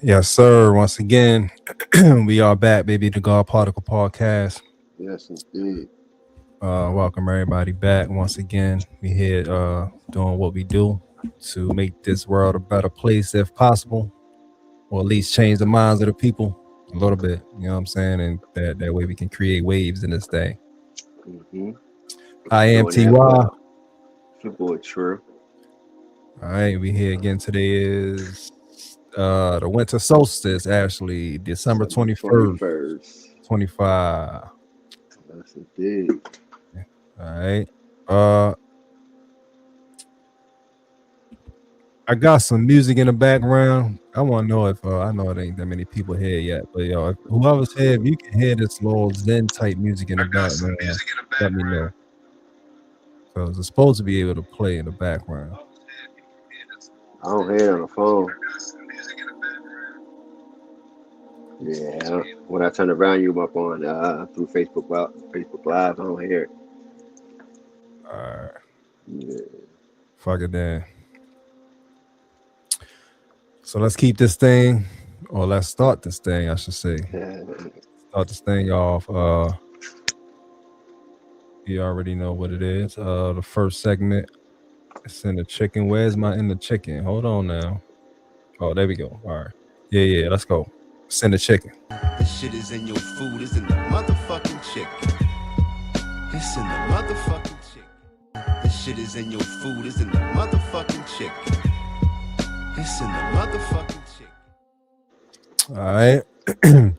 Yes, sir. Once again, we are back, baby. The God Particle Podcast. Yes, indeed. Welcome everybody back once again. We here doing what we do to make this world a better place if possible, or at least change the minds of the people a little bit. You know what I'm saying? And that way we can create waves in this day. Mm-hmm. I am Doing TY. that All well. It's your boy True. right, we here again. Today is the winter solstice, actually, December December 21st, 21st. 25. Yes, indeed. All right. Uh I got some music in the background. I want to know if I know it ain't that many people here yet, but yo, if whoever's here, if you can hear this little Zen type music in the background, let me know because it's supposed to be able to play in the background. I don't hear it on the phone. Yeah, when I turn around, you up on through Facebook Live. I don't hear it. All right, Yeah. fuck it then. So let's keep this thing, or let's start this thing, I should say. Start this thing off. You already know what it is. The first segment. It's in the chicken. Where's my in the chicken? Hold on now. Oh, there we go. All right. Yeah. Let's go. Send the chicken. The shit is in your food, it's in the motherfucking chicken. It's in the motherfucking chicken. The shit is in your food, it's in the motherfucking chicken. It's in the motherfucking chicken. All right.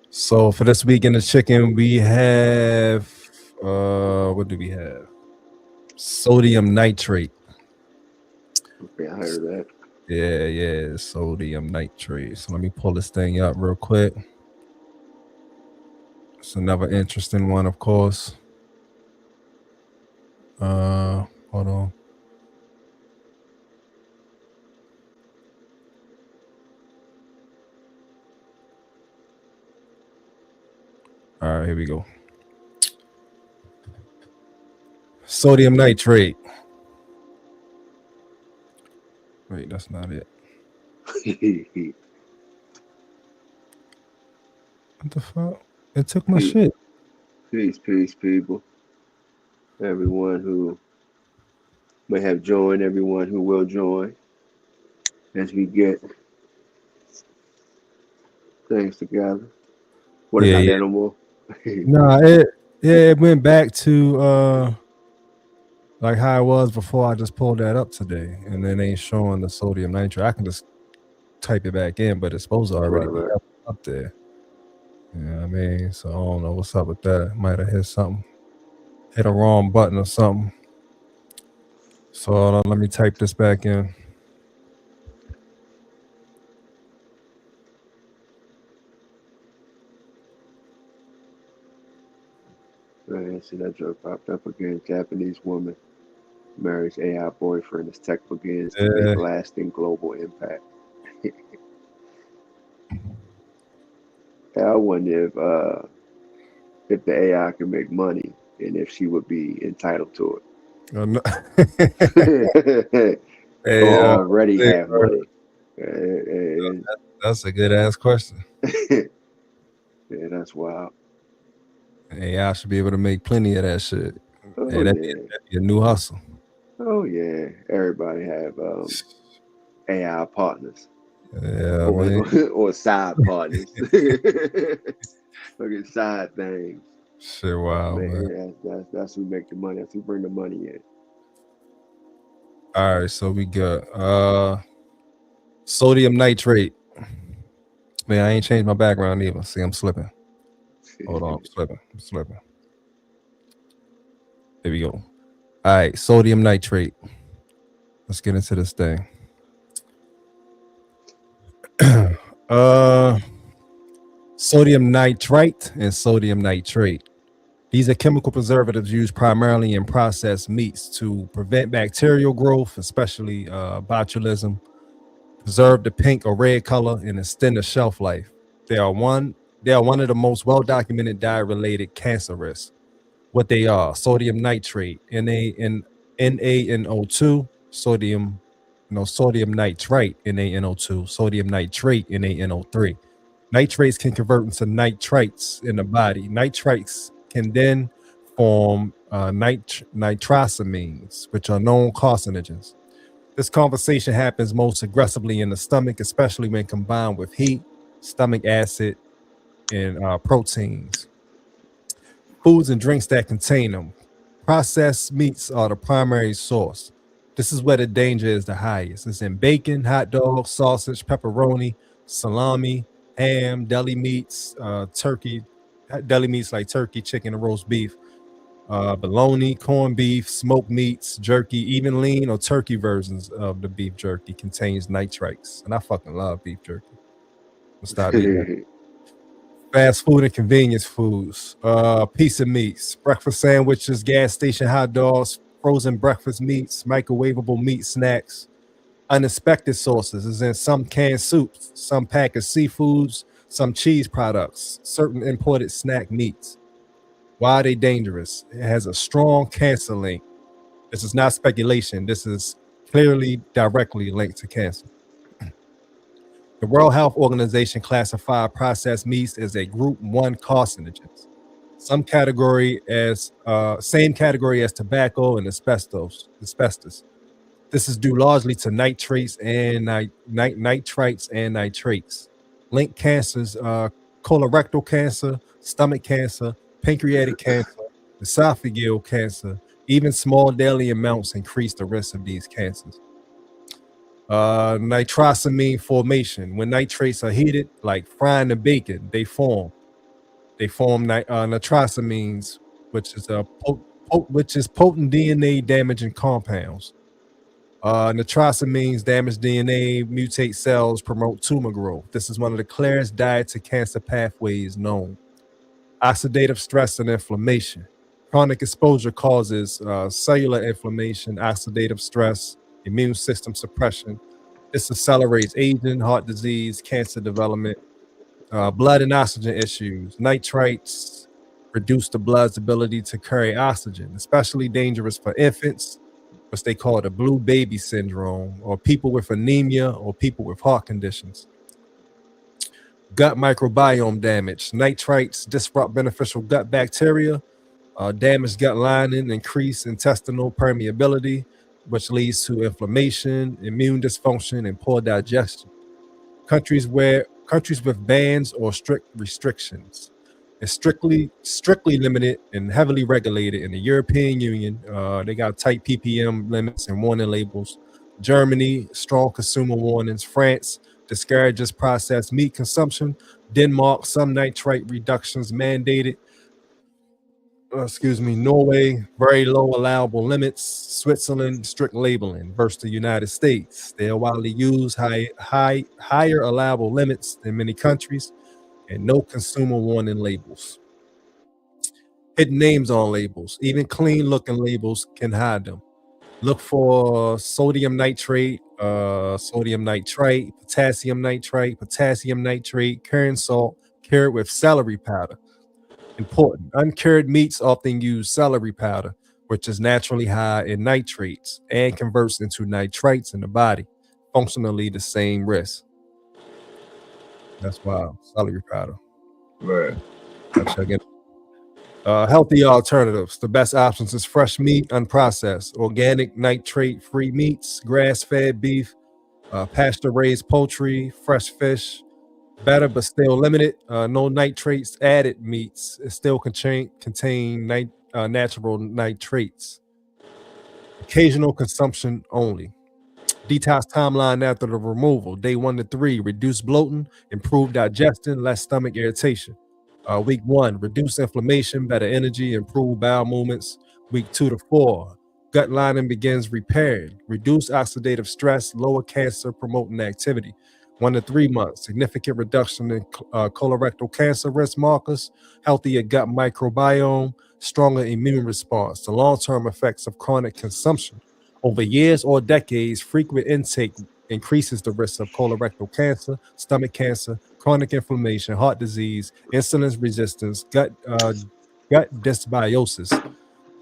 So for this week in the chicken, we have what do we have? Sodium nitrate. Okay, I heard of that. Yeah, sodium nitrate. So let me pull this thing up real quick. It's another interesting one, of course. Hold on. All right, here we go. Sodium nitrate. Wait, that's not it. What the fuck? It took my peace, shit. peace, people. Everyone who may have joined, everyone who will join, as we get things together. What is Yeah, not yeah. there no more? Nah, it went back to like how it was before I just pulled that up today, and then ain't showing the sodium nitrate. I can just type it back in, but it's supposed to already be Right. up there. You know what I mean? So I don't know what's up with that. Might have hit something, hit a wrong button or something. So let me type this back in. Right. See that joke popped up again. Japanese woman marries AI boyfriend as tech begins to Yeah, make lasting global impact. I wonder if the AI can make money and if she would be entitled to I know- it. Or hey, already hey, have money. And, that's a good ass question. yeah, that's wild. Hey, I should be able to make plenty of that shit. Oh Hey, yeah. that'd be a new hustle. Oh yeah. Everybody have AI partners Yeah, I or mean, or side partners. Look at side things. shit, wow, man. Man, that's who make the money. That's who bring the money in. All right, so we got sodium nitrate. Man, I ain't changed my background either. See, I'm slipping. Hold on, I'm slipping. Here we go. All right, sodium nitrate. Let's get into this thing. uh Sodium nitrite and sodium nitrate. These are chemical preservatives used primarily in processed meats to prevent bacterial growth, especially botulism, preserve the pink or red color, and extend the shelf life. They are one. They are one of the most well-documented diet-related cancer risks. What they are: sodium nitrate, NaNO2, sodium sodium nitrite, NaNO2, sodium nitrate, NaNO3. Nitrates can convert into nitrites in the body. Nitrites can then form nitrosamines, which are known carcinogens. This conversation happens most aggressively in the stomach, especially when combined with heat, stomach acid, and proteins. Foods and drinks that contain them. Processed meats are the primary source. This is where the danger is the highest. It's in bacon, hot dogs, sausage, pepperoni, salami, ham, deli meats, turkey, deli meats like turkey, chicken, and roast beef, bologna, corned beef, smoked meats, jerky, even lean or turkey versions of the beef jerky contains nitrites. And I fucking love beef jerky. I'll stop eating that. Fast food and convenience foods, piece of meats, breakfast sandwiches, gas station hot dogs, frozen breakfast meats, microwavable meat snacks, unexpected sources is in some canned soups, some packaged seafoods, some cheese products, certain imported snack meats. Why are they dangerous? It has a strong cancer link. This is not speculation. This is clearly directly linked to cancer. The World Health Organization classified processed meats as a group 1 carcinogens. Same category as tobacco and asbestos. This is due largely to nitrates and nitrites and nitrates. Linked cancers, colorectal cancer, stomach cancer, pancreatic cancer, esophageal cancer. Even small daily amounts increase the risk of these cancers. Nitrosamine formation. When nitrates are heated, like frying the bacon, they form nitrosamines, which is potent DNA damaging compounds. Nitrosamines damage DNA, mutate cells, promote tumor growth. This is one of the clearest diet to cancer pathways known. Oxidative stress and inflammation. Chronic exposure causes cellular inflammation, oxidative stress, immune system suppression. This accelerates aging, heart disease, cancer development, blood and oxygen issues. Nitrites reduce the blood's ability to carry oxygen, especially dangerous for infants, which they call the blue baby syndrome, or people with anemia or people with heart conditions. Gut microbiome damage. Nitrites disrupt beneficial gut bacteria, damage gut lining, increase intestinal permeability, which leads to inflammation, immune dysfunction, and poor digestion. Countries with bans or strict restrictions. It's strictly limited and heavily regulated in the European Union. They got tight ppm limits and warning labels. Germany, strong consumer warnings. France discourages processed meat consumption. Denmark, some nitrite reductions mandated. Norway, very low allowable limits. Switzerland, strict labeling. Versus the United States, they are widely used, higher allowable limits in many countries, and no consumer warning labels. Hidden names on labels. Even clean looking labels can hide them. Look for sodium nitrate, sodium nitrite, potassium nitrate, curing salt, cured with celery powder. Important. Uncured meats often use celery powder, which is naturally high in nitrates and converts into nitrites in the body. Functionally the same risk. That's why celery powder. Right. Healthy alternatives. The best options is fresh meat, unprocessed, organic nitrate-free meats, grass-fed beef, pasture-raised poultry, fresh fish. Better but still limited. No nitrates added meats. It still contain natural nitrates. Occasional consumption only. Detox timeline after the removal. Day 1 to 3, reduce bloating, improve digestion, less stomach irritation. Week 1, reduce inflammation, better energy, improve bowel movements. Week 2 to 4, gut lining begins repairing, reduce oxidative stress, lower cancer promoting activity. 1 to 3 months, significant reduction in colorectal cancer risk markers, healthier gut microbiome, stronger immune response. The long-term effects of chronic consumption. Over years or decades, frequent intake increases the risk of colorectal cancer, stomach cancer, chronic inflammation, heart disease, insulin resistance, gut dysbiosis.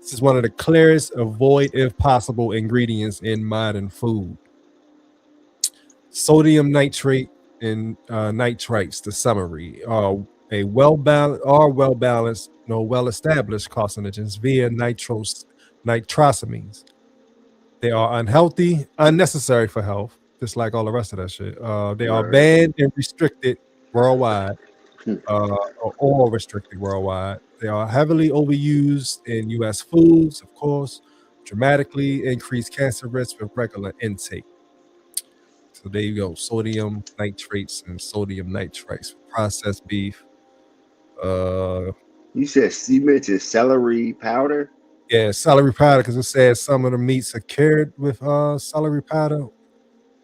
This is one of the clearest avoid, if possible, ingredients in modern food. Sodium nitrate and nitrites, the summary, are well balanced, well established carcinogens via nitrosamines. They are unhealthy, unnecessary for health, just like all the rest of that shit. They are Right. banned and restricted worldwide, Hmm. or all restricted worldwide. They are heavily overused in U.S. foods, of course, dramatically increase cancer risk with regular intake. So there you go, sodium nitrates and sodium nitrites for processed beef. Uh, You mentioned celery powder. yeah, celery powder, because it says some of the meats are cured with celery powder,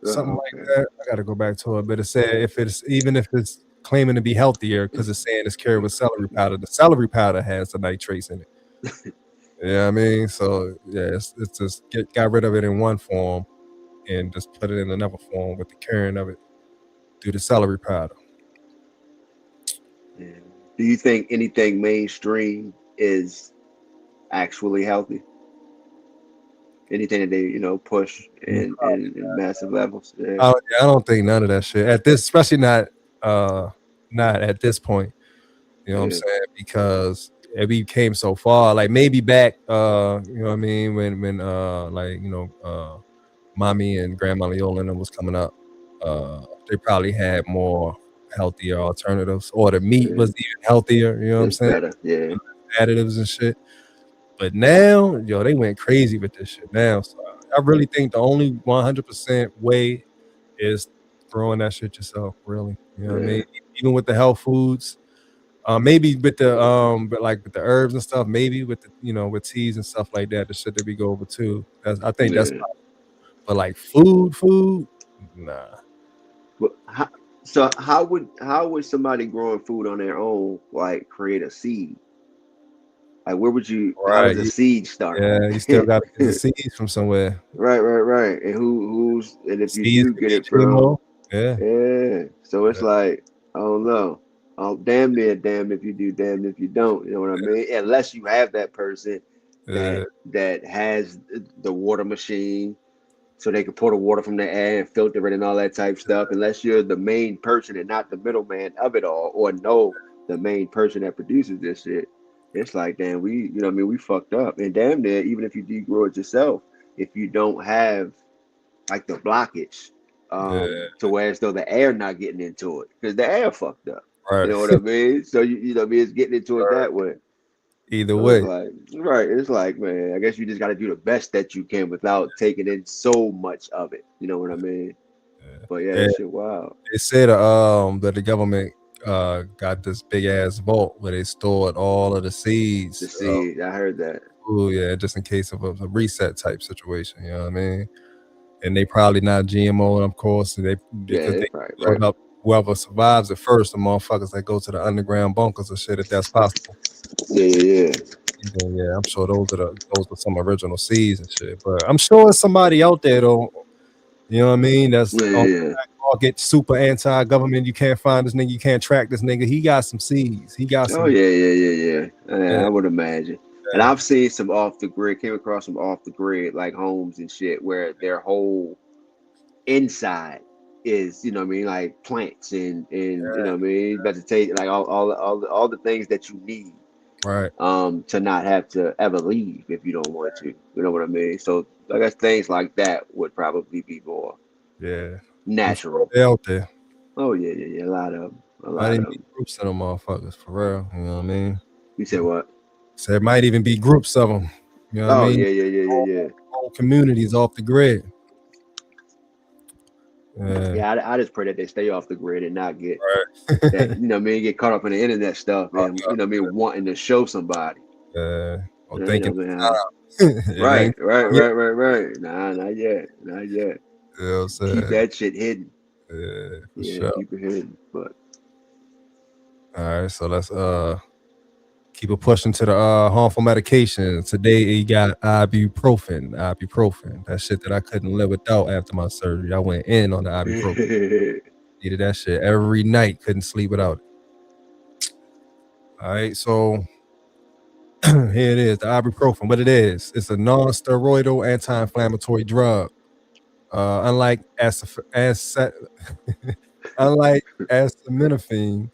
something Oh, like okay. that. I got to go back to it, but it said if it's claiming to be healthier because it's saying it's cured with celery powder. The celery powder has the nitrates in it. Yeah, I mean, so yeah, it's just got rid of it in one form and just put it in another form with the curing of it through the celery powder. Yeah. Do you think anything mainstream is actually healthy? Anything that they push Mm, in massive levels? Yeah, I don't think none of that shit at this, especially not at this point. You know what I'm yeah, saying? Because we came so far. Like maybe back, you know what I mean, when like mommy and grandma Leola and them was coming up, they probably had more healthier alternatives, or the meat yeah. was even healthier. You know what I'm It's saying? better. Yeah, Additives and shit. But now, yo, they went crazy with this shit now. So I really think the only 100% way is growing that shit yourself. Really, you know what I mean? yeah, Even with the health foods, maybe with the but like with the herbs and stuff, maybe with the with teas and stuff like that, the shit that we go over too. I think that's, yeah. but like food, nah. But how would somebody growing food on their own like create a seed? Like where would you? How Right? does a seed start? Yeah, you still got to get the seeds from somewhere. Right. And and if you Seeds do could get be it from, GMO. Yeah, yeah. So it's yeah, like, I don't know. Damn near damn if you do, damn if you don't. You know what I mean? Unless you have that person yeah, that has the water machine, so they can pour the water from the air and filter it and all that type stuff. Unless you're the main person and not the middleman of it all, or know the main person that produces this shit, it's like, damn, we fucked up. And damn near, even if you do grow it yourself, if you don't have like the blockage, yeah. to where as though the air not getting into it, because the air fucked up. You Right. know what I mean? So you know what I mean? It's getting into it Right. that way. Either So it's way. like, right, it's like, man, I guess you just got to do the best that you can without taking in so much of it. You know what I mean? Yeah. But yeah, Yeah. that shit wild. They said that the government got this big ass vault where they stored all of the To seeds. see, I heard that. Oh yeah, just in case of a reset type situation. You know what I mean? And they probably not GMO, of course. Yeah, Because they they probably right. build up whoever survives at first, the motherfuckers that go to the underground bunkers and shit, if that's possible. Yeah. Yeah, I'm sure those are some original seeds and shit. But I'm sure it's somebody out there though. You know what I mean? That's Yeah, on yeah. all get super anti-government. You can't find this nigga. You can't track this nigga. He got some seeds. He got Oh some. yeah. Yeah, I would imagine. And yeah, I've seen some off the grid, came across some off the grid like homes and shit where their whole inside is, what I mean, like plants and you know what I mean, vegetation, like all the things that you need right. to not have to ever leave if you don't want to. You know what I mean? So I guess things like that would probably be more Yeah, I'm sure natural. they out there. Oh yeah. A lot of them. A Might lot even of be them. groups of them motherfuckers for real. You know what I mean? You said what? So it might even be groups of them. You know what I Oh mean? yeah. Whole communities off the grid. Yeah, Yeah, I just pray that they stay off the grid and not get that, right. get caught up in the internet stuff and, wanting to show somebody. Or You know thinking what I mean? it ain't yet. Right. Nah, not yet. Not yet. You know what I'm Keep saying? that shit hidden. Yeah, for Yeah, sure. keep it hidden. But All right, so let's keep it pushing to the harmful medications. Today he got ibuprofen. That shit that I couldn't live without after my surgery. I went in on the ibuprofen. Needed that shit every night. Couldn't sleep without it. All right, so here it is, the ibuprofen. What it is? It's a non-steroidal anti-inflammatory drug. Unlike unlike acetaminophen,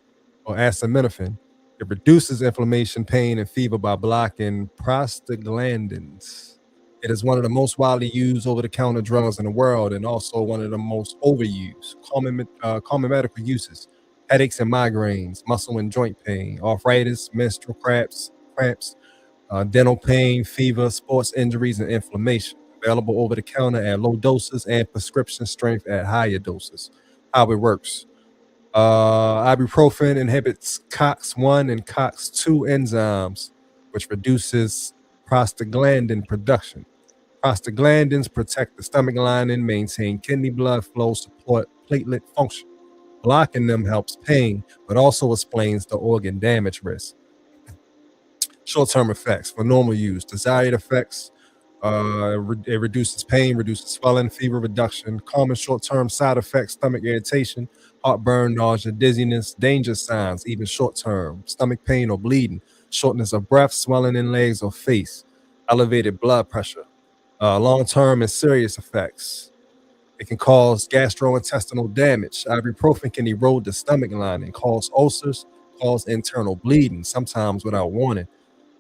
it reduces inflammation, pain, and fever by blocking prostaglandins. It is one of the most widely used over-the-counter drugs in the world, and also one of the most overused. Common medical uses: headaches and migraines, muscle and joint pain, arthritis, menstrual cramps, dental pain, fever, sports injuries, and inflammation. Available over the counter at low doses and prescription strength at higher doses. How it works: ibuprofen inhibits COX-1 and COX-2 enzymes, which reduces prostaglandin production. Prostaglandins protect the stomach lining, maintain kidney blood flow, support platelet function. Blocking them helps pain, but also explains the organ damage risk. Short-term effects for normal use: desired effects. It reduces pain, reduces swelling, fever reduction. Common short-term side effects: stomach irritation, heartburn, nausea, dizziness. Danger signs, even short-term: stomach pain or bleeding, shortness of breath, swelling in legs or face, elevated blood pressure. Long-term and serious effects: it can cause gastrointestinal damage. Ibuprofen can erode the stomach lining, cause ulcers, cause internal bleeding, sometimes without warning.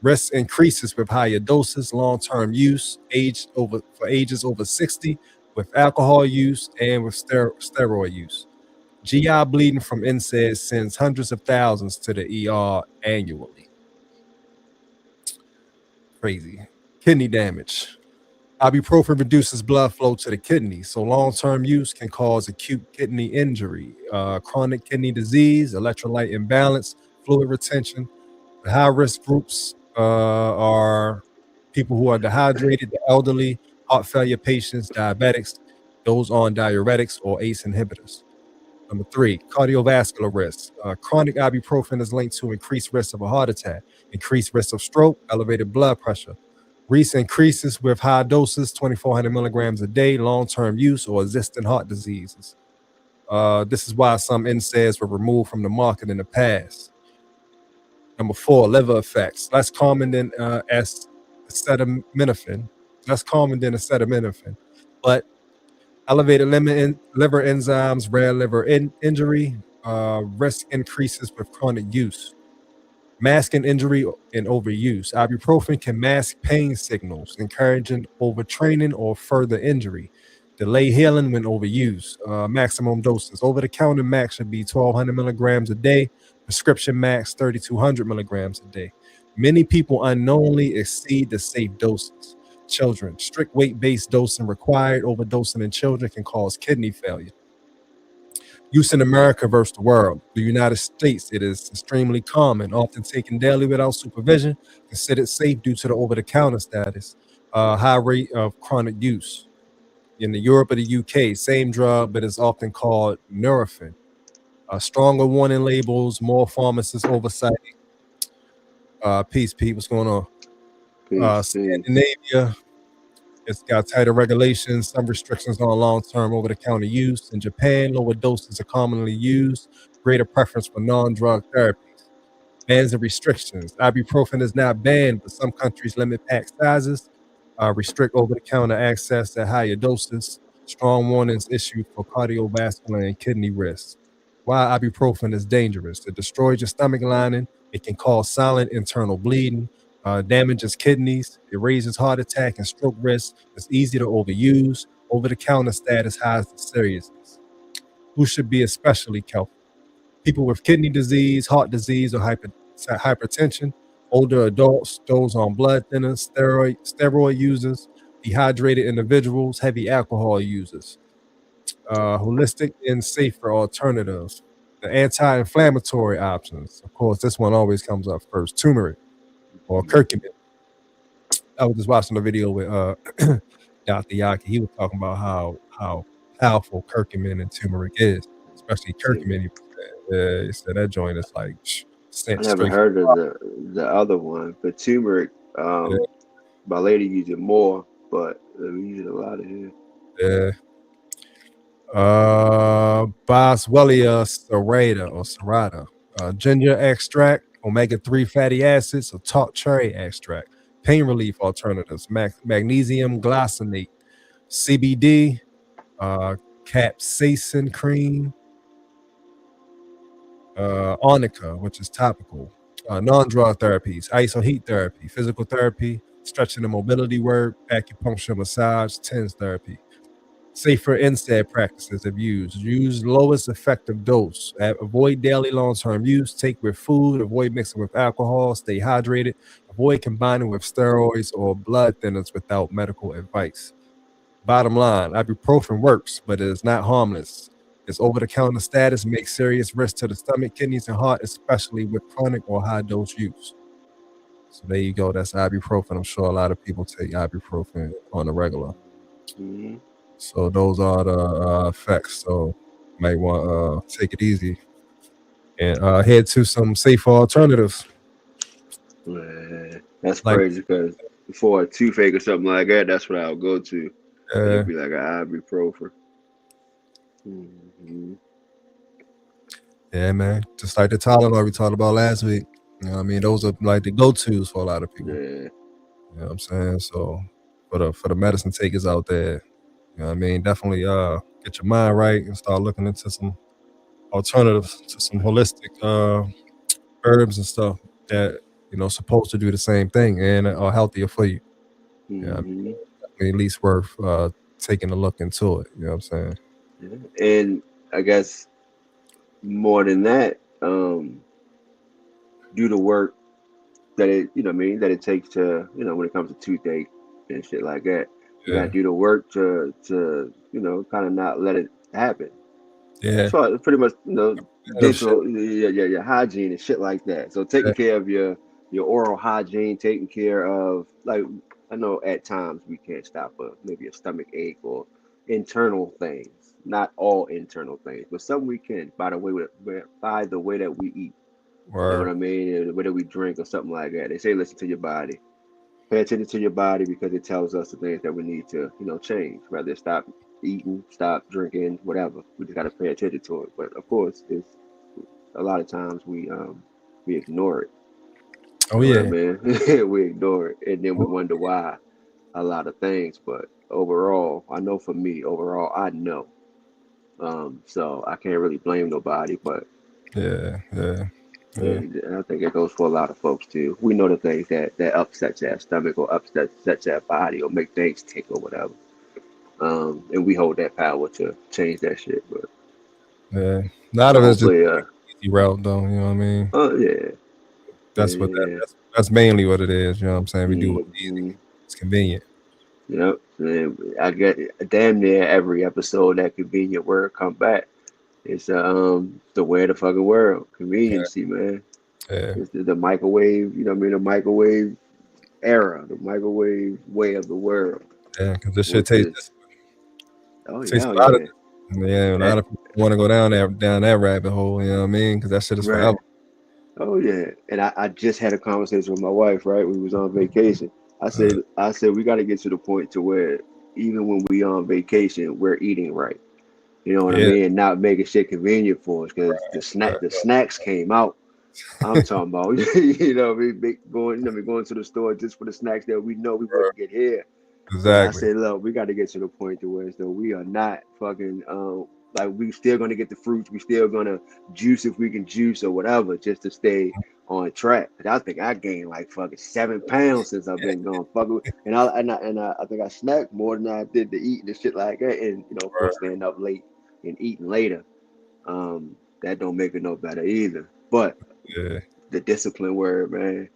Risk increases with higher doses, long-term use, for ages over 60, with alcohol use and with steroid use. GI bleeding from NSAIDs sends hundreds of thousands to the ER annually. Crazy. Kidney damage. Ibuprofen reduces blood flow to the kidney, so long-term use can cause acute kidney injury, chronic kidney disease, electrolyte imbalance, fluid retention. The high-risk groups are people who are dehydrated, the elderly, heart failure patients, diabetics, those on diuretics or ACE inhibitors. Number 3, cardiovascular risk. Chronic ibuprofen is linked to increased risk of a heart attack, increased risk of stroke, elevated blood pressure. Risk increases with high doses, 2,400 milligrams a day, long-term use, or existing heart diseases. This is why some NSAIDs were removed from the market in the past. Number 4, liver effects. Less common than acetaminophen. But elevated liver enzymes, rare liver injury, risk increases with chronic use. Masking injury and overuse. Ibuprofen can mask pain signals, encouraging overtraining or further injury. Delay healing when overused. Maximum doses. Over-the-counter max should be 1,200 milligrams a day. Prescription max 3,200 milligrams a day. Many people unknowingly exceed the safe doses. Children. Strict weight-based dosing required. Overdosing in children can cause kidney failure. Use in America versus the world. The United States, it is extremely common, often taken daily without supervision, considered safe due to the over-the-counter status, high rate of chronic use. In the Europe or the UK, same drug, but it's often called Nurofen. Stronger warning labels, more pharmacist oversight. Peace, Pete. What's going on? Peace. Scandinavia, it's got tighter regulations, some restrictions on long-term over-the-counter use. In Japan, lower doses are commonly used, greater preference for non-drug therapies. Bans and restrictions. Ibuprofen is not banned, but some countries limit pack sizes, restrict over-the-counter access at higher doses. Strong warnings issued for cardiovascular and kidney risks. Why ibuprofen is dangerous: it destroys your stomach lining. It can cause silent internal bleeding, damages kidneys. It raises heart attack and stroke risk. It's easy to overuse. Over-the-counter status hides the seriousness. Who should be especially careful? People with kidney disease, heart disease, or hypertension, older adults, those on blood thinners, steroid users, dehydrated individuals, heavy alcohol users. Holistic and safer alternatives. The anti-inflammatory options. Of course, this one always comes up first: turmeric or curcumin. I was just watching a video with Dr. Yaki. He was talking about how powerful curcumin and turmeric is, especially curcumin. He said that joint is like I never heard of the other one, but turmeric. My lady uses it more, but we use it a lot of here. Yeah. Boswellia serrata, ginger extract, omega-3 fatty acids, or tart cherry extract. Pain relief alternatives: magnesium glycinate, CBD, capsaicin cream, arnica, which is topical, non-drug therapies, ice or heat therapy, physical therapy, stretching and mobility work, acupuncture, massage, TENS therapy. Safer NSAID practices if used. Use lowest effective dose. Avoid daily long-term use. Take with food. Avoid mixing with alcohol. Stay hydrated. Avoid combining with steroids or blood thinners without medical advice. Bottom line, ibuprofen works, but it is not harmless. Its over-the-counter status makes serious risks to the stomach, kidneys, and heart, especially with chronic or high-dose use. So there you go. That's ibuprofen. I'm sure a lot of people take ibuprofen on the regular. Mm-hmm. So those are the effects. So you might want to take it easy and head to some safer alternatives. Man, that's Like, crazy because before a toothache or something like that, that's what I'll go to. uh, It'd be like an ibuprofen. Mm-hmm. yeah, man. Just like the Tylenol we talked about last week. You know what I mean? Those are like the go-tos for a lot of people. Yeah. You know what I'm saying? So for the medicine takers out there, you know what I mean? Definitely get your mind right and start looking into some alternatives to some holistic herbs and stuff that supposed to do the same thing and are healthier for you. Yeah, I Mm-hmm. mean, at least worth taking a look into it. You know what I'm saying? Yeah. And I guess more than that, do the work that that it takes to, when it comes to toothache and shit like that. You gotta Yeah, do the work to kind of not let it happen. yeah, So it's pretty much, that shit. dental, your hygiene and shit like that. So taking Yeah, care of your oral hygiene, taking care of, like, I know at times we can't stop maybe a stomach ache or internal things. Not all internal things, but some we can by the way that we eat. You know what or I mean? And the way that we drink or something like that. They say listen to your body. Pay attention to your body because it tells us the things that we need to, change. Whether it's stop eating, stop drinking, whatever. We just gotta pay attention to it. But of course, it's a lot of times we ignore it. oh You know what I yeah, mean? We ignore it, and then we wonder why a lot of things. But overall, I know for me, overall, I know. So I can't really blame nobody, but yeah, yeah, yeah. and I think it goes for a lot of folks too. We know the things that upsets our stomach or upsets our body or make things tick or whatever. And we hold that power to change that shit. But Yeah. A lot of it's just hopefully, easy route though. You know what I mean? oh yeah, That's what yeah, that's mainly what it is. You know what I'm saying? We do what's mm-hmm. easy. It's convenient. Yep. And I get damn near every episode that convenient word come back. It's the way of the fucking world, conveniency, man. Yeah, It's the microwave, you know what I mean? The microwave era, the microwave way of the world, yeah. Because this shit which is, oh takes yeah, oh a lot of yeah. yeah. A Eh, lot of people want to go down that rabbit hole. You know what I mean? Because that shit is forever. right. Oh yeah. And I just had a conversation with my wife, right? We was on vacation. Uh, I said we gotta get to the point to where even when we on vacation, we're eating right. You know what I yeah, mean? Not making shit convenient for us because right, the snacks came out. I'm talking about, going to the store just for the snacks that we know we right. wouldn't get here. And I Exactly. said, look, we got to get to the point to where though we are not fucking like we still gonna get the fruits, we still gonna juice if we can juice or whatever, just to stay on track. But I think I gained like fucking 7 pounds since I've been gone fucking, I think I snacked more than I did to eat and shit like that, and of course Right. staying up late and eating later. That don't make it no better either. But Yeah, the discipline word, man.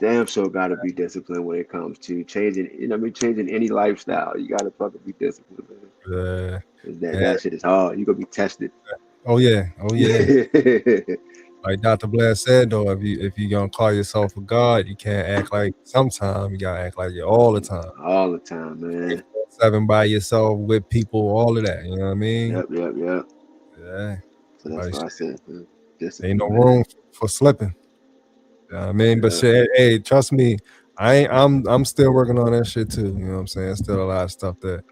Damn sure gotta be disciplined when it comes to changing, changing any lifestyle. You gotta fucking be disciplined, man. yeah, 'Cause yeah. that shit is hard. You gonna be tested. Oh yeah, oh yeah. Yeah. Like Dr. Blair said though, if you gonna call yourself a god, you can't act like sometimes. You gotta act like it all the time. All the time, man. 7 by yourself with people, all of that. You know what I mean? Yep, yep, yep. Yeah. So that's Like why I shit, said ain't no discipline, man. room for slipping. You know what I mean? But Yeah. shit, hey, trust me, I'm still working on that shit too. You know what I'm saying? Still a lot of stuff that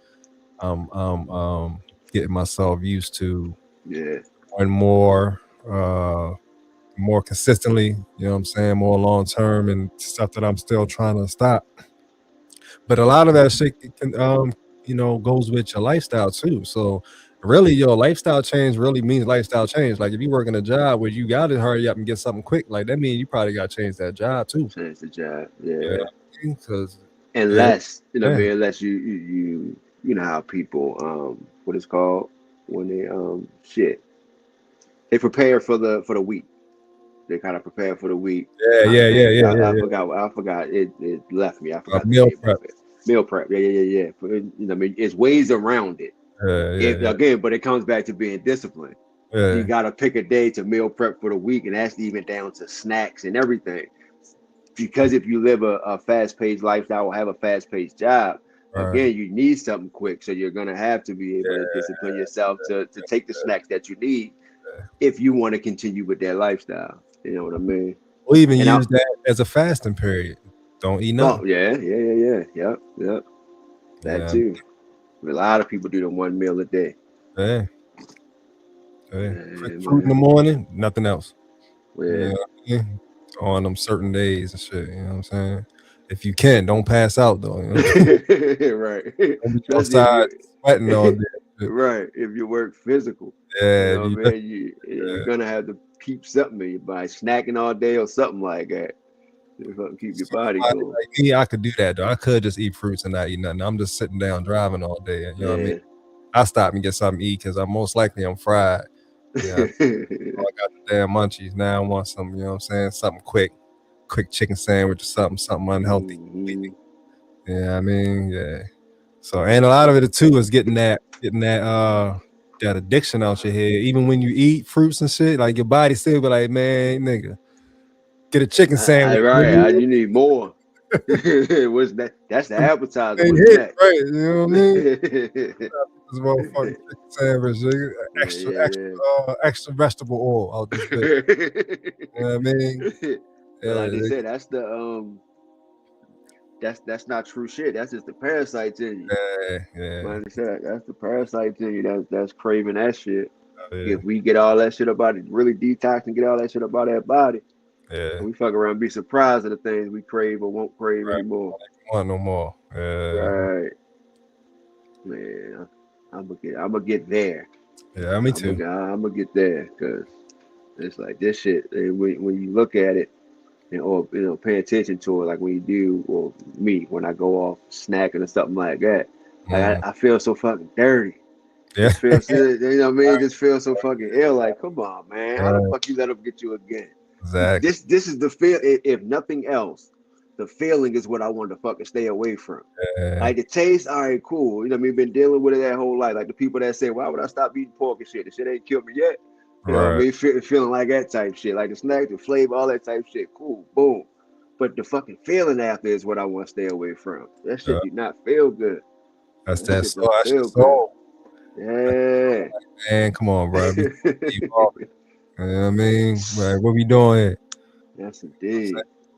I'm getting myself used to Yeah. and more consistently, you know what I'm saying, more long term and stuff that I'm still trying to stop. But a lot of that shit can goes with your lifestyle too. So really, your lifestyle change really means lifestyle change. Like if you work in a job where you got to hurry up and get something quick, like that means you probably got to change that job too. Change the job. Yeah, Yeah. because Unless, I yeah, mean, unless you know how people, what it's called when they, shit, they prepare for the week. They kind of prepare for the week. yeah, yeah, yeah, yeah, I yeah, forgot. I forgot. It left me. I yeah. forgot the Meal name prep. of it. Meal prep. Yeah, yeah, yeah, yeah. I mean, it's ways around it. Yeah, yeah, Again, but it comes back to being disciplined. You yeah, got to pick a day to meal prep for the week, and that's even down to snacks and everything. Because if you live a fast-paced lifestyle or have a fast-paced job, right. again, you need something quick. So you're gonna have to be able to discipline yourself to take the snacks that you need if you want to continue with that lifestyle. You know what I mean? We even And I, use that as a fasting period. Don't eat oh nothing. yeah, yeah, yeah, yeah, yep, yep. That Yeah, too. A lot of people do the one meal a day. yeah, yeah. Quick Yeah, fruit in the man. morning, nothing else. Yeah. Yeah, on them certain days and shit. You know what I'm saying? If you can, don't pass out though. Right. Don't be Especially if outside you sweating all day. right. If you work physical. You Yeah, know what I mean? You're gonna have to keep something in your body, snacking all day or something like that. To fucking keep your body somebody going. like me, I could do that though. I could just eat fruits and not eat nothing. I'm just sitting down driving all day. You know what I mean? Yeah. I stop and get something to eat because I'm most likely I'm fried. Yeah, I got the damn munchies now. I want some, you know what I'm saying? Something quick chicken sandwich or something unhealthy. Mhm. Yeah, I mean, yeah. So and a lot of it too is that addiction out your head. Even when you eat fruits and shit, like your body still be like, man, nigga, get a chicken sandwich. You need more. What's that? That's the appetizer. They What's hit next? right, you know what I mean? Yeah, This motherfucking chicken sandwich, nigga. Extra, yeah, extra vegetable oil out this bitch. You know what I mean? yeah. But Yeah, like they said, that's the that's not true shit. That's just the parasites in you. yeah, Like I said, that's the parasites in you. That's craving that shit. yeah, If we get all that shit about it, really detox and get all that shit about that body, yeah. and we fuck around and be surprised at the things we crave or won't crave Right. anymore. Want no more. Right. Man, I'm gonna get there. Yeah, me too. I'm gonna get there because it's like this shit. And when you look at it and or pay attention to it, like when you do, or me when I go off snacking or something like that, like Mm. I feel so fucking dirty. Yeah, Just feel, you know what I mean? Just feel so fucking ill. Like, come on, man, how the right. fuck you let them get you again? Exactly. This is the feel. If nothing else, the feeling is what I want to fucking stay away from. Yeah, Like the taste, all right, cool. You know what I mean? Been dealing with it that whole life. Like the people that say, why would I stop eating pork and shit? The shit ain't killed me yet. You know what I right. mean? Feeling like that type shit. Like the snack, the flavor, all that type shit. Cool, boom. But the fucking feeling after is what I want to stay away from. That Yeah. shit do not feel good. That's That that shit soul. don't That's your feel good. soul. Yeah. Man, come on, bro. You know what I mean? Like, what we doing here? Yes, indeed.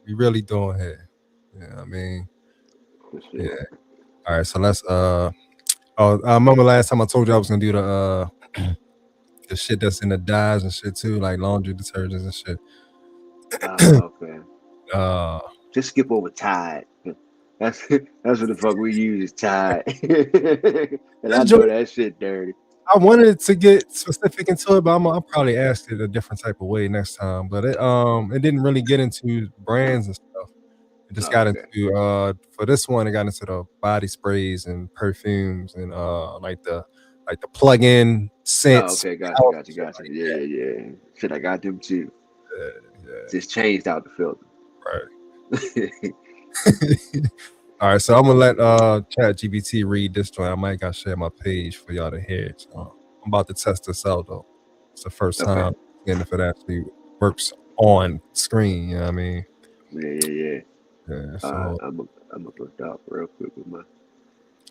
We really doing here? You know what I mean? For Yeah. sure. All right, so let's I remember last time I told you I was gonna do the shit that's in the dyes and shit too, like laundry detergents and shit. Okay. Uh Just skip over Tide. That's what the fuck we use is Tide. And I this know joint, that shit dirty. I wanted to get specific into it, but I'll probably ask it a different type of way next time. But it didn't really get into brands and stuff. It just got Okay. into for this one it got into the body sprays and perfumes and like the plug-in Oh, scents okay. for the Gotcha. house and Gotcha. shit Gotcha. like Yeah, yeah, yeah. Shit, I got them too. that. Yeah, Just changed out the filter. right. All right, so I'm gonna let Chat GBT read this one. I might gotta share my page for y'all to hear it. So I'm about to test this out though. It's the first Okay. time and if it actually works on screen, you know what I mean? Yeah, yeah, yeah. Yeah, so I'm gonna look up real quick with my.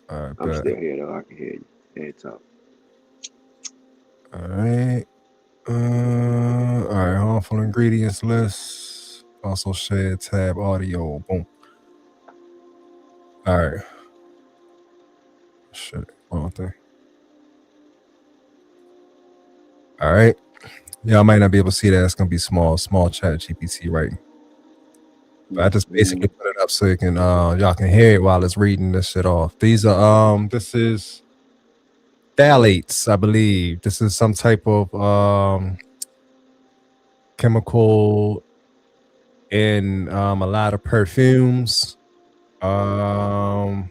all right, I'm bet. still here though. I can hear you. And talk. All right. All right, harmful ingredients list. Also share tab audio. Boom. All right. Shit. Wrong thing. All right. Yeah, I might not be able to see that. It's gonna be small Chat GPT, right? But I just basically put it up so you can y'all can hear it while it's reading this shit off. These are this is phthalates, I believe. This is some type of chemical in a lot of perfumes. And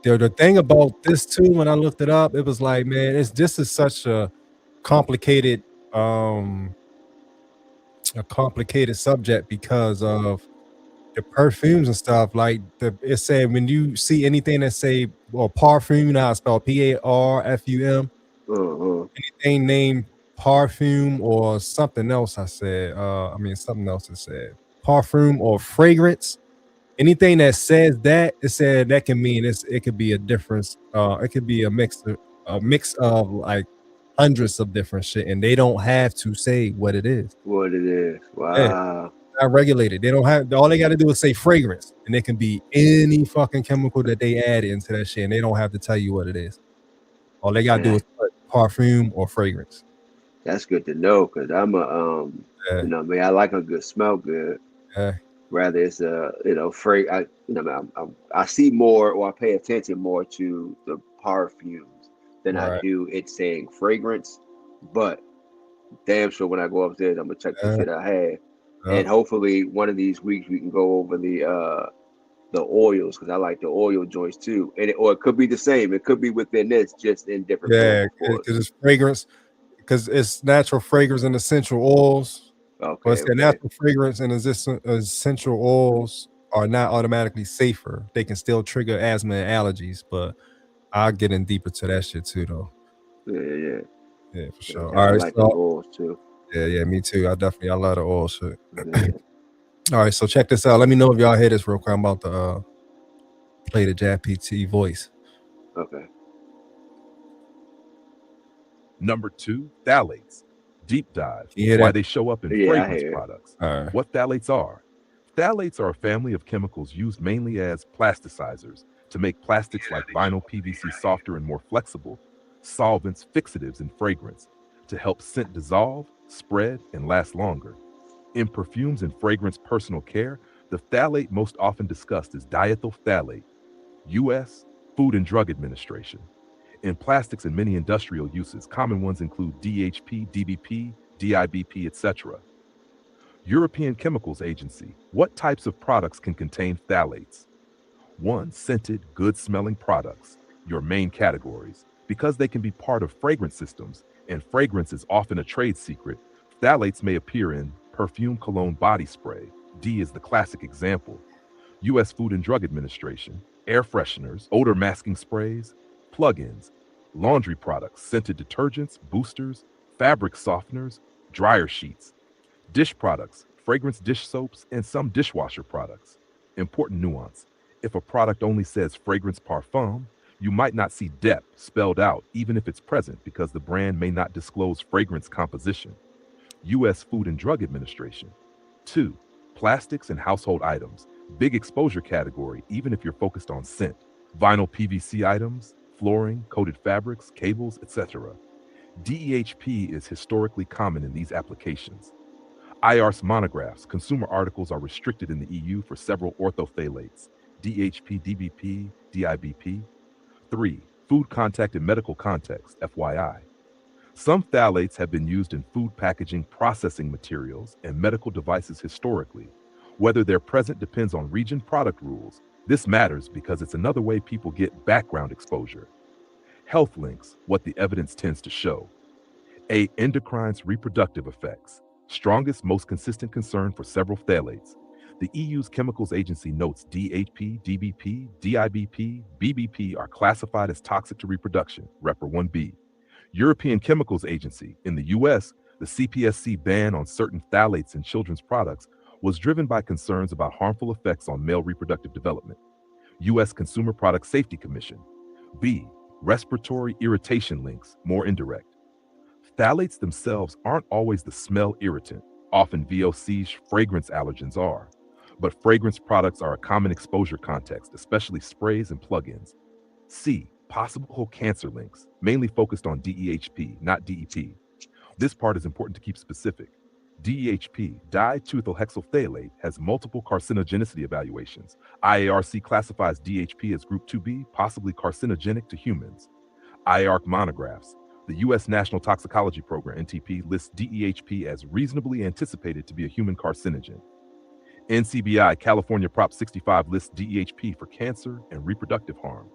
the thing about this too, when I looked it up, it was like, man, this is such complicated um a complicated subject because of the perfumes and stuff. Like it's saying when you see anything that say or parfum, you know how it's spelled PARFUM, anything named parfum or something else. I said, something else. It said parfum or fragrance. Anything that says that, it said that can mean it could be a difference. It could be a mix of like hundreds of different shit, and they don't have to say what it is. What it is. Yeah, Wow. not regulated. They don't have, all they got to do is say fragrance, and it can be any fucking chemical that they add into that shit, and they don't have to tell you what it is. All they got to do is put parfum or fragrance. That's good to know, because I'm a you know, I like a good smell good. Rather it's I see more, or I pay attention more to the perfumes than I do it saying fragrance. But damn sure when I go upstairs, I'm gonna check the shit I have. And hopefully one of these weeks we can go over the oils, because I like the oil joints too. And or it could be the same. It could be within this, just in different because it's fragrance, because it's natural fragrance and essential oils. But the natural fragrance and essential oils are not automatically safer. They can still trigger asthma and allergies, but I'll get in deeper to that shit too, though. Yeah, for sure. All right, like the oils too. Yeah, me too. I love the oil shit. All right, so check this out. Let me know if y'all hear this real quick. I'm about to play the JPT voice. Okay. Number 2, phthalates. Deep dive. Why they show up in fragrance products. What phthalates are. Phthalates are a family of chemicals used mainly as plasticizers to make plastics like vinyl PVC softer and more flexible, solvents, fixatives, and fragrance to help scent dissolve, spread, and last longer. In perfumes and fragrance personal care, the phthalate most often discussed is diethyl phthalate, U.S. Food and Drug Administration. In plastics and many industrial uses, common ones include DHP, DBP, DIBP, etc. European Chemicals Agency. What types of products can contain phthalates? 1. Scented, good-smelling products. Your main categories. Because they can be part of fragrance systems, and fragrance is often a trade secret, phthalates may appear in perfume, cologne, body spray. D is the classic example. U.S. Food and Drug Administration. Air fresheners, odor masking sprays, plug-ins, laundry products, scented detergents, boosters, fabric softeners, dryer sheets, dish products, fragrance dish soaps, and some dishwasher products. Important nuance. If a product only says fragrance parfum, you might not see depth spelled out even if it's present because the brand may not disclose fragrance composition. U.S. Food and Drug Administration. 2. Plastics and household items. Big exposure category even if you're focused on scent. Vinyl PVC items, flooring, coated fabrics, cables, etc. DEHP is historically common in these applications. IARC monographs, consumer articles are restricted in the EU for several orthophthalates, DHP, DBP, DIBP. 3. Food contact in medical context, FYI. Some phthalates have been used in food packaging, processing materials, and medical devices historically. Whether they're present depends on region product rules. This matters because it's another way people get background exposure. Health links, what the evidence tends to show. A. Endocrine's reproductive effects. Strongest, most consistent concern for several phthalates. The EU's Chemicals Agency notes DHP, DBP, DIBP, BBP are classified as toxic to reproduction, REPR 1B. European Chemicals Agency. In the US, the CPSC ban on certain phthalates in children's products was driven by concerns about harmful effects on male reproductive development. U.S. Consumer Product Safety Commission. B. Respiratory irritation links, more indirect. Phthalates themselves aren't always the smell irritant. Often VOCs, fragrance allergens are. But fragrance products are a common exposure context, especially sprays and plug-ins. C. Possible cancer links, mainly focused on DEHP, not DEP. This part is important to keep specific. DEHP, di-2-ethylhexylphthalate, has multiple carcinogenicity evaluations. IARC classifies DHP as Group 2B, possibly carcinogenic to humans. IARC monographs. The U.S. National Toxicology Program, NTP, lists DEHP as reasonably anticipated to be a human carcinogen. NCBI, California Prop 65, lists DEHP for cancer and reproductive harm.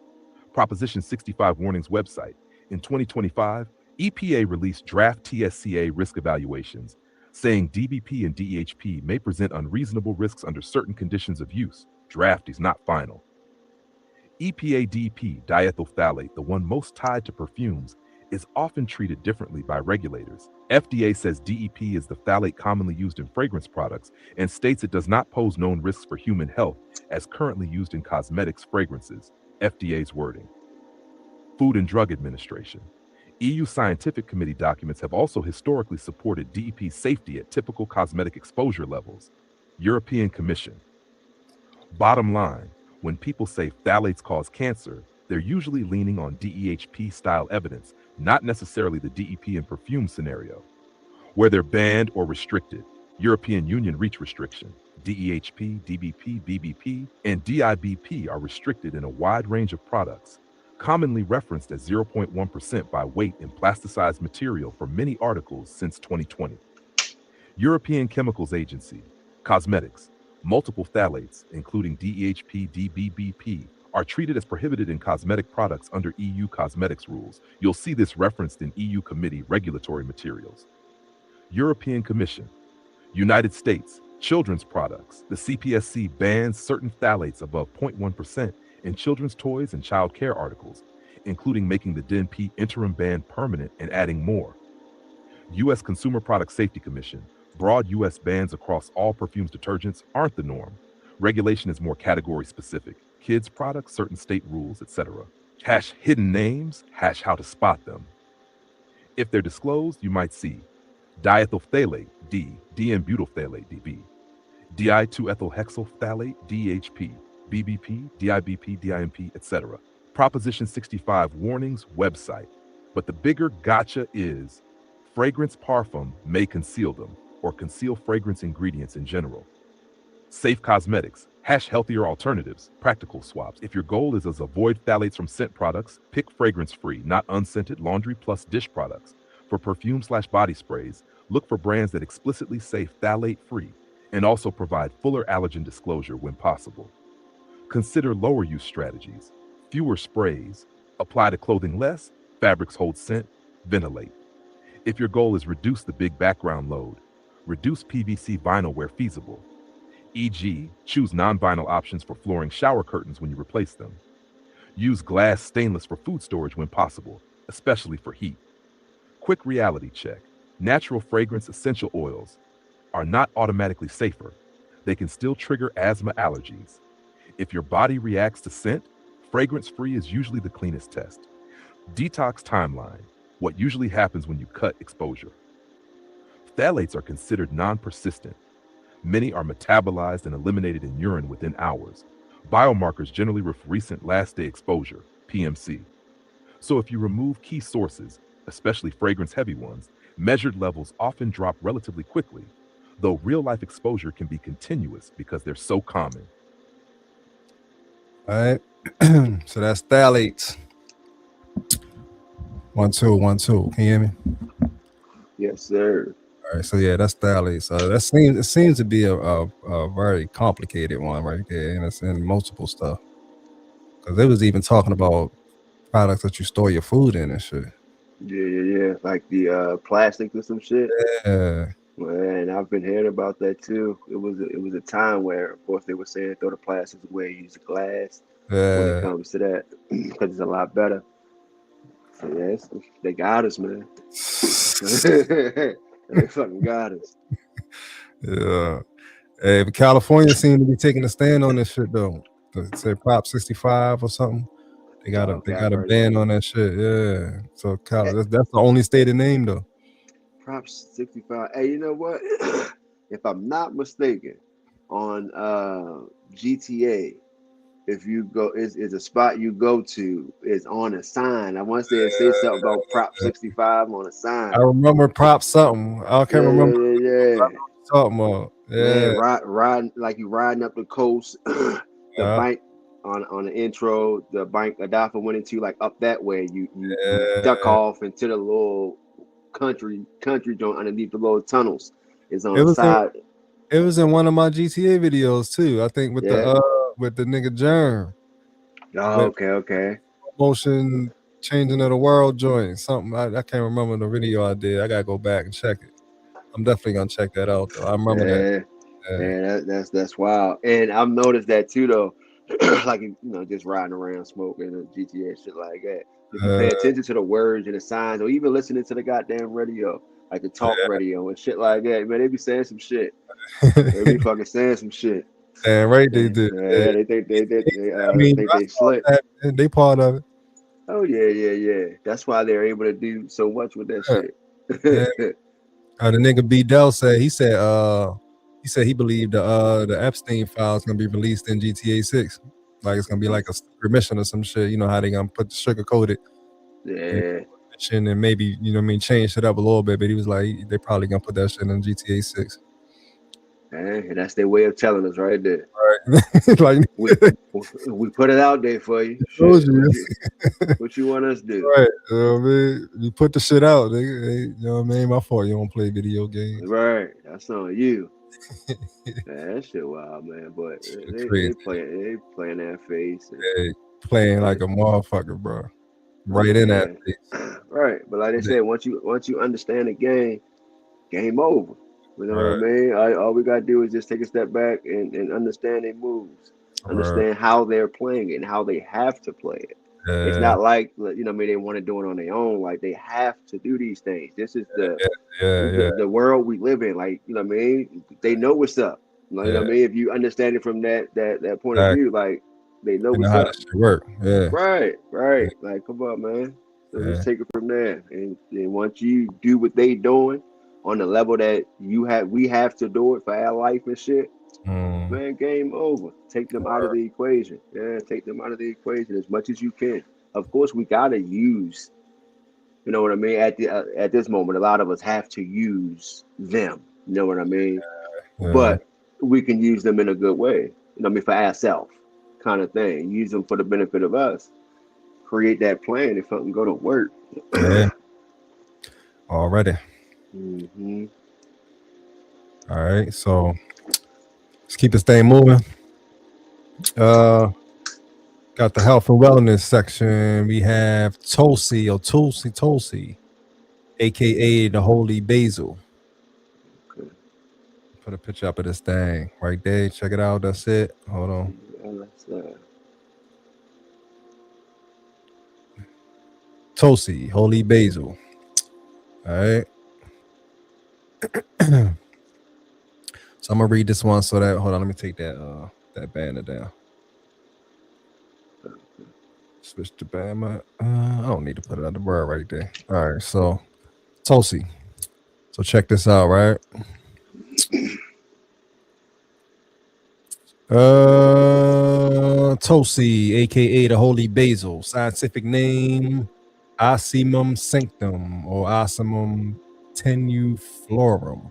Proposition 65 Warnings website. In 2025, EPA released draft TSCA risk evaluations, saying DBP and DEHP may present unreasonable risks under certain conditions of use. Draft is not final. EPA DP, diethylphthalate, the one most tied to perfumes, is often treated differently by regulators. FDA says DEP is the phthalate commonly used in fragrance products and states it does not pose known risks for human health as currently used in cosmetics fragrances. FDA's wording. Food and Drug Administration. EU Scientific Committee documents have also historically supported DEP safety at typical cosmetic exposure levels. European Commission. Bottom line, when people say phthalates cause cancer, they're usually leaning on DEHP-style evidence, not necessarily the DEP and perfume scenario. Where they're banned or restricted, European Union REACH restriction, DEHP, DBP, BBP, and DIBP are restricted in a wide range of products, commonly referenced as 0.1% by weight in plasticized material for many articles since 2020. European Chemicals Agency, cosmetics, multiple phthalates, including DEHP, DBBP, are treated as prohibited in cosmetic products under EU cosmetics rules. You'll see this referenced in EU Committee regulatory materials. European Commission. United States, children's products. The CPSC bans certain phthalates above 0.1% in children's toys and child care articles, including making the DNP interim ban permanent and adding more. U.S. Consumer Product Safety Commission. Broad U.S. bans across all perfumes detergents aren't the norm. Regulation is more category specific. Kids products, certain state rules, etc. Hash hidden names, hash how to spot them. If they're disclosed, you might see diethylphthalate, D, D-N-butylphthalate, DB, di-2-ethylhexylphthalate, DHP, BBP, DIBP, DIMP, etc. Proposition 65 Warnings website. But the bigger gotcha is fragrance parfum may conceal them or conceal fragrance ingredients in general. Safe cosmetics, hash healthier alternatives, practical swaps. If your goal is to avoid phthalates from scent products, pick fragrance-free, not unscented laundry plus dish products. For perfume/body sprays, look for brands that explicitly say phthalate-free and also provide fuller allergen disclosure when possible. Consider lower use strategies, fewer sprays, apply to clothing less, fabrics hold scent, ventilate. If your goal is reduce the big background load, reduce PVC vinyl where feasible. E.g., choose non-vinyl options for flooring shower curtains when you replace them. Use glass stainless for food storage when possible, especially for heat. Quick reality check. Natural fragrance essential oils are not automatically safer. They can still trigger asthma allergies. If your body reacts to scent, fragrance-free is usually the cleanest test. Detox timeline. What usually happens when you cut exposure. Phthalates are considered non-persistent. Many are metabolized and eliminated in urine within hours. Biomarkers generally reflect recent last-day exposure, PMC. So if you remove key sources, especially fragrance-heavy ones, measured levels often drop relatively quickly, though real-life exposure can be continuous because they're so common. All right, so that's phthalates. 1 2 1 2. Can you hear me? Yes, sir. All right, so yeah, that's phthalates. It seems to be a very complicated one right there, and it's in multiple stuff. Because they was even talking about products that you store your food in and shit. Yeah. Like the plastic or some shit. Yeah. Man, I've been hearing about that too. It was a time where, of course, they were saying throw the plastics away, use the glass. Yeah. When it comes to that, because it's a lot better. So yes, they got us, man. They fucking got us. Yeah. Hey, but California seemed to be taking a stand on this shit though. Say Prop 65 or something. They got a ban on that shit. Yeah. So that's the only state in name though. Prop 65. Hey, you know what? If I'm not mistaken, on GTA, if you go, is a spot you go to is on a sign. I want to say something about Prop 65 on a sign. I remember Prop something. I can't remember. Yeah. Something about. Man, riding like you riding up the coast. The bank on the intro, the bank Adafa went into like up that way. You duck off into the little country joint underneath the little tunnels. It's on the side. It was in one of my GTA videos too. I think with the nigga Germ. Oh, okay. Motion changing of the world joint. Something I can't remember the video I did. I gotta go back and check it. I'm definitely gonna check that out though. I remember that. Yeah, that's wild. And I've noticed that too though. Like just riding around smoking and GTA shit like that. If you pay attention to the words and the signs, or even listening to the goddamn radio, like the talk radio and shit like that, man, they be saying some shit. They be fucking saying some shit. Damn right they did. Yeah, they think they slick. They part of it. Oh yeah. That's why they're able to do so much with that shit. The nigga B Dell said he said he believed the Epstein files gonna be released in GTA 6. Like it's gonna be like a secret mission or some shit. You know how they gonna put the sugar coated. Yeah. And maybe change it up a little bit, but he was like they probably gonna put that shit in GTA 6. And that's their way of telling us right there. Right. Like we put it out there for you. What you want us to do? Right. You know what I mean? You put the shit out. You know what I mean? My fault you don't play video games. Right. That's on you. Man, that shit wild, man. But they playing that face. Playing like a motherfucker, bro. Right in that face. Right. But like they said, once you understand the game over. You know what I mean? All we gotta do is just take a step back and understand their moves, understand how they're playing it and how they have to play it. It's not like they want to do it on their own. Like they have to do these things. This is the world we live in. Like what I mean, they know what's up. Like what I mean, if you understand it from that point of view, like they know what's how up. that shit work. Yeah. Right. Like come on, man. So let's take it from there. And once you do what they doing on the level that we have to do it for our life and shit, man, game over. Take them out of the equation. Yeah, take them out of the equation as much as you can. Of course, we gotta use, you know what I mean? At this moment, a lot of us have to use them. You know what I mean? But we can use them in a good way. You know what I mean? For ourselves, kind of thing. Use them for the benefit of us. Create that plan if something go to work. Already. Mm-hmm. All right, so let's keep this thing moving. Got the health and wellness section. We have Tulsi, aka the Holy Basil. Okay. Put a picture up of this thing right there. Check it out. That's it. Hold on. Tulsi, Holy Basil. All right. So I'm gonna read this one so that hold on, let me take that banner down. Switch to banner. I don't need to put it on the word right there. All right, so Tulsi. So check this out, right? Tulsi, aka the Holy Basil, scientific name Ocimum sanctum or Ocimum tenuiflorum.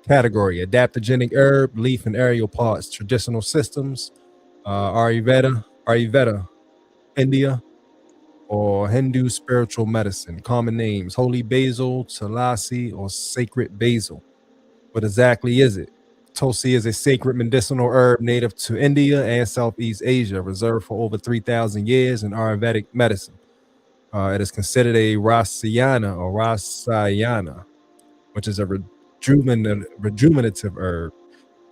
Category: adaptogenic herb, leaf and aerial parts. Traditional systems: Ayurveda, India, or Hindu spiritual medicine. Common names: holy basil, tulasi, or sacred basil. What exactly is it? Tulsi is a sacred medicinal herb native to India and Southeast Asia, reserved for over 3,000 years in Ayurvedic medicine. It is considered a rasayana, which is a rejuvenative herb,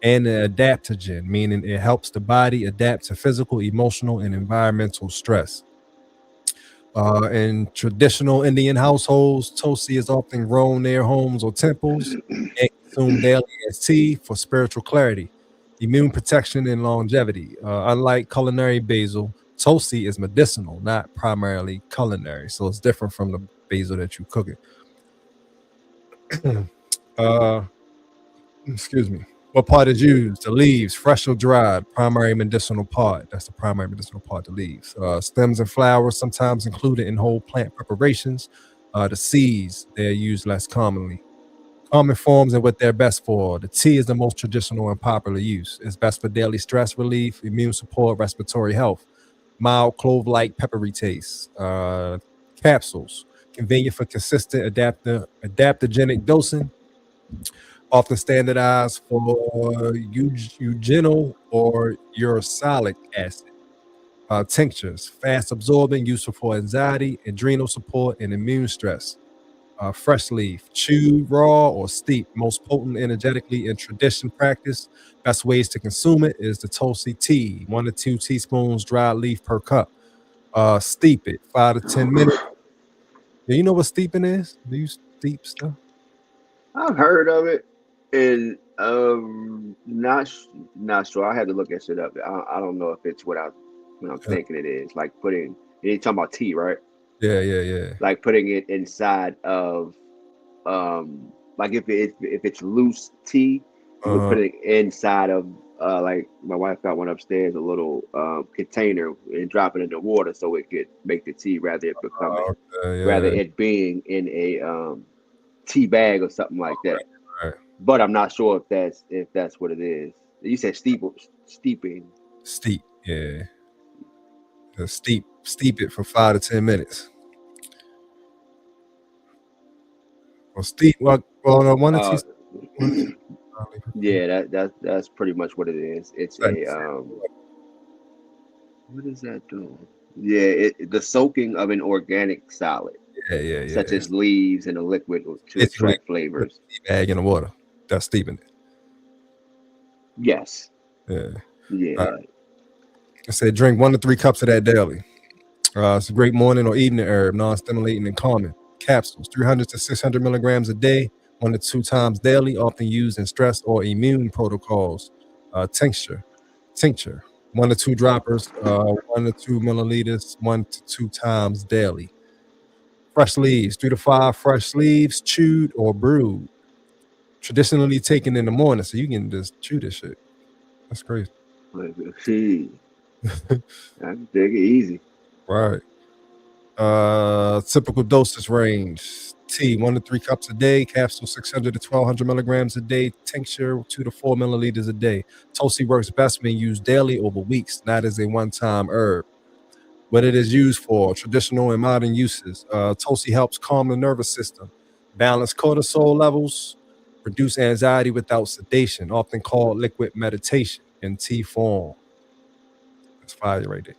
and an adaptogen, meaning it helps the body adapt to physical, emotional, and environmental stress. In traditional Indian households, Tulsi is often grown near homes or temples and consumed daily as tea for spiritual clarity, immune protection, and longevity. Unlike culinary basil, Tulsi is medicinal, not primarily culinary. So it's different from the basil that you cook it. Excuse me. What part is used? The leaves, fresh or dried, primary medicinal part. That's the primary medicinal part, the leaves. Stems and flowers, sometimes included in whole plant preparations. The seeds, they're used less commonly. Common forms and what they're best for. The tea is the most traditional and popular use. It's best for daily stress relief, immune support, respiratory health. Mild clove-like peppery taste. Capsules, convenient for consistent adaptogenic dosing. Often standardized for eugenol or uracilic acid. Tinctures, fast absorbing, useful for anxiety, adrenal support, and immune stress. Fresh leaf, chewed, raw, or steeped, most potent energetically in tradition practice. Best ways to consume it is the Tulsi tea, 1 to 2 teaspoons dried leaf per cup. Steep it 5 to 10 minutes. Do you know what steeping is? Do you steep stuff? I've heard of it, and not sure. I had to look that shit up. I don't know if it's what I'm thinking it is. Like putting, you're talking about tea, right? Yeah. Like putting it inside of, like if it's loose tea, you would put it inside of, like my wife got one upstairs, a little container, and drop it in the water so it could make the tea rather it being in a tea bag or something like that. Right. But I'm not sure if that's what it is. You said steeping. Steep, yeah. Steep it for 5 to 10 minutes. Well, steep. Well, no, 1 to 2. Yeah, that's pretty much what it is. It's a what does that do? Yeah, the soaking of an organic solid. Yeah. Such as leaves in a liquid to extract flavors. Bag in the water. That's steeping it. Yes. Yeah. I said drink 1 to 3 cups of that daily. It's a great morning or evening herb, non-stimulating and calming. Capsules, 300 to 600 milligrams a day, 1 to 2 times daily, often used in stress or immune protocols. Tincture, 1 to 2 droppers, 1 to 2 milliliters, 1 to 2 times daily. Fresh leaves, 3 to 5 fresh leaves, chewed or brewed. Traditionally taken in the morning, so you can just chew this shit. That's crazy. I can take it easy. Right. Typical dosage range. Tea, 1 to 3 cups a day. Capsule, 600 to 1200 milligrams a day. Tincture, 2 to 4 milliliters a day. Tulsi works best when used daily over weeks, not as a one-time herb. What it is used for, traditional and modern uses. Tulsi helps calm the nervous system, balance cortisol levels, reduce anxiety without sedation, often called liquid meditation in tea form. That's fire right there.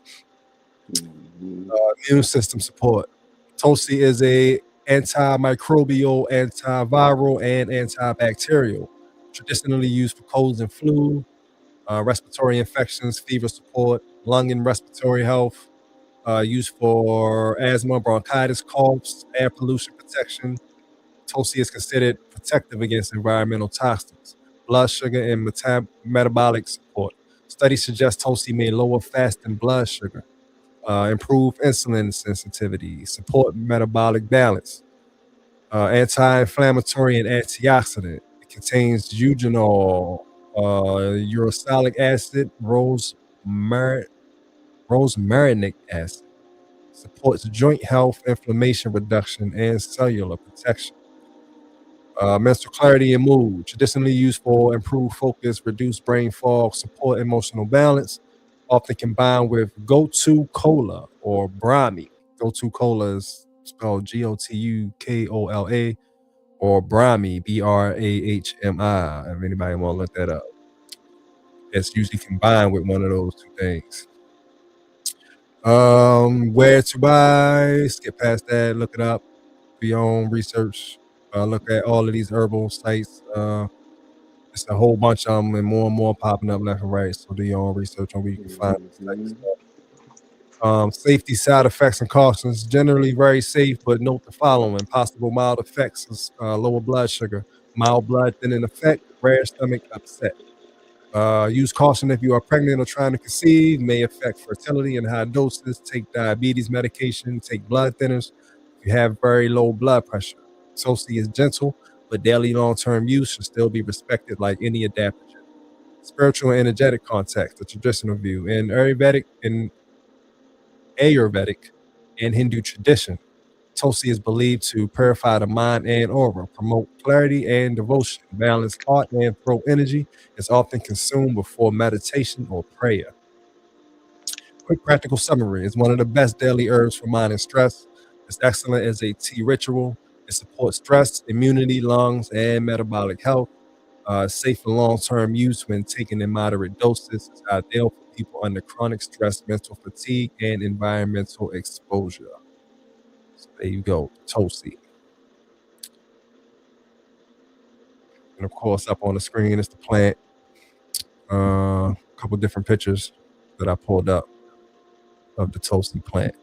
Immune system support. Tulsi is a antimicrobial, antiviral, and antibacterial. Traditionally used for colds and flu, respiratory infections, fever support, lung and respiratory health. Used for asthma, bronchitis, coughs, air pollution protection. Tulsi is considered protective against environmental toxins. Blood sugar and metabolic support. Studies suggest Tulsi may lower fasting blood sugar, improve insulin sensitivity, support metabolic balance, anti-inflammatory and antioxidant. It contains eugenol, uracilic acid, rosmarinic acid. Supports joint health, inflammation reduction, and cellular protection. Mental clarity and mood. Traditionally used for improved focus, reduce brain fog, support emotional balance. Often combined with Gotu Cola or Brahmi. Gotu Cola is spelled Gotukola or Brahmi, Brahmi. If anybody want to look that up, it's usually combined with one of those two things. Where to buy? Skip past that. Look it up. Do your own research. Look at all of these herbal sites. It's a whole bunch of them, and more popping up left and right. So do your own research on where you can find this stuff. Safety, side effects, and cautions. Generally very safe, but note the following: possible mild effects is lower blood sugar, mild blood thinning effect, rare stomach upset. Use caution if you are pregnant or trying to conceive. May affect fertility in high doses. Take diabetes medication. Take blood thinners if you have very low blood pressure. Tulsi is gentle, but daily long-term use should still be respected like any adaptogen. spiritual and energetic context, the traditional view. In Ayurvedic and Hindu tradition, Tulsi is believed to purify the mind and aura, promote clarity and devotion, balance heart and throat energy. It's often consumed before meditation or prayer. Quick practical summary: it's one of the best daily herbs for mind and stress. It's excellent as a tea ritual. It supports stress, immunity, lungs, and metabolic health. Safe for long-term use when taken in moderate doses. It's ideal for people under chronic stress, mental fatigue, and environmental exposure. So there you go, Tulsi. And of course, up on the screen is the plant. A couple different pictures that I pulled up of the Tulsi plant.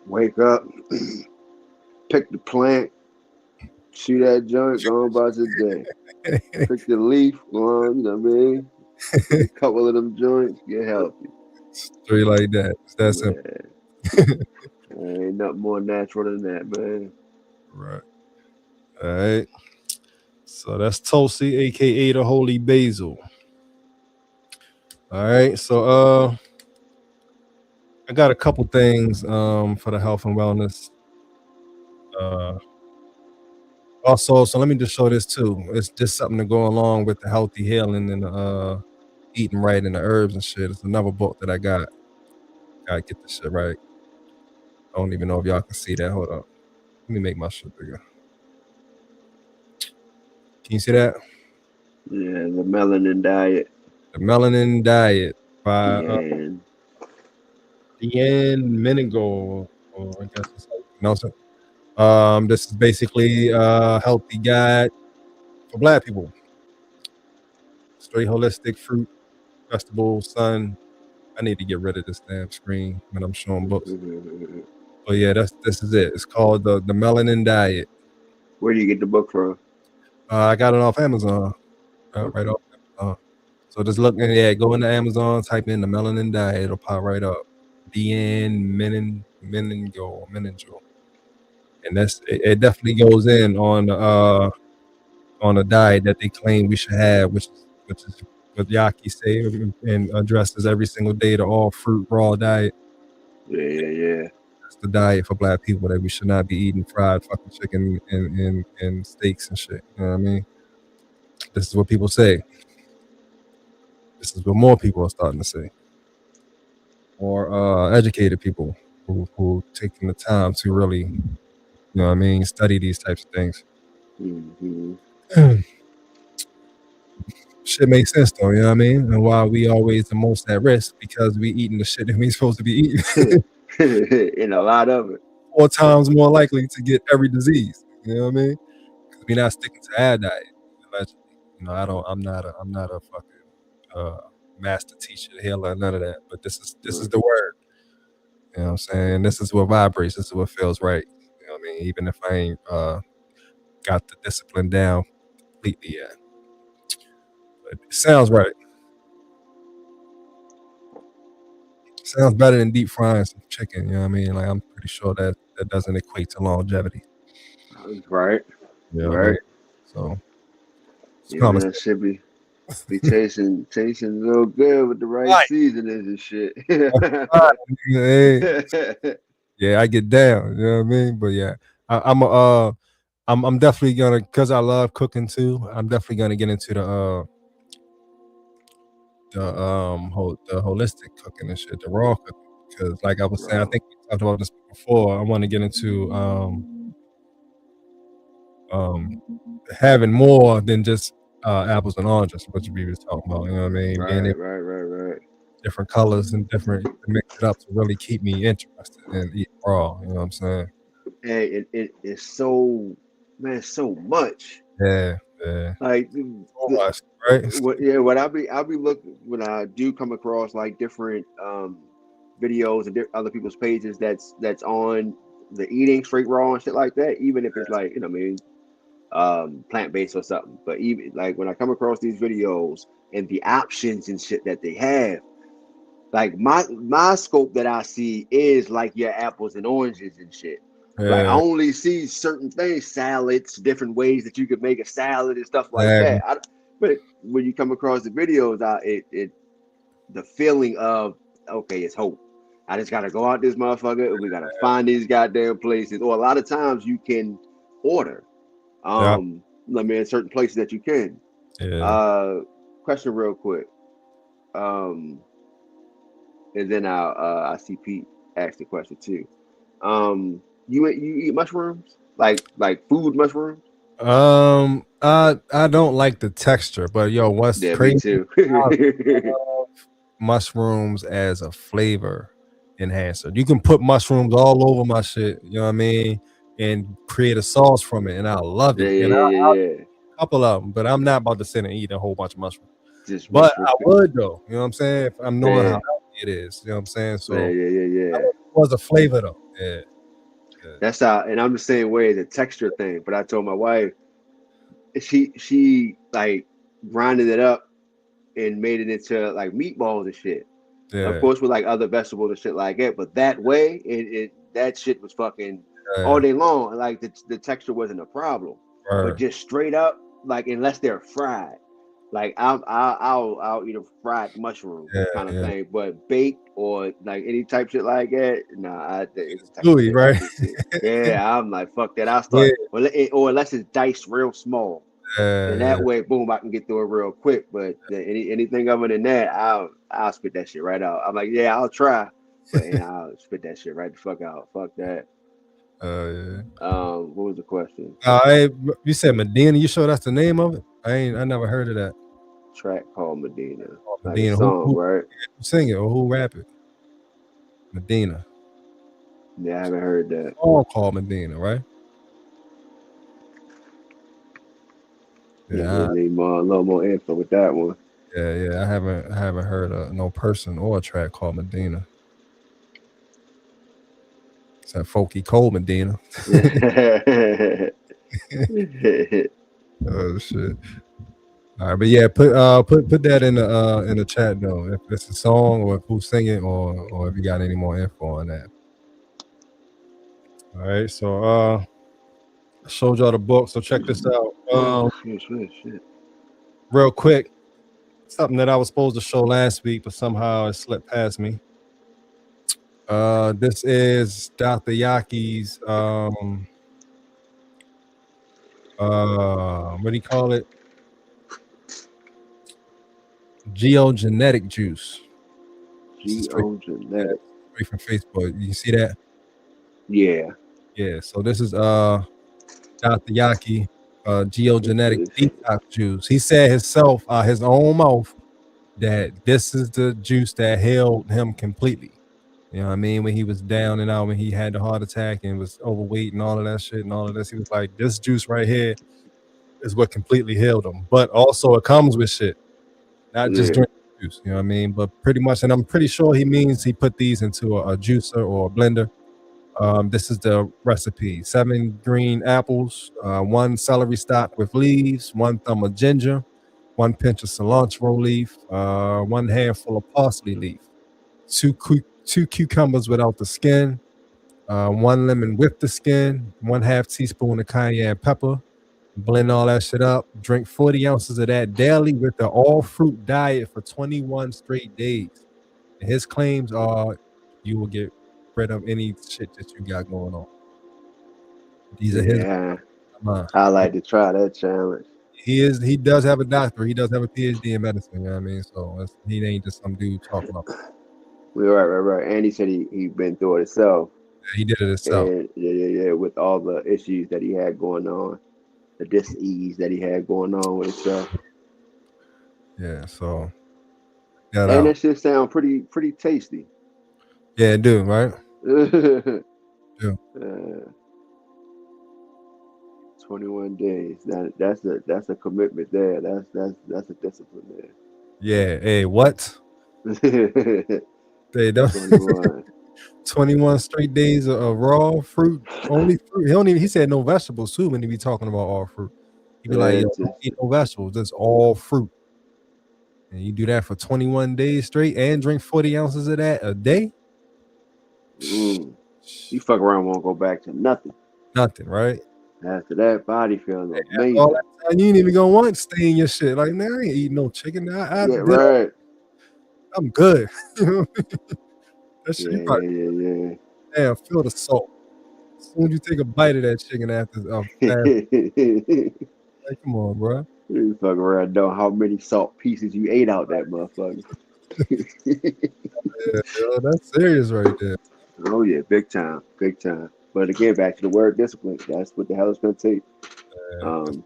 Wake up, pick the plant, shoot that joint, go on about your day. Pick the leaf, go on, you know what I mean? Pick a couple of them joints, get healthy. Straight like that. It's that simple. Ain't nothing more natural than that, man. Right. All right. So that's Tulsi, aka the Holy Basil. All right. So I got a couple things for the health and wellness. Also, so let me just show this too. It's just something to go along with the healthy healing and eating right and the herbs and shit. It's another book that I got. Gotta get this shit right. I don't even know if y'all can see that. Hold up. Let me make my shit bigger. Can you see that? Yeah, the melanin diet. The Melanin Diet by Deanne Menigo, or I guess it's how you pronounce it. This is basically a healthy guide for Black people. Straight holistic fruit, vegetables, sun. I need to get rid of this damn screen when I'm showing books. But yeah, this is it. It's called the Melanin Diet. Where do you get the book from? I got it off Amazon. Right off Amazon. So just look, go into Amazon, type in the Melanin Diet, it'll pop right up. Deanne Menigo. And it definitely goes in on a diet that they claim we should have, which is what Yaki say, and addresses every single day the all fruit raw diet. Yeah. That's the diet for Black people, that we should not be eating fried fucking chicken and steaks and shit. You know what I mean? This is what people say. This is what more people are starting to say. More educated people who taking the time to really, you know what I mean, study these types of things. Shit makes sense though, you know what I mean? And why we always the most at risk, because we eating the shit that we supposed to be eating. And a lot of it. 4 times more likely to get every disease. You know what I mean? Because we're not sticking to our diet. Allegedly. You know, I'm not a fucking master teacher, healer, none of that. But this is the word. You know what I'm saying? This is what vibrates. This is what feels right. You know what I mean? Even if I ain't got the discipline down completely yet. But it sounds right. Sounds better than deep frying some chicken. You know what I mean? Like, I'm pretty sure that doesn't equate to longevity. Right. Yeah. Right. Right? So yeah, man, that should be tasting real good with the right seasonings and shit. Yeah, I get down. You know what I mean? But yeah, I'm definitely gonna, because I love cooking too. I'm definitely gonna get into the holistic cooking and shit, the raw cooking. Because like I was saying, I think we talked about this before. I want to get into having more than just apples and oranges, what you was talking about. You know what I mean? Right. Different colors and different, to mix it up to really keep me interested in eating raw. You know what I'm saying? Hey, it's so, man, so much. Yeah. Like so much, right? What I'll be looking when I do come across like different videos and other people's pages that's on the eating straight raw and shit like that. Even if it's like, you know what I mean, plant-based or something. But even like when I come across these videos and the options and shit that they have, like my scope that I see is like your apples and oranges and shit. Like I only see certain things, salads, different ways that you could make a salad and stuff like that. But when you come across the videos, the feeling of, okay, it's hope. I just gotta go out this motherfucker and we gotta find these goddamn places. Or a lot of times you can order. I mean, certain places that you can. Yeah. Question real quick. And then I see Pete ask the question too. You eat mushrooms? Like food mushrooms? I don't like the texture, but yo, what's crazy? Me too. I love mushrooms as a flavor enhancer. You can put mushrooms all over my shit, you know what I mean, and create a sauce from it, and I love it. And I'll eat a couple of them, but I'm not about to sit and eat a whole bunch of mushrooms. But I would though, you know what I'm saying? If I'm knowing how healthy it is, you know what I'm saying? So it was a flavor though. Yeah. That's how, and I'm the same way, the texture thing. But I told my wife, she like grinded it up and made it into like meatballs and shit. Yeah. Of course, with like other vegetables and shit like that. But that way, that shit was fucking all day long. Like the texture wasn't a problem. But just straight up, like unless they're fried, like I'll eat a fried mushroom kind of thing. But baked or like any type shit like that, nah, it's gooey, right? Yeah, I'm like, fuck that. I'll start, or unless it's diced real small. And that way, boom, I can get through it real quick. But anything other than that, I'll spit that shit right out. I'm like, yeah, I'll try, but I'll spit that shit right the fuck out. Fuck that. What was the question? You said Medina. You sure that's the name of it? I never heard of that track called Medina. Medina. Like a song, right? Who sing it or who rap it? Medina. Yeah, I haven't heard that. All called Medina, right? Yeah, need a little more info with that one. Yeah. I haven't heard of no person or a track called Medina. It's that folky Cole Medina. Oh shit. All right, but yeah, put that in the chat though. If it's a song or if who's singing or if you got any more info on that. All right, so I showed y'all the book, so check this out. Shit. Real quick, something that I was supposed to show last week, but somehow it slipped past me. This is Dr. Yaki's what do you call it? Geogenetic juice. Geogenetic. Straight from Facebook. You see that? Yeah. Yeah. So this is Dr. Yaki, geogenetic detox juice. He said himself, his own mouth, that this is the juice that healed him completely. You know what I mean? When he was down and out, when he had the heart attack and was overweight and all of that shit and all of this, he was like, this juice right here is what completely healed him. But also it comes with shit. Not just drink juice, you know what I mean? But pretty much, and I'm pretty sure he means he put these into a juicer or a blender. This is the recipe: 7 green apples, 1 celery stalk with leaves, 1 thumb of ginger, 1 pinch of cilantro leaf, 1 handful of parsley leaf, 2 cucumbers without the skin, 1 lemon with the skin, 1/2 teaspoon of cayenne pepper. Blend all that shit up. Drink 40 ounces of that daily with the all-fruit diet for 21 straight days. And his claims are you will get rid of any shit that you got going on. These are his. I like to try that challenge. He does have a doctor. He does have a PhD in medicine. You know what I mean? So he ain't just some dude talking about it. Right. And he said he been through it himself. Yeah, he did it himself. And yeah. With all the issues that he had going on. The dis-ease that he had going on with himself. Yeah, so and that shit sound pretty tasty. Yeah, it do, right? Yeah. 21 days. That's a commitment there. That's a discipline there. Yeah. Hey, what? They don't. 21 straight days of raw fruit, only fruit. He said no vegetables too when he be talking about all fruit. He be like, don't eat no vegetables, that's all fruit. And you do that for 21 days straight and drink 40 ounces of that a day. You fuck around, won't go back to nothing. Nothing, right? After that, body feels amazing. All that time, you ain't even gonna want to stay in your shit. Like, man, I ain't eating no chicken. Yeah, right. I'm good. You know what I mean? That shit, you probably, Yeah. damn, feel the salt. As soon as you take a bite of that chicken after like, come on, bro. You fucking around know how many salt pieces you ate out that motherfucker. Yeah, yo, that's serious right there. Oh yeah, big time. But again, back to the word discipline. That's what the hell it's gonna take.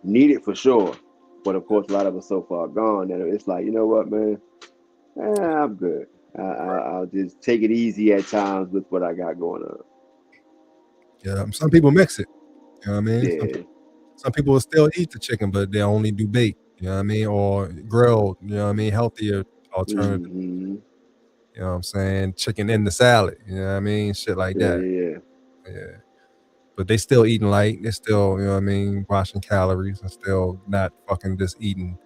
Needed for sure. But of course, a lot of us so far gone that it's like, you know what, man? I'm good. I'll just take it easy at times with what I got going on. Yeah, some people mix it. You know what I mean? Yeah. Some people will still eat the chicken, but they only do bake. You know what I mean? Or grilled. You know what I mean? Healthier alternative. Mm-hmm. You know what I'm saying? Chicken in the salad. You know what I mean? Shit like that. Yeah. But they still eating light. They're still, you know what I mean, watching calories and still not fucking just eating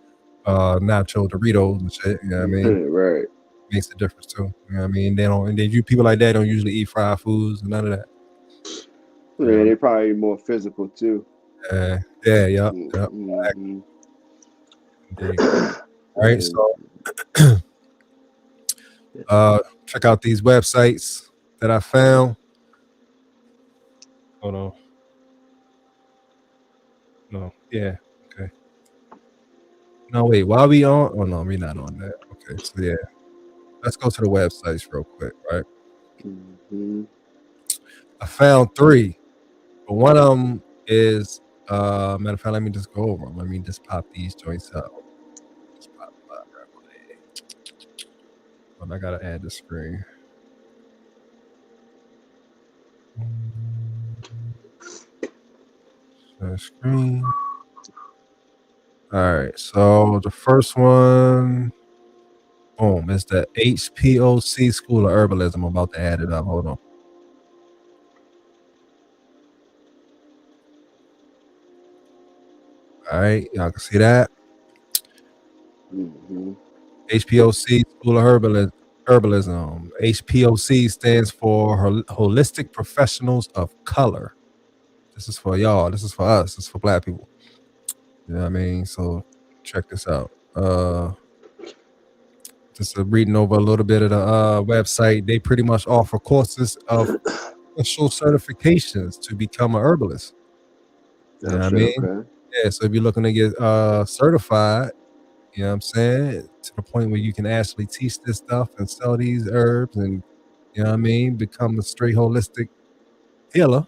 nacho Doritos and shit. You know what I mean? Right. Makes a difference too. You know what I mean? They don't, and you people like that don't usually eat fried foods and none of that. Yeah, they're probably more physical too. Yep. Mm-hmm. Indeed. All right, so check out these websites that I found. Hold on. No, yeah, okay. No, wait, while we on? Oh no, we're not on that. Okay, so yeah, let's go to the websites real quick, right? Mm-hmm. I found 3, but one of them is matter of fact, let me just go over them. Let me just pop these joints up. Just pop them up real quick. But I gotta add the screen. Share screen. All right, so the first one, boom, is the HPOC School of Herbalism. I'm about to add it up. Hold on. All right, y'all can see that. Mm-hmm. HPOC School of Herbalism. HPOC stands for Holistic Professionals of Color. This is for y'all. This is for us. This is for Black people. You know what I mean? So check this out. Just reading over a little bit of the website. They pretty much offer courses of official certifications to become a herbalist. You know what I mean? Okay. Yeah, so if you're looking to get certified, you know what I'm saying, to the point where you can actually teach this stuff and sell these herbs and, you know what I mean, become a straight holistic healer.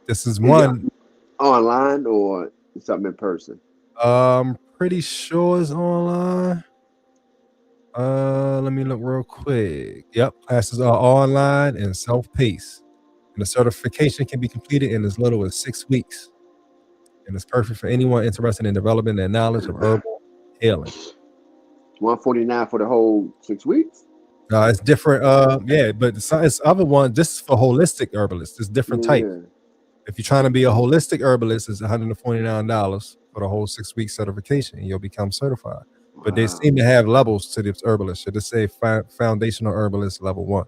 This is one. Online or something in person? Pretty sure it's online. Let me look real quick. Yep, classes are online and self-paced. And the certification can be completed in as little as 6 weeks. And it's perfect for anyone interested in developing their knowledge of herbal healing. $149 for the whole 6 weeks? It's different. Yeah, but it's other one. This is for holistic herbalists. It's different type. If you're trying to be a holistic herbalist, it's $149 for the whole 6-week certification, and you'll become certified. Wow. But they seem to have levels to this herbalist. Should it say foundational herbalist level 1?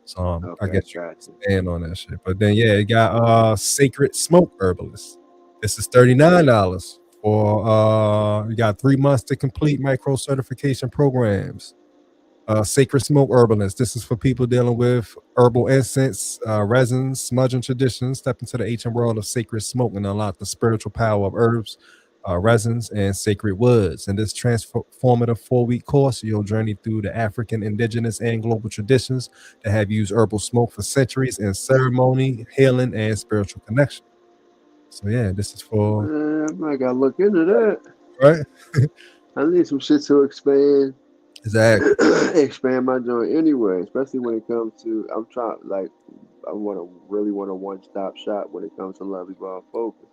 So okay, I guess you stand on that shit. But then yeah, it got sacred smoke herbalist. This is $39 for you got 3 months to complete micro certification programs. Sacred smoke herbalist. This is for people dealing with herbal incense, resins, smudging traditions. Step into the ancient world of sacred smoke and unlock the spiritual power of herbs, resins, and sacred woods. In this transformative 4-week course, you'll journey through the African, indigenous, and global traditions that have used herbal smoke for centuries in ceremony, healing, and spiritual connection. So yeah, this is for. I might gotta look into that. Right. I need some shit to expand. Exactly. Expand my joint anyway, especially when it comes to I really want a one-stop shop when it comes to love evolve focus.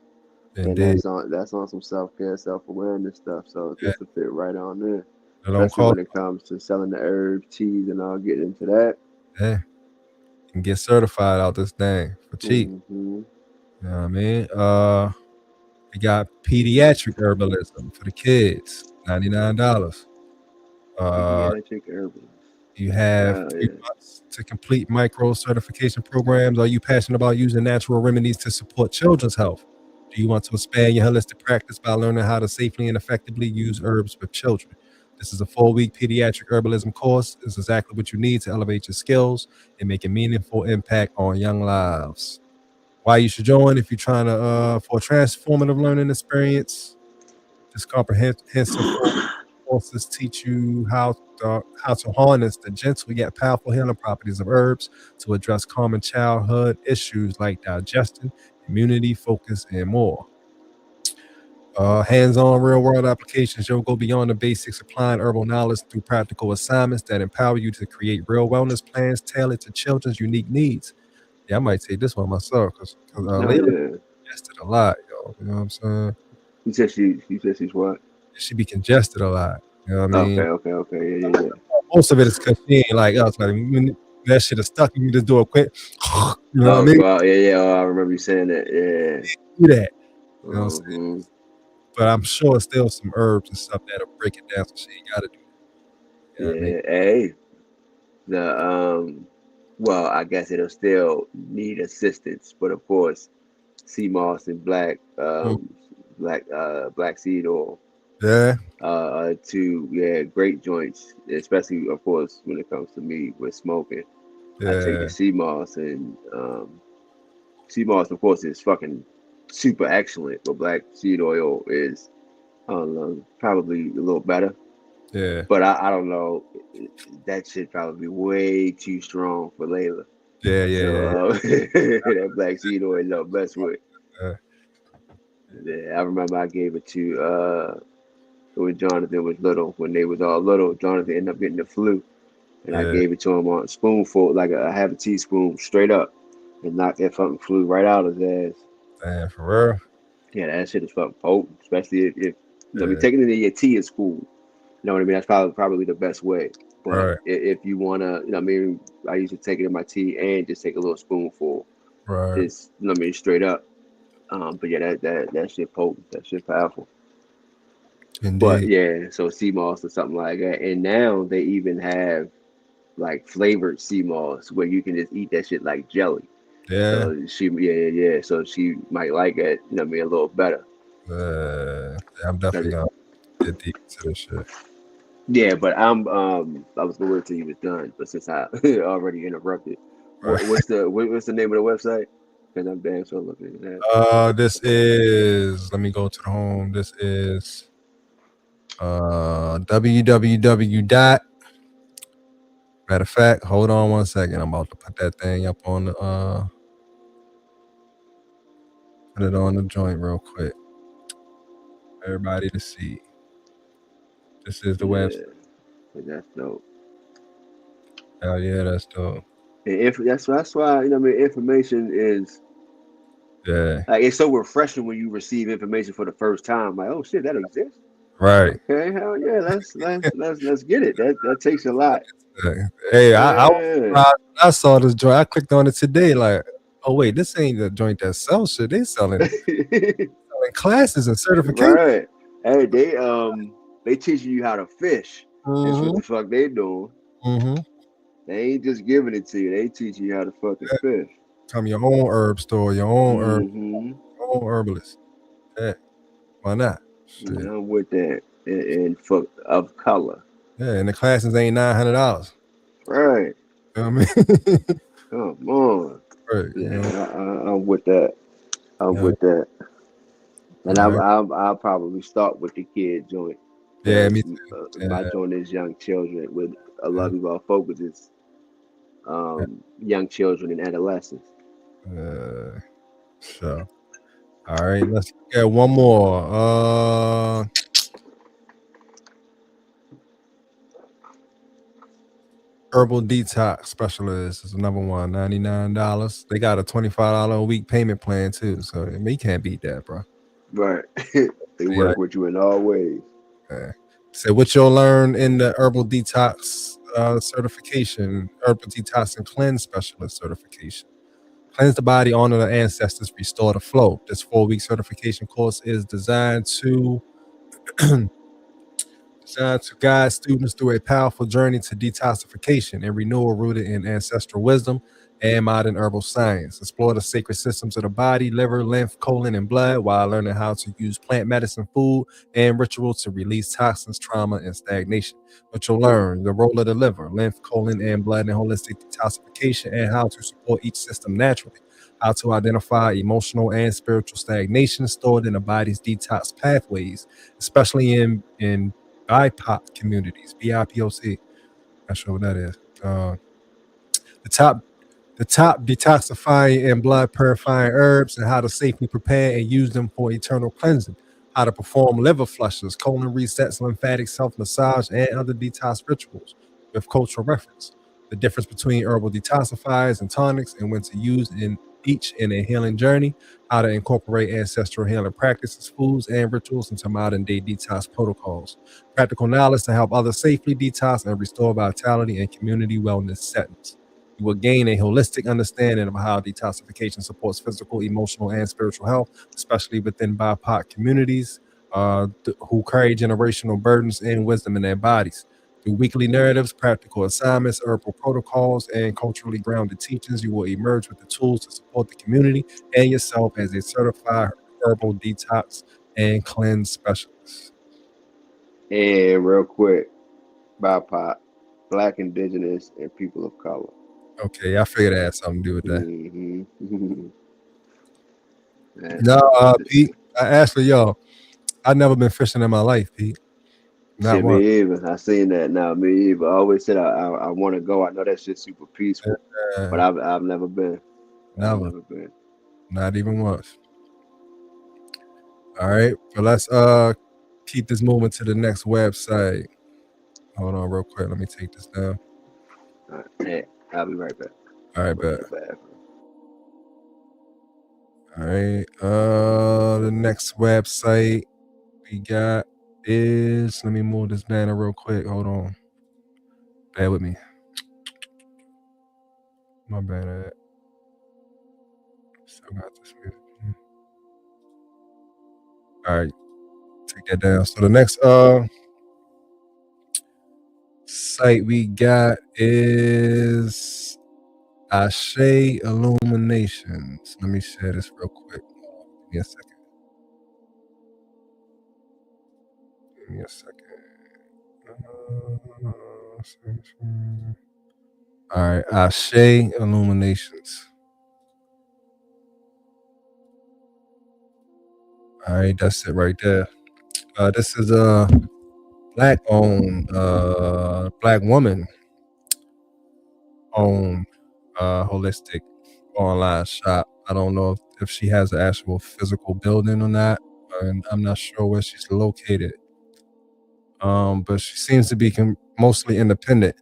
Indeed. And that's on some self-care, self-awareness stuff. So this will fit right on there. Especially when it comes to selling the herbs, teas, and I'll get into that. Yeah. You can get certified out this thing for cheap. Mm-hmm. You know what I mean? We got pediatric herbalism for the kids, $99. Pediatric herbalist. You have 3 months to complete micro certification programs. Are you passionate about using natural remedies to support children's health? Do you want to expand your holistic practice by learning how to safely and effectively use herbs with children? This is a 4-week pediatric herbalism course. It's exactly what you need to elevate your skills and make a meaningful impact on young lives. Why you should join if you're trying to for a transformative learning experience. This comprehensive courses teach you how to harness the gentle yet powerful healing properties of herbs to address common childhood issues like digestion, immunity, focus, and more. Hands-on real-world applications. You'll go beyond the basics, applying herbal knowledge through practical assignments that empower you to create real wellness plans tailored to children's unique needs. Yeah, I might take this one myself because Layla congested a lot, yo. You know what I'm saying? You said she's what? She be congested a lot. You know what I mean? Okay. Yeah. Most of it is because she ain't like us. Like when that shit is stuck, you can just do it quick. You know what I mean? Well, yeah. I remember you saying that. Yeah. Do that. You know what I'm saying? But I'm sure it's still some herbs and stuff that'll break it down, so she ain't got to do that. You know what I mean? Hey, well, I guess it'll still need assistance, but of course, sea moss and black seed oil. Yeah. 2 great joints, especially of course when it comes to me with smoking. I take the sea moss, and sea moss of course is fucking super excellent, but black seed oil is probably a little better. Yeah. But I don't know, that shit probably be way too strong for Layla. Yeah. That black seed oil is the best with. Yeah, I remember I gave it to when Jonathan was little. When they was all little, Jonathan ended up getting the flu, and I gave it to him on a spoonful, like a half a teaspoon, straight up, and knocked that fucking flu right out of his ass. Damn, for real? Yeah, that shit is fucking potent, especially if taking it in your tea at school. You know what I mean? That's probably the best way. But if you wanna, you know what I mean, I used to take it in my tea and just take a little spoonful, just, you know what I mean, straight up. But yeah, that shit potent, that shit powerful. Indeed. But yeah, so sea moss or something like that. And now they even have like flavored sea moss where you can just eat that shit like jelly. Yeah. So so she might like it, you know what I mean, a little better. I'm definitely gonna get deep into this shit. Yeah, but I was gonna wait till you was done, but since I already interrupted, what's the name of the website? Because I'm damn sure looking at that. This is, let me go to the home. This is www. Matter of fact, hold on one second. I'm about to put that thing up on the put it on the joint real quick. Everybody to see. This is the website. That's dope. Hell yeah, that's dope. And that's why, you know what I mean, information is like, it's so refreshing when you receive information for the first time. Like, oh shit, that exists. Right. Okay, hell yeah, let's get it. That takes a lot. Hey, I saw this joint. I clicked on it today. Like, oh wait, this ain't the joint that sells shit. They selling classes and certifications. Right. Hey, they teaching you how to fish. That's what the fuck they doing. They ain't just giving it to you. They teaching you how to fucking fish. Become your own herb store, your own herb, your own herbalist. Yeah. Why not? Yeah, I'm with that. And fuck of color. Yeah, and the classes ain't $900. Right. You know what I mean? Come on. Right. Yeah, I'm with that. I'm with that. And I'll probably start with the kid joint. Yeah, me too. My joint is young children. With a lot of our focus is young children and adolescents. So, all right, let's get one more. Herbal Detox Specialist is another one, $99. They got a $25 a week payment plan too, so you can't beat that, bro. Right. They work with you in all ways. So what you'll learn in the Herbal Detox certification, Herbal Detox and Cleanse Specialist certification. Cleanse the body, honor the ancestors, restore the flow. This 4-week certification course is designed to Designed to guide students through a powerful journey to detoxification and renewal rooted in ancestral wisdom and modern herbal science. Explore the sacred systems of the body, liver, lymph, colon, and blood while learning how to use plant medicine, food, and rituals to release toxins, trauma, and stagnation. But you'll learn the role of the liver, lymph, colon, and blood in holistic detoxification and how to support each system naturally. How to identify emotional and spiritual stagnation stored in the body's detox pathways, especially in BIPOC communities, BIPOC. Not sure what that is. The top detoxifying and blood purifying herbs and how to safely prepare and use them for eternal cleansing. How to perform liver flushes, colon resets, lymphatic self massage, and other detox rituals with cultural reference. The difference between herbal detoxifiers and tonics and when to use in each in a healing journey. How to incorporate ancestral healing practices, foods, and rituals into modern day detox protocols. Practical knowledge to help others safely detox and restore vitality in community wellness settings. You will gain a holistic understanding of how detoxification supports physical, emotional, and spiritual health, especially within BIPOC communities who carry generational burdens and wisdom in their bodies. Through weekly narratives, practical assignments, herbal protocols, and culturally grounded teachings, you will emerge with the tools to support the community and yourself as a certified herbal detox and cleanse specialist. And real quick, BIPOC, Black, Indigenous, and people of color. Okay, I figured that had something to do with that. Mm-hmm. No, Pete, actually, yo, I've never been fishing in my life, Pete. Not shit, one. Me either. I seen that now. Me either. I always said I want to go. I know that shit's super peaceful, but I've never been. Never been. Not even once. All right, but let's keep this moving to the next website. Hold on, real quick. Let me take this down. All right, hey, I'll be right back. All right, bet. All right. The next website we got is, let me move this banner real quick. Hold on. Bear with me. My banner. Still got this music. All right. Take that down. So the next site we got is Ashe Illuminations. Let me share this real quick. Give me a second. Give me a second. All right, Ashe Illuminations. All right, that's it right there. This is a Black-owned, Black woman-owned holistic online shop. I don't know if she has an actual physical building or not, and I'm not sure where she's located. But she seems to be mostly independent.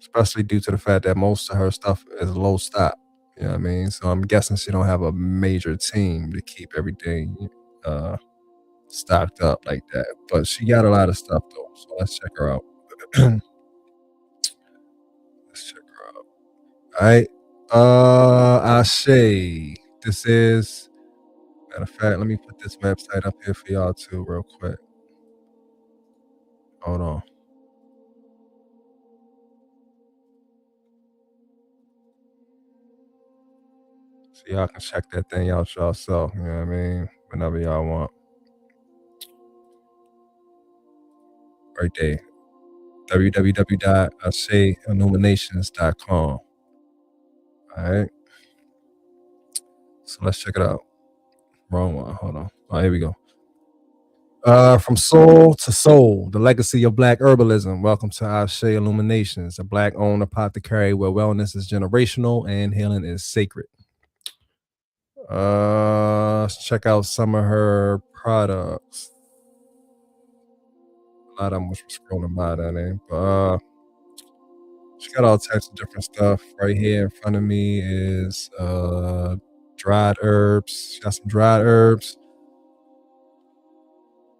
Especially due to the fact that most of her stuff is low stock. You know what I mean? So I'm guessing she don't have a major team to keep everything stocked up like that. But she got a lot of stuff though. So let's check her out. Let's check her out. All right. Ashe. This is, matter of fact, let me put this website up here for y'all too, real quick. Hold on. So y'all can check that thing out yourself. You know what I mean? Whenever y'all want. Right there. www.asheilluminations.com. All right. So let's check it out. Wrong one. Hold on. Oh, here we go. From soul to soul, the legacy of Black herbalism. Welcome to Ashe Illuminations, a Black-owned apothecary where wellness is generational and healing is sacred. Let's check out some of her products. A lot of them was scrolling by that name, but she got all types of different stuff. Right here in front of me is dried herbs. She got some dried herbs.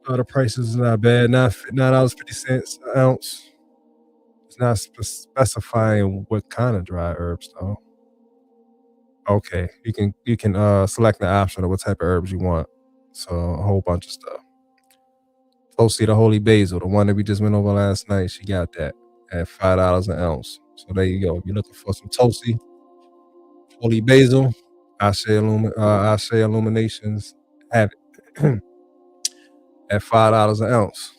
The price is not bad. $9.50 an ounce. It's not specifying what kind of dry herbs though. Okay, you can select the option of what type of herbs you want. So a whole bunch of stuff. Tulsi the Holy Basil, the one that we just went over last night. She got that at $5 an ounce. So there you go. If you're looking for some Tulsi Holy Basil, Ashe Illuminations have it at $5 an ounce.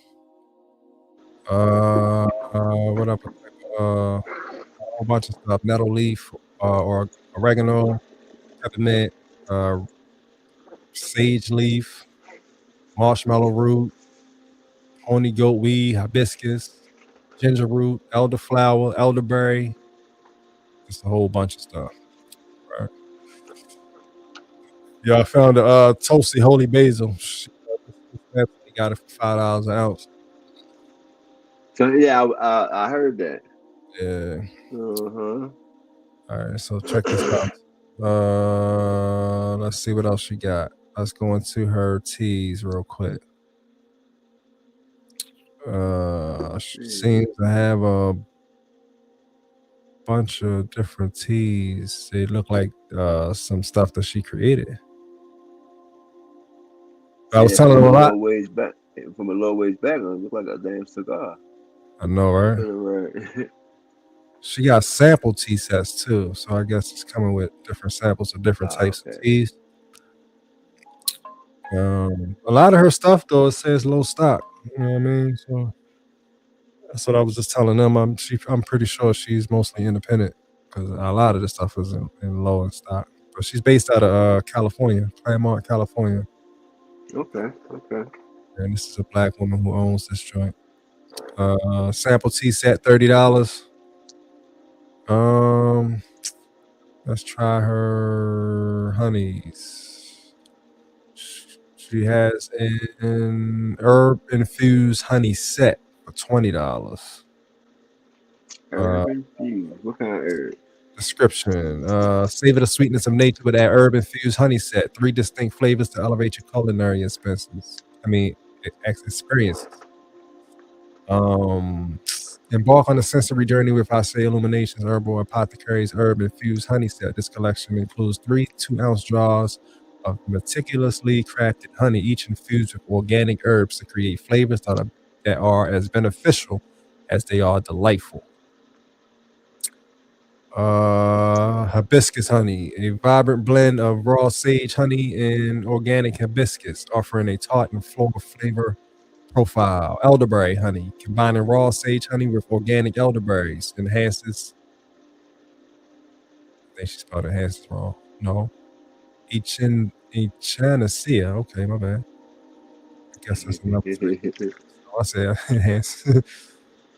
What up? A whole bunch of stuff: nettle leaf, or oregano, peppermint, sage leaf, marshmallow root, honey goat weed, hibiscus, ginger root, elderflower, elderberry. Just a whole bunch of stuff. Right. Yeah, I found the Tulsi Holy Basil. Definitely got it for $5 an ounce. So yeah, I heard that. Yeah. Uh-huh. All right, so check this out. Let's see what else she got. Let's go into her teas real quick. She seems to have a bunch of different teas. They look like some stuff that she created. I was telling them a lot. From a low ways back, it looked like a damn cigar. I know, right? Right. She got sample tea sets too, so I guess it's coming with different samples of different types of teas. A lot of her stuff though, it says low stock. You know what I mean? So that's what I was just telling them. I'm pretty sure she's mostly independent because a lot of the stuff is in low in stock. But she's based out of California, Claremont, California. Okay. And this is a black woman who owns this joint. Sample tea set, $30. Let's try her honeys. She has an herb infused honey set for $20. Herb infused. What kind of herb? Description: savor the sweetness of nature with that herb infused honey set. 3 distinct flavors to elevate your culinary experiences. Embark on a sensory journey with Ashe Illuminations Herbal Apothecary's herb infused honey set. This collection includes 3 2-ounce jars of meticulously crafted honey, each infused with organic herbs to create flavors that are as beneficial as they are delightful. Hibiscus honey, a vibrant blend of raw sage honey and organic hibiscus, offering a tart and floral flavor profile. Elderberry honey, combining raw sage honey with organic elderberries, enhances. I think she spelled enhances wrong. No, Echinacea. Okay, my bad. I guess that's enough. I said enhance.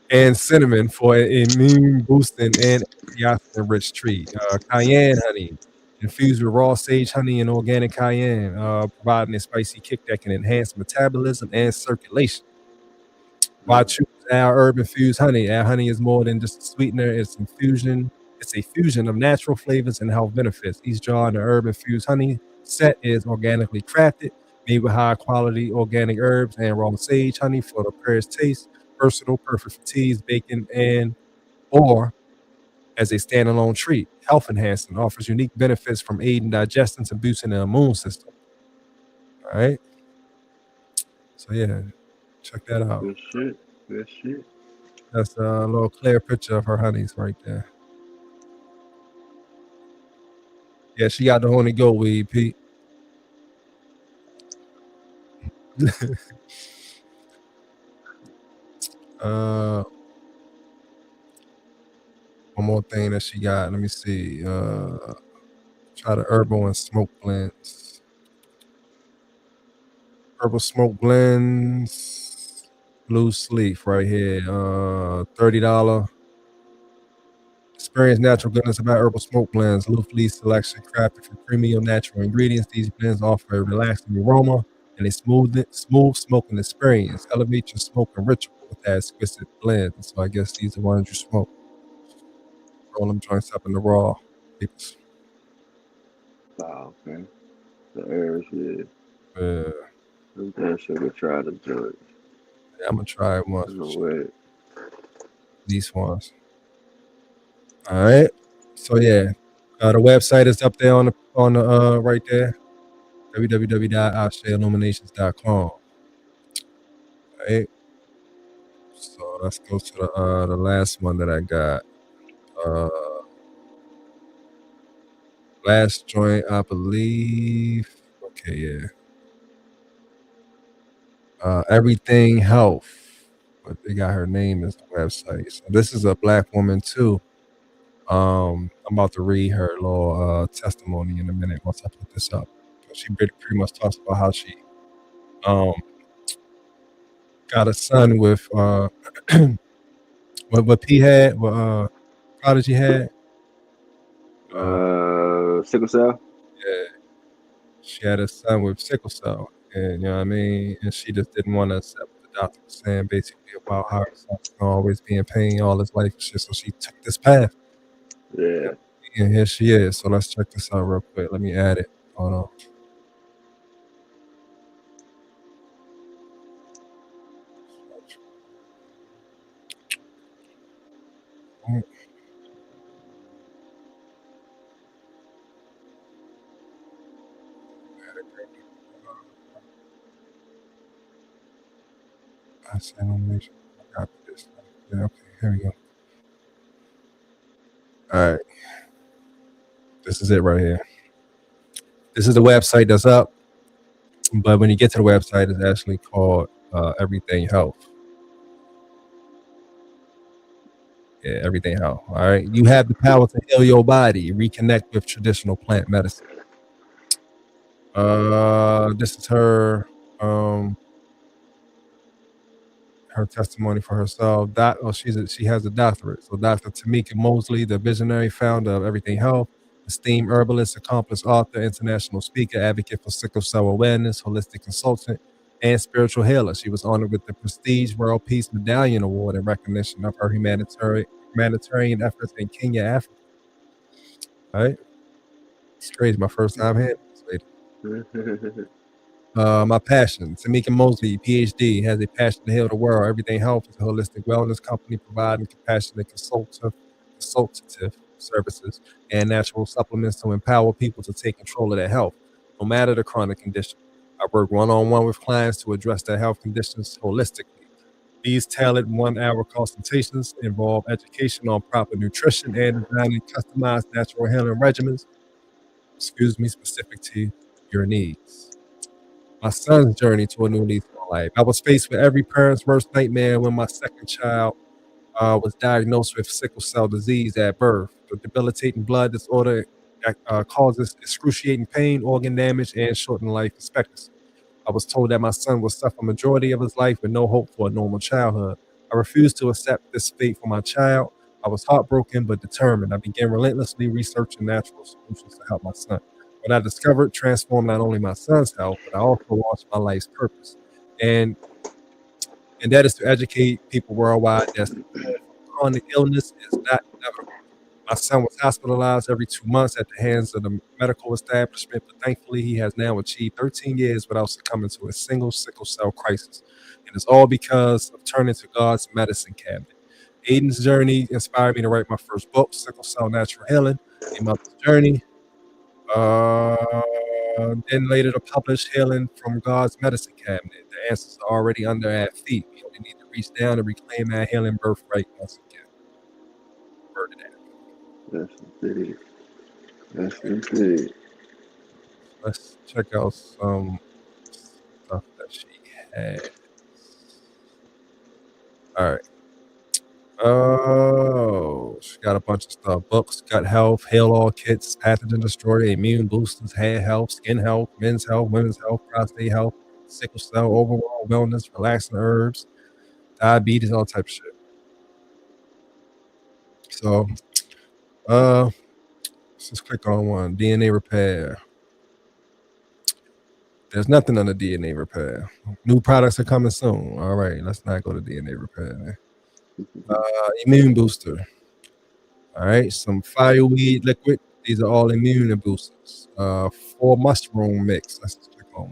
And cinnamon for immune boosting and antioxidant rich treat. Cayenne honey, infused with raw sage honey and organic cayenne, providing a spicy kick that can enhance metabolism and circulation. Why choose our herb infused honey? Our honey is more than just a sweetener. It's a fusion of natural flavors and health benefits. Each jar in the herb infused honey set is organically crafted, made with high quality organic herbs and raw sage honey for the purest taste. Versatile, perfect for teas, bacon, or as a standalone treat. Health enhancing, offers unique benefits from aiding digestion to boosting the immune system. All right. So yeah, check that out. Good shit. That's a little clear picture of her honeys right there. Yeah, she got the honey goat weed, Pete. One more thing that she got. Let me see. Try the herbal and smoke blends. Herbal smoke blends. Loose leaf right here. $30. Experience natural goodness about herbal smoke blends. Loose leaf selection crafted from premium natural ingredients. These blends offer a relaxing aroma and a smooth smoking experience. Elevate your smoking ritual with that exquisite blend. So I guess these are ones you smoke. Roll them joints up in the raw. Oh, okay. The herbs, yeah. Yeah. I'm damn sure we'll try the joint. Yeah, I'm gonna try it once. No way. These ones. All right. So yeah, the website is up there on the right there. www.asheilluminations.com. Right. So let's go to the last one that I got. Last joint, I believe. Okay, yeah. Everything Health, but they got her name as the website. So this is a black woman too. I'm about to read her little testimony in a minute once I put this up. She pretty much talks about how she um got a son with what P had, what Prodigy had. Sickle cell. Yeah, she had a son with sickle cell, and you know what I mean. And she just didn't want to accept what the doctor was saying, basically about how her son's gonna always be in pain all his life and shit. So she took this path. Yeah. And here she is. So let's check this out real quick. Let me add it. Hold on. I said, I got this. Yeah, okay, here we go. All right. This is it right here. This is the website that's up. But when you get to the website, it's actually called Everything Health. Yeah, Everything Health. All right. You have the power to heal your body, reconnect with traditional plant medicine. This is her her testimony for herself. She has a doctorate. So Dr. Tamika Mosley, the visionary founder of Everything Health, esteemed herbalist, accomplished author, international speaker, advocate for sickle cell awareness, holistic consultant, and spiritual healer. She was honored with the prestige World Peace Medallion Award in recognition of her humanitarian efforts in Kenya, Africa. All right. It's crazy. My first time hearing this lady. My passion. Tamika Mosley, PhD, has a passion to heal the world. Everything Health is a holistic wellness company providing compassionate consultative services and natural supplements to empower people to take control of their health, no matter the chronic condition. I work one-on-one with clients to address their health conditions holistically. These tailored 1-hour consultations involve education on proper nutrition and designing customized natural healing regimens, specific to your needs. My son's journey to a new lease on life. I was faced with every parent's worst nightmare when my second child was diagnosed with sickle cell disease at birth. The debilitating blood disorder causes excruciating pain, organ damage, and shortened life expectancy. I was told that my son would suffer majority of his life with no hope for a normal childhood. I refused to accept this fate for my child. I was heartbroken but determined. I began relentlessly researching natural solutions to help my son. What I discovered transformed not only my son's health, but I also launched my life's purpose. And that is to educate people worldwide that chronic illness is not inevitable. My son was hospitalized every 2 months at the hands of the medical establishment, but thankfully he has now achieved 13 years without succumbing to a single sickle cell crisis. And it's all because of turning to God's medicine cabinet. Aiden's journey inspired me to write my first book, Sickle Cell Natural Healing, A Mother's Journey. Then later to publish Healing from God's Medicine Cabinet. The answers are already under our feet. We only need to reach down and reclaim our healing birthright once again. Word of that. That's indeed. Let's check out some stuff that she has. All right. Oh, she got a bunch of stuff. Books, gut health, heal all kits, pathogen destroyer, immune boosters, hair health, skin health, men's health, women's health, prostate health, sickle cell, overall wellness, relaxing herbs, diabetes, all type of shit. So, let's just click on one. DNA repair. There's nothing under DNA repair. New products are coming soon. All right, let's not go to DNA repair. Immune booster. All right, some fireweed liquid. These are all immune boosters. 4 mushroom mix. Let's just click on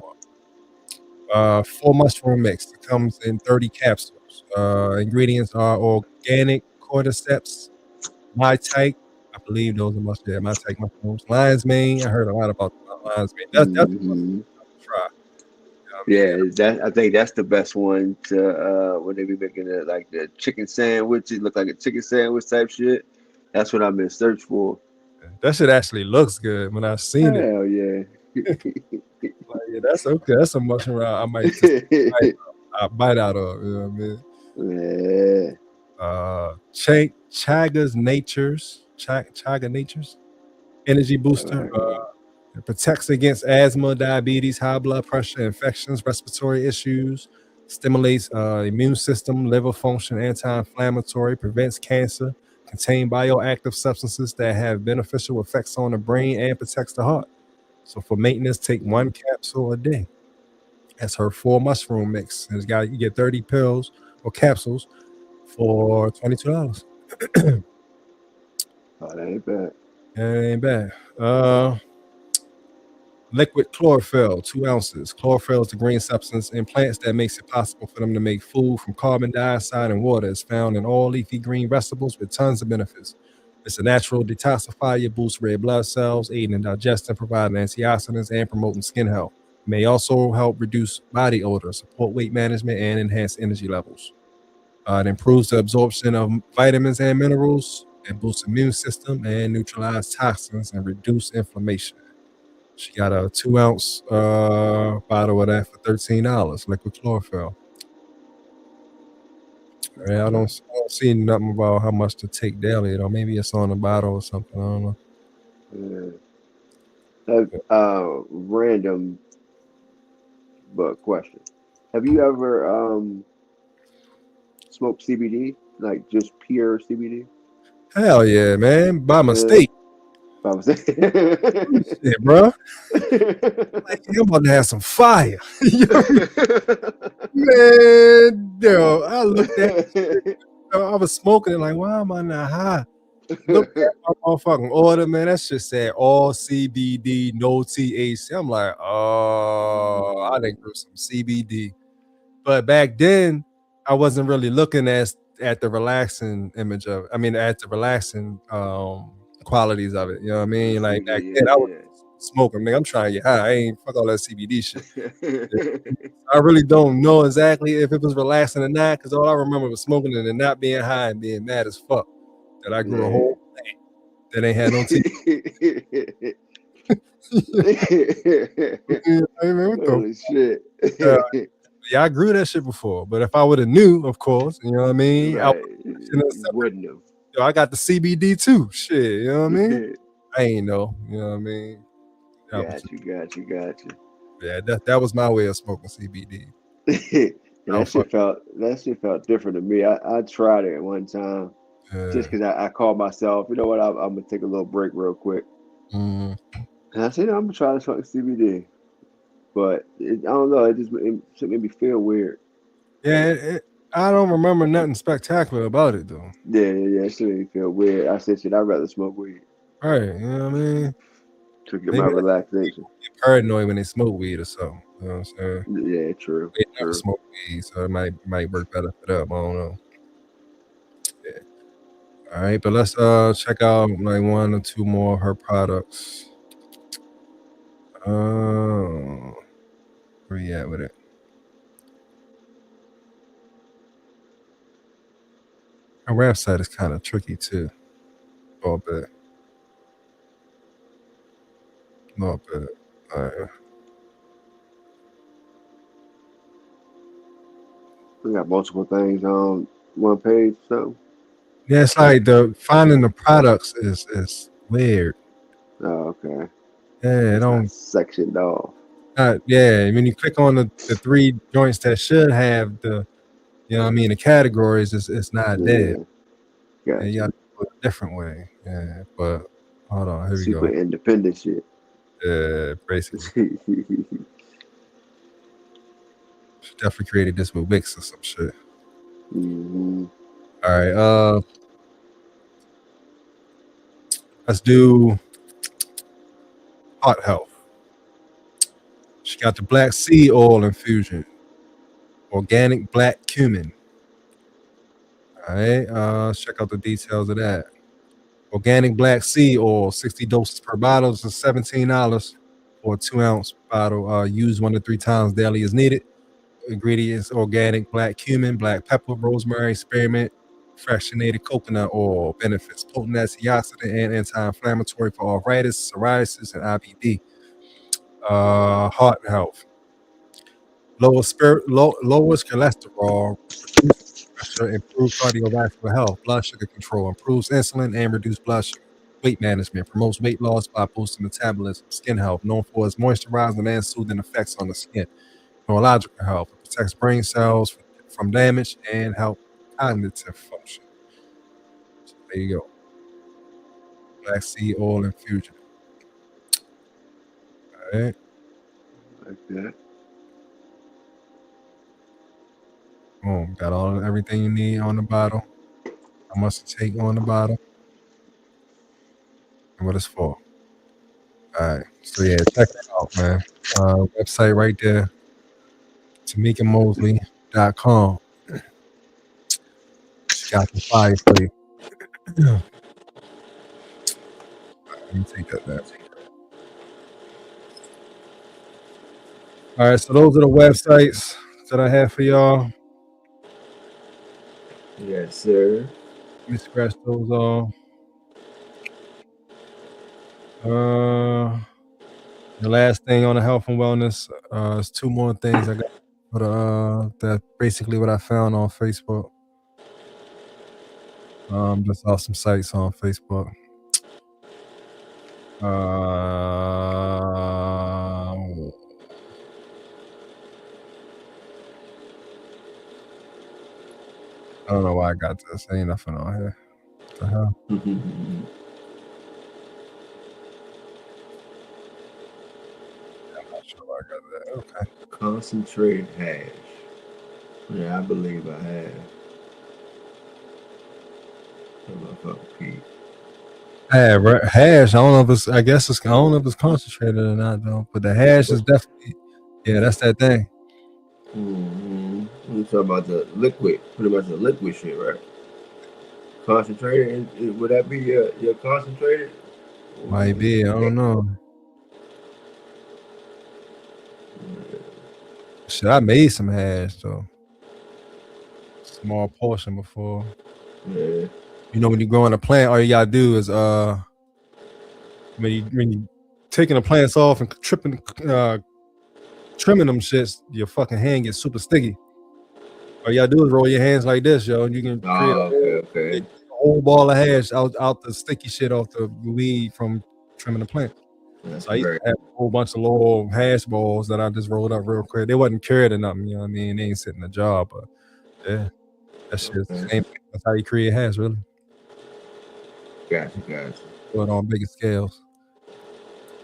one. 4 mushroom mix. It comes in 30 capsules. Ingredients are organic cordyceps, mytike. I believe those are mytike mushrooms. Lion's mane. I heard a lot about lion's mane. That's try. You know what Yeah, that I think that's the best one to when they be making it like the chicken sandwich. It look like a chicken sandwich type shit. That's what I've been search for. That shit actually looks good when I seen it. Hell yeah. Like, yeah, that's okay. That's a mushroom I might just bite out of. You know what I mean? Yeah. Chaga's Natures. Chaga Natures. Energy booster. It protects against asthma, diabetes, high blood pressure, infections, respiratory issues. Stimulates immune system, liver function, anti-inflammatory, prevents cancer. Contain bioactive substances that have beneficial effects on the brain and protects the heart. So for maintenance, take 1 capsule a day. That's her 4 mushroom mix. And you get 30 pills or capsules for $22. Oh, that ain't bad. That ain't bad. Liquid chlorophyll, 2 ounces. Chlorophyll is the green substance in plants that makes it possible for them to make food from carbon dioxide and water. It's found in all leafy green vegetables with tons of benefits. It's a natural detoxifier, boosts red blood cells, aiding in digestion, providing antioxidants, and promoting skin health. It may also help reduce body odor, support weight management, and enhance energy levels. It improves the absorption of vitamins and minerals, and boosts immune system, and neutralize toxins, and reduce inflammation. She got a 2-ounce bottle of that for $13, liquid chlorophyll. I don't see nothing about how much to take daily, though. Maybe it's on the bottle or something. I don't know. Random but question. Have you ever smoked CBD? Like just pure CBD? Hell yeah, man. By mistake. By mistake. Shit, bro. Like, I'm about to have some fire. Man, yo, I looked at it. I was smoking it like, why am I not high? Look at my motherfucking order, man. That shit said all CBD, no THC. I'm like, oh, I didn't do some CBD. But back then, I wasn't really looking at the relaxing image of it. I mean, at the relaxing qualities of it. You know what I mean? Like back then, I was smoking. Nigga, I'm trying to get high. I ain't fuck all that CBD shit. I really don't know exactly if it was relaxing or not, because all I remember was smoking it and not being high and being mad as fuck. That I grew a whole plant that ain't had no teeth. Holy shit. Yeah, I grew that shit before, but if I would have knew, of course, you know what I mean? Right. Wouldn't have. Yo, I got the CBD too. Shit, you know what I mean? I ain't know, you know what I mean? Got you. Yeah, that was my way of smoking CBD. And that shit felt different to me. I tried it at one time, just because I called myself, you know what? I'm gonna take a little break real quick. And I said, I'm gonna try this fucking CBD, but I don't know. It made me feel weird. Yeah, I don't remember nothing spectacular about it though. Yeah. It should made me feel weird. I said, shit, I'd rather smoke weed. Right, you know what I mean? To get my relaxation. Get paranoid when they smoke weed or something. You know what I'm saying? Yeah, true. They never smoke weed, so it might work better for them. I don't know. Yeah. All right, but let's check out like 1 or 2 more of her products. Where you at with it? Her website is kind of tricky too. A little bit. All right. We got multiple things on one page, so. Yeah, it's like finding the products is weird. Oh, okay. Yeah, it don't sectioned off. Yeah, when you click on the 3 joints that should have the, you know what I mean, the categories, it's not there. Yeah, you got to do it a different way. Yeah, but hold on, here we go. Super independent shit. Yeah, basically. She definitely created this with Wix or some shit. Mm-hmm. All right, let's do heart health. She got the black seed oil infusion, organic black cumin. All right, let's check out the details of that. Organic black seed oil, 60 doses per bottle, is $17 or 2-ounce bottle. Use 1 to 3 times daily as needed. Ingredients: organic black cumin, black pepper, rosemary, spearmint, fractionated coconut oil. Benefits: potent antioxidant and anti-inflammatory for arthritis, psoriasis, and IBD. Heart health: lowers cholesterol, reduces pressure, improve cardiovascular health, blood sugar control, improves insulin and reduce blood sugar. Weight management: promotes weight loss by boosting metabolism. Skin health: known for its moisturizing and soothing effects on the skin. Neurological health: it protects brain cells from damage and help cognitive function. So there you go. Black seed oil infusion. All right. Like that. Boom. Got everything you need on the bottle. How much to take on the bottle. And what it's for. All right. So yeah, check it out, man. Website right there. TamikaMosley.com. She got the fire for you. Let me take that back. All right, so those are the websites that I have for y'all. Yes, sir. Let me scratch those off. The last thing on the health and wellness is 2 more things I got for that basically what I found on Facebook. Just off some sites on Facebook. I don't know why I got this. Ain't nothing on here. What the hell? I'm not sure why I got that. Okay. Concentrated hash. Yeah, I believe I have. Hash. I don't know if it's. I guess it's. I don't know if it's concentrated or not though. But the hash is definitely. Yeah, that's that thing. Mm-hmm. You talking about the liquid, pretty much the liquid shit, right? Concentrated. Would that be your concentrated? Might be. I don't know. Shit, I made some hash though. Small portion before. Yeah. You know, when you grow in a plant, all you gotta do is when you taking the plants off and trimming them shits, your fucking hand gets super sticky. All you gotta do is roll your hands like this, yo, and you can create a whole ball of hash out the sticky shit off the weed from trimming the plant. So I used to have a whole bunch of little hash balls that I just rolled up real quick. They wasn't cured or nothing, you know what I mean? They ain't sitting in the jar, but yeah, that shit is the same thing. That's how you create hash, really. Gotcha. But on bigger scales.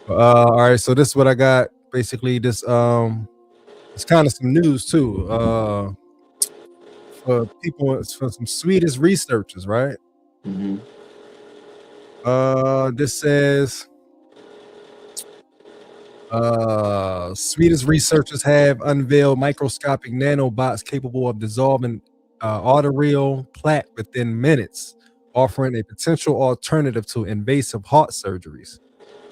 All right, so this is what I got. Basically, this it's kind of some news too. For people, for some Swedish researchers, right? Mm-hmm. This says Swedish researchers have unveiled microscopic nanobots capable of dissolving arterial plaque within minutes, offering a potential alternative to invasive heart surgeries.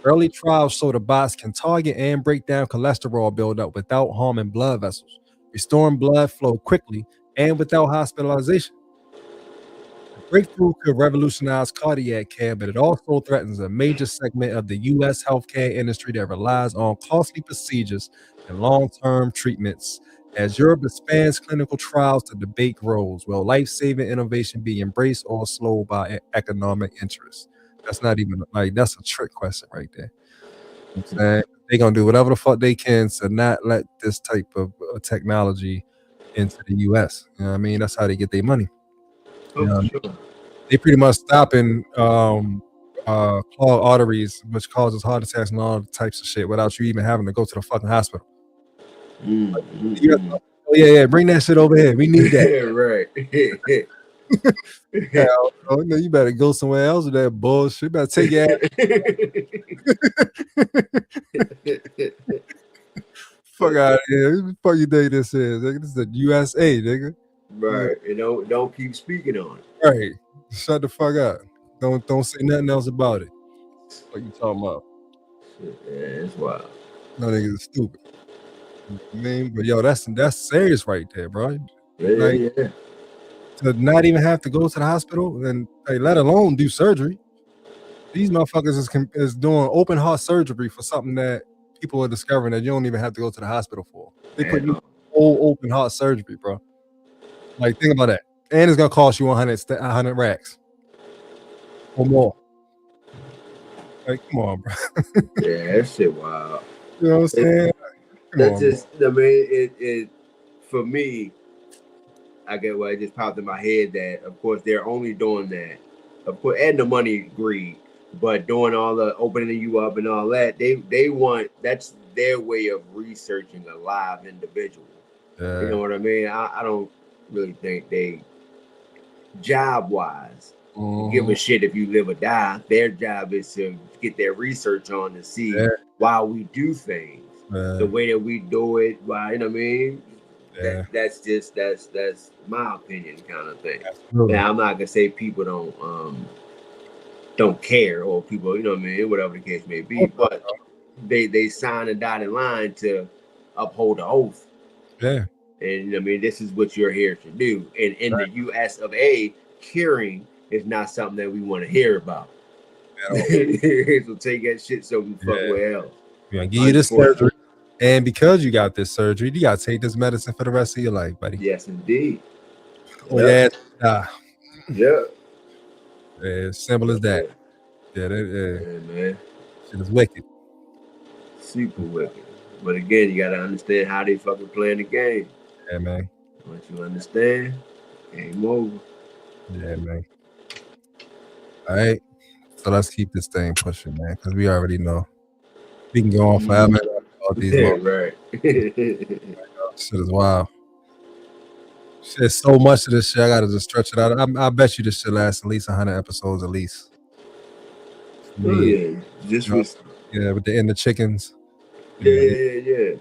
Early trials show the bots can target and break down cholesterol buildup without harming blood vessels, restoring blood flow quickly and without hospitalization. The breakthrough could revolutionize cardiac care, but it also threatens a major segment of the U.S. healthcare industry that relies on costly procedures and long-term treatments. As Europe expands clinical trials, the debate grows. Will life-saving innovation be embraced or slowed by economic interests? That's not even that's a trick question right there. You know what I'm saying? They're gonna do whatever the fuck they can to not let this type of technology into the US. You know what I mean? That's how they get their money. You know what I mean? They pretty much stopping clogged arteries, which causes heart attacks and all types of shit without you even having to go to the fucking hospital. Mm-hmm. Oh yeah, bring that shit over here. We need that. Right. No, you better go somewhere else with that bullshit. You better take your fuck out of here. What the fuck you think this is? Nigga? This is the USA, nigga. Right. You know, don't keep speaking on it. Right. Shut the fuck up. Don't say nothing else about it. What you talking about? Shit, yeah, it's wild. No niggas is stupid. You know what I mean, but yo, that's serious right there, bro. Yeah. To not even have to go to the hospital and let alone do surgery. These motherfuckers is doing open heart surgery for something that people are discovering that you don't even have to go to the hospital for. They put you whole open heart surgery, bro. Like, think about that. And it's gonna cost you 100 racks or more. Like, come on, bro. Yeah, that shit wild. You know what I'm saying? That's just, I mean, it for me, I get what it just popped in my head that, of course, they're only doing that, of course, and the money greed, but doing all the opening you up and all that, they want, that's their way of researching a live individual. Yeah. You know what I mean? I don't really think they, job wise, give a shit if you live or die. Their job is to get their research on to see why we do things, the way that we do it. Why, you know what I mean? That's my opinion, kind of thing. Absolutely. Now, I'm not gonna say people don't care, or people, you know what I mean, whatever the case may be, but they sign a dotted line to uphold the oath. Yeah. And you know what I mean, this is what you're here to do. And in the US of A, curing is not something that we want to hear about. So take that shit somewhere else. We're gonna give you this surgery. And because you got this surgery, you gotta take this medicine for the rest of your life, buddy. Yes, indeed. Yeah. Yeah. As simple as that. Yeah, man. Shit is wicked. Super wicked. But again, you gotta understand how they fucking playing the game. Yeah, man. Once you understand, game over. Yeah, man. All right. So let's keep this thing pushing, man, because we already know we can go on forever about these. Right. Shit is wild. Shit, so much of this shit, I gotta just stretch it out. I bet you this shit lasts at least 100 episodes at least. Yeah, just with the inner chickens. Yeah. You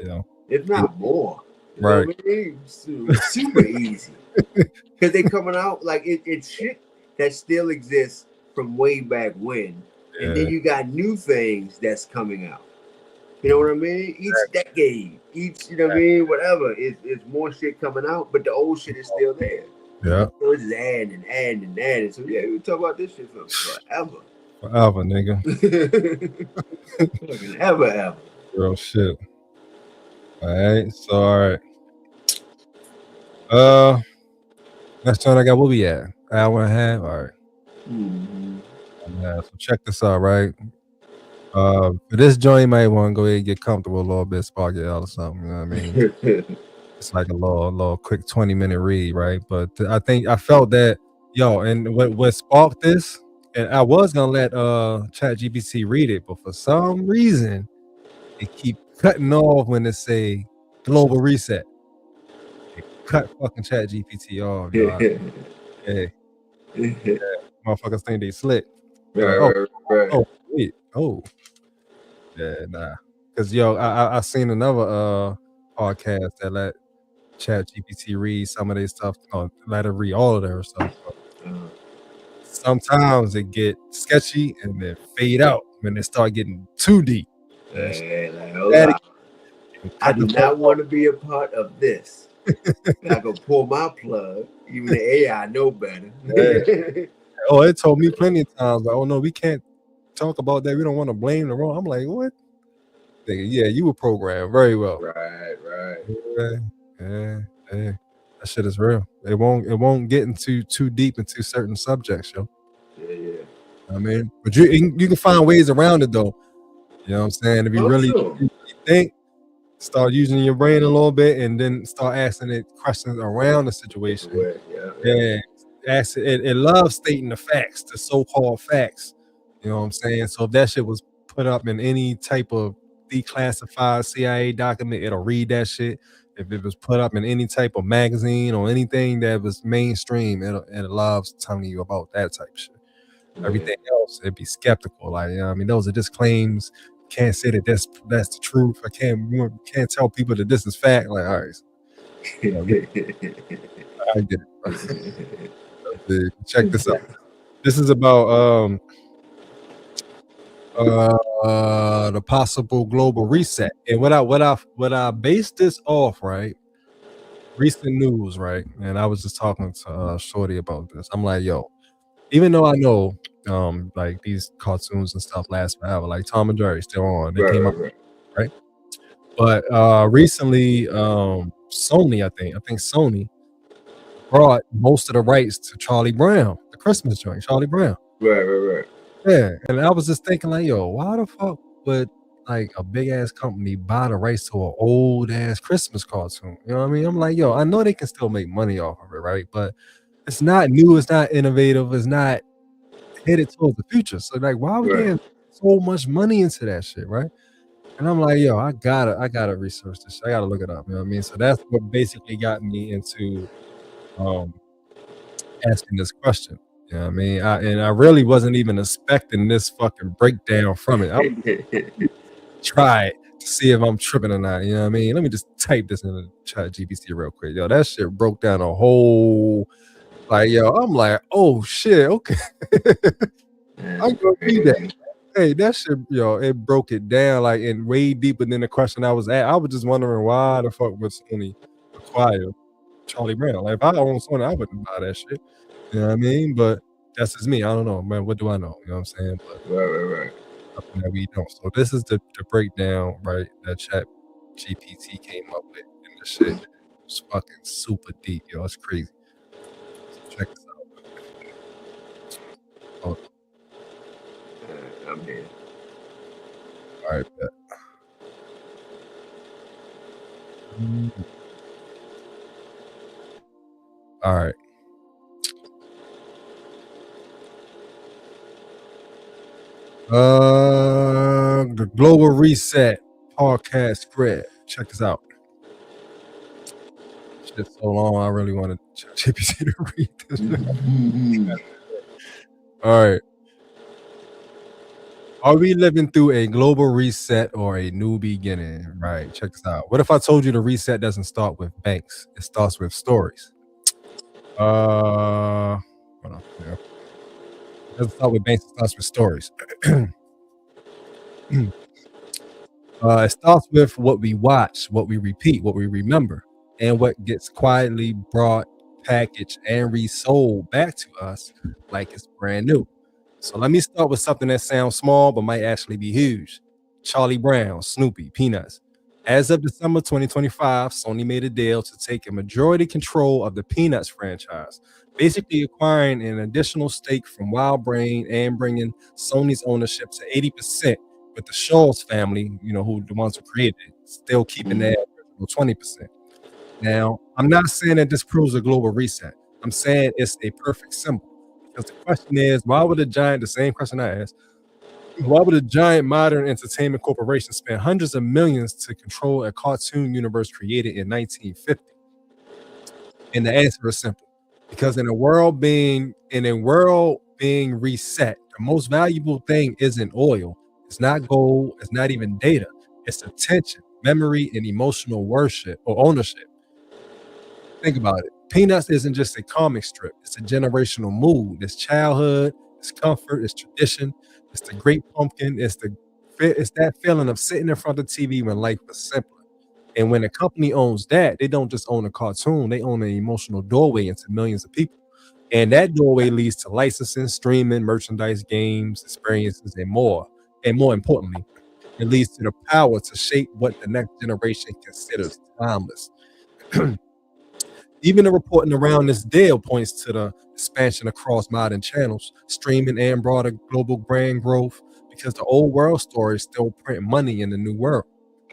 know, if not more. You right. know what I mean? Super easy. Because they coming out like it's shit that still exists from way back when. Yeah. And then you got new things that's coming out. You know what I mean? Each decade, you know what I mean? Whatever. It's more shit coming out, but the old shit is still there. Yeah. So it's just adding. So yeah, we talk about this shit for forever. Forever, nigga. ever. Real shit. All right. Next time I got, what we at? Hour and a half? All right. Mm-hmm. So check this out, right? For this joint, you might want to go ahead and get comfortable a little bit, spark it out or something. You know what I mean? It's like a little quick 20-minute read, right? But I felt that, and what sparked this, and I was gonna let ChatGPT read it, but for some reason, it keep cutting off when they say global reset. It cut fucking ChatGPT off, y'all. Yeah. Motherfuckers think they slick. Right. Oh, wait. Oh. Yeah, nah. Because I seen another podcast that let ChatGPT read some of their stuff, or let it read all of their stuff. Sometimes it get sketchy and then fade out when they start getting too deep. I do not want to be a part of this. I go pull my plug. Even the AI know better. Oh, it told me plenty of times, like, oh no, we can't talk about that. We don't want to blame the wrong. I'm like, what? Yeah, you were programmed very well. Right. Yeah. That shit is real. It won't get into too deep into certain subjects, yo. Yeah. I mean, but you can find ways around it though. You know what I'm saying? If you really think, start using your brain a little bit, and then start asking it questions around the situation. Yeah. It loves stating the facts, the so-called facts. You know what I'm saying? So if that shit was put up in any type of declassified CIA document, it'll read that shit. If it was put up in any type of magazine or anything that was mainstream, it loves telling you about that type of shit. Everything else, it'd be skeptical. Like, I mean, those are just claims. Can't say that that's the truth. I can't tell people that this is fact. Like, all right, I get it. Check this out. This is about The possible global reset. And what I based this off, right? Recent news, right? And I was just talking to Shorty about this. I'm like, yo, even though I know like these cartoons and stuff last forever, like Tom and Jerry still on. They came out, right? But recently, Sony, I think Sony brought most of the rights to Charlie Brown, the Christmas joint, Charlie Brown. Right. Yeah, and I was just thinking like, yo, why the fuck would like a big ass company buy the rights to an old ass Christmas cartoon? You know what I mean? I'm like, yo, I know they can still make money off of it, right? But it's not new, it's not innovative, it's not headed towards the future. So like, why would they have so much money into that shit, right? And I'm like, yo, I gotta research this shit. I gotta look it up. You know what I mean? So that's what basically got me into asking this question. You know what I mean? I really wasn't even expecting this fucking breakdown from it. I try it to see if I'm tripping or not. You know what I mean? Let me just type this in the chat GPT real quick. Yo, that shit broke down a whole like, yo, I'm like, oh shit, okay. I'm gonna read that. Hey, that shit, yo, it broke it down like in way deeper than the question I was at. I was just wondering why the fuck would Sony acquire Charlie Brown? Like if I owned Sony, I wouldn't buy that shit. You know what I mean? But that's just me. I don't know, man. What do I know? You know what I'm saying? But Right. Something that we don't. So this is the breakdown, right? That chat GPT came up with, and the shit was fucking super deep, yo. It's crazy. So check this out. Oh. I'm here. All right, bet. All right. The Global Reset podcast spread. Check this out. Shit's so long, I really wanted GPT to read this. All right. Are we living through a global reset or a new beginning? Right. Check this out. What if I told you the reset doesn't start with banks? It starts with stories. Hold on. Yeah. It doesn't start with banks. It starts with stories. It starts with what we watch, what we repeat, what we remember, and what gets quietly brought, packaged, and resold back to us like it's brand new. So let me start with something that sounds small but might actually be huge. Charlie Brown, Snoopy, Peanuts. As of December 2025, Sony made a deal to take a majority control of the Peanuts franchise, basically acquiring an additional stake from Wild Brain and bringing Sony's ownership to 80%, with the Shaw's family, you know, who the ones who created it, still keeping that 20%. Now, I'm not saying that this proves a global reset. I'm saying it's a perfect symbol. Because the question is, why would the same question I asked, why would a giant modern entertainment corporation spend hundreds of millions to control a cartoon universe created in 1950? And the answer is simple. Because in a world being reset, the most valuable thing isn't oil. It's not gold. It's not even data. It's attention, memory, and emotional worship or ownership. Think about it. Peanuts isn't just a comic strip. It's a generational mood. It's childhood. It's comfort. It's tradition. It's the Great Pumpkin. It's that feeling of sitting in front of the TV when life was simpler. And when a company owns that, they don't just own a cartoon. They own an emotional doorway into millions of people. And that doorway leads to licensing, streaming, merchandise, games, experiences, and more. And more importantly, it leads to the power to shape what the next generation considers timeless. Even the reporting around this deal points to the expansion across modern channels, streaming, and broader global brand growth, because the old world stories still print money in the new world.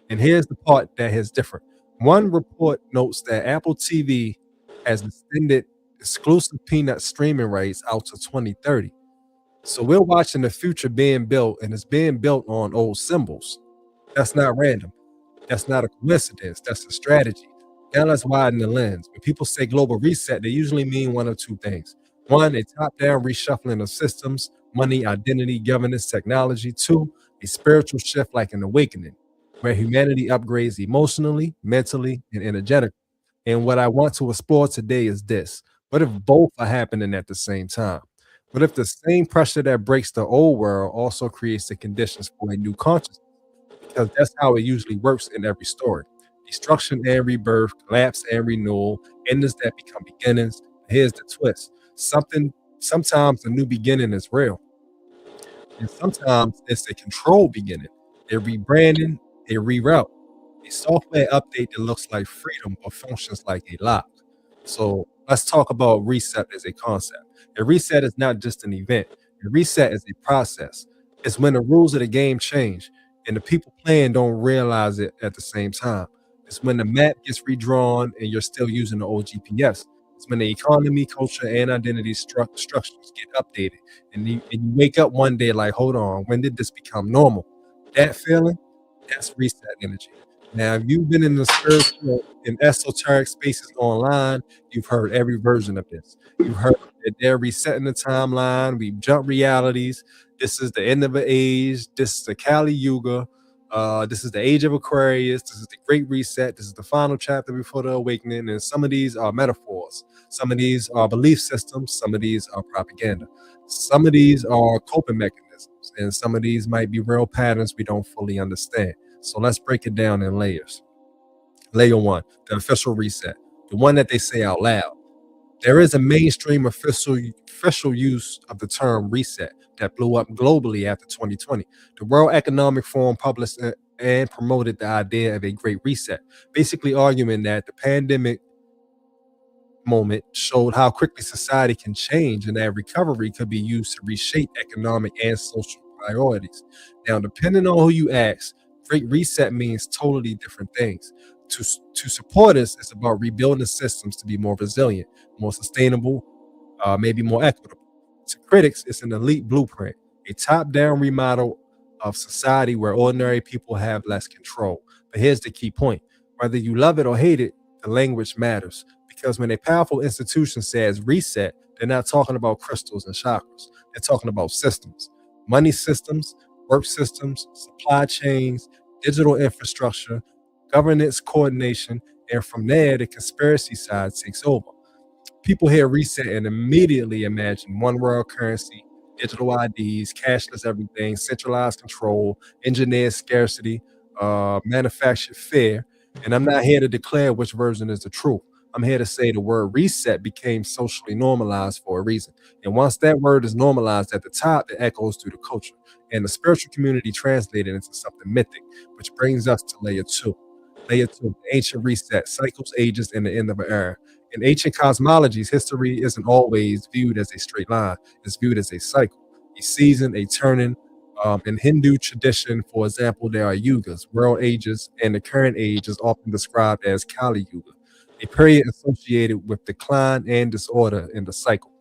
And here's the part that is different. One report notes that Apple TV has extended exclusive Peanut streaming rights out to 2030. So we're watching the future being built, and it's being built on old symbols. That's not random. That's not a coincidence. That's a strategy. Now let's widen the lens. When people say global reset, they usually mean one of two things. One, a top-down reshuffling of systems, money, identity, governance, technology. Two, a spiritual shift like an awakening, where humanity upgrades emotionally, mentally, and energetically. And what I want to explore today is this. What if both are happening at the same time? But if the same pressure that breaks the old world also creates the conditions for a new consciousness, because that's how it usually works in every story. Destruction and rebirth, collapse and renewal, endings that become beginnings. Here's the twist. Sometimes the new beginning is real. And sometimes it's a controlled beginning, a rebranding, a reroute, a software update that looks like freedom but functions like a lock. So let's talk about reset as a concept. A reset is not just an event. A reset is a process. It's when the rules of the game change and the people playing don't realize it at the same time. It's when the map gets redrawn and you're still using the old GPS. It's when the economy, culture, and identity structures get updated and you wake up one day like, hold on, when did this become normal? That feeling, that's reset energy. Now, if you've been in the spiritual and esoteric spaces online, you've heard every version of this. You've heard that they're resetting the timeline. We've jumped realities. This is the end of an age. This is the Kali Yuga. This is the age of Aquarius. This is the Great Reset. This is the final chapter before the awakening. And some of these are metaphors. Some of these are belief systems. Some of these are propaganda. Some of these are coping mechanisms. And some of these might be real patterns we don't fully understand. So let's break it down in layers. Layer one, the official reset, the one that they say out loud. There is a mainstream official use of the term reset that blew up globally after 2020. The World Economic Forum published and promoted the idea of a great reset, basically arguing that the pandemic moment showed how quickly society can change and that recovery could be used to reshape economic and social priorities. Now, depending on who you ask, great reset means totally different things. To support us, it's about rebuilding systems to be more resilient, more sustainable, maybe more equitable. To critics, it's an elite blueprint, a top-down remodel of society where ordinary people have less control. But here's the key point. Whether you love it or hate it, the language matters. Because when a powerful institution says reset, they're not talking about crystals and chakras. They're talking about systems, money systems, work systems, supply chains, digital infrastructure, governance coordination, and from there, the conspiracy side takes over. People hear reset and immediately imagine one world currency, digital IDs, cashless everything, centralized control, engineered scarcity, manufactured fear. And I'm not here to declare which version is the truth. I'm here to say the word reset became socially normalized for a reason. And once that word is normalized at the top, it echoes through the culture. And the spiritual community translated into something mythic, which brings us to layer two. Layer two, the ancient reset, cycles, ages, and the end of an era. In ancient cosmologies, history isn't always viewed as a straight line. It's viewed as a cycle, a season, a turning. In Hindu tradition, for example, there are yugas, world ages, and the current age is often described as Kali Yuga, a period associated with decline and disorder in the cycle.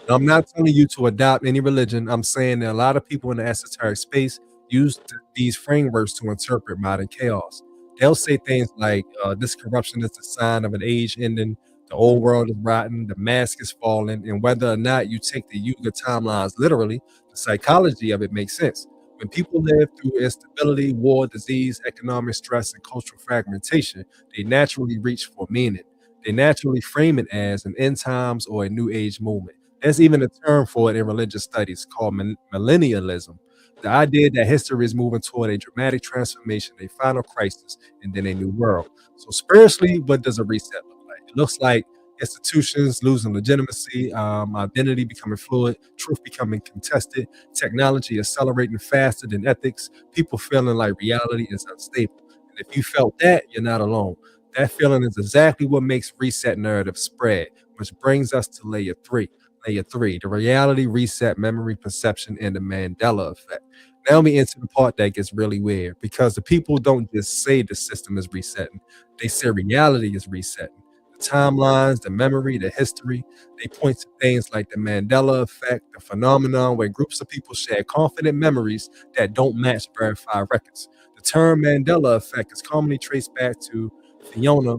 Now, I'm not telling you to adopt any religion. I'm saying that a lot of people in the esoteric space use these frameworks to interpret modern chaos. They'll say things like, this corruption is a sign of an age ending, the old world is rotten, the mask is falling, and whether or not you take the Yuga timelines literally, the psychology of it makes sense. When people live through instability, war, disease, economic stress, and cultural fragmentation, they naturally reach for meaning. They naturally frame it as an end times or a new age movement. There's even a term for it in religious studies called millennialism. The idea that history is moving toward a dramatic transformation, a final crisis, and then a new world. So spiritually, what does a reset look like? It looks like institutions losing legitimacy, identity becoming fluid, truth becoming contested, technology accelerating faster than ethics, people feeling like reality is unstable. And if you felt that, you're not alone. That feeling is exactly what makes reset narrative spread, which brings us to layer three. Layer three, the reality reset, memory perception, and the Mandela effect. Now we enter the part that gets really weird because the people don't just say the system is resetting, they say reality is resetting. The timelines, the memory, the history, they point to things like the Mandela effect, the phenomenon where groups of people share confident memories that don't match verified records. The term Mandela effect is commonly traced back to Fiona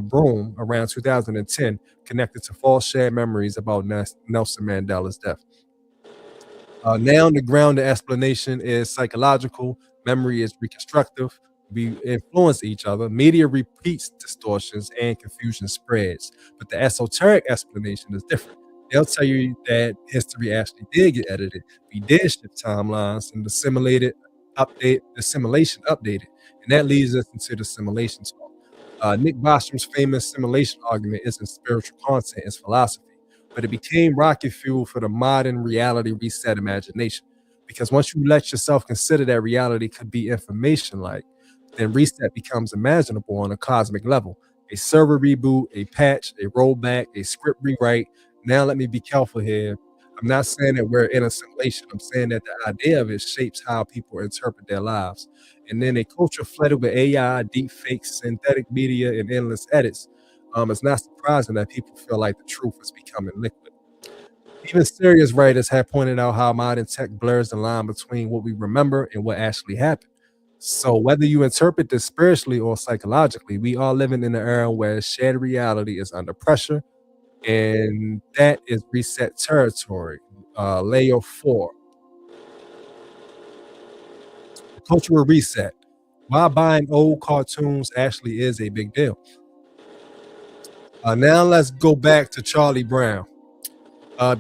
Broome around 2010, connected to false shared memories about Nelson Mandela's death. Now, the grounded explanation is psychological, memory is reconstructive, we influence each other, media repeats distortions, and confusion spreads. But the esoteric explanation is different. They'll tell you that history actually did get edited. We did shift timelines and the simulation updated. And that leads us into the simulation talk. Nick Bostrom's famous simulation argument isn't spiritual content, it's philosophy. But it became rocket fuel for the modern reality reset imagination. Because once you let yourself consider that reality could be information like, then reset becomes imaginable on a cosmic level. A server reboot, a patch, a rollback, a script rewrite. Now, let me be careful here. I'm not saying that we're in a simulation. I'm saying that the idea of it shapes how people interpret their lives. And then a culture flooded with AI, deepfakes, synthetic media, and endless edits. It's not surprising that people feel like the truth is becoming liquid. Even serious writers have pointed out how modern tech blurs the line between what we remember and what actually happened. So whether you interpret this spiritually or psychologically, we are living in an era where shared reality is under pressure, and that is reset territory. Layer 4, the cultural reset. Why buying old cartoons actually is a big deal. Now let's go back to Charlie Brown,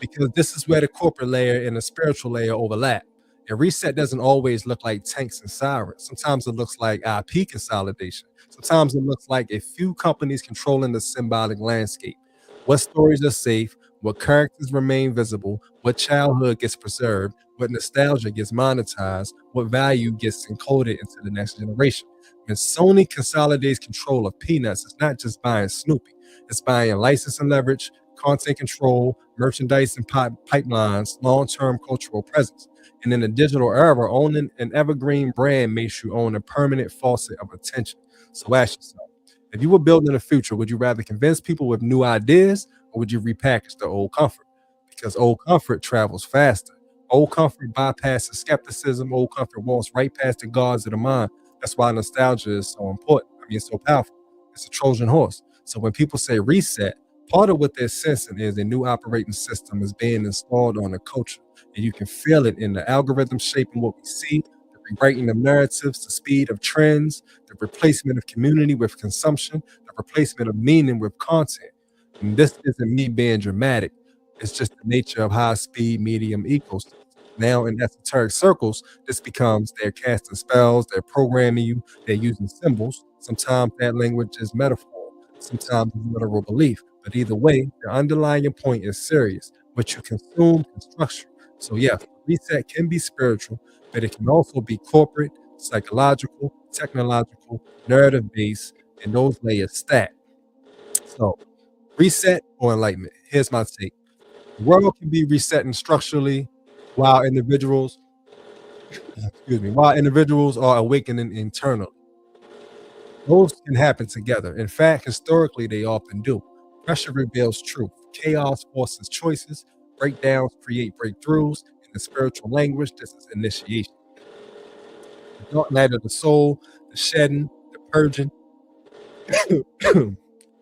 because this is where the corporate layer and the spiritual layer overlap. And reset doesn't always look like tanks and sirens. Sometimes it looks like IP consolidation. Sometimes it looks like a few companies controlling the symbolic landscape. What stories are safe? What characters remain visible? What childhood gets preserved? What nostalgia gets monetized? What value gets encoded into the next generation? When Sony consolidates control of Peanuts, it's not just buying Snoopy. It's buying license and leverage, content control, merchandise and pipelines, long-term cultural presence. And in the digital era, owning an evergreen brand makes you own a permanent faucet of attention. So ask yourself, if you were building a future, would you rather convince people with new ideas or would you repackage the old comfort? Because old comfort travels faster. Old comfort bypasses skepticism. Old comfort walks right past the guards of the mind. That's why nostalgia is so important. So powerful. It's a Trojan horse. So when people say reset, part of what they're sensing is a new operating system is being installed on the culture. And you can feel it in the algorithm shaping what we see, the rewriting of narratives, the speed of trends, the replacement of community with consumption, the replacement of meaning with content. And this isn't me being dramatic. It's just the nature of high speed medium ecosystems. Now in esoteric circles, this becomes they're casting spells, they're programming you, they're using symbols. Sometimes that language is metaphor, sometimes it's literal belief. But either way, the underlying point is serious. What you consume is structure. So yes, reset can be spiritual, but it can also be corporate, psychological, technological, narrative-based, and those layers stack. So reset or enlightenment. Here's my take. The world can be resetting structurally while individuals are awakening internally. Those can happen together. In fact, historically, they often do. Pressure reveals truth. Chaos forces choices. Breakdowns create breakthroughs. In the spiritual language, this is initiation. The dark night of the soul, the shedding, the purging.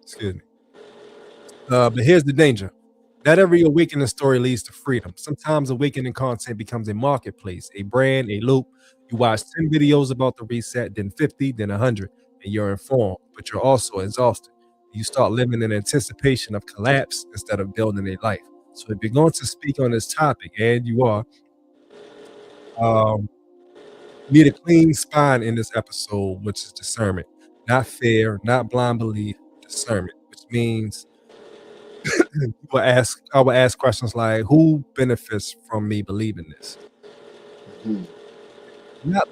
Excuse me. But here's the danger. Not every awakening story leads to freedom. Sometimes awakening content becomes a marketplace, a brand, a loop. You watch 10 videos about the reset, then 50, then 100, and you're informed, but you're also exhausted. You start living in anticipation of collapse instead of building a life. So if you're going to speak on this topic, and you are, need a clean spine in this episode, which is discernment. Not fear, not blind belief, discernment, which means I would ask questions like, who benefits from me believing this? Not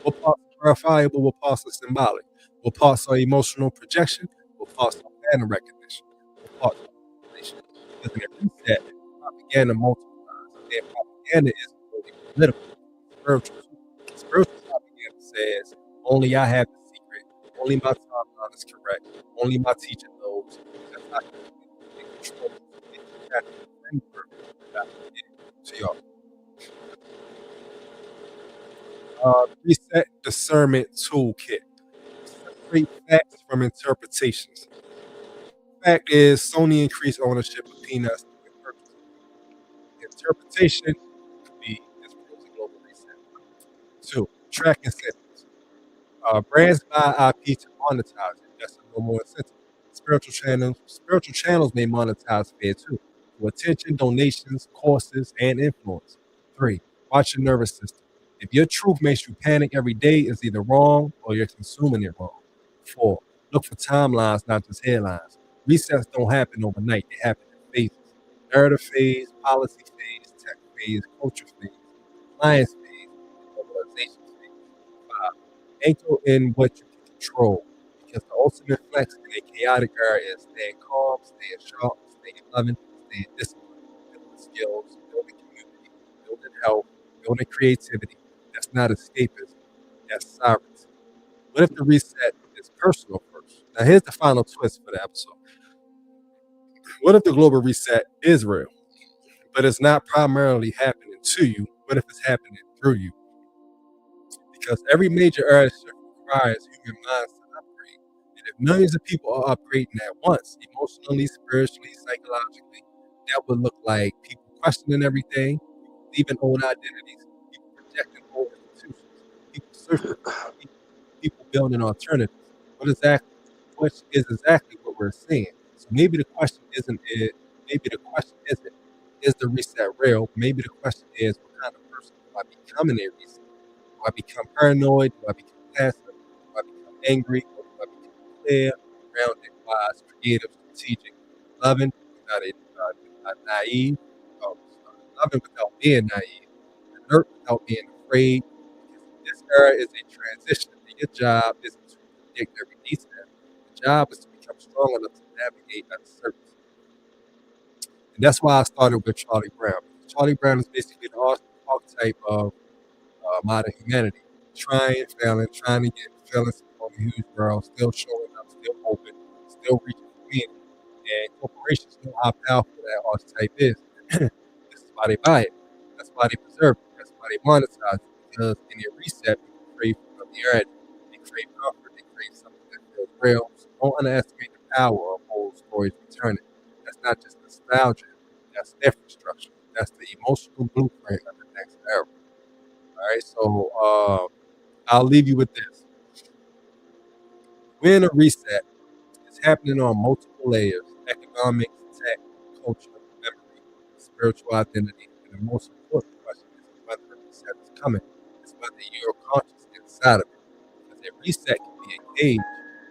what parts are verifiable, what parts are symbolic, what parts are emotional projection, what parts are pattern recognition, what parts are manipulation. Because in a reset, propaganda multiplies, and propaganda is only political, spiritual. Spiritual propaganda says, only I have the secret, only my timeline is correct, only my teacher knows. That's not control. Reset discernment toolkit. Separate facts from interpretations. Fact is, Sony increased ownership of Peanuts. Interpretation could be this proves a global reset. 2. Track incentives. Brands buy IP to monetize it. That's a no more incentive. Spiritual channels may monetize fair too. through attention, donations, courses, and influence. 3. Watch your nervous system. If your truth makes you panic every day, it's either wrong or you're consuming it wrong. 4. Look for timelines, not just headlines. Resets don't happen overnight. They happen in phases. Narrative phase, policy phase, tech phase, culture phase, compliance phase, mobilization phase. 5. Anchor in what you can control. Because the ultimate flex in a chaotic era is staying calm, staying sharp, staying loving, staying disciplined, building skills, building community, building health, building creativity. That's not escapism. That's sovereignty. What if the reset is personal first? Now, here's the final twist for the episode. What if the global reset is real, but it's not primarily happening to you? What if it's happening through you? Because every major era shift requires human minds to upgrade. And if millions of people are upgrading at once, emotionally, spiritually, psychologically, that would look like people questioning everything, leaving old identities, people rejecting old institutions, people searching for people building alternatives. Which is exactly what we're seeing. So maybe the question isn't it, maybe the question isn't, is the reset real? Maybe the question is, what kind of person do I become in a reset? Do I become paranoid? Do I become passive? Do I become angry? Or do I become clear, grounded, wise, creative, strategic, loving, not naive, loving without being naive, alert without being afraid? This era is a transition. And your job isn't to predict every detail. The job is to become strong enough to navigate uncertainty. And that's why I started with Charlie Brown. Charlie Brown is basically the archetype of modern humanity. Trying, failing, trying again, failing on a huge world, still showing up, still open, still reaching for meaning. And corporations know how powerful that archetype is. This is why they buy it. That's why they preserve it. That's why they monetize it. Because in their reset, people crave familiarity. They crave comfort. They crave something that feels real. So don't underestimate the power of old stories returning. That's not just nostalgia. That's infrastructure. That's the emotional blueprint of the next era. All right, so I'll leave you with this. We're in a reset. It's happening on multiple layers: economics, tech, culture, memory, spiritual identity. And the most important question is whether the reset is coming. It's whether you're conscious inside of it. Because a reset can be a cage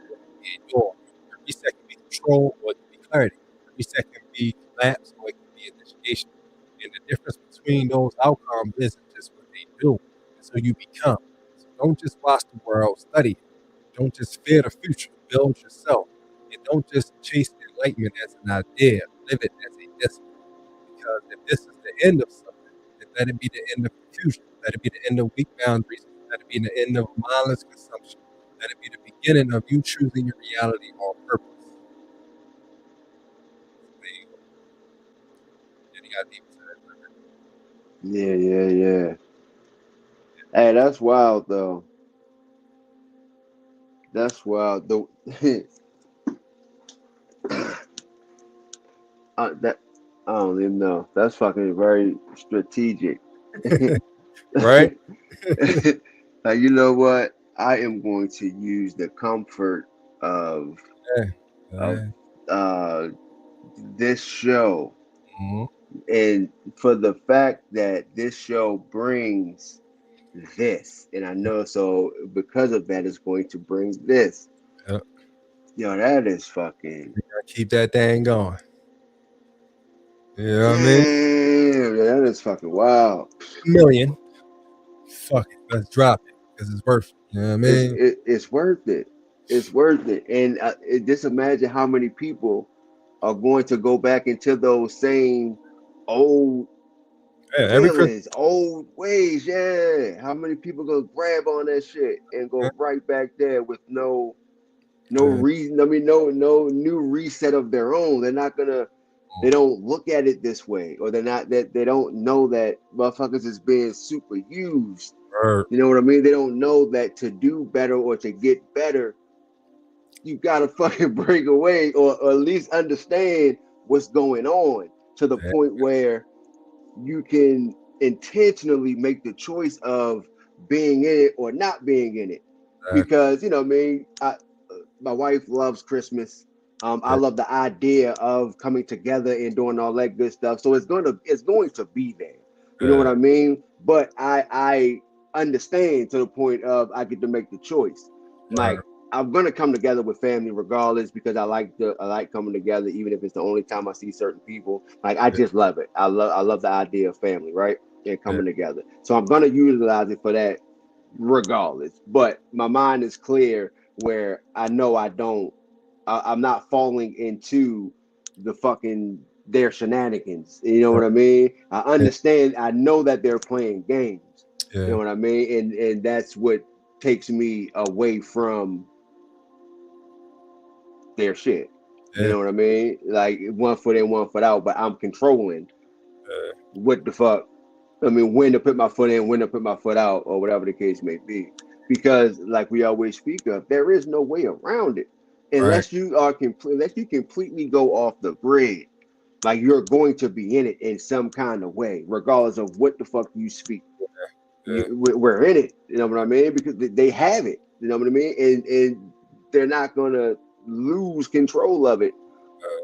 or it can be a door. A reset can be control or it can be clarity. A reset can be collapse or it can be initiation. And the difference between those outcomes isn't just what they do, it's who you become. So don't just watch the world, study it. Don't just fear the future, build yourself. And don't just chase enlightenment as an idea, live it as a discipline. Because if this is the end of something, then let it be the end of confusion. Let it be the end of weak boundaries. Let it be the end of mindless consumption. Let it be the beginning of you choosing your reality on purpose. Any idea to that? Yeah. Hey, that's wild though. That's wild. That I don't even know. That's fucking very strategic. Right? Like, you know what? I am going to use the comfort of this show, and for the fact that this show brings this, and I know so because of that, it's going to bring this. Yep. Yo, that is fucking. We gotta keep that thing going. You know what I mean? That is fucking wild. $1 million. Fuck it, let's drop it because it's worth it. You know what I mean? It's worth it. It's worth it. And just imagine how many people are going to go back into those same old feelings, old ways. Yeah. How many people gonna grab on that shit and go right back there with no reason? I mean, no new reset of their own. They're not gonna. They don't look at it this way, or they're not that they don't know that motherfuckers is being super used. You know what I mean? They don't know that to do better or to get better, you gotta fucking break away or at least understand what's going on to the point where you can intentionally make the choice of being in it or not being in it. Because, you know what I mean, my wife loves Christmas. I love the idea of coming together and doing all that good stuff. So it's going to be there. You know what I mean? But I understand to the point of I get to make the choice. Like I'm gonna come together with family regardless because I like coming together even if it's the only time I see certain people. Like I just love it. I love the idea of family, right? And coming together. So I'm gonna utilize it for that regardless. But my mind is clear where I know I'm not falling into the fucking their shenanigans. You know what I mean? I understand. I know that they're playing games. You know what I mean? And that's what takes me away from their shit. You know what I mean? Like 1 foot in, 1 foot out, but I'm controlling what the fuck. I mean, when to put my foot in, when to put my foot out, or whatever the case may be. Because, like we always speak of, there is no way around it unless you completely go off the grid. Like you're going to be in it in some kind of way, regardless of what the fuck you speak. We're in it. You know what I mean? Because they have it. You know what I mean? And they're not gonna lose control of it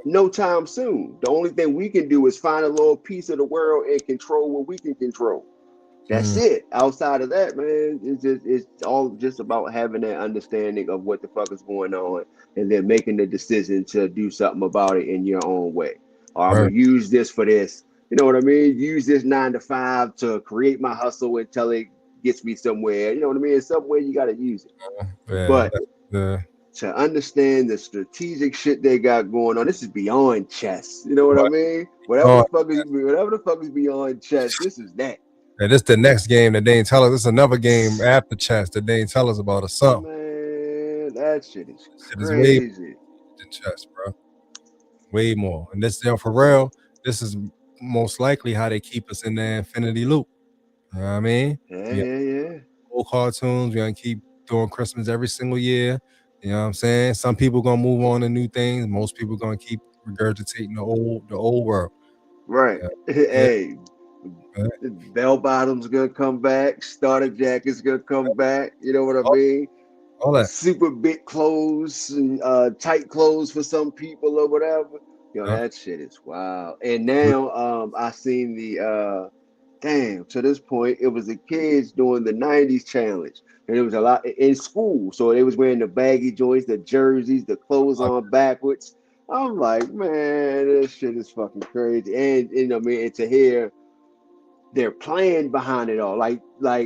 no time soon. The only thing we can do is find a little piece of the world and control what we can control. That's it. Outside of that, man, it's all just about having that understanding of what the fuck is going on and then making the decision to do something about it in your own way. Or I'm gonna use this for this. You know what I mean? Use this 9 to 5 to create my hustle until it gets me somewhere. You know what I mean? In some way you gotta use it. But to understand the strategic shit they got going on, this is beyond chess. You know what I mean? Whatever the fuck is beyond chess, this is that. And this the next game that they ain't tell us. This is another game after chess that they ain't tell us about or something. Man, that shit is crazy. Way than chess, bro. Way more. And this, for real, this is most likely how they keep us in the infinity loop. You know what I mean? Yeah. Old cartoons. We're gonna keep doing Christmas every single year. You know what I'm saying? Some people gonna move on to new things. Most people gonna keep regurgitating the old world. Right. Hey. Bell bottoms gonna come back. Starter jackets gonna come back. You know what I mean? All that super big clothes and tight clothes for some people or whatever. That shit is wild. And now I seen the to this point it was the kids doing the 90s challenge. And it was a lot in school. So they was wearing the baggy joints, the jerseys, the clothes on backwards. I'm like, man, this shit is fucking crazy. And you know, I mean, and to hear their plan behind it all, like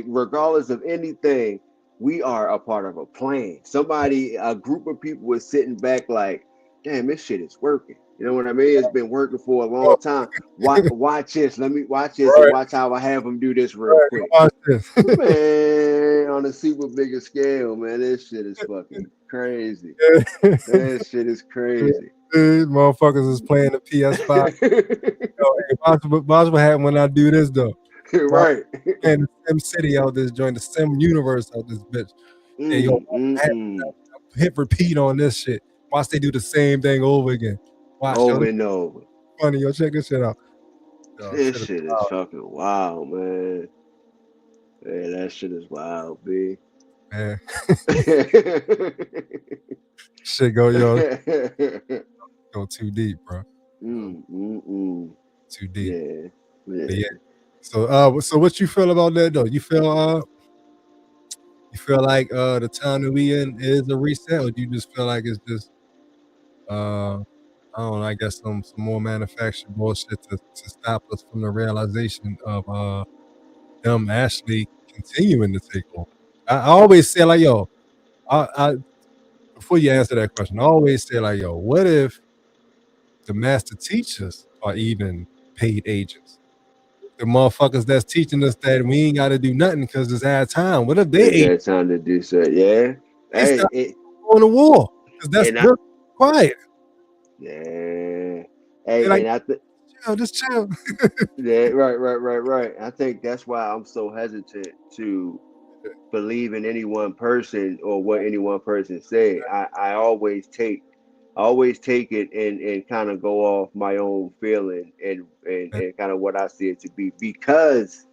regardless of anything, we are a part of a plan. A group of people was sitting back like, damn, this shit is working. You know what I mean? It's been working for a long time. Watch this. Let me watch this and watch how I have them do this real quick. Watch this. Man, on a super bigger scale, man, this shit is fucking crazy. That shit is crazy. These motherfuckers is playing the PS5. Watch what happen when I do this though. Right. And the Sim City out this joint, the Sim universe out this bitch. Hit repeat on this shit. Watch they do the same thing over again. Watch over and over. Funny, yo, check this shit out. This shit is fucking wild, man. Man, that shit is wild, B. Man. Shit go too deep, bro. Too deep. Yeah. So what you feel about that though? You feel like the time that we in is a reset, or do you just feel like it's just I don't know, I guess some more manufactured bullshit to stop us from the realization of them actually continuing to take over? I always say like, yo, I before you answer that question, I always say like, yo, what if the master teachers are even paid agents? The motherfuckers that's teaching us that we ain't got to do nothing because it's our time. What if they had time to do so? Yeah. Hey, on the war because that's quiet. Yeah. Hey, like, and I think just chill. Yeah, right. I think that's why I'm so hesitant to believe in any one person or what any one person say. I always take it and kind of go off my own feeling and kind of what I see it to be, because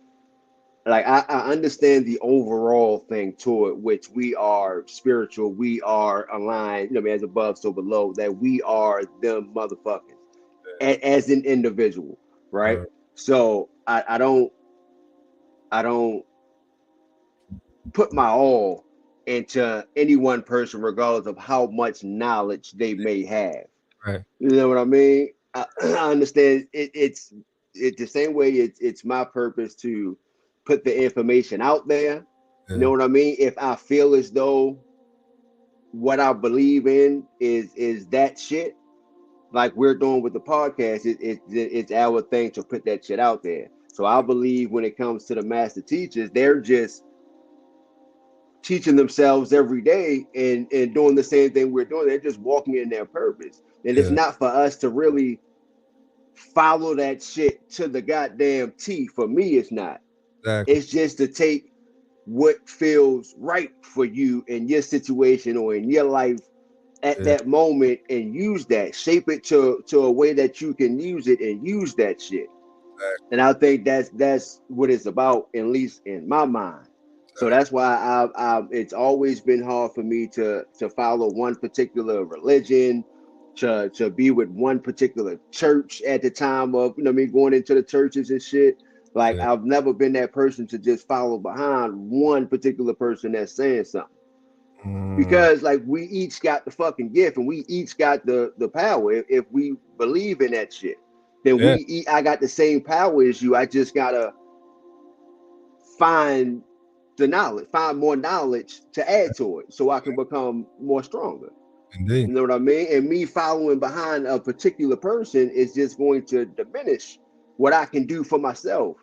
like I understand the overall thing to it, which we are spiritual, we are aligned, you know, as above, so below, that we are them motherfuckers as an individual, right? So I don't put my all into any one person, regardless of how much knowledge they may have. Right. You know what I mean? I understand it's the same way. It's my purpose to put the information out there. Yeah. You know what I mean? If I feel as though what I believe in is that shit, like we're doing with the podcast, it's our thing to put that shit out there. So I believe when it comes to the master teachers, they're just teaching themselves every day and doing the same thing we're doing. They're just walking in their purpose. And it's not for us to really follow that shit to the goddamn T. For me, it's not. Exactly. It's just to take what feels right for you in your situation or in your life at that moment and use that, shape it to a way that you can use it and use that shit. Exactly. And I think that's what it's about, at least in my mind. So that's why it's always been hard for me to follow one particular religion, to be with one particular church at the time of, you know, me going into the churches and shit. Like I've never been that person to just follow behind one particular person that's saying something. Because like we each got the fucking gift and we each got the power. If we believe in that shit, then I got the same power as you. I just gotta find the knowledge, find more knowledge to add to it so I can become more stronger. Indeed. You know what I mean? And me following behind a particular person is just going to diminish what I can do for myself.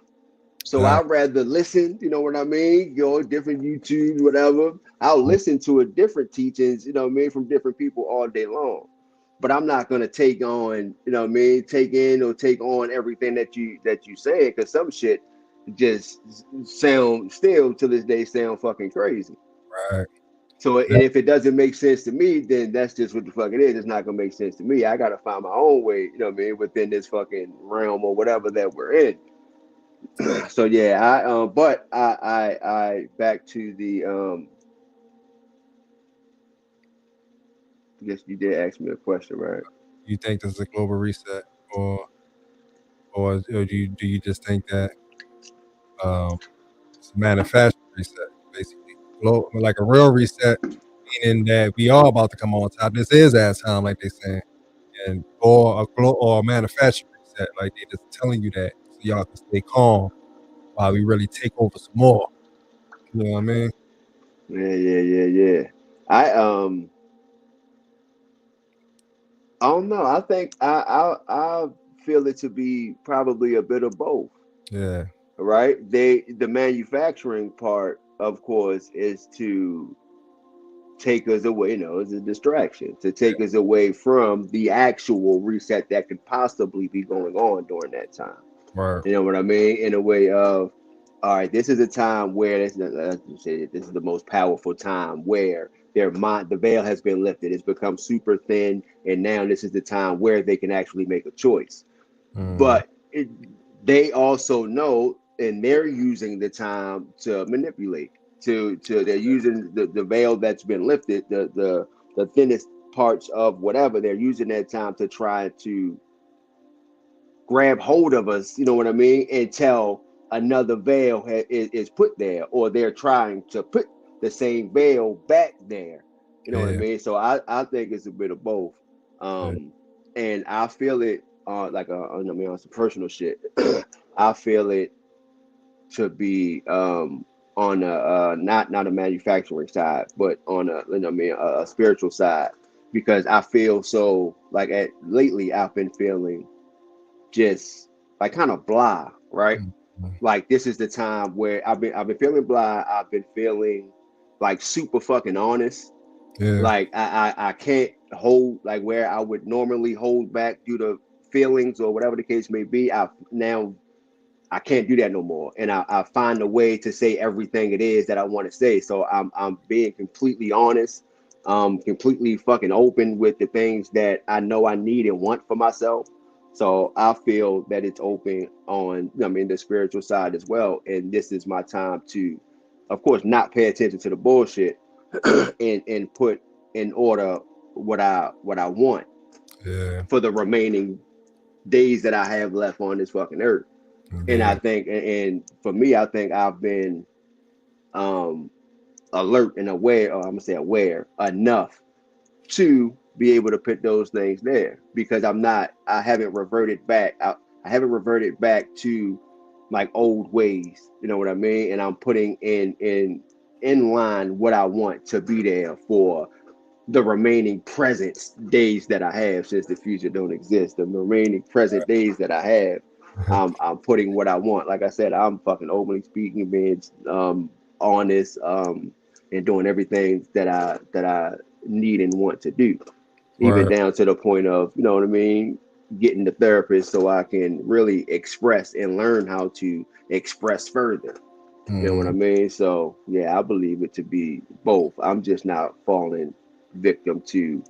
So I'd rather listen, you know what I mean? Go different YouTube, whatever. I'll listen to a different teachings, you know what I mean, from different people all day long. But I'm not gonna take on, you know what I mean, take in or take on everything that you say, because some shit just sound still to this day sound fucking crazy. Right. So and if it doesn't make sense to me, then that's just what the fuck it is. It's not gonna make sense to me. I gotta find my own way, you know what I mean, within this fucking realm or whatever that we're in. So yeah, but I back to the I guess you did ask me a question, right? You think this is a global reset, or do you just think that it's a manufacturing reset, basically, like a real reset, meaning that we are about to come on top. This is our time, like they saying, and or a manufacturing reset, like they just telling you that so y'all can stay calm while we really take over some more. You know what I mean? Yeah. I don't know. I think I feel it to be probably a bit of both. Yeah. Right. The manufacturing part, of course, is to take us away. You know, it's a distraction to take us away from the actual reset that could possibly be going on during that time. Right. You know what I mean? In a way of, all right, this is a time where this is the most powerful time where the veil has been lifted. It's become super thin, and now this is the time where they can actually make a choice. But they also know, and they're using the time to manipulate. They're using the veil that's been lifted, the thinnest parts of whatever. They're using that time to try to grab hold of us, you know what I mean, until another veil is put there, or they're trying to put the same veil back there. You know what I mean? So I think it's a bit of both. And I feel it like I mean, on some personal shit. I feel it to be on a not a manufacturing side, but on a, you know what I mean, a spiritual side, because I feel so like lately I've been feeling just like kind of blah, right? Like this is the time where I've been feeling blah. I've been feeling like super fucking honest. Like I can't hold like where I would normally hold back due to feelings or whatever the case may be. I can't do that no more, and I find a way to say everything it is that I want to say. So I'm being completely honest, completely fucking open with the things that I know I need and want for myself. So I feel that it's open on, I mean, the spiritual side as well. And this is my time to, of course, not pay attention to the bullshit and put in order what I want for the remaining days that I have left on this fucking earth. And I think, and for me, I think I've been alert and aware, or I'm gonna say aware enough to be able to put those things there, because I haven't reverted back. I haven't reverted back to like old ways. You know what I mean? And I'm putting in line what I want to be there for the remaining present days that I have, since the future don't exist. The remaining present days that I have, I'm putting what I want. Like I said, I'm fucking openly speaking, being honest, and doing everything that I need and want to do, even down to the point of, you know what I mean, getting the therapist so I can really express and learn how to express further. You know what I mean? So yeah, I believe it to be both. I'm just not falling victim to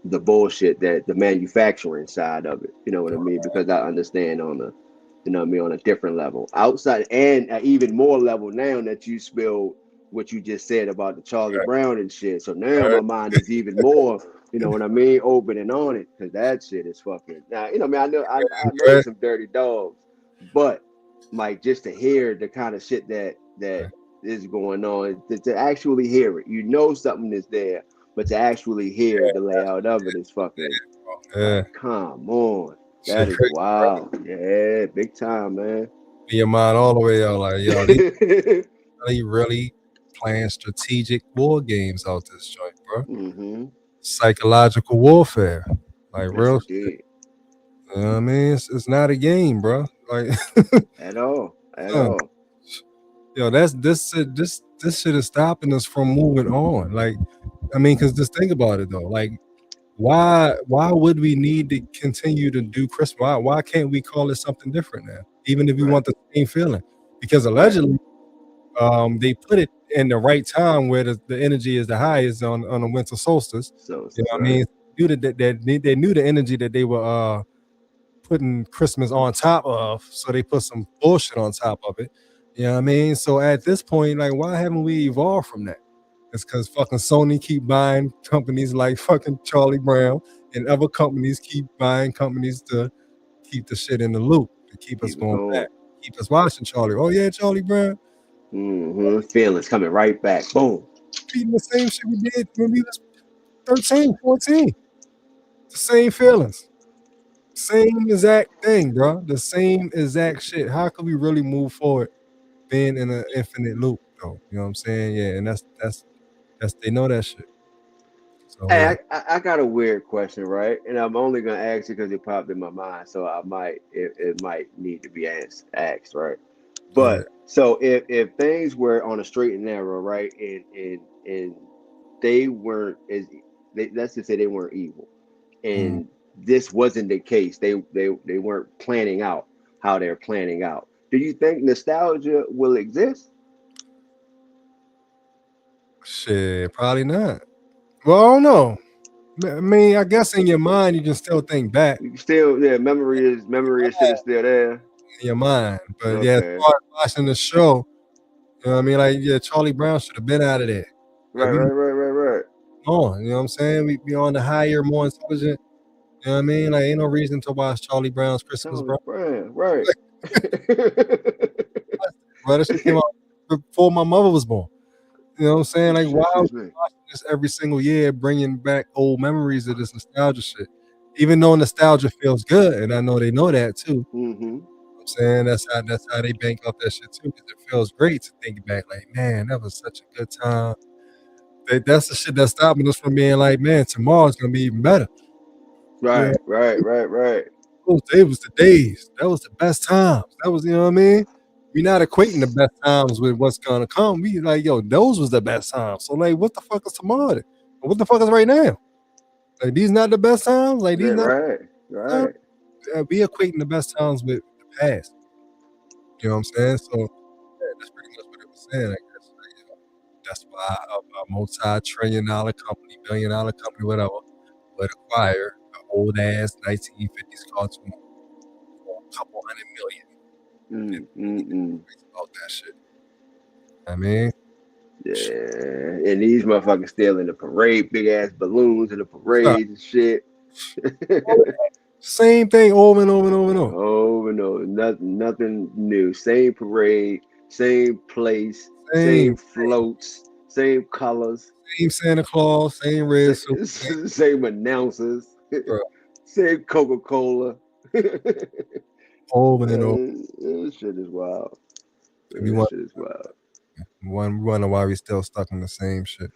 the bullshit that the manufacturing side of it. You know what I mean? Because I understand on a, you know what I mean, on a different level, outside, and an even more level now that you spilled what you just said about the Charlie Brown and shit. So now my mind is even more, you know what I mean, open and on it, because that shit is fucking. Now, you know, I mean, I know there's some dirty dogs, but like, just to hear the kind of shit that is going on, to actually hear it, you know, something is there, but to actually hear the layout of it is fucking. Like, come on, that is wild. Yeah, big time, man. Your mind all the way out, like, yo, they really playing strategic war games out this joint, bro. Psychological warfare, like real shit. You know what I mean? It's not a game, bro. Like at all. Yo, this shit is stopping us from moving on. Like, I mean, because just think about it though. Like, why would we need to continue to do Christmas? Why can't we call it something different now? Even if we want the same feeling, because allegedly, they put it in the right time where the energy is the highest on the winter solstice. You know what I mean? They knew the energy that they were putting Christmas on top of, so they put some bullshit on top of it. You know what I mean? So at this point, like, why haven't we evolved from that? It's because fucking Sony keep buying companies like fucking Charlie Brown, and other companies keep buying companies to keep the shit in the loop, to keep us going back, keep us watching Charlie. Oh yeah, Charlie Brown. Feelings coming right back. Boom. Repeating the same shit we did when we was 13, 14. The same feelings. Same exact thing, bro. The same exact shit. How can we really move forward being in an infinite loop, though? You know what I'm saying? Yeah, and that's they know that shit. So, hey, I got a weird question, right? And I'm only gonna ask it because it popped in my mind, so it might need to be asked, right? But so if things were on a straight and narrow, right, and they weren't let's just say they weren't evil, and this wasn't the case, they weren't planning out how they're planning out. Do you think nostalgia will exist? Shit, probably not. Well, I don't know. I mean, I guess in your mind you can still think back. You still, memory is shit is still there in your mind. But yeah, as far as watching the show, you know what I mean? Like, yeah, Charlie Brown should have been out of there. Right. On, you know what I'm saying? We be on the higher, more intelligent. You know what I mean? Like, ain't no reason to watch Charlie Brown's Christmas, bro. Right. Bro, that shit came out before my mother was born. You know what I'm saying? Like, why are we watching this every single year, bringing back old memories of this nostalgia shit? Even though nostalgia feels good, and I know they know that too. You know what I'm saying? That's how they bank off that shit too, because it feels great to think back. Like, man, that was such a good time. That's the shit that's stopping us from being like, man, tomorrow's gonna be even better. Right. Those was the days. That was the best times. That was, you know what I mean? We're not equating the best times with what's gonna come. We like, yo, those was the best times. So like, what the fuck is tomorrow? What the fuck is right now? Like, these not the best times. Like, these not right. We equating the best times with the past. You know what I'm saying? So yeah, that's pretty much what it was saying. I guess. Like, you know, that's why a multi-trillion-dollar company, billion-dollar company, whatever, would acquire an old ass 1950s cartoon couple 100 million. About that shit. I mean, yeah, and these motherfuckers still in the parade, big ass balloons in the parade and shit. Same thing over and over and over and over. Over and over. Nothing new. Same parade, same place, same floats, same colors. Same Santa Claus, same red suit. Same announcers. Same Coca-Cola. Over and over. This shit is wild. This shit is wild. We wonder why we still stuck in the same shit.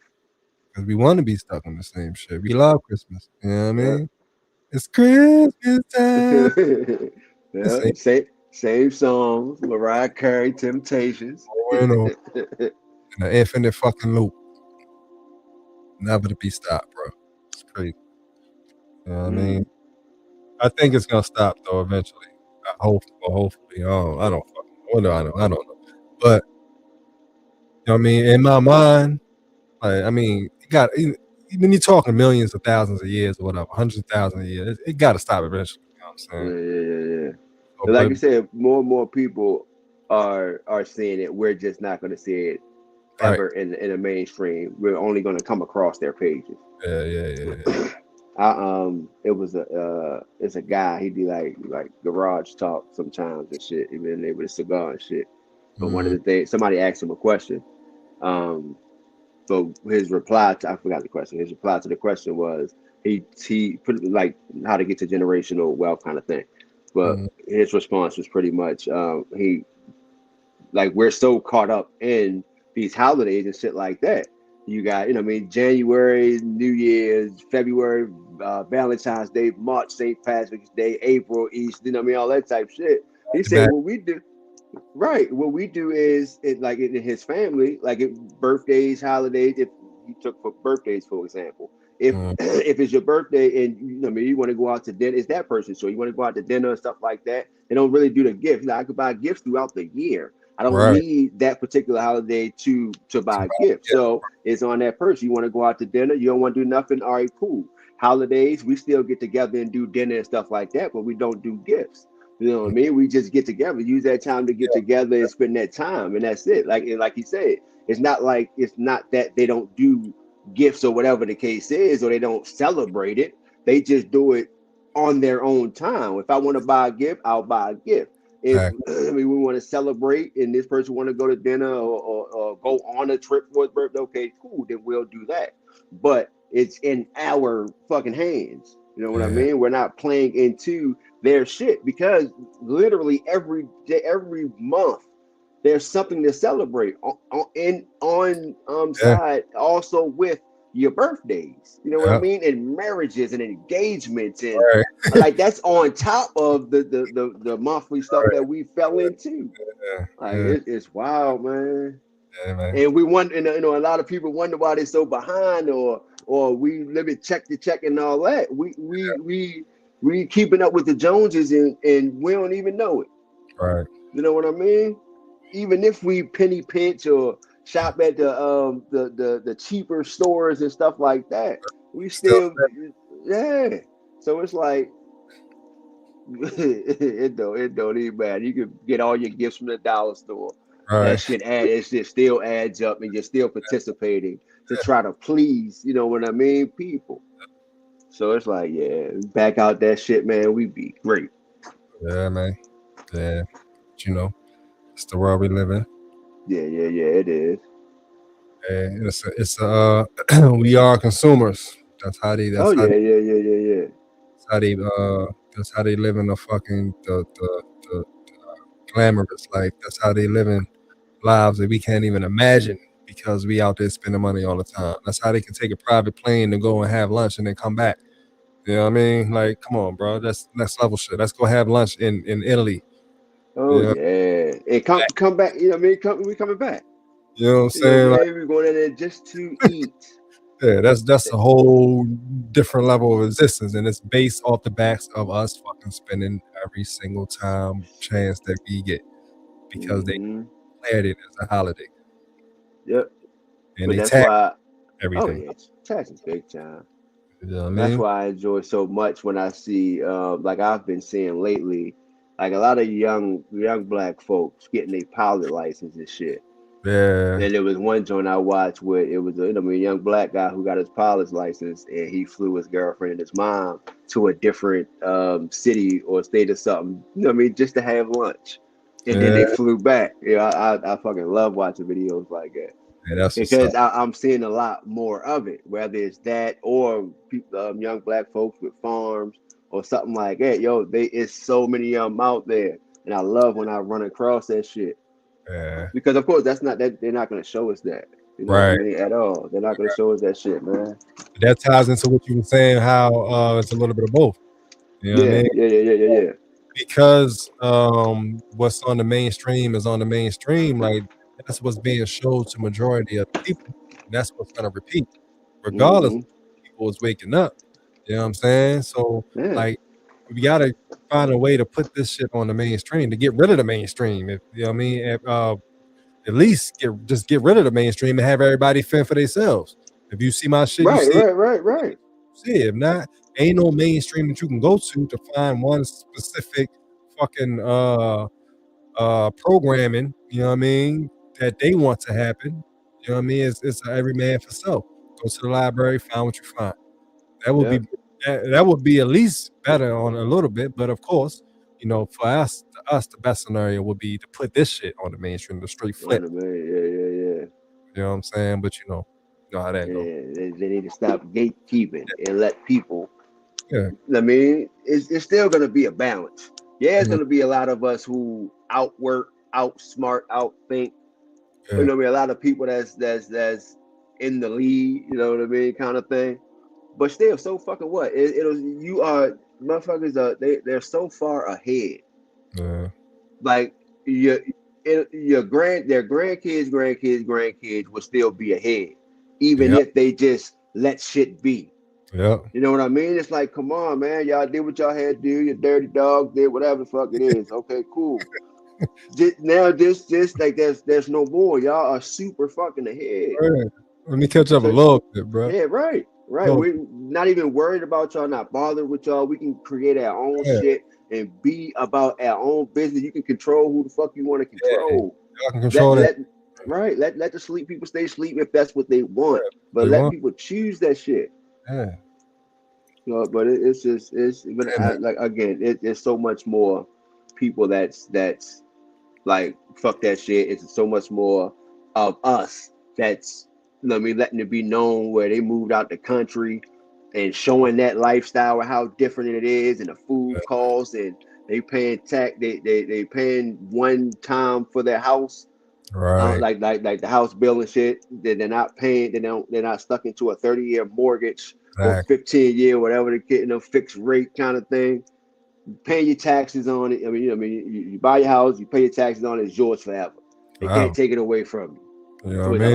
Because we want to be stuck in the same shit. We love Christmas. You know what I mean? Yeah. It's Christmas time. Yeah, same songs. Mariah Carey, Temptations. In an infinite fucking loop. Never to be stopped, bro. It's crazy. You know what I mean? I think it's gonna stop though eventually. Hopefully. I don't fucking know. I don't know. But you know what I mean? In my mind, like, I mean, when you're talking millions of thousands of years or whatever, hundreds of thousands of years, it got to stop eventually. You know what I'm saying? Yeah. So, like you said, more and more people are seeing it. We're just not going to see it ever in the mainstream. We're only going to come across their pages. Yeah. It's a guy. He do like garage talk sometimes and shit. Even there with a cigar and shit. But one of the things, somebody asked him a question. But his reply I forgot the question. His reply to the question was he put it like how to get to generational wealth kind of thing. But his response was pretty much we're so caught up in these holidays and shit like that. You got, January, New Year's, February, Valentine's Day, March, St. Patrick's Day, April, Easter, all that type of shit. He said what we do. Right. What we do is like in his family, like birthdays, holidays. If you took for birthdays, for example, if it's your birthday and you want to go out to dinner, it's that person. So you want to go out to dinner and stuff like that. They don't really do the gifts. Like, I could buy gifts throughout the year. I don't need that particular holiday to buy gifts. So it's on that person. You want to go out to dinner. You don't want to do nothing. All right, cool. Holidays, we still get together and do dinner and stuff like that, but we don't do gifts. You know what I mean? We just get together, use that time to get together and spend that time, and that's it. Like he said, it's not that they don't do gifts or whatever the case is, or they don't celebrate it. They just do it on their own time. If I want to buy a gift, I'll buy a gift. If we want to celebrate and this person want to go to dinner or go on a trip for his birthday, okay, cool, then we'll do that. But it's in our fucking hands. You know what I mean? We're not playing into their shit, because literally every day, every month, there's something to celebrate on side also with your birthdays. You know what I mean? And marriages and engagements and like that's on top of the monthly stuff that we fell into. It's wild, man. And we wonder, a lot of people wonder why they're so behind, or we live it check to check and all that. We keeping up with the Joneses and we don't even know it. Right. You know what I mean? Even if we penny pinch or shop at the cheaper stores and stuff like that, we still So it's like it don't even matter. You can get all your gifts from the dollar store. That shit still adds up, and you're still participating to try to please, you know what I mean, people. So it's like, back out that shit, man. We be great. Yeah, man. Yeah, but it's the world we live in. Yeah, it is. And it's we are consumers. That's how they. That's yeah. That's how they live in the fucking the glamorous life. That's how they live in lives that we can't even imagine, because we out there spending money all the time. That's how they can take a private plane to go and have lunch and then come back. You know what I mean? Like, come on, bro. That's next level shit. Let's go have lunch in Italy. Oh, and come back. You know what I mean? We coming back. You know what I'm saying? We're going in there just to eat. Yeah, that's a whole different level of existence, and it's based off the backs of us fucking spending every single chance that we get, because they declared it as a holiday. Yep. And but they tax everything. Oh yeah, tax is big time. You know what I mean? That's why I enjoy so much when I see, like I've been seeing lately, like a lot of young black folks getting their pilot license and shit. Yeah. And there was one joint I watched where it was a young black guy who got his pilot's license, and he flew his girlfriend and his mom to a different city or state or something. You know what I mean? Just to have lunch, and then they flew back. I fucking love watching videos like that. Yeah, because I'm seeing a lot more of it, whether it's that or people, young black folks with farms or something like that. Yo, it's so many of them out there, and I love when I run across that shit. Yeah. Because of course that's not that they're not going to show us that, you know what I mean, at all. They're not going to show us that shit, man. That ties into what you were saying, how it's a little bit of both. You know what I mean? Yeah. Because what's on the mainstream is on the mainstream. Like that's what's being showed to majority of the people. And that's what's gonna repeat, regardless of people is waking up. You know what I'm saying? So like we gotta find a way to put this shit on the mainstream to get rid of the mainstream. If you know what I mean, at least get rid of the mainstream and have everybody fend for themselves. If you see my shit, right. See it. If not, ain't no mainstream that you can go to find one specific fucking programming, you know what I mean, that they want to happen. You know what I mean? It's every man for self. Go to the library, find what you find. That would be that would be at least better on a little bit, but of course, you know, for us, the best scenario would be to put this shit on the mainstream, the straight flip. Yeah. You know what I'm saying? But you know how that goes. They need to stop gatekeeping and let people. Yeah. I mean, it's still going to be a balance. Yeah, it's going to be a lot of us who outwork, outsmart, outthink. You know what I mean? A lot of people that's in the lead. You know what I mean? Kind of thing. But still, so fucking what? You are motherfuckers. They're so far ahead. Yeah. Like their grandkids will still be ahead, even if they just let shit be. Yeah. You know what I mean? It's like, come on, man. Y'all did what y'all had to do. Your dirty dog did whatever the fuck it is. Okay, cool. Now just like there's no more. Y'all are super fucking ahead. Right. Let me catch up a little bit, bro. Yeah, right. We're not even worried about y'all, not bothered with y'all. We can create our own shit and be about our own business. You can control who the fuck you want to control. Y'all can control that. Let the sleep people stay asleep if that's what they want. But let people choose that shit. Yeah. But it's so much more people that's like fuck that shit. It's so much more of us that's, you know what I mean, letting it be known where they moved out the country and showing that lifestyle and how different it is, and the food costs, and they paying tax. They paying one time for their house, right? Like the house bill and shit. They're not paying. They're not stuck into a 30-year mortgage or 15-year, whatever they're getting, a fixed rate kind of thing. Paying your taxes on it. I mean, you buy your house, you pay your taxes on it. It's yours forever. They can't take it away from you. You know so it's a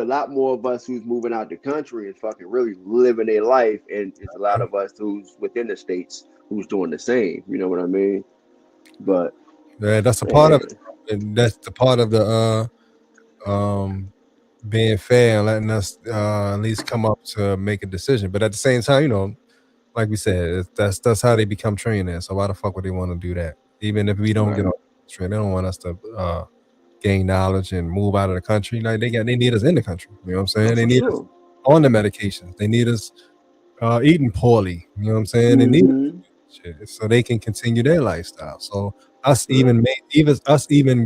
lot more of us who's moving out the country and fucking really living their life, and it's a lot of us who's within the states who's doing the same. You know what I mean? But that's a part of it, and that's the part of the being fair and letting us at least come up to make a decision. But at the same time, you know, like we said, that's how they become trainers. So why the fuck would they want to do that? Even if we don't get on train, they don't want us to gain knowledge and move out of the country. Like they need us in the country. You know what I'm saying? They need us on the medications. They need us eating poorly. You know what I'm saying? They need shit so they can continue their lifestyle. So us even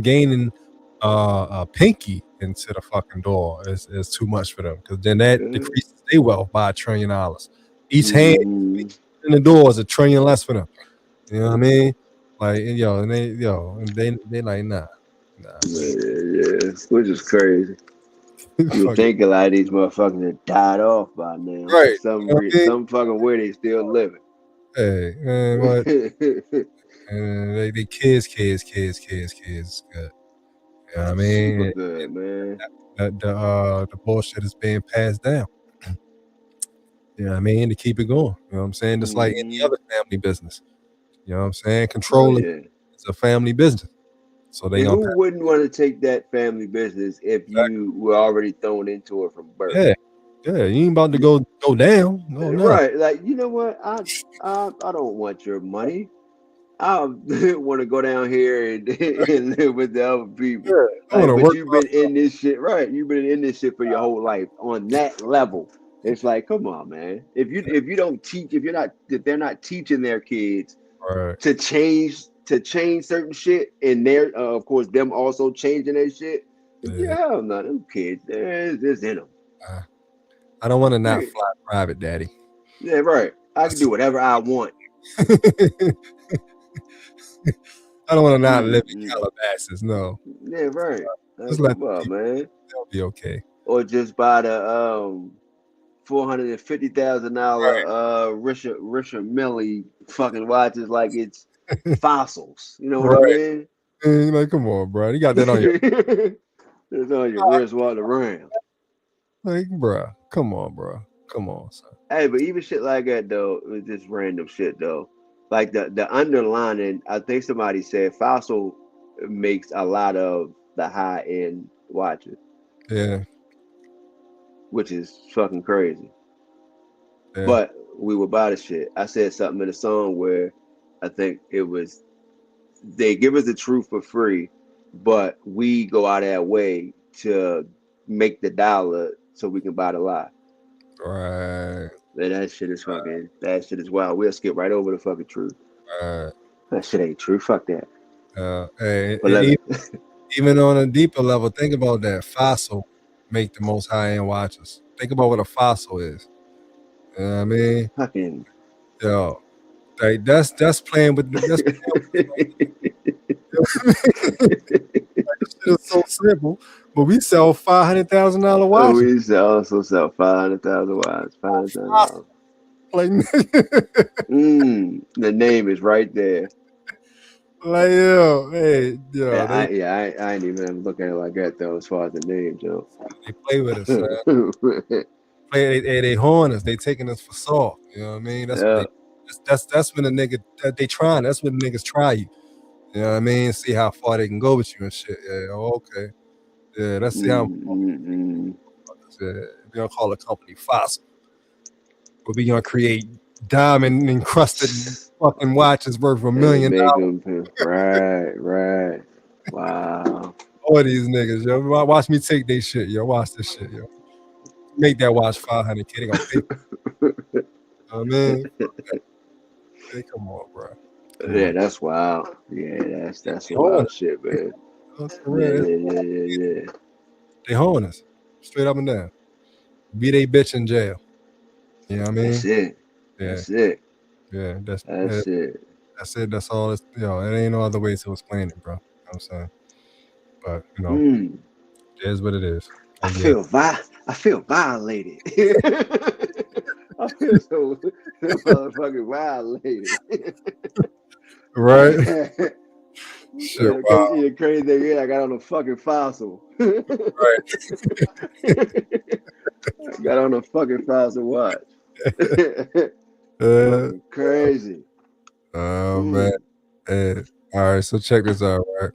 gaining a pinky into the fucking door is too much for them, because then that decreases their wealth by $1 trillion. Each hand in the door is $1 trillion less for them. You know what I mean? Like, and they like nah. Yeah, which is crazy. You think a lot of these motherfuckers have died off by now. Right. Some fucking way they still living. Hey, man, what? They kids. Good. You know what I mean? Super good, man. The bullshit is being passed down. You know what I mean? To keep it going. You know what I'm saying? Just like any other family business. You know what I'm saying? Controlling is a family business. So who wouldn't want to take that family business if you were already thrown into it from birth? Yeah, you ain't about to go down. No. Right. Like, you know what? I don't want your money. I want to go down here and live with the other people. Yeah, but you've been in this shit, right? You've been in this shit for your whole life on that level. It's like, come on, man. If you don't teach, if they're not teaching their kids to change certain shit, and they're of course them also changing their shit. Yeah, hell no, them kids, there's in them. I don't want to not fly private, Daddy. Yeah, right. I can do whatever I want. I don't want to not live in Calabasas. No. Yeah, right. Just let them man. They'll be okay. Or just buy the $450,000 Richard Mille fucking watches like it's fossils. You know what I mean? And like, come on, bro. You got that on your it's on your wrist walking around. Like, bro, come on, bro. Come on, son. Hey, but even shit like that though, it's just random shit though. Like the underlining, I think somebody said Fossil makes a lot of the high end watches. Yeah. Which is fucking crazy. Yeah. But we would buy the shit. I said something in a song where I think it was they give us the truth for free, but we go out of our way to make the dollar so we can buy the lie. Right. Man, that shit is fucking. That shit is wild. We'll skip right over the fucking truth. That shit ain't true. Fuck that. Hey, even on a deeper level, think about that. Fossil make the most high end watches. Think about what a Fossil is. You know what I mean? Fucking. Yo, like that's playing with. That's it's so simple, but we sell $500,000 watches. We also sell $500,000 watches. $500,000. Like, the name is right there. Like, yo, hey, yo. I ain't even look at it like that though. As far as the name, Joe. They play with us. They horn us. They taking us for soft. You know what I mean? That's that's when the nigga that they trying. That's when the niggas try you. You know what I mean? See how far they can go with you and shit. Yeah. Okay. Yeah. That's how. We gonna call the company Fossil. But we gonna create diamond encrusted fucking watches worth $1 million. Right. Wow. All these niggas, yo. Watch me take they shit, yo. Watch this shit, yo. Make that watch $500K. They gonna pay. I mean, hey, come on, bro. Yeah, that's wild. Yeah, that's wild shit, man. Yeah. They holding us straight up and down. Be they bitch in jail. You know what I mean? That's it. Yeah. That's it. Yeah, that's it. That's it. That's all. It ain't no other way to explain it, bro. You know what I'm saying? But it is what it is. I feel violated. I feel so motherfucking violated. Right? Shit, wow. The crazy thing is I got on a fucking Fossil. Right. I got on a fucking Fossil watch. Crazy. Oh man. All right, so check this out, right?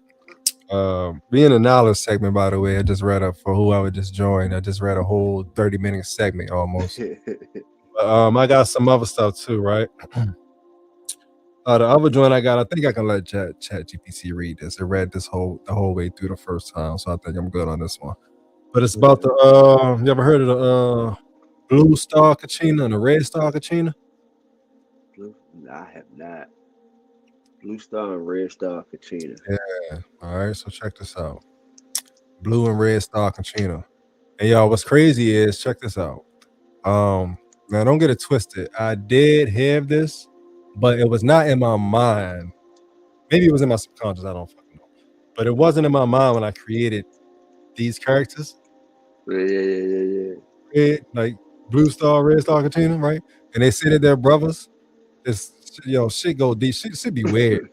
Being a knowledge segment, by the way, I just read up for whoever just joined. I just read a whole 30-minute segment almost. I got some other stuff too, right? The other joint I got, I think I can let Chat GPT read this. I read this the whole way through the first time, so I think I'm good on this one. But it's about the you ever heard of the Blue Star Kachina and the Red Star Kachina? I have not. Blue Star and Red Star Kachina. Yeah. All right, so check this out. Blue and Red Star Kachina. And y'all, what's crazy is, check this out. Now don't get it twisted. I did have this, but it was not in my mind. Maybe it was in my subconscious. I don't fucking know. But it wasn't in my mind when I created these characters. Yeah. Like Blue Star, Red Star Kachina, right? And they say that they're brothers. It's shit go deep. Shit be weird.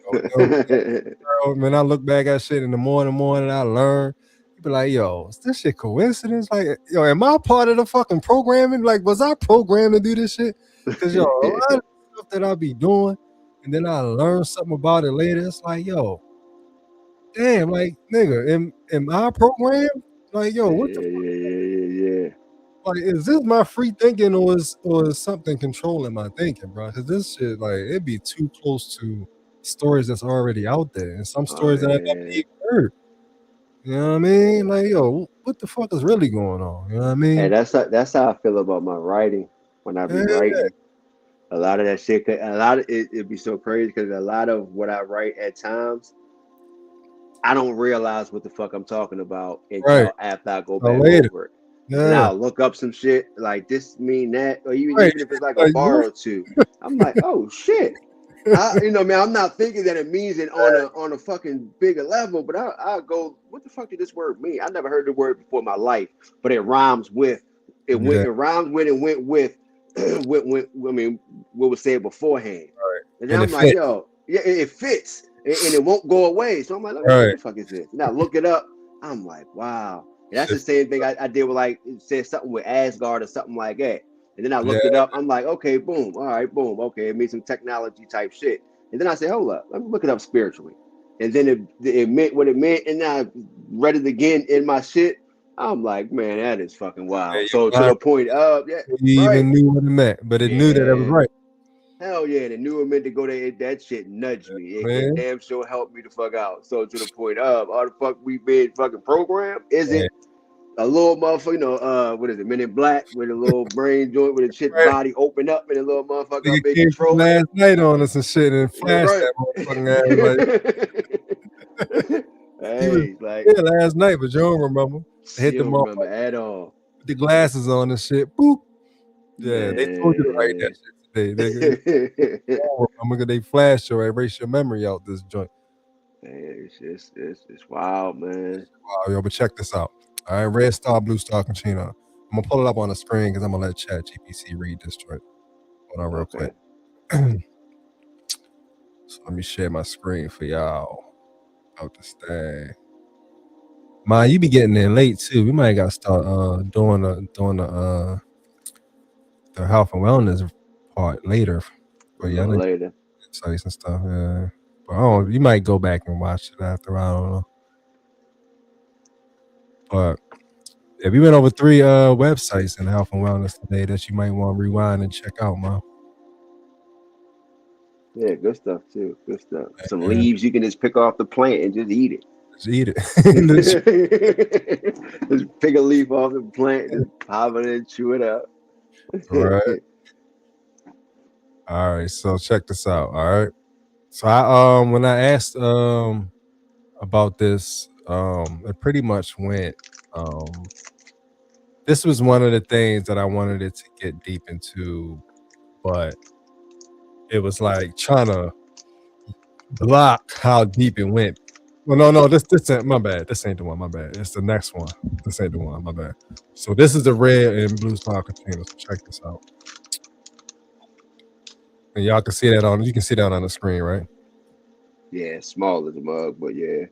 When I look back at shit in the morning, I learn. You be like, yo, is this shit coincidence? Like, yo, am I part of the fucking programming? Like, was I programmed to do this shit? Because yo, a lot of stuff that I be doing, and then I learn something about it later. It's like, yo, damn, like, nigga, am I programmed? Like, yo, what the fuck? Like, is this my free thinking or is something controlling my thinking, bro? Because this shit, like, it'd be too close to stories that's already out there, and some stories that I've never even heard. You know what I mean? Like, yo, what the fuck is really going on? You know what I mean? And that's how I feel about my writing when I be writing. A lot of that shit, it'd be so crazy because a lot of what I write at times, I don't realize what the fuck I'm talking about until after I go back over it. Yeah. And I'll look up some shit like this mean that, or even if it's like a bar or two. I'm like, oh shit. I'm not thinking that it means it on a fucking bigger level, but I'll go, what the fuck did this word mean? I never heard the word before in my life, but it rhymes with it rhymes with and went with what was said beforehand. Right. And then I'm like, fits. Yo, yeah, it fits. And it won't go away. So I'm like, what the fuck is this? And I look it up. I'm like, wow. And that's the same thing I did with, like, it said something with Asgard or something like that. And then I looked it up. I'm like, okay, boom. All right, boom. Okay, it means some technology type shit. And then I said, hold up, let me look it up spiritually. And then it meant what it meant. And then I read it again in my shit. I'm like, man, that is fucking wild. So to the point of, you even knew what it meant, but it knew that it was right. Hell yeah, and it knew it meant to go there. That shit nudged me. It damn sure helped me the fuck out. So to the point of, all the fuck we been fucking programmed, is it a little motherfucker, what is it, Men in Black with a little brain joint with a shit body open up and a little motherfucker up in control. Last night on us and shit and flashed that motherfucking ass. Last night, but you don't remember. Hit the remember at all. With the glasses on and shit. Boop. Yeah, they told you to write that shit. I'm gonna they flash or erase your memory out this joint. Hey, it's wild, man. Wow, yo, but check this out. All right, Red Star, Blue Star, Kachina. I'm gonna pull it up on the screen because I'm gonna let Chat GPT read this joint. Hold on real quick. So let me share my screen for y'all. Out this thing. Ma, you be getting in late too. We might gotta start doing the health and wellness part later. But later. Sites and stuff. Yeah. But you might go back and watch it after. I don't know. But we went over 3 websites in health and wellness today that you might want to rewind and check out, Ma. Yeah, good stuff too. Good stuff. Some leaves you can just pick off the plant and just eat it. Just eat it. Just pick a leaf off the plant, just pop it and chew it up. All right, so check this out. All right, so I when I asked about this, it pretty much went. This was one of the things that I wanted it to get deep into, but it was like trying to block how deep it went. Well, no, this ain't my bad. This ain't the one. My bad. It's the next one. This ain't the one. My bad. So this is the red and blue star container. So check this out. And y'all can see that you can see that on the screen, right? Yeah, small as a mug, but yeah.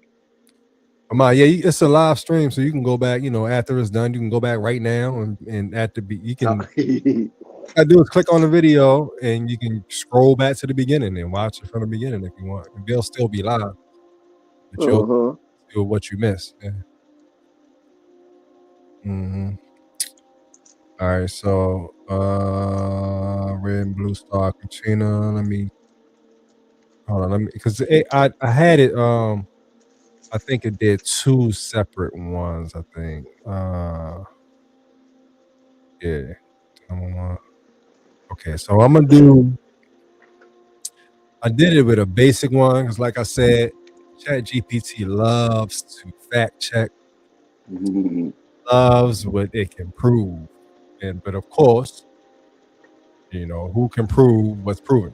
It's a live stream, so you can go back, after it's done, you can go back right now and at the you can all I do is click on the video and you can scroll back to the beginning and watch it from the beginning if you want. They'll still be live. But you'll do what you missed. Yeah. Mm-hmm. All right, so red and blue star Katrina. Hold on, because I had it. I think it did 2 separate ones. I think. Yeah. Okay, so I'm gonna do. I did it with a basic one because, like I said, ChatGPT loves to fact check. Loves what it can prove. But of course, who can prove what's proven?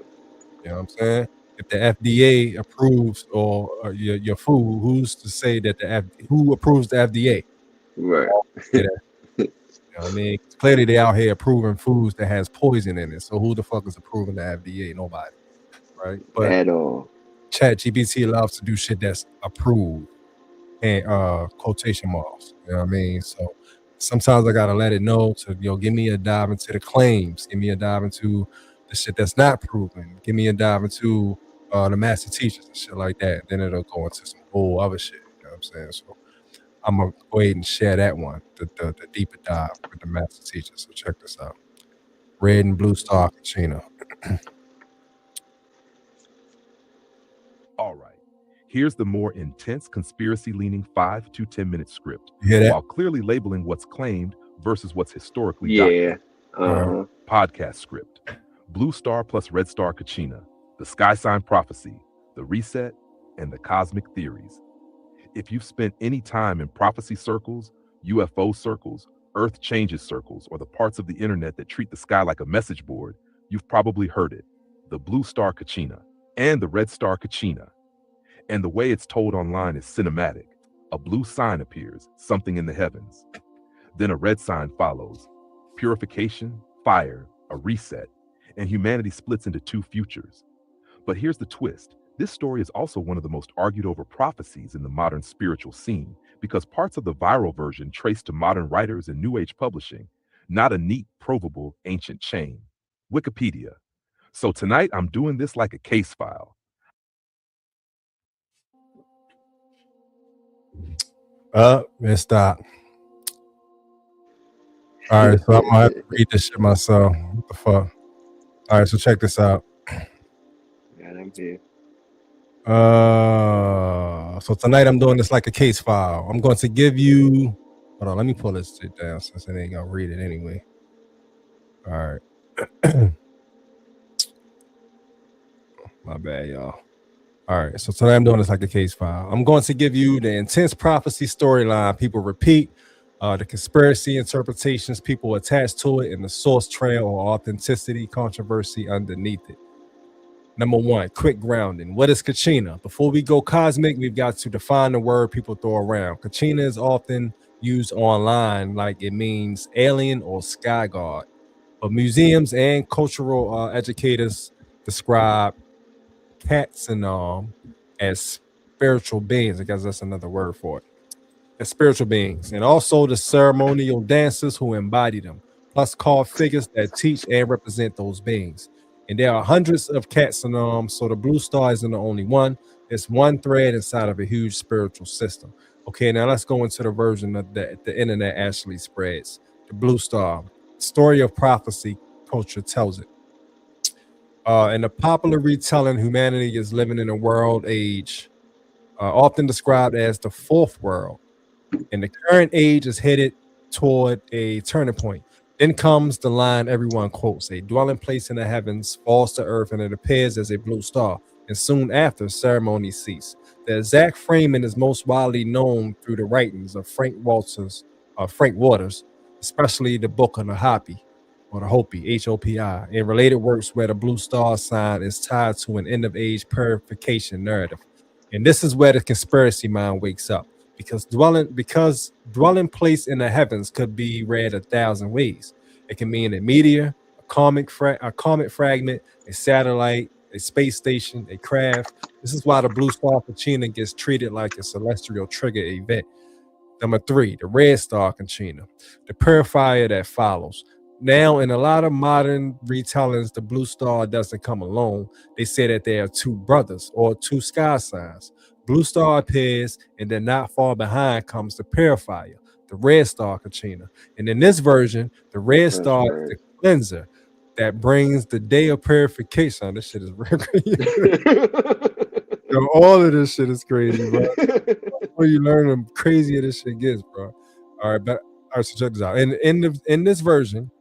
You know what I'm saying? If the FDA approves or your food, who's to say that who approves the FDA? Right. You know what I mean? Clearly they out here approving foods that has poison in it. So who the fuck is approving the FDA? Nobody. Right? But at all. ChatGPT loves to do shit that's approved and quotation marks. You know what I mean? So sometimes I gotta let it know to give me a dive into the claims, give me a dive into the shit that's not proven, give me a dive into the master teachers and shit like that. Then it'll go into some whole other shit. You know what I'm saying? So I'm gonna go ahead and share that one, the deeper dive with the master teachers. So check this out. Red and blue star Katrina. All right. Here's the more intense conspiracy-leaning 5 to 10-minute script, while clearly labeling what's claimed versus what's historically documented. Podcast script. Blue Star plus Red Star Kachina, the Sky Sign Prophecy, the Reset, and the Cosmic Theories. If you've spent any time in prophecy circles, UFO circles, Earth changes circles, or the parts of the internet that treat the sky like a message board, you've probably heard it. The Blue Star Kachina and the Red Star Kachina. And the way it's told online is cinematic. A blue sign appears, something in the heavens. Then a red sign follows. Purification, fire, a reset, and humanity splits into two futures. But here's the twist. This story is also one of the most argued over prophecies in the modern spiritual scene, because parts of the viral version trace to modern writers and New Age publishing, not a neat, provable ancient chain. Wikipedia. So tonight I'm doing this like a case file. It stopped. All right, so I'm gonna have to read this shit myself. What the fuck? All right, so check this out. Yeah, I'm here. So tonight I'm doing this like a case file. I'm going to give you. Hold on, let me pull this shit down since I ain't gonna read it anyway. All right. My bad, y'all. All right, so tonight I'm doing this like a case file. I'm going to give you the intense prophecy storyline people repeat, the conspiracy interpretations people attach to it, and the source trail or authenticity controversy underneath it. Number one, quick grounding. What is Kachina? Before we go cosmic, we've got to define the word people throw around. Kachina is often used online like it means alien or sky god, but museums and cultural educators describe cats and as spiritual beings. I guess that's another word for it. As spiritual beings, and also the ceremonial dancers who embody them, plus called figures that teach and represent those beings. And there are hundreds of cats and so the blue star isn't the only one. It's one thread inside of a huge spiritual system. Okay, now let's go into the version of that the internet actually spreads. The blue star, story of prophecy, culture tells it. In the popular retelling, humanity is living in a world age often described as the fourth world, and the current age is headed toward a turning point. Then comes the line everyone quotes: a dwelling place in the heavens falls to earth, and it appears as a blue star. And soon after, ceremonies cease. The exact framing is most widely known through the writings of Frank Waters, especially the Book of the Hopi, or the Hopi, H-O-P-I, and related works where the blue star sign is tied to an end-of-age purification narrative. And this is where the conspiracy mind wakes up, because dwelling place in the heavens could be read 1,000 ways. It can mean a meteor, a comet fragment, a satellite, a space station, a craft. This is why the blue star Kachina gets treated like a celestial trigger event. Number 3, the red star Kachina, the purifier that follows. Now, in a lot of modern retellings, the blue star doesn't come alone. They say that there are two brothers or two sky signs. Blue star appears, and then not far behind comes the purifier, the red star Kachina. And in this version, the red star is the cleanser that brings the day of purification. This shit is real crazy. Yo, all of this shit is crazy, bro. The more you learn, the crazier this shit gets, bro. All right, so check this out. In this version,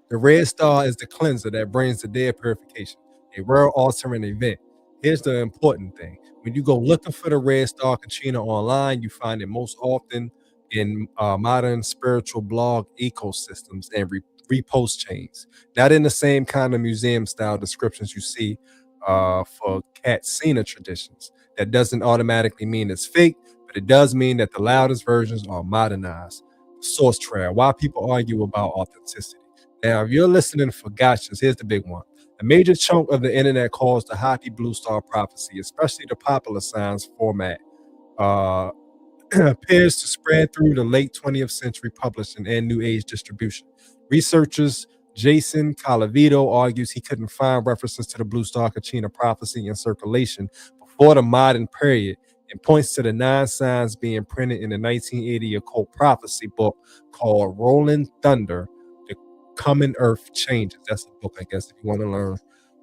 the red star is the cleanser that brings the day of purification, a world-altering event. Here's the important thing. When you go looking for the red star Kachina online, you find it most often in modern spiritual blog ecosystems and repost chains, not in the same kind of museum-style descriptions you see for Katsina traditions. That doesn't automatically mean it's fake, but it does mean that the loudest versions are modernized. Source trail, why people argue about authenticity. Now, if you're listening for gotchas, here's the big one. A major chunk of the internet calls the Hopi Blue Star prophecy, especially the popular signs format, appears to spread through the late 20th century publishing and New Age distribution. Researchers Jason Calavito argues he couldn't find references to the Blue Star Kachina prophecy in circulation before the modern period, and points to the 9 signs being printed in the 1980 occult prophecy book called Rolling Thunder, Coming Earth Changes. That's the book, I guess, if you want to learn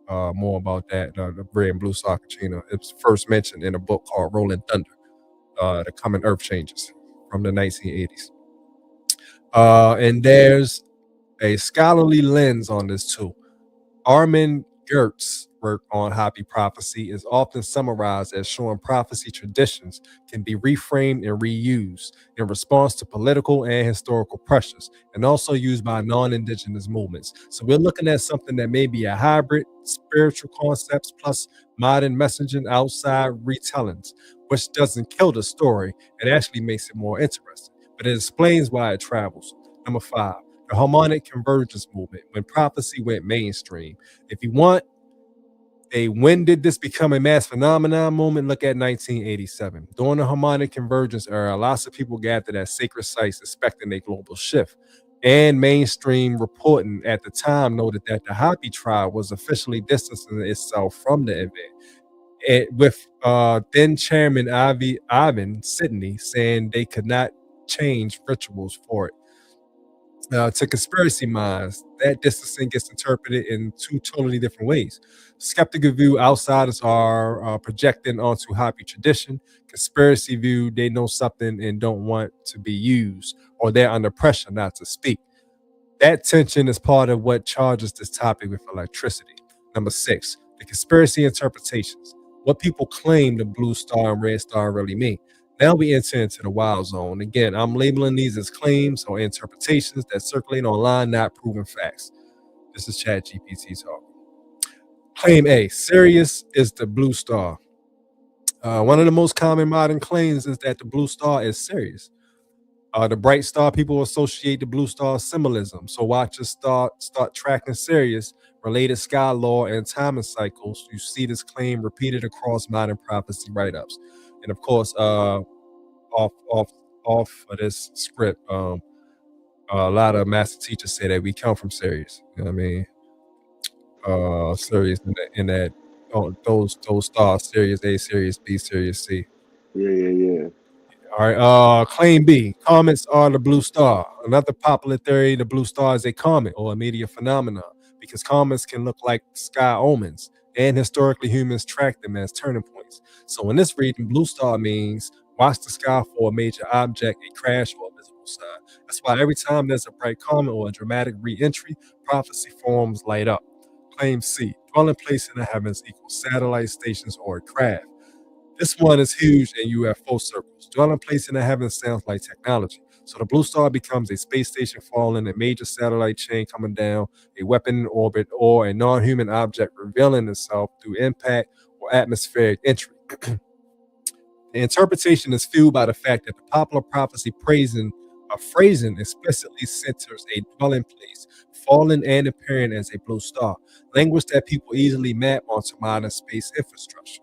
more about that. The red and blue star Kachina. It's first mentioned in a book called Rolling Thunder, The Coming Earth Changes from the 1980s. And there's a scholarly lens on this too. Armin Gert's work on Hopi prophecy is often summarized as showing prophecy traditions can be reframed and reused in response to political and historical pressures, and also used by non-indigenous movements. So we're looking at something that may be a hybrid, spiritual concepts plus modern messaging outside retellings, which doesn't kill the story. It actually makes it more interesting, but it explains why it travels. Number 5. The harmonic convergence movement, when prophecy went mainstream. If you want a when did this become a mass phenomenon moment, look at 1987. During the harmonic convergence era, lots of people gathered at sacred sites expecting a global shift. And mainstream reporting at the time noted that the Hopi tribe was officially distancing itself from the event, with then Chairman Ivan Sidney saying they could not change rituals for it. To conspiracy minds, that distancing gets interpreted in two totally different ways. Skeptical view, outsiders are projecting onto Hopi tradition. Conspiracy view, they know something and don't want to be used, or they're under pressure not to speak. That tension is part of what charges this topic with electricity. Number 6, the conspiracy interpretations. What people claim the blue star and red star really mean. Now we enter into the wild zone. Again, I'm labeling these as claims or interpretations that circulate online, not proven facts. This is ChatGPT talk. Claim A, Sirius is the blue star. One of the most common modern claims is that the blue star is Sirius. The bright star, people associate the blue star symbolism. So watchers start tracking Sirius, related sky lore, and timing cycles. You see this claim repeated across modern prophecy write-ups. And of course, off of this script, a lot of master teachers say that we come from Sirius. You know what I mean? Sirius in that those stars, Sirius A, Sirius B, Sirius C. Yeah. All right. Claim B. Comets are the blue star. Another popular theory: the blue star is a comet or a meteor phenomenon because comets can look like sky omens, and historically humans track them as turning points. So in this reading, blue star means watch the sky for a major object, a crash, or a visible sign. That's why every time there's a bright comet or a dramatic re-entry, prophecy forms light up. Claim C. Dwelling place in the heavens equals satellite stations or a craft. This one is huge in UFO circles. Dwelling place in the heavens sounds like technology. So the blue star becomes a space station falling, a major satellite chain coming down, a weapon in orbit, or a non-human object revealing itself through impact or atmospheric entry. The interpretation is fueled by the fact that the popular prophecy phrasing explicitly centers a dwelling place, falling and appearing as a blue star, language that people easily map onto modern space infrastructure.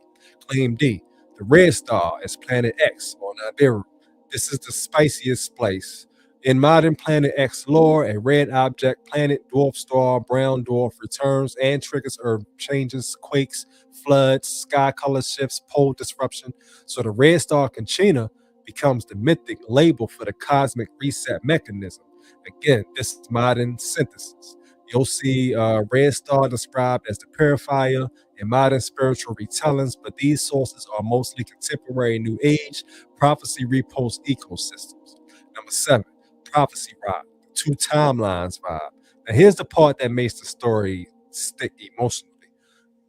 Claim D. The red star is Planet X or Nibiru. This is the spiciest place. In modern Planet X lore, a red object, planet, dwarf star, brown dwarf returns and triggers Earth changes, quakes, floods, sky color shifts, pole disruption. So the red star Conchina becomes the mythic label for the cosmic reset mechanism. Again, this is modern synthesis. You'll see red star described as the purifier in modern spiritual retellings, but these sources are mostly contemporary New Age prophecy repost ecosystems. Number 7, prophecy rock, two timelines vibe. Now here's the part that makes the story stick emotionally.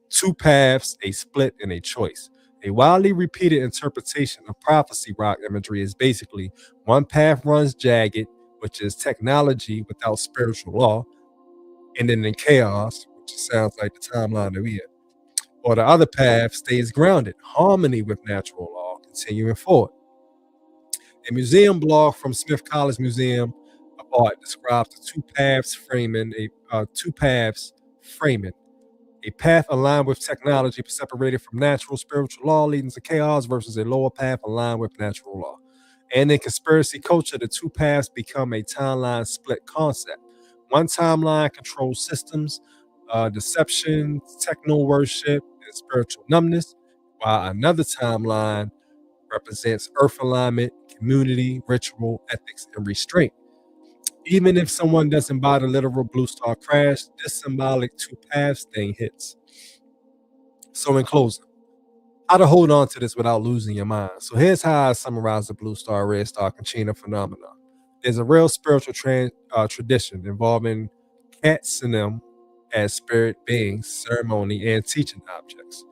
Two paths, a split, and a choice. A widely repeated interpretation of prophecy rock imagery is basically one path runs jagged, which is technology without spiritual law, and then in chaos, which sounds like the timeline that we in. Or the other path stays grounded, harmony with natural law, continuing forward. A museum blog from Smith College Museum of Art describes the two paths framing a path aligned with technology but separated from natural spiritual law leading to chaos versus a lower path aligned with natural law. And in conspiracy culture, the two paths become a timeline split concept. One timeline controls systems, deception, techno worship, and spiritual numbness, while another timeline represents earth alignment, community, ritual, ethics, and restraint. Even if someone doesn't buy the literal blue star crash, this symbolic two paths thing hits. So in closing, how to hold on to this without losing your mind. So here's how I summarize the blue star, red star, Conchina phenomenon. There's a real spiritual tradition involving cats and them as spirit beings, ceremony, and teaching objects.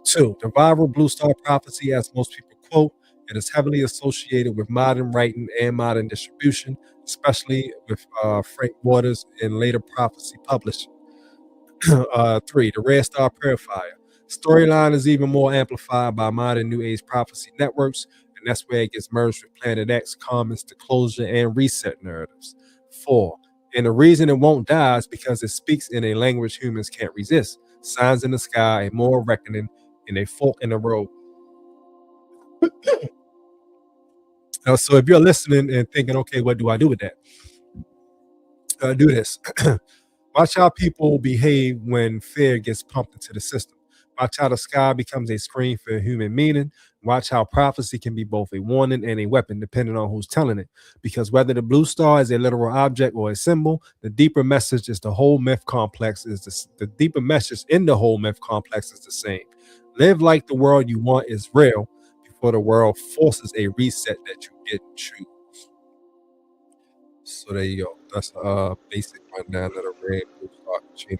2. The viral blue star prophecy, as most people quote, it is heavily associated with modern writing and modern distribution, especially with Frank Waters and later prophecy publishing. 3. The Red Star Prayer Fire. Storyline is even more amplified by modern New Age prophecy networks, and that's where it gets merged with Planet X, comments, the closure, and reset narratives. 4. And the reason it won't die is because it speaks in a language humans can't resist. Signs in the sky, a moral reckoning, and a fork in the road. So if you're listening and thinking, okay, what do I do with that? Do this. Watch how people behave when fear gets pumped into the system. Watch how the sky becomes a screen for human meaning. Watch how prophecy can be both a warning and a weapon, depending on who's telling it. Because whether the blue star is a literal object or a symbol, the deeper message is the whole myth complex the deeper message in the whole myth complex is the same. Live like the world you want is real before the world forces a reset that you didn't choose. So there you go. That's a basic rundown of the red blue star Conchina.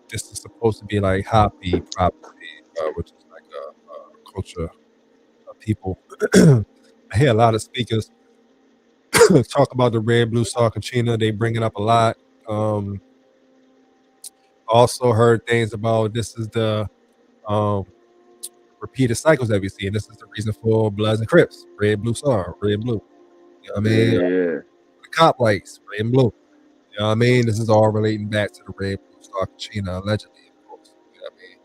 This is supposed to be like happy prophecy, which is like a culture of people. I hear a lot of speakers talk about the red blue star Conchina. They bring it up a lot. Also heard things about this is the repeated cycles that we see, and this is the reason for Bloods and Crips. Red blue star, red blue. You know what I mean? Yeah. The cop lights, red and blue. You know what I mean? This is all relating back to the red blue star Conchina, allegedly, of course. You know what I mean?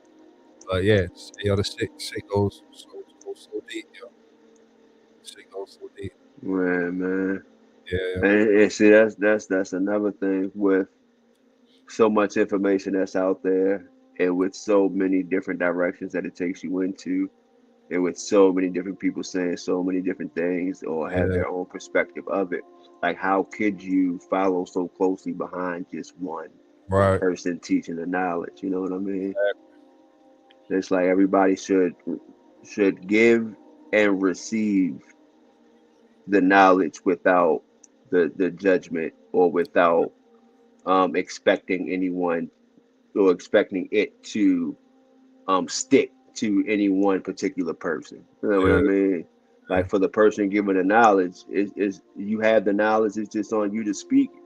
But yeah, yo, the shit goes so deep, yo. Shit goes so deep. Man. Yeah. And see, that's another thing with so much information that's out there, and with so many different directions that it takes you into, and with so many different people saying so many different things or have their own perspective of it. Like, how could you follow so closely behind just one person teaching the knowledge? You know what I mean? It's like everybody should give and receive the knowledge without the judgment, or without expecting anyone, or expecting it to stick to any one particular person. You know what I mean? Like, for the person given the knowledge, is you have the knowledge, it's just on you to speak it.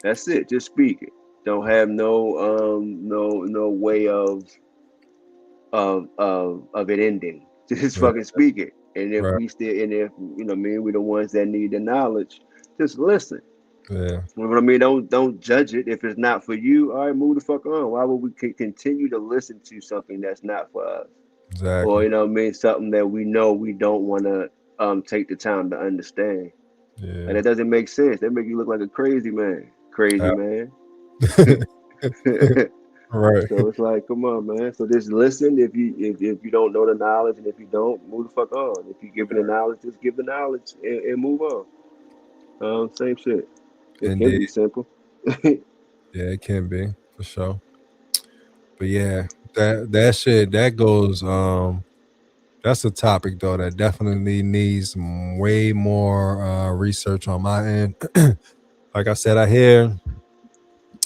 That's it. Just speak it. Don't have no way of it ending. Just fucking speak it. And if we still, and if, you know what I mean, we're the ones that need the knowledge, just listen. Yeah. You know what I mean? Don't judge it. If it's not for you, all right, move the fuck on. Why would we continue to listen to something that's not for us? Exactly. Or, you know what I mean, something that we know we don't want to take the time to understand. Yeah. And it doesn't make sense. That make you look like a crazy man. Man. Right. So it's like, come on, man. So just listen. If you don't know the knowledge, and if you don't, move the fuck on. If you give the knowledge, just give the knowledge and move on. Same shit. It can be simple. Yeah, it can be, for sure. But yeah, that shit that goes. That's a topic though that definitely needs way more research on my end. Like I said, I hear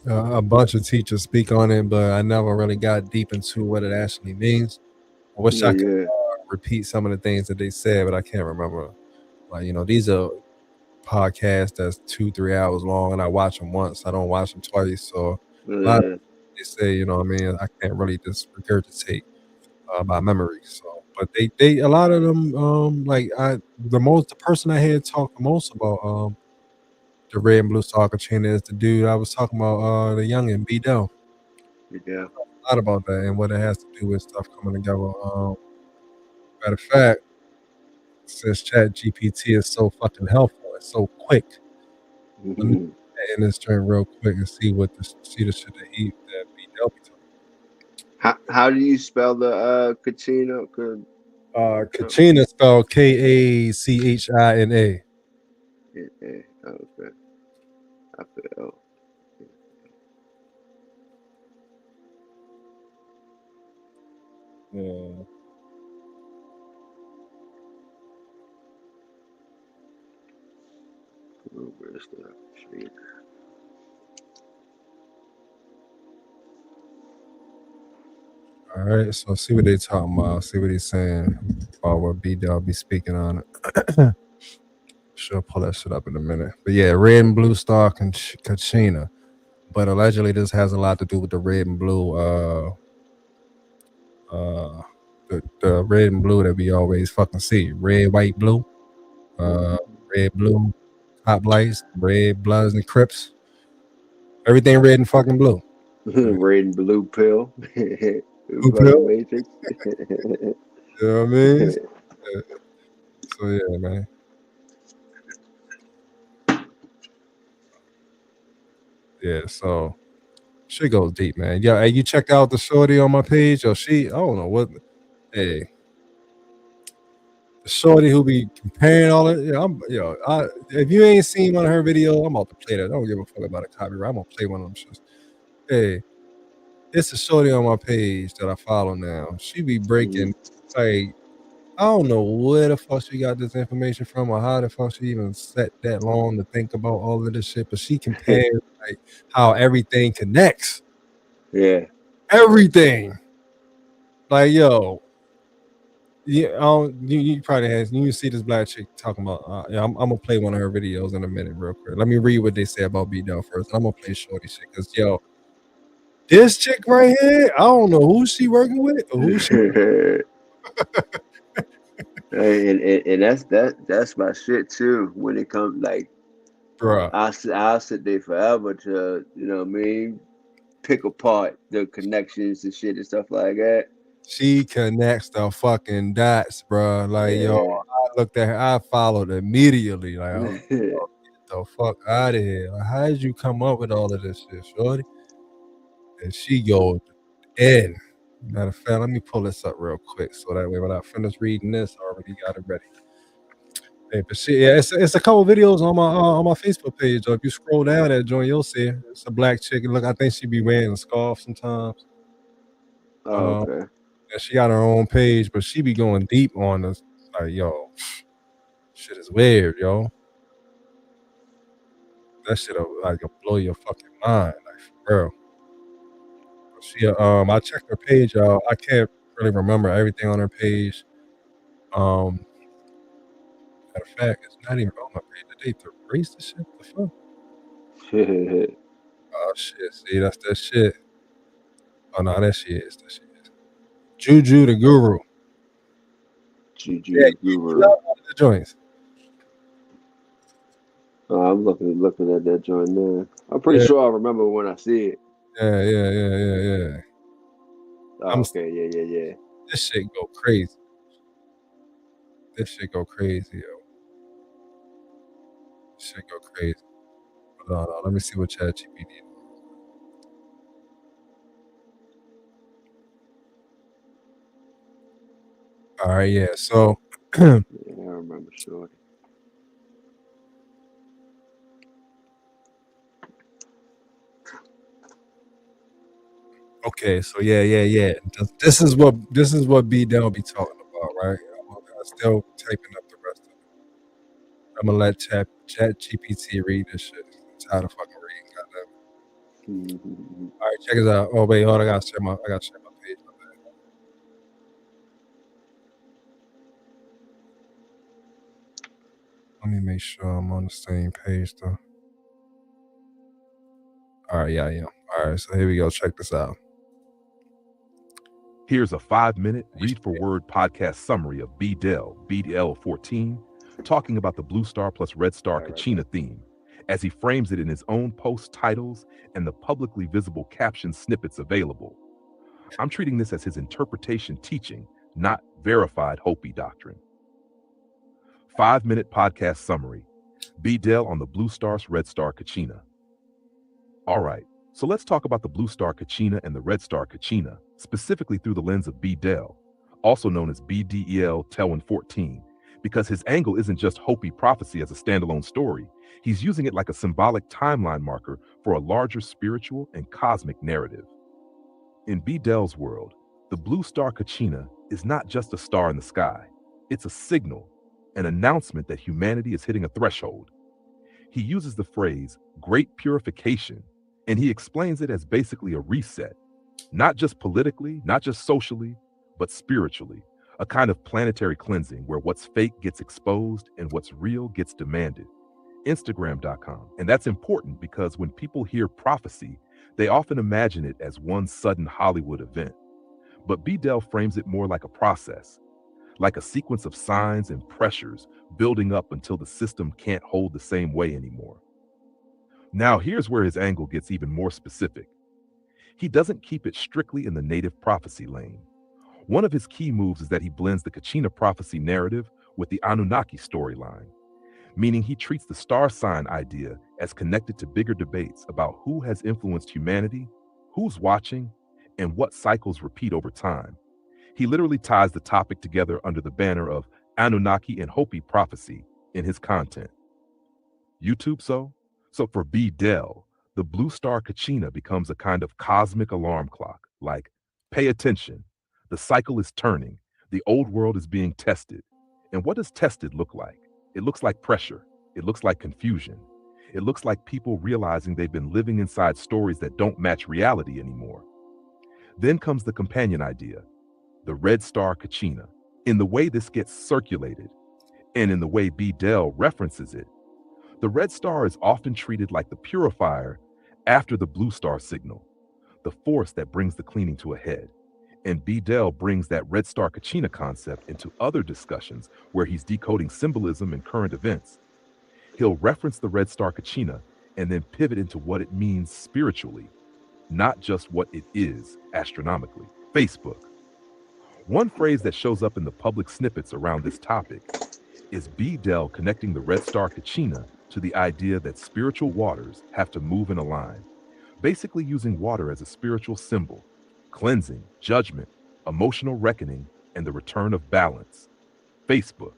a bunch of teachers speak on it, but I never really got deep into what it actually means. I wish I could repeat some of the things that they said, but I can't remember. Like, you know, these are podcasts that's 2-3 hours long, and I watch them once. I don't watch them twice. So a lot of they say, you know what I mean, I can't really just regurgitate by memory. So, but they a lot of them, the person I had talk the most about the red and blue star Conchina is the dude I was talking about, the youngin' B Dell. Yeah. A lot about that and what it has to do with stuff coming together. Matter of fact, since Chat GPT is so fucking helpful, it's so quick. Let me get in this joint real quick and see the shit that B Dell be talking. How do you spell the Conchina? Conchina spelled Kachina. Okay. I feel. Yeah. Where's the street? All right, so see what they talking about. See what he's saying about what B-Dell be speaking on it. Sure, pull that shit up in a minute. But yeah, red and blue star Kachina. But allegedly, this has a lot to do with the red and blue. The red and blue that we always fucking see. Red, white, blue. Red, blue. Cop lights. Red, Bloods and Crips. Everything red and fucking blue. Red and blue pill. Blue Fucking pill. Matrix. You know what I mean? So yeah, man. Yeah, so she goes deep, man. Yeah, hey, you check out the shorty on my page, or I don't know what. Hey, the shorty who be comparing all it. Yeah, if you ain't seen one of her videos, I'm about to play that. I don't give a fuck about a copyright. I'm gonna play one of them shits. Hey, it's a shorty on my page that I follow now. She be breaking like. I don't know where the fuck she got this information from or how the fuck she even sat that long to think about all of this shit, but she compares like how everything connects. Yeah. Everything. Like, yo. Yeah, you probably has you see this black chick talking about yeah, I'm gonna play one of her videos in a minute real quick. Let me read what they say about B-Dell first. I'm gonna play shorty shit because yo, this chick right here, I don't know who she working with or who she and that's my shit too. When it comes like, bruh. I'll sit there forever to what I mean, pick apart the connections and shit and stuff like that. She connects the fucking dots, bruh. Like yo, Yeah. I looked at her, I followed immediately. Like I'm get the fuck out of here. Like, how did you come up with all of this shit, shorty? And she goes in. Matter of fact, let me pull this up real quick so that way when I finish reading this, I already got it ready. Hey, but shit, yeah, it's a couple videos on my Facebook page. If you scroll down that joint, you'll see it. It's a black chick. Look, I think she be wearing a scarf sometimes. Oh, okay. And she got her own page, but she be going deep on this. Like, yo, shit is weird, yo. That shit like blow your fucking mind, like for real. She I checked her page out. I can't really remember everything on her page. Matter of fact, it's not even on my page. Did they erase the shit? The fuck? Oh shit! See, that's that shit. Oh no, that shit is. That shit is. Juju the Guru. Juju Yeah, the Guru. you love one of the joints. I'm looking at that joint now. I'm pretty sure I remember when I see it. Yeah. Oh, okay, yeah. This shit go crazy. This shit go crazy, yo. This shit go crazy. Hold on, let me see what ChatGPT. All right, yeah. So, yeah, I remember Shorty. Okay, so yeah. This is what B-Dell be talking about, right? I'm still typing up the rest of it. I'm gonna let ChatGPT read this shit. I'm tired of fucking reading, goddamn. All right, check this out. Oh wait, hold on, I gotta share my page. Let me make sure I'm on the same page though. All right, yeah, I am. All right, so here we go. Check this out. Here's a 5-minute read for word podcast summary of B-Dell, BDL14, talking about the Blue Star plus Red Star Kachina theme, as he frames it in his own post titles and the publicly visible caption snippets available. I'm treating this as his interpretation teaching, not verified Hopi doctrine. 5-minute podcast summary. B-Dell on the Blue Stars Red Star Kachina. All right, so let's talk about the Blue Star Kachina and the Red Star Kachina, specifically through the lens of B-Dell, also known as BDEL Telwin 14, because his angle isn't just Hopi prophecy as a standalone story. He's using it like a symbolic timeline marker for a larger spiritual and cosmic narrative. In B. Dell's world, the blue star Kachina is not just a star in the sky. It's a signal, an announcement that humanity is hitting a threshold. He uses the phrase great purification, and he explains it as basically a reset, not just politically, not just socially, but spiritually, a kind of planetary cleansing where what's fake gets exposed and what's real gets demanded. Instagram.com. And that's important because when people hear prophecy, they often imagine it as one sudden Hollywood event. But B. Dell frames it more like a process, like a sequence of signs and pressures building up until the system can't hold the same way anymore. Now, here's where his angle gets even more specific. He doesn't keep it strictly in the native prophecy lane. One of his key moves is that he blends the Kachina prophecy narrative with the Anunnaki storyline, meaning he treats the star sign idea as connected to bigger debates about who has influenced humanity, who's watching, and what cycles repeat over time. He literally ties the topic together under the banner of Anunnaki and Hopi prophecy in his content. YouTube So for B. Dell, the blue star Kachina becomes a kind of cosmic alarm clock, like, pay attention, the cycle is turning, the old world is being tested. And what does tested look like? It looks like pressure, it looks like confusion, it looks like people realizing they've been living inside stories that don't match reality anymore. Then comes the companion idea, the red star Kachina. In the way this gets circulated, and in the way B. Dell references it, the red star is often treated like the purifier after the blue star signal, the force that brings the cleaning to a head. And B. Dell brings that red star Kachina concept into other discussions where he's decoding symbolism and current events. He'll reference the red star Kachina and then pivot into what it means spiritually, not just what it is astronomically. Facebook. One phrase that shows up in the public snippets around this topic is B. Dell connecting the red star Kachina to the idea that spiritual waters have to move in a line, basically using water as a spiritual symbol, cleansing, judgment, emotional reckoning, and the return of balance. Facebook.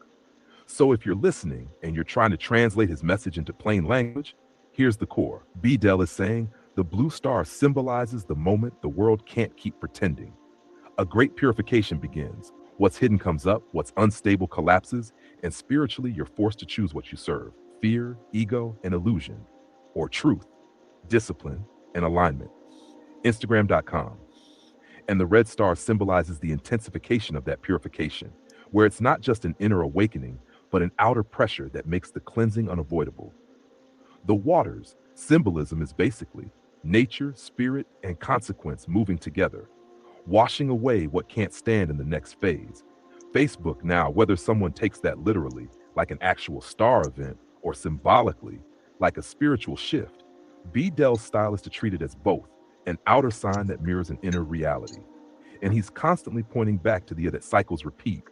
So if you're listening and you're trying to translate his message into plain language, here's the core. B. Dell is saying the blue star symbolizes the moment the world can't keep pretending. A great purification begins. What's hidden comes up, what's unstable collapses, and spiritually you're forced to choose what you serve: fear, ego, and illusion, or truth, discipline, and alignment. Instagram.com. And the red star symbolizes the intensification of that purification, where it's not just an inner awakening, but an outer pressure that makes the cleansing unavoidable. The waters, symbolism is basically nature, spirit, and consequence moving together, washing away what can't stand in the next phase. Facebook now, whether someone takes that literally, like an actual star event, or symbolically, like a spiritual shift, B. Dell's style is to treat it as both, an outer sign that mirrors an inner reality. And he's constantly pointing back to the that cycles repeat.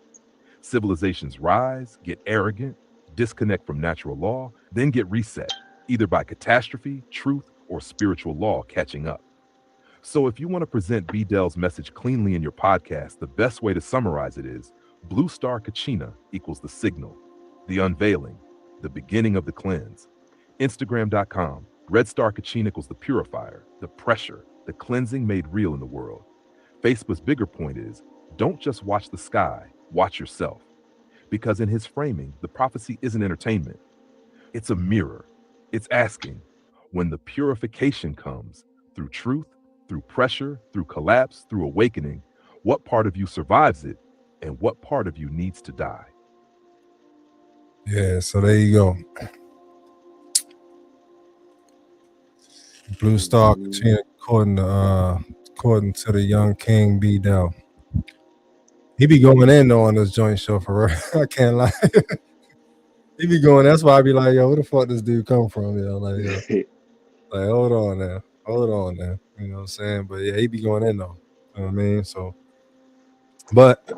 Civilizations rise, get arrogant, disconnect from natural law, then get reset, either by catastrophe, truth, or spiritual law catching up. So if you want to present B. Dell's message cleanly in your podcast, the best way to summarize it is blue star Kachina equals the signal, the unveiling, the beginning of the cleanse. Instagram.com, red star Kachina equals the purifier, the pressure, the cleansing made real in the world. Facebook's bigger point is, don't just watch the sky, watch yourself. Because in his framing, the prophecy isn't entertainment. It's a mirror. It's asking, when the purification comes through truth, through pressure, through collapse, through awakening, what part of you survives it and what part of you needs to die? Yeah, so there you go. Blue star Kachina according to the young king B. Dell. He be going in though on this joint show for real. I can't lie. He be going, that's why I be like, yo, where the fuck this dude come from? Yo, like hold on now. You know what I'm saying? But yeah, he be going in though. You know what I mean? So, but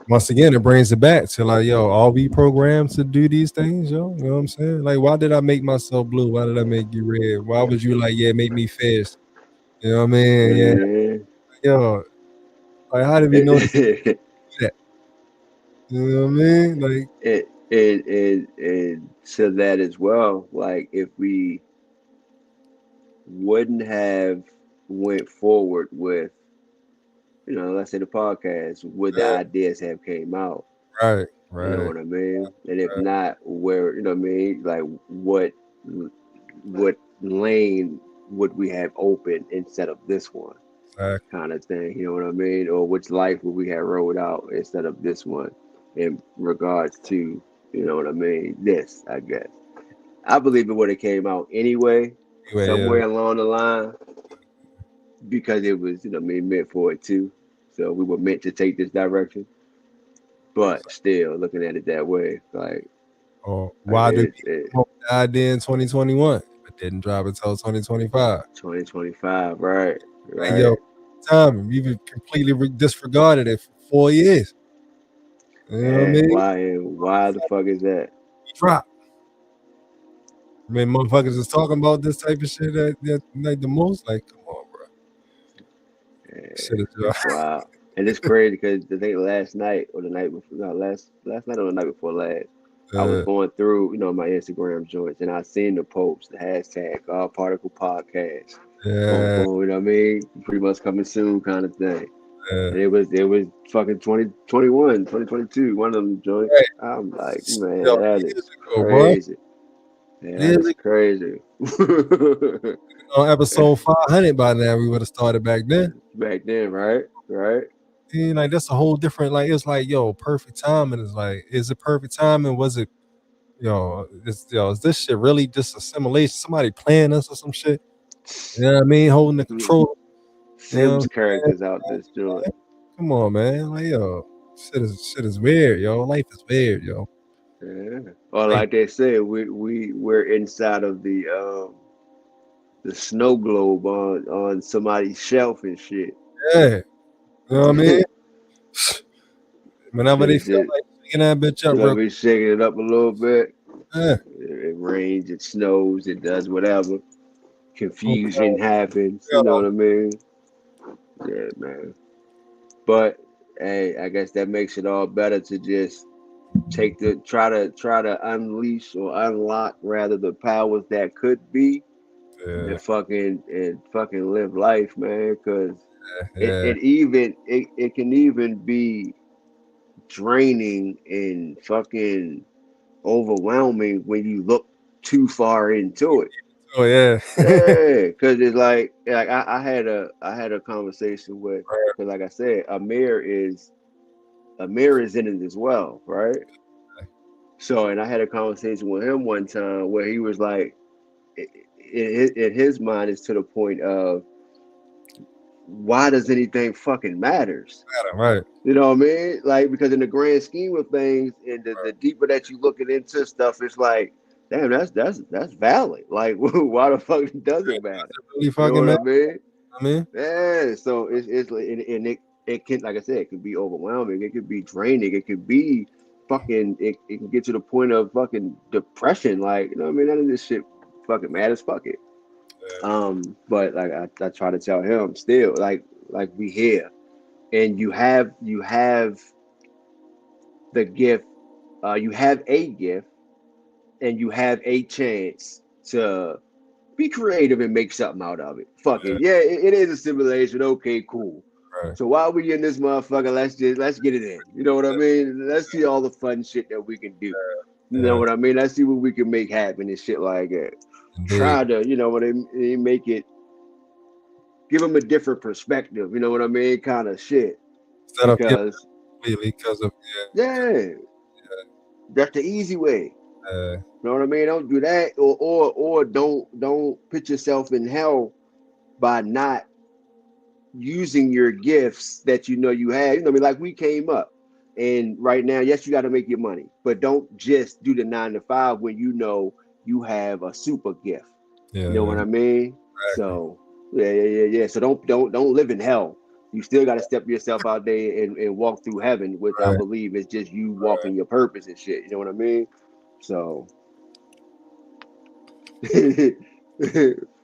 once again, it brings it back to like, yo, are we programmed to do these things, yo? You know what I'm saying? Like, why did I make myself blue? Why did I make you red? Why would you like, yeah, make me fast? You know what I mean? Yeah. Yo, like, how did we know that? You know what I mean? Like and to that as well. Like if we wouldn't have went forward with, let's say the podcast, would the ideas have came out? Right. You know what I mean? And if not, where, you know what I mean? Like what lane would we have opened instead of this one? Exactly. Kind of thing, you know what I mean? Or which life would we have rolled out instead of this one in regards to, you know what I mean? This, I guess. I believe it would have came out anyway, somewhere along the line, because it was, meant for it too. So we were meant to take this direction. But still, looking at it that way, like, why do people died in 2021 but didn't drop until 2025? 2025, right? Like, yo, time you've completely disregarded it for 4 years. You know what I mean? Why the fuck is that? Drop. I mean, motherfuckers is talking about this type of shit that like the most. Like, come on, bro. Shit is wow. And it's crazy because I think last night or the night before, no, last night or the night before last, I was going through, my Instagram joints, and I seen the post, the hashtag Ggod Particle Podcast. Boom, boom, you know what I mean? Pretty much coming soon kind of thing. And it was fucking 2021, 2022, one of them joints. I'm like, man, that is crazy. Yeah, that is crazy. On episode 500 by now, we would have started back then. Back then, right? And like that's a whole different. Like it's like, yo, perfect timing is like, is it perfect timing? Was it, is this shit really just a simulation? Somebody playing us or some shit? You know what I mean? Holding the control. Sims characters out this joint. Come on, man. Like, yo, shit is weird, yo. Life is weird, yo. Yeah. Or like they said, we're inside of the snow globe on somebody's shelf and shit. Yeah. You know what I mean? Whenever they feel like shaking that bitch up, bro. Be shaking it up a little bit. Yeah. It rains, it snows, it does whatever. Confusion happens. You know what I mean? Yeah, man. But hey, I guess that makes it all better to just try to unleash or unlock rather the powers that could be, and fucking live life, man. Because it can even be draining and fucking overwhelming when you look too far into it. Oh yeah, yeah. Because it's like I had a conversation with, because like I said, Amir is in it as well, right? So, and I had a conversation with him one time where he was like, in his mind, it's to the point of, why does anything fucking matters? Right. You know what I mean? Like, because in the grand scheme of things, and the deeper that you looking into stuff, it's like, damn, that's valid. Like, why the fuck does it matter? Really fucking matter? I mean, yeah. So it's like, and it can, like I said, it can be overwhelming. It could be draining. It could be fucking. It can get to the point of fucking depression. Like, you know what I mean? None of this shit fucking matters. Fuck it. Yeah. But like I try to tell him still, like we here, and you have the gift. You have a gift, and you have a chance to be creative and make something out of it. Fuck it. Yeah, it is a simulation. Okay, cool. Right. So while we in this motherfucker, let's get it in. You know what I mean? Let's see all the fun shit that we can do. You know what I mean? Let's see what we can make happen and shit like that. Indeed. Try to, you know what I mean, make it, give them a different perspective. You know what I mean? Kind of shit. Because of that's the easy way. You know what I mean? Don't do that, or don't put yourself in hell by not using your gifts that you know you have. You know what I mean? Like we came up, and right now, yes, you got to make your money, but don't just do the 9 to 5 when you know you have a super gift. You know what I mean? Exactly. So yeah. So don't live in hell. You still got to step yourself out there and walk through heaven, which I believe is just you walking your purpose and shit. You know what I mean? So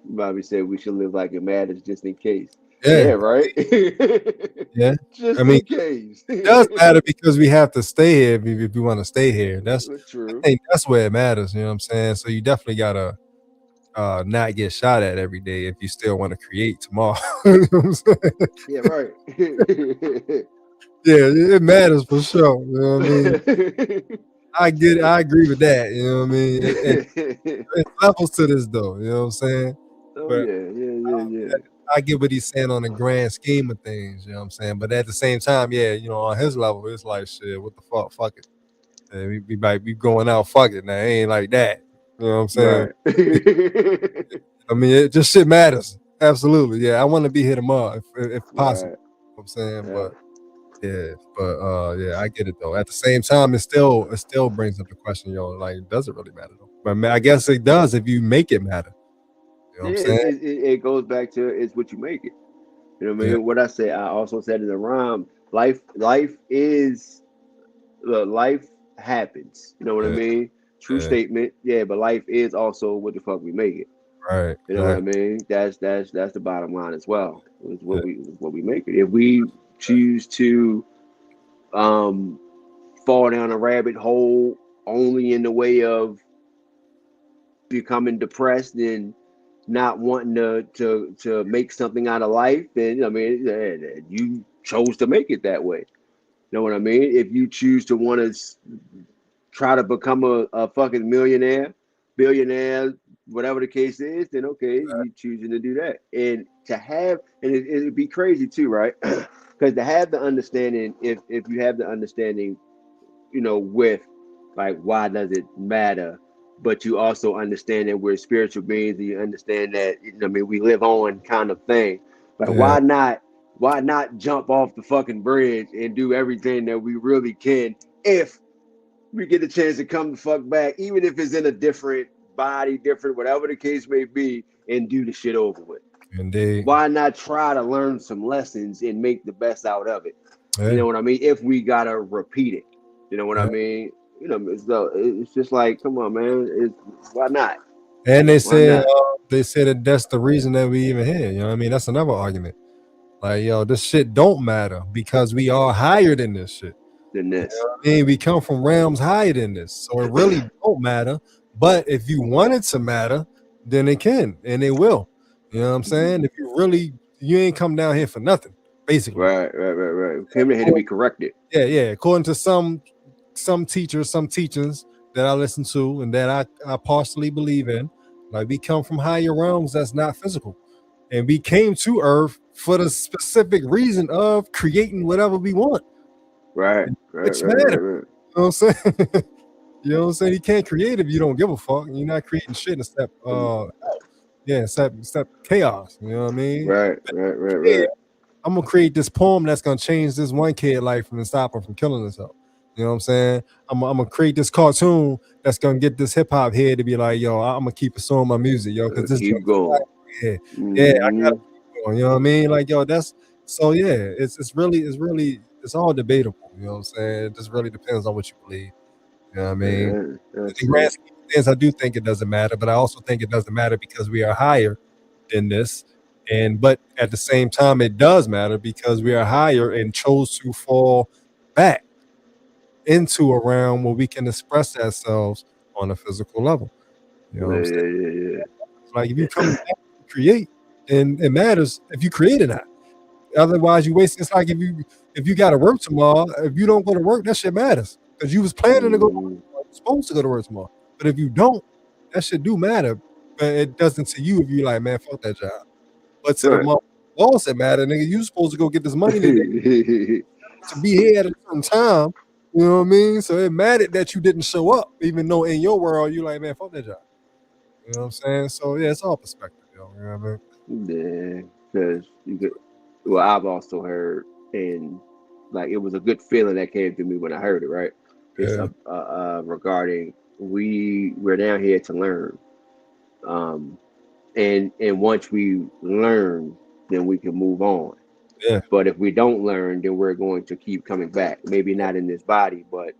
Bobby said we should live like it matters just in case. Yeah, right. Yeah, Just I mean, in case. it does matter because we have to stay here if we want to stay here. That's true. I think that's where it matters. You know what I'm saying? So you definitely gotta not get shot at every day if you still want to create tomorrow. You know what I'm saying? Yeah, right. Yeah, it matters for sure. You know what I mean? I get it. I agree with that. You know what I mean? It's levels to this though. You know what I'm saying? Oh But yeah. I get what he's saying on the grand scheme of things. You know what I'm saying? But at the same time, yeah, you know, on his level, it's like shit. What the fuck? Fuck it. And we might be going out. Fuck it. Now it ain't like that. You know what I'm saying? Right. I mean, it just shit matters. Absolutely. Yeah, I want to be here tomorrow if possible. Right. You know what I'm saying, Yeah. yeah, I get it though. At the same time, it still brings up the question, yo, like, does it really matter though? But I guess it does if you make it matter. You know what I'm saying? It goes back to it's what you make it. You know what I mean? Yeah. What I say, I also said in the rhyme, life happens. You know what I mean? True statement. Yeah, but life is also what the fuck we make it. Right. You know what I mean? That's the bottom line as well. Is what we make it. If we choose to fall down a rabbit hole only in the way of becoming depressed and not wanting to make something out of life, then I mean, you chose to make it that way. You know what I mean? If you choose to want to try to become a fucking millionaire, billionaire, whatever the case is, then okay, you choosing to do that. And to have, and it'd be crazy too, right? Because to have the understanding, if you have the understanding, you know, with like why does it matter, but you also understand that we're spiritual beings, and you understand that, I mean, we live on kind of thing. Like why not jump off the fucking bridge and do everything that we really can if we get a chance to come the fuck back, even if it's in a different body, different whatever the case may be, and do the shit over with. Indeed. Why not try to learn some lessons and make the best out of it? Yeah. You know what I mean? If we gotta repeat it, you know what I mean? You know, it's just like, come on, man. Why not? And they said that that's the reason that we even here. You know what I mean? That's another argument. Like, yo, this shit don't matter because we are higher than this shit. Than this. You know what I mean? We come from realms higher than this. So it really don't matter. But if you want it to matter, then it can and it will. You know what I'm saying? If you ain't come down here for nothing, basically. Right. Came here to be corrected. Yeah. According to some teachers, some teachings that I listen to and that I partially believe in, like we come from higher realms that's not physical. And we came to Earth for the specific reason of creating whatever we want. Right. You know what I'm saying? You know what I'm saying? You can't create if you don't give a fuck. You're not creating shit except chaos. You know what I mean? Right. I'm gonna create this poem that's gonna change this one kid life and stop him from killing himself. You know what I'm saying? I'm gonna create this cartoon that's gonna get this hip hop head to be like, yo, I'm gonna keep pursuing my music, yo, because this keep going. I gotta keep going. You know what I mean? Like, yo, it's all debatable. You know what I'm saying? It just really depends on what you believe. You know what I mean? In the grand scheme of things, I do think it doesn't matter, but I also think it doesn't matter because we are higher than this. But at the same time, it does matter because we are higher and chose to fall back into a realm where we can express ourselves on a physical level. You know what I'm saying? Yeah. Like if you come back to create, and it matters if you create or not. Otherwise, you waste. It's like if you got to work tomorrow, if you don't go to work, that shit matters because you was planning to go to work, you're supposed to go to work tomorrow. But if you don't, that shit do matter. But it doesn't to you if you like, man, fuck that job. But to the boss, it matter, nigga. You supposed to go get this money today to be here at a certain time. You know what I mean? So it mattered that you didn't show up, even though in your world you like, man, fuck that job. You know what I'm saying? So yeah, it's all perspective, yo. You know what I mean? Yeah, because I've also heard, and like it was a good feeling that came to me when I heard it. Right? It's regarding we're down here to learn, and once we learn, then we can move on. Yeah. But if we don't learn, then we're going to keep coming back. Maybe not in this body, but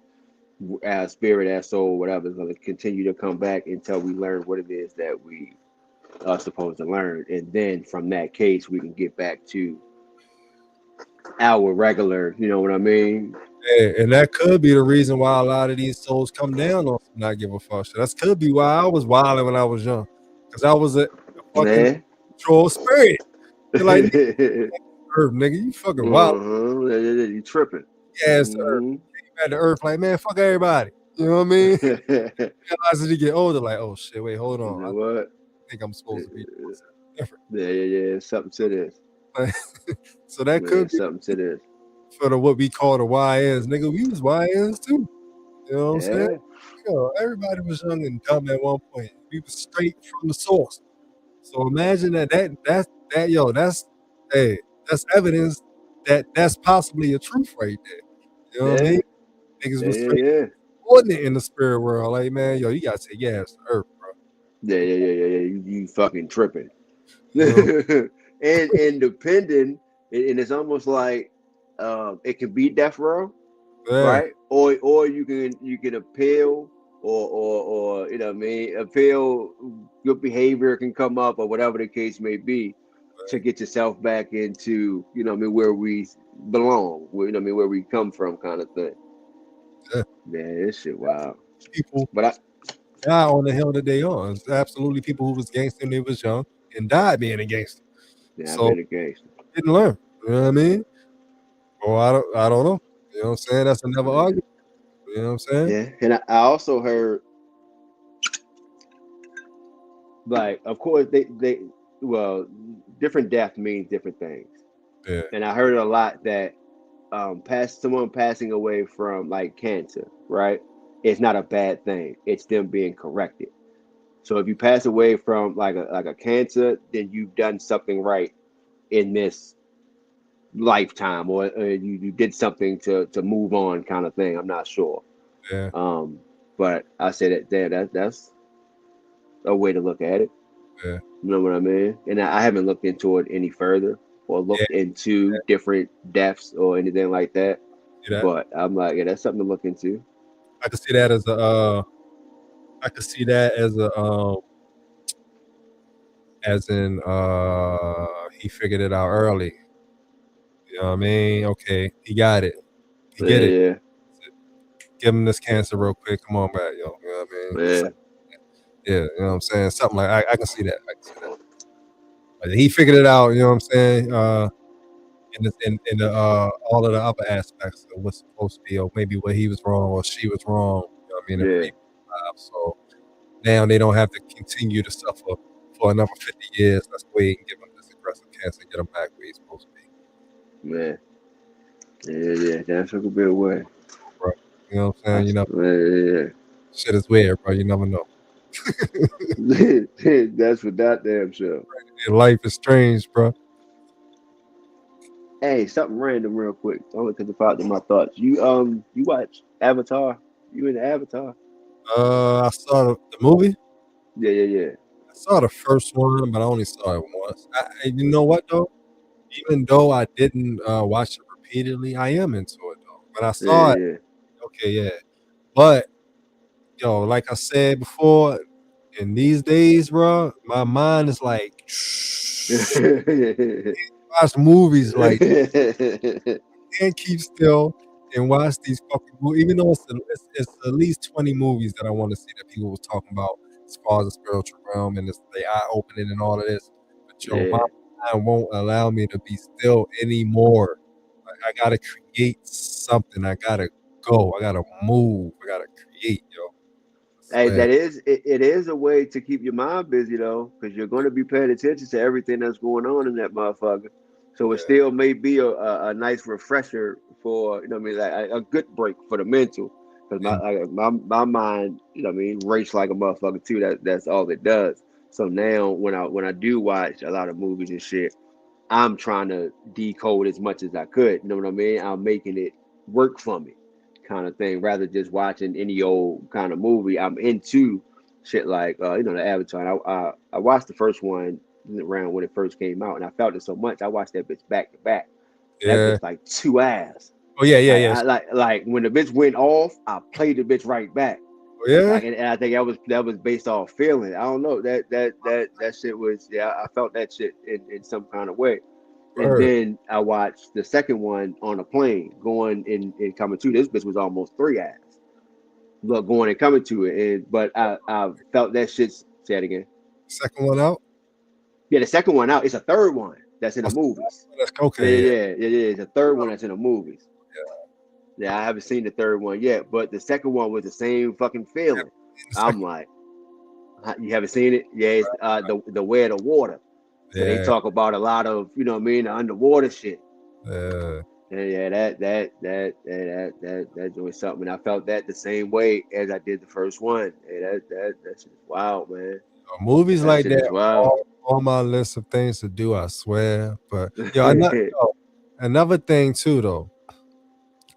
as spirit, as soul, whatever, is going to continue to come back until we learn what it is that we are supposed to learn, and then from that case we can get back to our regular. You know what I mean? Yeah, and that could be the reason why a lot of these souls come down on not give a fuck shit. That could be why I was wilding when I was young, because I was a fucking control spirit. You're like, Earth, nigga, you fucking wild. You tripping? Yes, Earth. You at the Earth, like, man, fuck everybody. You know what I mean? As you get older, like, oh shit, wait, hold on. You know what? I think I'm supposed to be different. Yeah. Something to this. So that could be something to this. For the what we call the YNs, nigga, we was YNs too. You know what I'm saying? Yo, everybody was young and dumb at one point. We was straight from the source. So imagine that's evidence that that's possibly a truth right there. You know what I mean? Niggas was straight coordinate in the spirit world. Like, man, yo, you gotta take your ass to Earth, bro. Yeah. You fucking tripping. and depending, and it's almost like it can be death row, right? Or you can appeal, or you know what I mean, appeal. Good behavior can come up, or whatever the case may be, to get yourself back into, you know what I mean, where we belong, you know what I mean, where we come from, kind of thing. Yeah, this shit wild. People, but die on the hill that they on. It's absolutely people who was gangster when they was young and died being a gangster. Yeah, so I've been a gangster. Didn't learn. You know what I mean? Well, I don't know. You know what I'm saying? That's another argument. You know what I'm saying? Yeah, and I also heard, like, of course, different death means different things. Yeah. And I heard a lot that someone passing away from like cancer, right? It's not a bad thing. It's them being corrected. So if you pass away from like a cancer, then you've done something right in this lifetime, or you did something to move on, kind of thing. I'm not sure. Yeah. But I say that's a way to look at it. Yeah. You know what I mean? And I haven't looked into it any further, or looked into different deaths or anything like that. But I'm like, yeah, that's something to look into. I could see that as he figured it out early. You know what I mean? Okay, he got it. He get it. Yeah. Give him this cancer real quick. Come on back, yo. You know what I mean? Yeah, you know what I'm saying? Something like I can see that. Like, he figured it out, you know what I'm saying? In the all of the other aspects of what's supposed to be, or maybe what he was wrong or she was wrong. You know what I mean? So now they don't have to continue to suffer for another 50 years. Let's wait and give him this aggressive cancer and get him back where he's supposed to be. Man. Yeah, that's a good bit away. Bro, you know what I'm saying? You know, shit is weird, bro. You never know. That's for that damn sure. Life is strange, bro. Hey, something random real quick. Only because it popped in my thoughts. You watch Avatar? You into Avatar? I saw the movie. Yeah. I saw the first one, but I only saw it once. You know what though? Even though I didn't watch it repeatedly, I am into it though. But I saw it. Okay, yeah. But yo, like I said before, in these days, bro, my mind is like watch movies like can't keep still and watch these fucking movies, even though it's at least 20 movies that I want to see that people was talking about as far as the spiritual realm and the eye opening and all of this. But yo, my mind won't allow me to be still anymore. Like, I gotta create something. I gotta go. I gotta move. I gotta create, yo. Hey, it is a way to keep your mind busy though, because you're going to be paying attention to everything that's going on in that motherfucker. So it still may be a nice refresher for, you know what I mean, like a good break for the mental. Because my mind, you know what I mean, race like a motherfucker too. That's all it does. So now when I do watch a lot of movies and shit, I'm trying to decode as much as I could. You know what I mean? I'm making it work for me, kind of thing, rather just watching any old kind of movie. I'm into shit like the Avatar. I watched the first one around when it first came out, and I felt it so much. I watched that bitch back to back. That bitch like 2 hours. Oh yeah. Like when the bitch went off, I played the bitch right back. Yeah, like, and I think that was based off feeling. I don't know that shit was I felt that shit in some kind of way. And then I watched the second one on a plane going and coming to. This bitch was almost 3 hours. Look, going and coming to it, but I felt that shit. Say it again. Second one out. Yeah, the second one out. It's a third one that's in the movies. That's okay. Yeah. It's a third one that's in the movies. Yeah, I haven't seen the third one yet, but the second one was the same fucking feeling. I'm like, you haven't seen it? Yeah, it's the Way of the Water. So they talk about a lot of, you know what I mean, the underwater shit. Yeah, that doing something. I felt that the same way as I did the first one. Yeah, that shit is wild, man. Movies like that are on my list of things to do, I swear. But another thing too, though,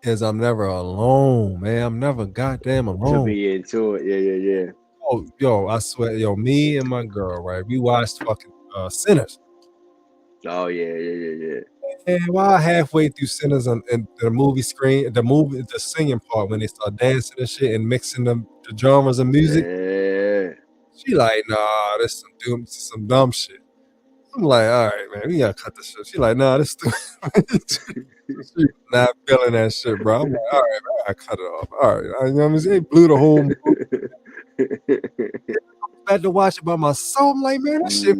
is I'm never alone, man. I'm never goddamn alone. To be into it, yeah. Oh, yo, I swear, me and my girl, right? We watched fucking Sinners. Oh yeah. And while halfway through Sinners and the movie screen, the singing part when they start dancing and shit and mixing the genres of music, she like, nah, this some dumb shit. I'm like, all right, man, we gotta cut this shit. She like, nah, this she not feeling that shit, bro. I'm like, all right, man, I cut it off. All right, you know what I'm saying? They blew the whole movie. I had to watch it by myself. I'm like, man, that shit,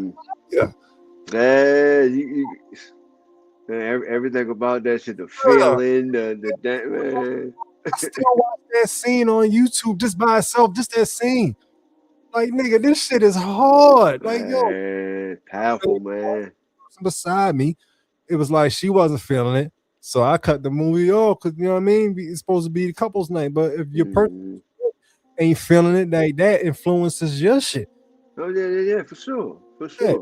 Man, everything about that shit, the feeling, the man. I still watch that scene on YouTube just by itself, just that scene. Like, nigga, this shit is hard. Like, yo, powerful, man. Beside me, it was like she wasn't feeling it, so I cut the movie off because, you know what I mean, it's supposed to be the couple's night. But if your person ain't feeling it, like that influences your shit. Oh yeah, for sure. Yeah.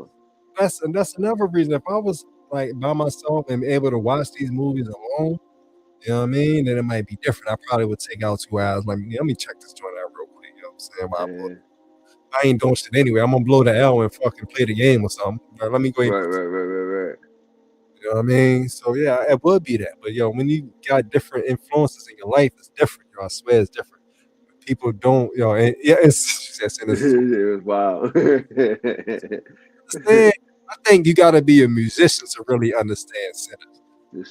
That's another reason. If I was like by myself and able to watch these movies alone, you know what I mean, then it might be different. I probably would take out 2 hours. Like, let me check this joint out real quick. You know what I'm saying? I ain't doing shit anyway. I'm gonna blow the L and fucking play the game or something. Let me go ahead. Right. You know what I mean? So yeah, it would be that. But yo, when you got different influences in your life, it's different. Yo, I swear it's different. People don't, and it's it was wild. I think you gotta be a musician to really understand Sinners.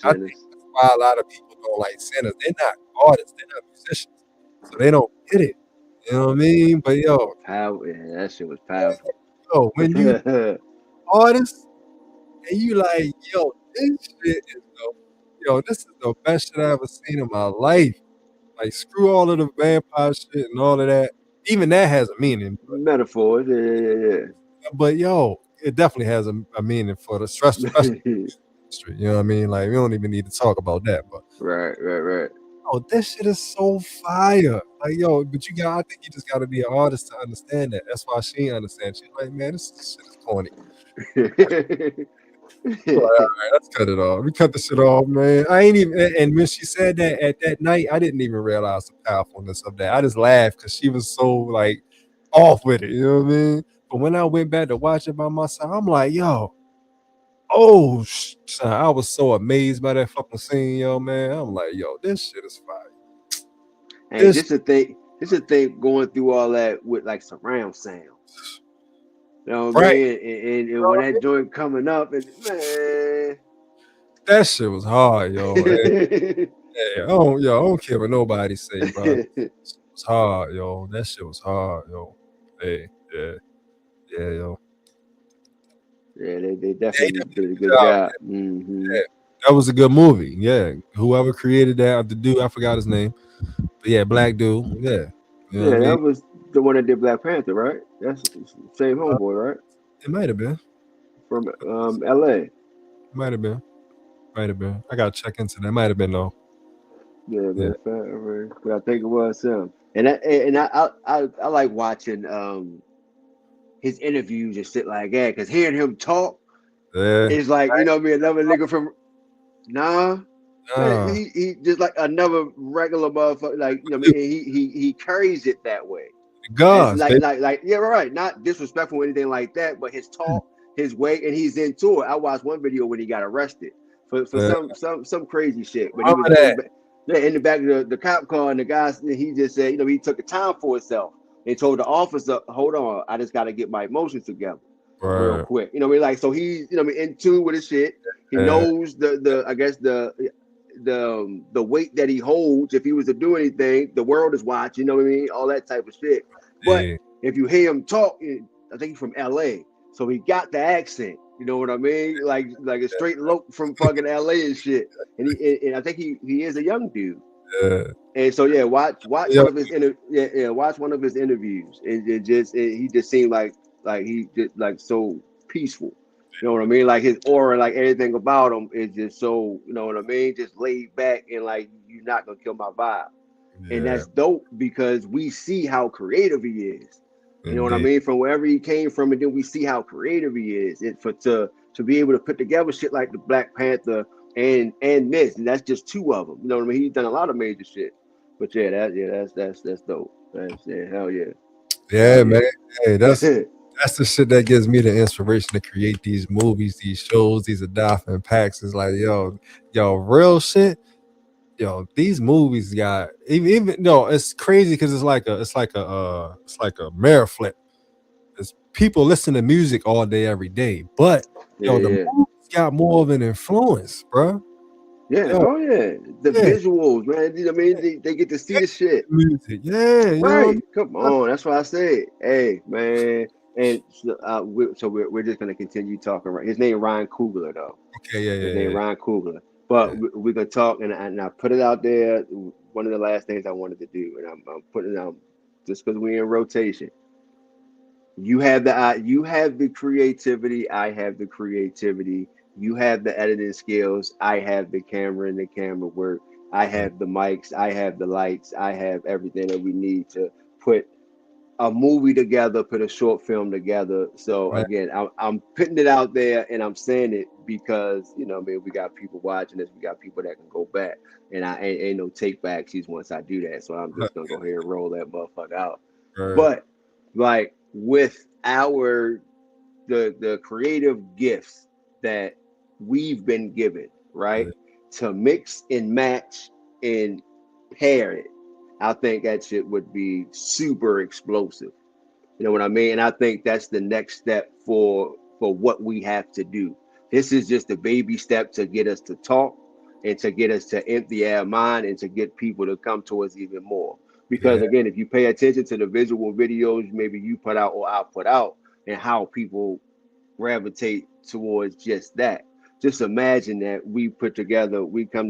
I think that's why a lot of people don't like Sinners. They're not artists, they're not musicians. So they don't get it. You know what I mean? But yo, that shit was powerful. Yo, when you artist and you like, yo, this shit is this is the best shit I ever seen in my life. Like, screw all of the vampire shit and all of that. Even that has a meaning. Metaphors, yeah. But yo, it definitely has a meaning for the stress industry. You know what I mean? Like, we don't even need to talk about that. But right. Oh, this shit is so fire. Like, yo, but I think you just gotta be an artist to understand that. That's why she understands. She's like, man, this shit is corny. All right, let's cut it off. We cut the shit off, man. I ain't even, and when she said that at that night, I didn't even realize the powerfulness of that. I just laughed because she was so like off with it, you know what I mean? But when I went back to watch it by myself, I'm like, yo, son, I was so amazed by that fucking scene, yo, man. I'm like, yo, this shit is fire. Hey, this is a thing going through all that with like surround sound. You know what I mean? And when that joint coming up, and man, that shit was hard, yo. I don't care what nobody say, bro. It was hard, yo. That shit was hard, yo. Hey, yo. Yeah, they definitely did a good job. Yeah, that was a good movie. Yeah, whoever created that, the dude, I forgot his name, but yeah, black dude. Yeah, that was the one that did Black Panther, right? That's the same homeboy, right? It might have been from LA. Might have been. I gotta check into that. Might have been though. Yeah. But I think it was him. And I like watching his interviews and shit like that, because hearing him talk is like, you know, me another nigga from he just like another regular motherfucker. Like, you know, he carries it that way. Ggod, like yeah, right. Not disrespectful or anything like that, but his talk, his way, and he's into it. I watched one video when he got arrested for some crazy shit. But he was Yeah, in the back of the cop car, and the guy, he just said, he took the time for himself. They told the officer, "Hold on, I just got to get my emotions together, real quick." Like, so he's, in tune with his shit. He knows I guess the weight that he holds. If he was to do anything, the world is watching. You know what I mean? All that type of shit. But if you hear him talk, I think he's from L.A., so he got the accent. You know what I mean? Like a straight lope from fucking L.A. and shit. And I think he is a young dude. And so watch one of his watch one of his interviews. He just seemed like he just like so peaceful. You know what I mean? Like his aura, like everything about him is just so, you know what I mean? Just laid back and like, you're not gonna kill my vibe. And that's dope because we see how creative he is. You know what I mean? From wherever he came from, and then we see how creative he is. To be able to put together shit like the Black Panther and this, and that's just two of them. You know what I mean? He's done a lot of major shit. But that's dope. Hell yeah. Yeah, man. Hey, that's the shit that gives me the inspiration to create these movies, these shows, these adopting packs. It's like, yo, real shit. Yo, these movies got even no, it's crazy because it's like a mirror flip. It's people listen to music all day, every day, but the movies got more of an influence, bro. Yeah, the visuals, man. You know what I mean? They get to see the shit. Music, right. Come on, that's what I said. Hey, man, and so we're just gonna continue talking. Right, his name Ryan Coogler, though. Okay, his name Ryan Coogler. But we're gonna talk, and I put it out there. One of the last things I wanted to do, and I'm putting it out just because we're in rotation. You have the creativity. I have the creativity. You have the editing skills. I have the camera and the camera work. I have the mics. I have the lights. I have everything that we need to put a movie together, put a short film together. So again, I'm putting it out there, and I'm saying it because we got people watching this. We got people that can go back, and I ain't no take backsies once I do that. So I'm just gonna go ahead and roll that motherfucker out. But like with the creative gifts that we've been given, right, to mix and match and pair it, I think that shit would be super explosive. You know what I mean? And I think that's the next step for what we have to do. This is just a baby step to get us to talk and to get us to empty our mind and to get people to come to us even more. Because again, if you pay attention to the visual videos maybe you put out or I put out, and how people gravitate towards just that. Just imagine that we come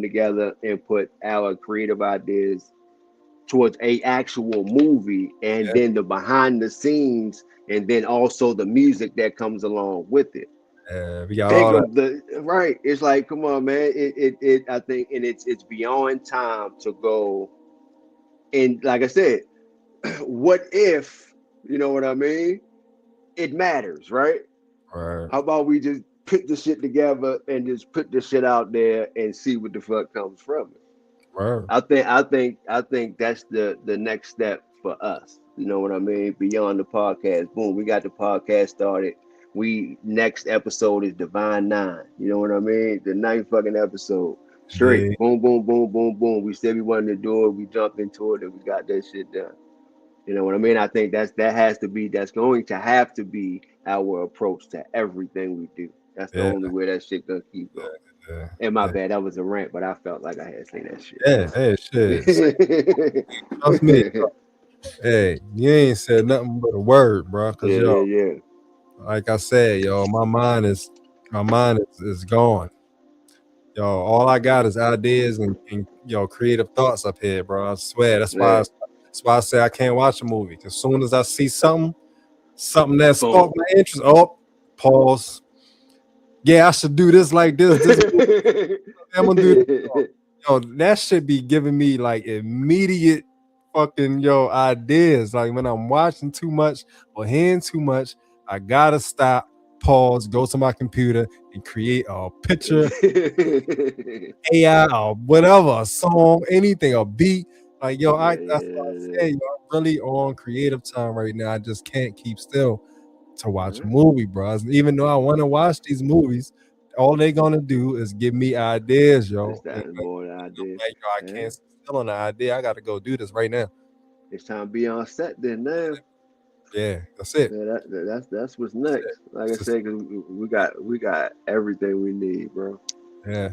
together and put our creative ideas towards a actual movie, and then the behind the scenes, and then also the music that comes along with it. We got all that. Right. It's like, come on, man. I think, and it's beyond time to go. And like I said, what if, you know what I mean? It matters, right? Right. How about we just put the shit together and just put the shit out there and see what the fuck comes from it? Right. I think that's the next step for us. You know what I mean? Beyond the podcast, boom, we got the podcast started. Next episode is Divine 9. You know what I mean? The 9th fucking episode. Straight, boom, boom, boom, boom, boom. We said we wanted to do it. We jumped into it, and we got that shit done. You know what I mean? I think that's going to have to be our approach to everything we do. That's the only way that shit gonna keep going. And my bad, that was a rant, but I felt like I had to say that shit. Trust me. Hey, you ain't said nothing but a word, bro. Cause like I said, my mind is gone. All I got is ideas and creative thoughts up here, bro. I swear. That's why I say I can't watch a movie. As soon as I see something that sparked my interest, pause. Yeah, I should do this like this. I'm gonna do this. That should be giving me like immediate fucking ideas. Like when I'm watching too much or hearing too much, I gotta stop, pause, go to my computer and create a picture, AI or whatever, a song, anything, a beat. Like that's what I say. I'm really on creative time right now. I just can't keep still to watch a movie, bro. Even though I want to watch these movies, all they gonna do is give me ideas, yo. It's that more idea. Like, yo, I can't still on the idea. I got to go do this right now. It's time to be on set then now. Yeah, that's it. Yeah, that's what's next. Like I said, cause we got everything we need, bro. Yeah.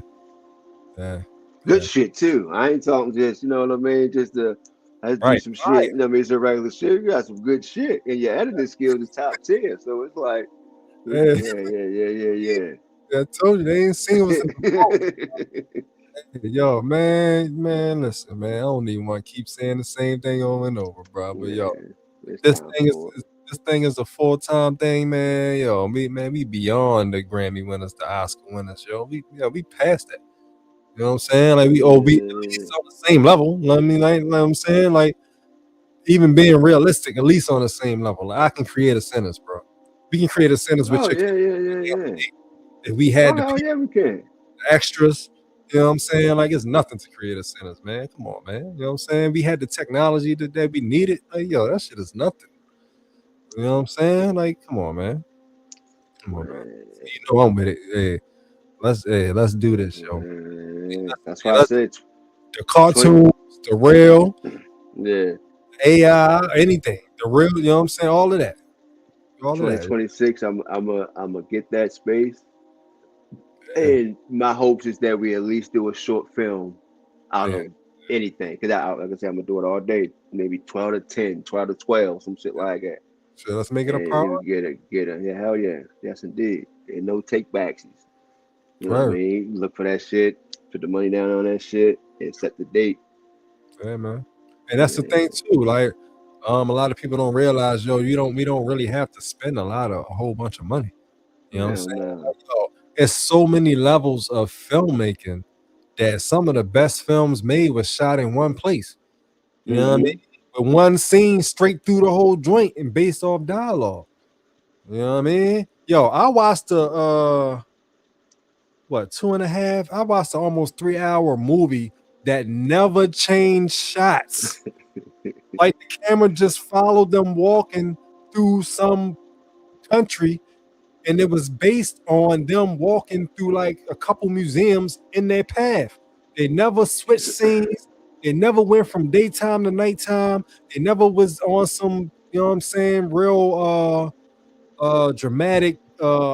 Good shit too. I ain't talking just, you know what I mean, just to do some shit. You know what I mean, some regular shit. You got some good shit, and your editing skills is top 10. So it's like, yeah. I told you they ain't seen what's in the Yo, man, listen, man. I don't even want to keep saying the same thing over and over, bro. But yo, this thing is a full-time thing, man. Yo, we beyond the Grammy winners, the Oscar winners, yo. We past that. You know what I'm saying? Like we on the same level. You know what I mean? Like I'm saying, like even being realistic, at least on the same level. Like I can create a sentence, bro. We can create a sentence with if we had we can. Extras. You know what I'm saying? Like it's nothing to create a sentence, man. Come on, man. You know what I'm saying? We had the technology that we needed. Like, yo, that shit is nothing. You know what I'm saying? Like, come on, man. Come on, man. You know I'm with it. Let's do this, yo. That's why I said the cartoons, the real, AI, anything. The real, you know what I'm saying? All of that. 2026, I'm gonna get that space. And my hopes is that we at least do a short film out of anything. Because like I said, I'm going to do it all day. Maybe 12 to 10, 12 to 12, some shit like that. So let's make it a problem. Get it. Yeah, hell yeah. Yes, indeed. And no take backsies. You know what I mean? Look for that shit. Put the money down on that shit and set the date. Yeah, man. And that's the thing, too. Like, a lot of people don't realize, yo, we don't really have to spend a whole bunch of money. You know what I'm saying? Like, there's so many levels of filmmaking that some of the best films made was shot in one place. You know what I mean? With one scene straight through the whole joint and based off dialogue. You know what I mean? Yo, I watched the 2.5? I watched an almost 3-hour movie that never changed shots. Like the camera just followed them walking through some country. And it was based on them walking through like a couple museums in their path. They never switched scenes. They never went from daytime to nighttime. They never was on some, you know what I'm saying, real dramatic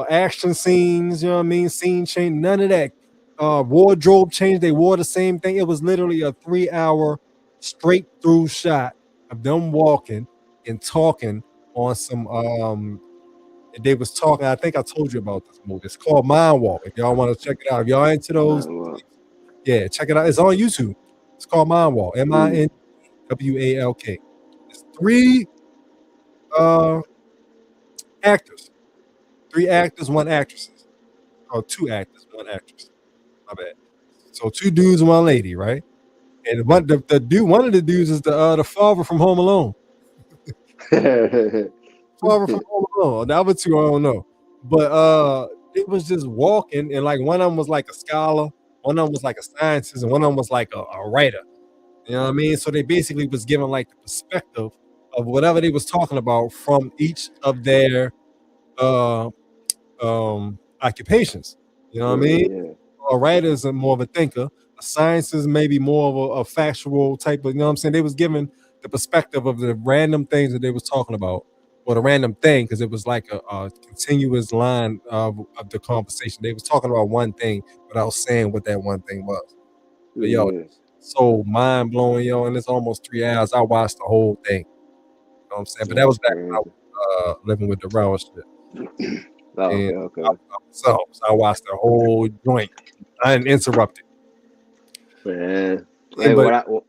action scenes, you know what I mean? Scene change, none of that. Wardrobe change, they wore the same thing. It was literally a 3-hour straight through shot of them walking and talking on some they was talking. I think I told you about this movie. It's called Mind Walk. If y'all want to check it out, if y'all into those, check it out. It's on YouTube. It's called Mind Walk. MINWALK. It's 3 actors. 3 actors, 1 actress. Or 2 actors, 1 actress. My bad. So 2 dudes and 1 lady, right? And one of the dudes is the father from Home Alone. Father from Home Alone. The other 2 I don't know. But it was just walking, and like one of them was like a scholar, one of them was like a scientist, and one of them was like a writer. You know what I mean? So they basically was given like the perspective of whatever they was talking about from each of their occupations. You know what I mean? Yeah. A writer is more of a thinker. A science is maybe more of a factual type of, you know what I'm saying? They was given the perspective of the random things that they was talking about, or the random thing, because it was like a continuous line of the conversation. They was talking about one thing without saying what that one thing was. But yo, so mind blowing, yo, and it's almost 3 hours. I watched the whole thing. You know what I'm saying? But that was back when I was living with the Rowan shit. Okay. So I watched the whole joint uninterrupted. Man, hey, go ahead. Oh,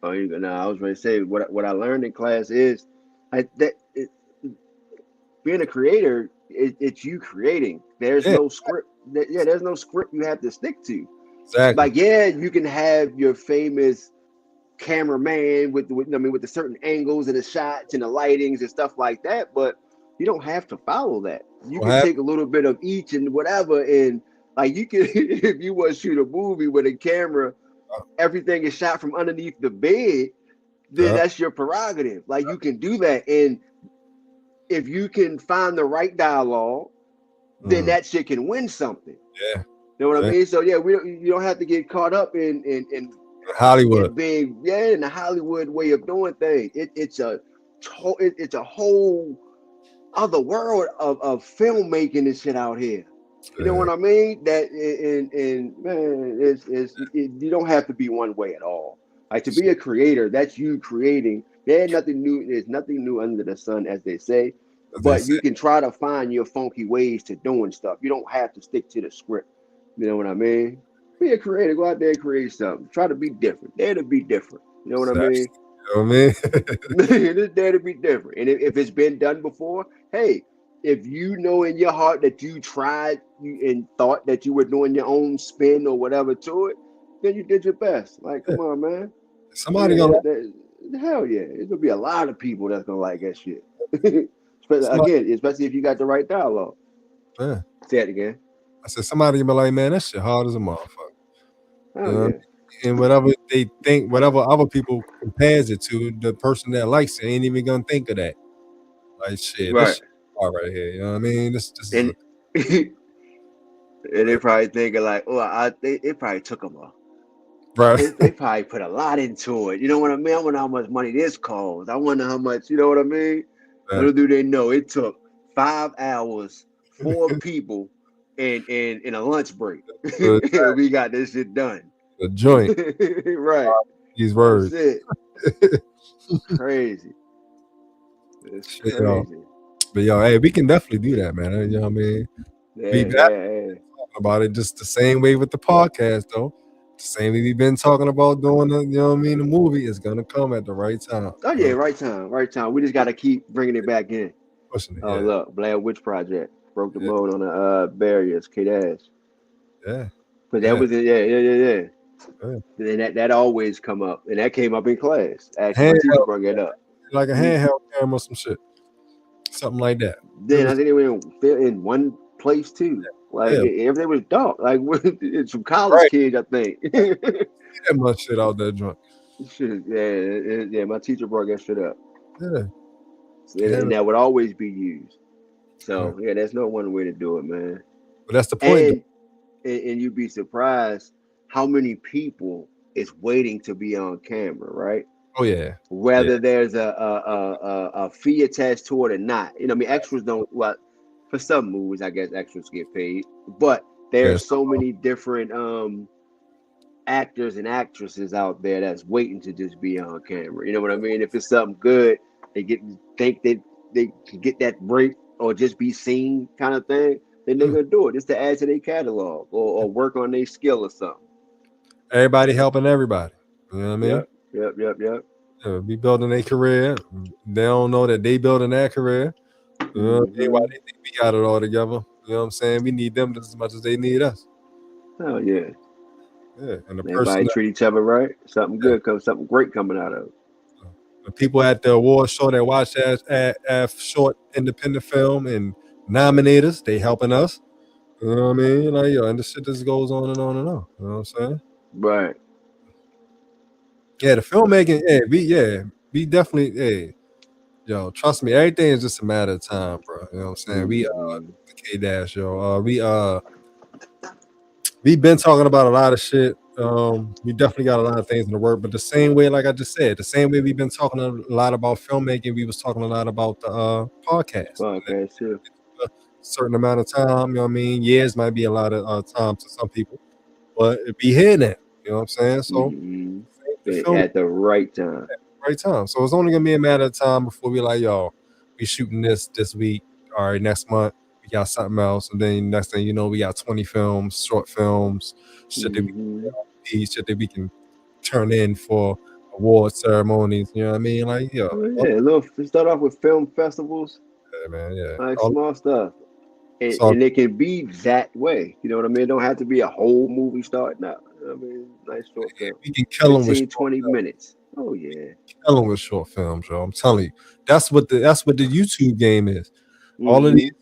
I was ready to say what I learned in class is being a creator. It's you creating. There's no script. There's no script you have to stick to. Exactly. Like, you can have your famous cameraman with the certain angles and the shots and the lightings and stuff like that, but you don't have to follow that. You can take a little bit of each and whatever, and like you can, if you want to shoot a movie with a camera, everything is shot from underneath the bed, then that's your prerogative. Like, you can do that, and if you can find the right dialogue, then that shit can win something. Yeah. You know what I mean? So yeah, you don't have to get caught up in Hollywood being in the Hollywood way of doing things. It's a whole other world of filmmaking and shit out here. You know what I mean? That and man, you don't have to be one way at all. Like to be a creator, that's you creating. There's nothing new under the sun, as they say. But you can try to find your funky ways to doing stuff. You don't have to stick to the script. You know what I mean? Be a creator. Go out there and create something. Try to be different. Dare to be different. You know what I mean? You know what I mean? It's dare to be different. And if it's been done before, hey, if you know in your heart that you tried and thought that you were doing your own spin or whatever to it, then you did your best. Like, come on, man. Somebody hell yeah. There's gonna be a lot of people that's gonna like that shit. Especially if you got the right dialogue. Yeah. Say it again. I said somebody be like, man, that shit hard as a motherfucker. Oh, yeah. And whatever they think, whatever other people compares it to, the person that likes it ain't even gonna think of that. Like shit, right. This shit hard right here. You know what I mean? This and, and they probably thinking like, oh, it probably took them a. Right. They probably put a lot into it. You know what I mean? I wonder how much money this cost. I wonder how much, you know what I mean? Yeah. Little do they know it took 5 hours, 4 people, and a lunch break. We got this shit done. A joint. Right. These words. That's it. Crazy. It's crazy. But yo, hey, we can definitely do that, man. You know what I mean? Yeah. Talking about it just the same way with the podcast, though. The same way we've been talking about doing the, you know what I mean? The movie is gonna come at the right time. Oh yeah, right time. We just gotta keep bringing it back in. Pushing it. Oh look, Blair Witch Project broke the mold on the barriers, K-Dash. Yeah. But that was it. Yeah. And that always come up, and that came up in class. Actually, teacher brought it up. Like a handheld camera or some shit, something like that. Then I think they were in one place too. Like everything was dark. Like it's some college kids, I think. That much shit out there, joint. Yeah. My teacher brought that shit up. Yeah. And that would always be used. So there's no one way to do it, man. But that's the point. And you'd be surprised how many people is waiting to be on camera, right? Oh yeah. Whether there's a fee attached to it or not. You know, I mean, extras don't. Well, for some movies, I guess extras get paid, but there's so many different actors and actresses out there that's waiting to just be on camera. You know what I mean? If it's something good, they think that they can get that break or just be seen kind of thing. Then they're gonna do it just to add to their catalog or work on their skill or something. Everybody helping everybody. You know what I mean? Yep. Yeah, be building their career. They don't know that they building their career. You know what I mean? Why they think we got it all together? You know what I'm saying? We need them just as much as they need us. Oh yeah. Yeah. And everybody treat each other right. Something good comes, something great coming out of it. The people at the award show that watch that short independent film and nominate us, they helping us. You know what I mean? Like, and the shit just goes on and on and on. You know what I'm saying? Right. Yeah, the filmmaking, we definitely, trust me, everything is just a matter of time, bro. You know what I'm saying? We the K-Dash, we've been talking about a lot of shit. We definitely got a lot of things in the work, but the same way, like I just said, the same way we've been talking a lot about filmmaking, we was talking a lot about the podcast. Podcast too. A certain amount of time, you know what I mean? Years might be a lot of time to some people, but it be here now. You know what I'm saying? So at the right time. Right time. So it's only gonna be a matter of time before we like, we shooting this week. All right, next month we got something else, and then next thing you know, we got 20 films, short films, shit that we can turn in for award ceremonies. You know what I mean? Like, we start off with film festivals. Yeah, man. Yeah, like small stuff, and it can be that way. You know what I mean? It don't have to be a whole movie starting out. I mean, nice short film. We can kill them with 20 minutes. Oh yeah, kill them with short films, yo. I'm telling you, that's what the YouTube game is. All of these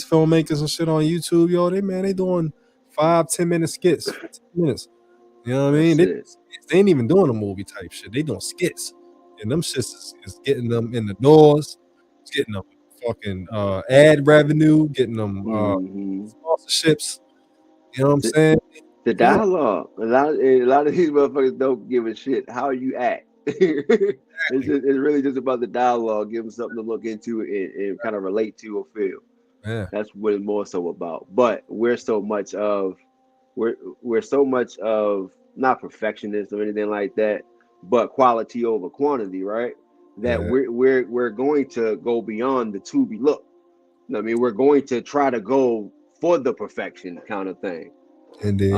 filmmakers and shit on YouTube, they doing 5-10 minute skits, 15 minutes. You know what I mean? They ain't even doing a movie type shit. They doing skits, and them shits is getting them in the doors. It's getting them fucking ad revenue, getting them sponsorships. You know what I'm saying? The dialogue. A lot of these motherfuckers don't give a shit how you act. It's really just about the dialogue. Give them something to look into and kind of relate to or feel. Yeah. That's what it's more so about. But we're so much of not perfectionists or anything like that, but quality over quantity, right? That we're going to go beyond the to be look. I mean, we're going to try to go for the perfection kind of thing. Indeed.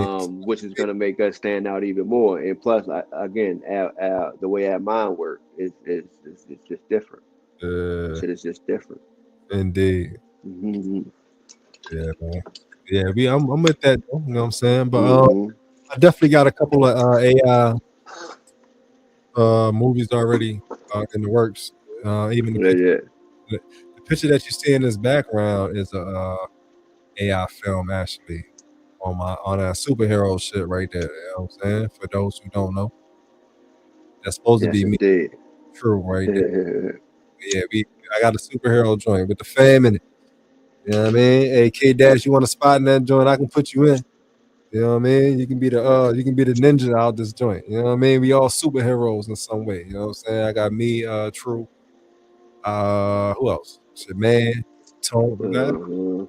Which is going to make us stand out even more. And plus, again, the way our mind works is just different. Shit is just different. Indeed. Mm-hmm. Yeah, man. Yeah, I'm with that. You know what I'm saying? But I definitely got a couple of AI movies already in the works. Even the picture that you see in this background is a AI film actually on our superhero shit right there. You know what I'm saying? For those who don't know, that's supposed to be me. True, right there. Yeah, I got a superhero joint with the fam in it. You know what I mean? Hey, K-Dash, you want a spot in that joint? I can put you in. You know what I mean? You can be the ninja out this joint. You know what I mean? We all superheroes in some way. You know what I'm saying? I got me, True. Who else? Shit, man, Tone.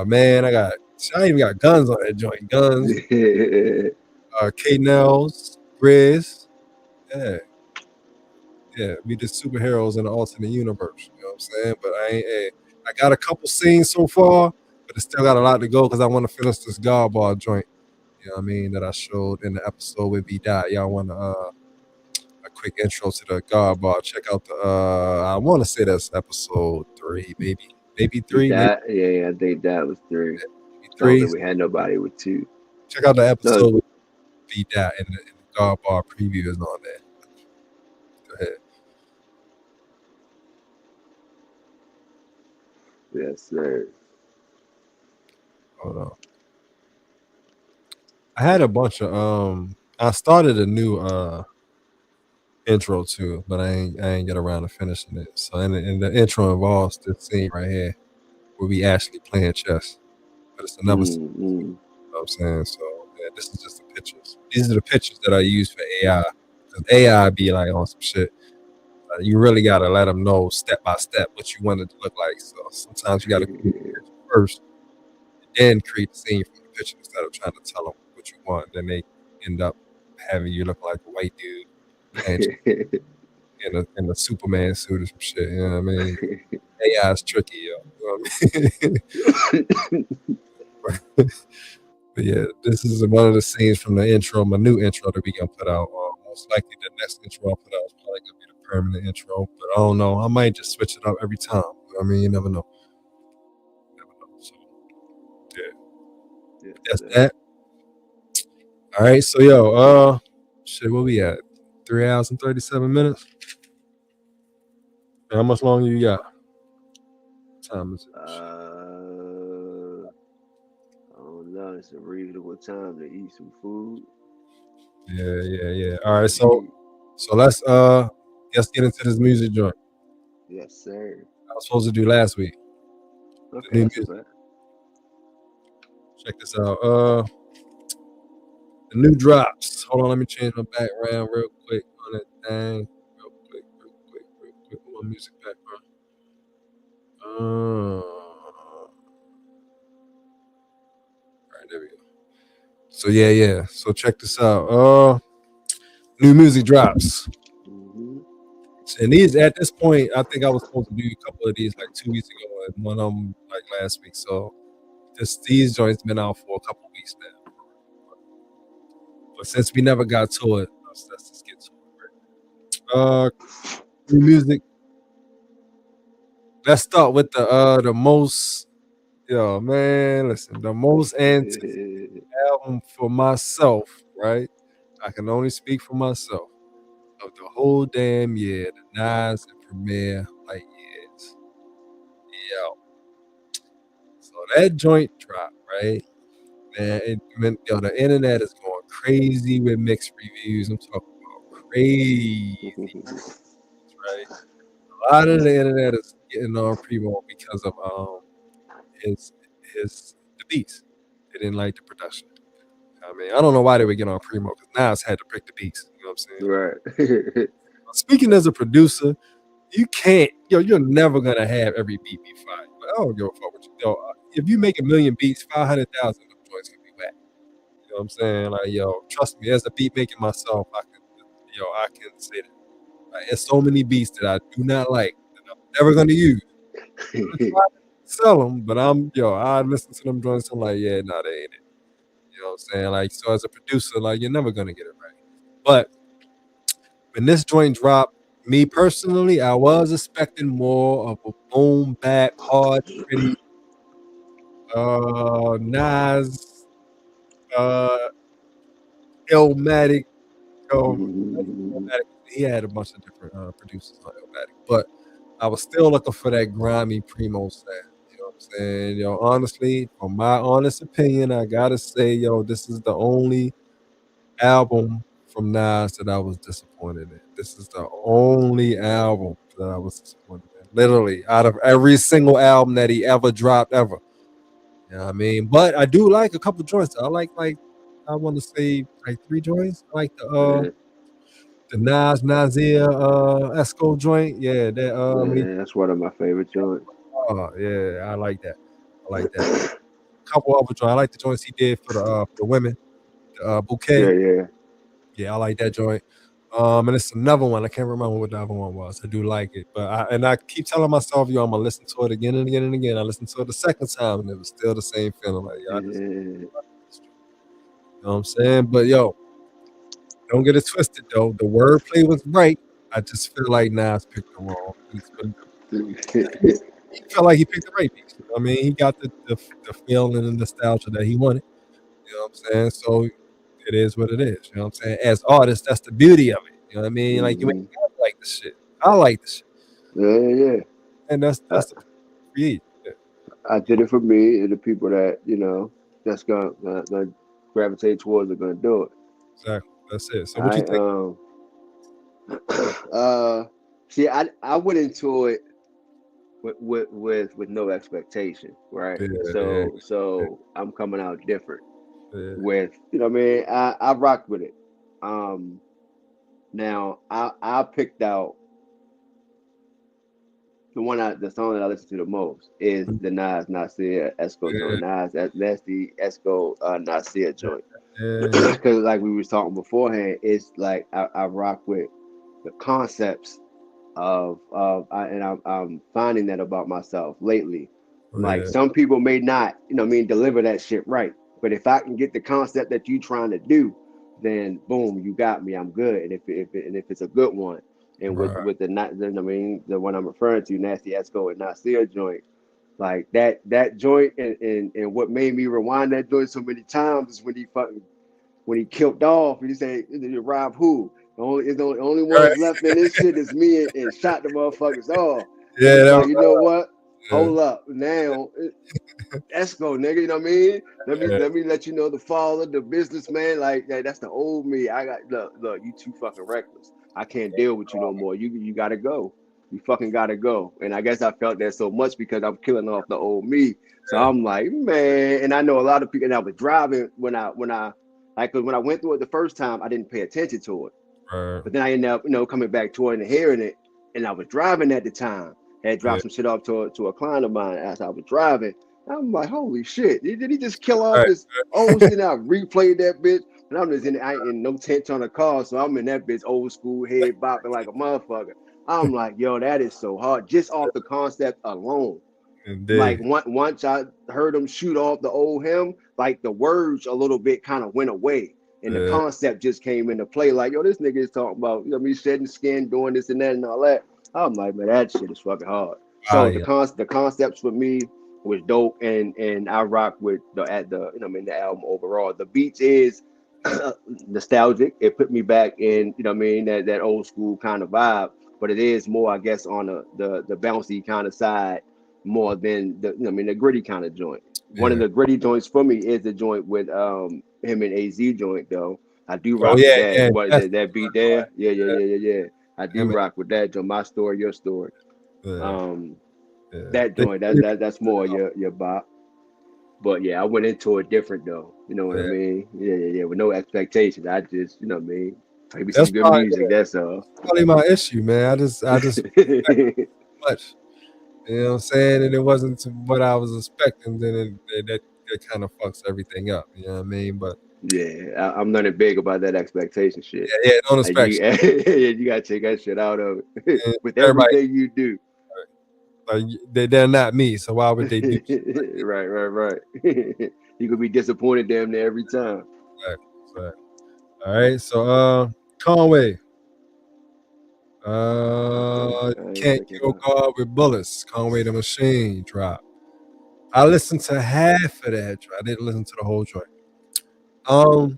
Man, I even got guns on that joint. Guns. K-Nels, Grizz. Yeah, we the superheroes in the alternate universe. You know what I'm saying? But I got a couple scenes so far, but it still got a lot to go because I want to finish this Ggod joint. You know what I mean? That I showed in the episode with Ggod. Y'all want a quick intro to the Ggod. Check out the I want to say that's episode 3, maybe 3. Yeah, I think that was 3. Yeah, 3. We had nobody with 2. Check out the episode with Ggod and the Ggod preview is on there. Go ahead. Yes, sir. Hold on. I had a bunch of I started a new intro too, but I ain't get around to finishing it. So and the intro involves this scene right here where we actually playing chess. But it's another scene, you know what I'm saying? So yeah, this is just the pictures. These are the pictures that I use for AI. Because AI be like on some shit. You really gotta let them know step by step what you want it to look like. So sometimes you gotta create the picture first, and then create the scene from the picture instead of trying to tell them what you want. Then they end up having you look like a white dude in a Superman suit or some shit. You know what I mean? AI is tricky, yo. You know what I mean? But yeah, this is one of the scenes from the intro, my new intro that we gonna put out. Most likely the next intro I'll put out is probably gonna be the permanent intro, but I don't know. I might just switch it up every time. I mean, you never know. So yeah, that's that. All right, so yo, shit, where we at? 3 hours and 37 minutes. How much longer you got? What time is it? I don't know. It's a reasonable time to eat some food. Yeah. All right, so let's get into this music joint. Yes, sir. I was supposed to do last week. Okay, that's check this out. The new drops. Hold on, let me change my background real quick on that thing. Real quick. My music background. All right, there we go. So yeah. So check this out. New music drops. And these at this point, I think I was supposed to do a couple of these like 2 weeks ago, and one of them like last week. So these joints been out for a couple weeks now. But since we never got to it, let's just get to it. New music. Let's start with the most. Yo, man, listen, the most anticipated album for myself, right? I can only speak for myself. Of the whole damn year, the Nas and Premier Light Years. Yo. So that joint drop, right? Man, the internet is going crazy with mixed reviews. I'm talking about crazy, right? A lot of the internet is getting on Primo because of his the beats. They didn't like the production. I mean, I don't know why they would get on Primo because Nas had to pick the beats. You know what I'm saying? Right. Speaking as a producer, you can't, you're never gonna have every beat be fire. But I don't give a fuck with you. If you make a million beats, 500,000 of them joints can be whack. You know what I'm saying? Like, trust me, as a beat making myself, I can say that. Like, there's so many beats that I do not like that I'm never gonna use. I'm gonna try to sell them, but I listen to them joints. I'm like, yeah, nah, they ain't it. You know what I'm saying? Like, so as a producer, like, you're never gonna get it right. But when this joint dropped, me personally, I was expecting more of a boom bap, hard, pretty, Nas, Illmatic. Illmatic. He had a bunch of different producers on Illmatic, but I was still looking for that grimy Primo sound. You know what I'm saying? Honestly, from my honest opinion, I gotta say, this is the only album from Nas that I was disappointed in. This is the only album that I was disappointed in. Literally, out of every single album that he ever dropped ever. You know what I mean? But I do like a couple joints. I like I want to say like 3 joints. I like the Nasir Esco joint. Yeah, that That's one of my favorite joints. Oh yeah, I like that. A couple other joints. I like the joints he did for the women. Bouquet. Yeah, I like that joint. And it's another one. I can't remember what the other one was. I do like it, but I keep telling myself, I'm gonna listen to it again and again and again. I listened to it the second time, and it was still the same feeling. Like, you know what I'm saying? But don't get it twisted though. The wordplay was right. I just feel like Nas picked the wrong beats. He felt like he picked the right beats. You know what I mean, he got the feeling and the nostalgia that he wanted. You know what I'm saying? So it is what it is. You know what I'm saying? As artists, that's the beauty of it. You know what I mean? Like, you ain't gotta like the shit. I like the shit. Yeah. And that's the create. Yeah. I did it for me and the people that, that's gonna gravitate towards are gonna do it. Exactly. That's it. So what you think? See, I went into it with no expectation, right? So I'm coming out different with, I mean, I rocked with it. Now I picked out the song that I listen to the most is the Nas Nasir Esco joint. That's the Esco Nasir joint. Because like we was talking beforehand, it's like I rock with the concepts of and I'm finding that about myself lately. Like some people may not, deliver that shit right. But if I can get the concept that you trying to do, then boom, you got me. I'm good. And if it's a good one, and with the one I'm referring to, Nasty Esco and Nasir joint, like that joint, and what made me rewind that joint so many times is when he killed off and he said, "Rob who? The only ones left in this shit is me," and shot the motherfuckers off. Yeah, like, you know what? Hold up, now Esco, nigga. You know what I mean? Let me let you know the father, the businessman. Like that's the old me. I got look. You too fucking reckless. I can't deal with you no more. You gotta go. You fucking gotta go. And I guess I felt that so much because I'm killing off the old me. So I'm like, man. And I know a lot of people. And I was driving when I went through it the first time, I didn't pay attention to it. But then I ended up, coming back to it and hearing it. And I was driving at the time. I had dropped some shit off to a client of mine as I was driving. I'm like, holy shit! Did he just kill off this old shit? I replayed that bitch, and I'm just I ain't in no tent on the car, so I'm in that bitch old school head bopping like a motherfucker. I'm like, yo, that is so hard, just off the concept alone. Indeed. Like once I heard him shoot off the old hymn, like the words a little bit kind of went away, and the concept just came into play. Like, yo, this nigga is talking about, me shedding skin, doing this and that and all that. I'm like, man, that shit is fucking hard. So the concepts for me was dope, and I rock with the album overall. The beats is nostalgic. It put me back in, that old school kind of vibe, but it is more, I guess, on the bouncy kind of side more than the gritty kind of joint. One of the gritty joints for me is the joint with him and AZ joint though. I do rock with that. That beat there. Yeah. I do rock with that joint. My story, your story. That joint, that's more your bop. But yeah, I went into it different though. You know what I mean? Yeah. With no expectations. I just, you know what I mean? Play me some good music. That's all. Probably my issue, man. I just much. You know what I'm saying? And it wasn't what I was expecting. Then that kind of fucks everything up. You know what I mean? But yeah, I'm learning big about that expectation shit. Yeah, don't expect. You gotta take that shit out of it with everything you do. Like they're not me, so why would they do? Right. You could be disappointed damn near every time. Right. All right, so Conway. Can't Kill God with Bullets. Conway the Machine drop. I listened to half of that joint. I didn't listen to the whole joint. The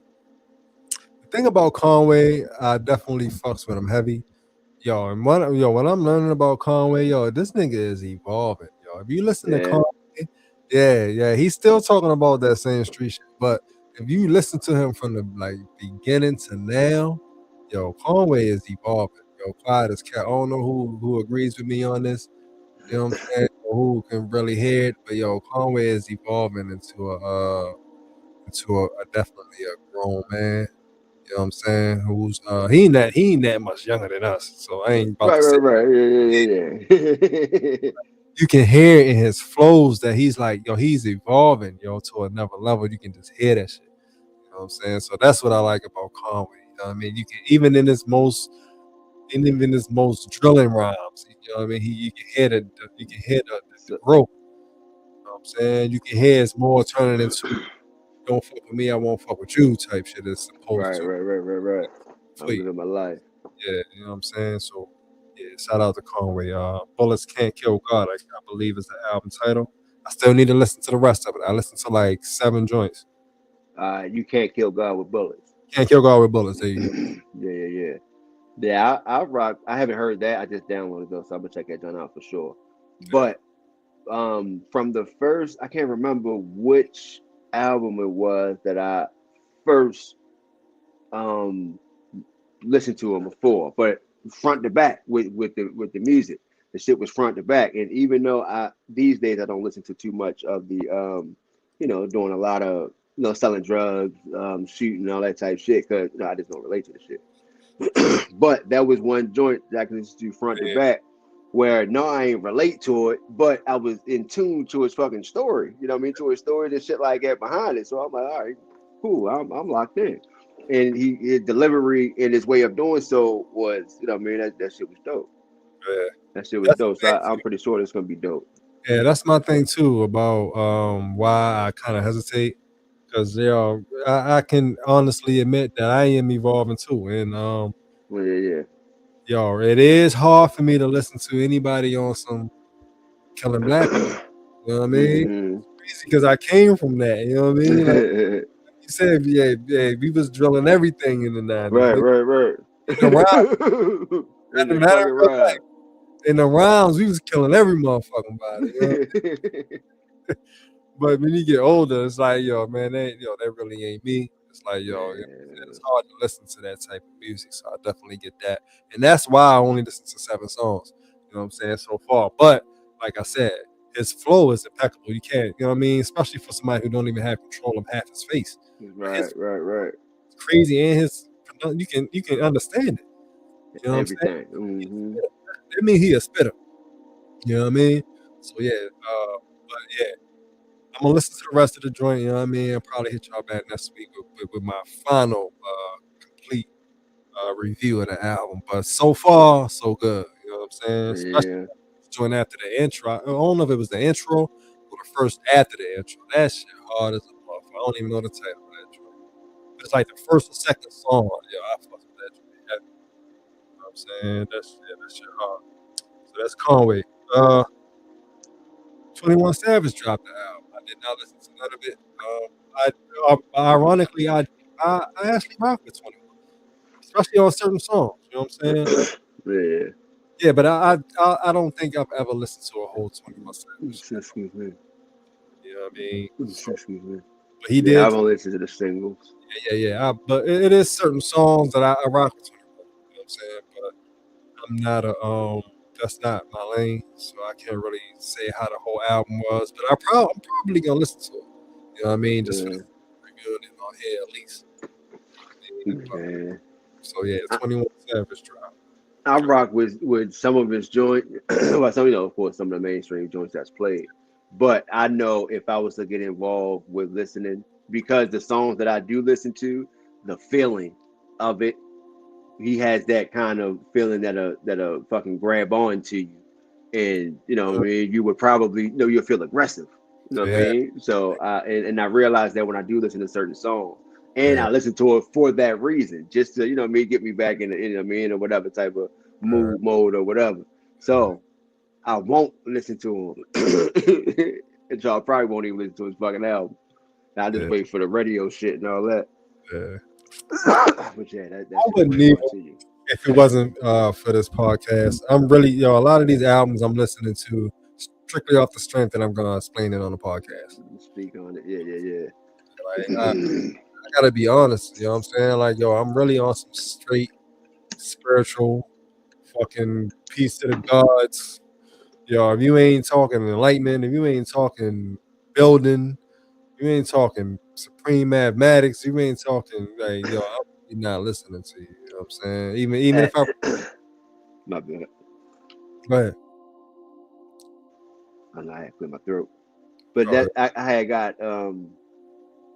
thing about Conway, I definitely fucks with him heavy. And what I'm learning about Conway, this nigga is evolving, If you listen to Conway, he's still talking about that same street shit. But if you listen to him from the beginning to now, Conway is evolving. Quiet as cat. I don't know who agrees with me on this. You know what I'm saying? Or who can really hear it? But Conway is evolving into a definitely a grown man. You know what I'm saying? Who's he ain't that much younger than us. So I ain't about to say Yeah. You can hear in his flows that he's like, he's evolving, to another level. You can just hear that shit. You know what I'm saying? So that's what I like about Conway. You know what I mean? You can even in his most drilling rhymes, you know what I mean? You can hear the growth. You know what I'm saying? You can hear it's more turning into don't fuck with me, I won't fuck with you type shit as opposed to right. I'm living my life. Yeah, you know what I'm saying? So shout out to Conway. Bullets Can't Kill God, I believe is the album title. I still need to listen to the rest of it. I listened to like 7 joints. You Can't Kill God with Bullets. Can't Kill God with Bullets. There you go. Yeah, I rock. I haven't heard that. I just downloaded those, so I'm gonna check that joint out for sure. But from the first, I can't remember which album it was that I first listened to him before, but front to back with the music, the shit was front to back. And even though these days I don't listen to too much of the doing a lot of selling drugs, shooting, all that type shit, because I just don't relate to the shit. But that was one joint that I could listen to front to back, where I ain't relate to it, but I was in tune to his fucking story. You know what I mean? To his story and shit like that behind it. So I'm like, all right, cool. I'm locked in. And his delivery and his way of doing so was, you know what I mean? That shit was dope. Yeah. That shit was dope. So I'm pretty sure it's gonna be dope. Yeah, that's my thing too about why I kind of hesitate, because I can honestly admit that I am evolving too, and it is hard for me to listen to anybody on some killing black people. You know what I mean? Mm-hmm. Crazy, because I came from that. You know what I mean? Like you said, we was drilling everything in the 90s. Right. In the rounds, we was killing every motherfucking body. You know? But when you get older, it's like, man, that really ain't me. It's like, it's hard to listen to that type of music. So I definitely get that. And that's why I only listen to 7 songs, you know what I'm saying, so far. But like I said, his flow is impeccable. You can't, you know what I mean? Especially for somebody who don't even have control of half his face. Right. It's crazy, and you can understand it. You know everything. What I'm saying? Mm-hmm. That means he a spitter. You know what I mean? So but I'm gonna listen to the rest of the joint. You know what I mean? I'll probably hit y'all back next week with my final complete review of the album. But so far, so good. You know what I'm saying? Especially joint after the intro. I don't know if it was the intro or the first after the intro. That shit hard as a motherfucker. I don't even know the title of that joint. It's like the first or second song. I fuck with that joint. You know what I'm saying? That shit hard. So that's Conway. 21 Savage dropped the album. I did not listen to none of it. Ironically, I actually rock with 21, especially on certain songs. You know what I'm saying? Yeah, but I don't think I've ever listened to a whole 21 Savage. Excuse me. You know what I mean? Excuse me. But he did. I've only listened to the singles. Yeah. But it is certain songs that I rock with 21. You know what I'm saying? But I'm not a That's not my lane, so I can't really say how the whole album was. But I'm probably gonna listen to it. You know what I mean? Just reviewing it on here at least. So yeah, 21 Savage drop. I rock with some of his joint. Well, some, of course, some of the mainstream joints that's played. But I know if I was to get involved with listening, because the songs that I do listen to, the feeling of it, he has that kind of feeling that'll fucking grab on to you, and I mean, you would probably you'll feel aggressive. You know what I mean? So and I realize that when I do listen to certain songs, and I listen to it for that reason, just to get me back in the or whatever type of mood mode or whatever. So I won't listen to him, and y'all probably won't even listen to his fucking album. I just wait for the radio shit and all that. But yeah, that's I wouldn't need it if it wasn't for this podcast. I'm really, a lot of these albums I'm listening to strictly off the strength that I'm gonna explain it on the podcast. Speak on it, yeah. Like, I gotta be honest, you know what I'm saying? Like, I'm really on some straight spiritual fucking peace to the gods. If you ain't talking enlightenment, if you ain't talking building, you ain't talking supreme mathematics, you ain't talking like I'm not listening to you. You know what I'm saying? Even if I my bad. Go ahead. I know I had to clear my throat. But that I had got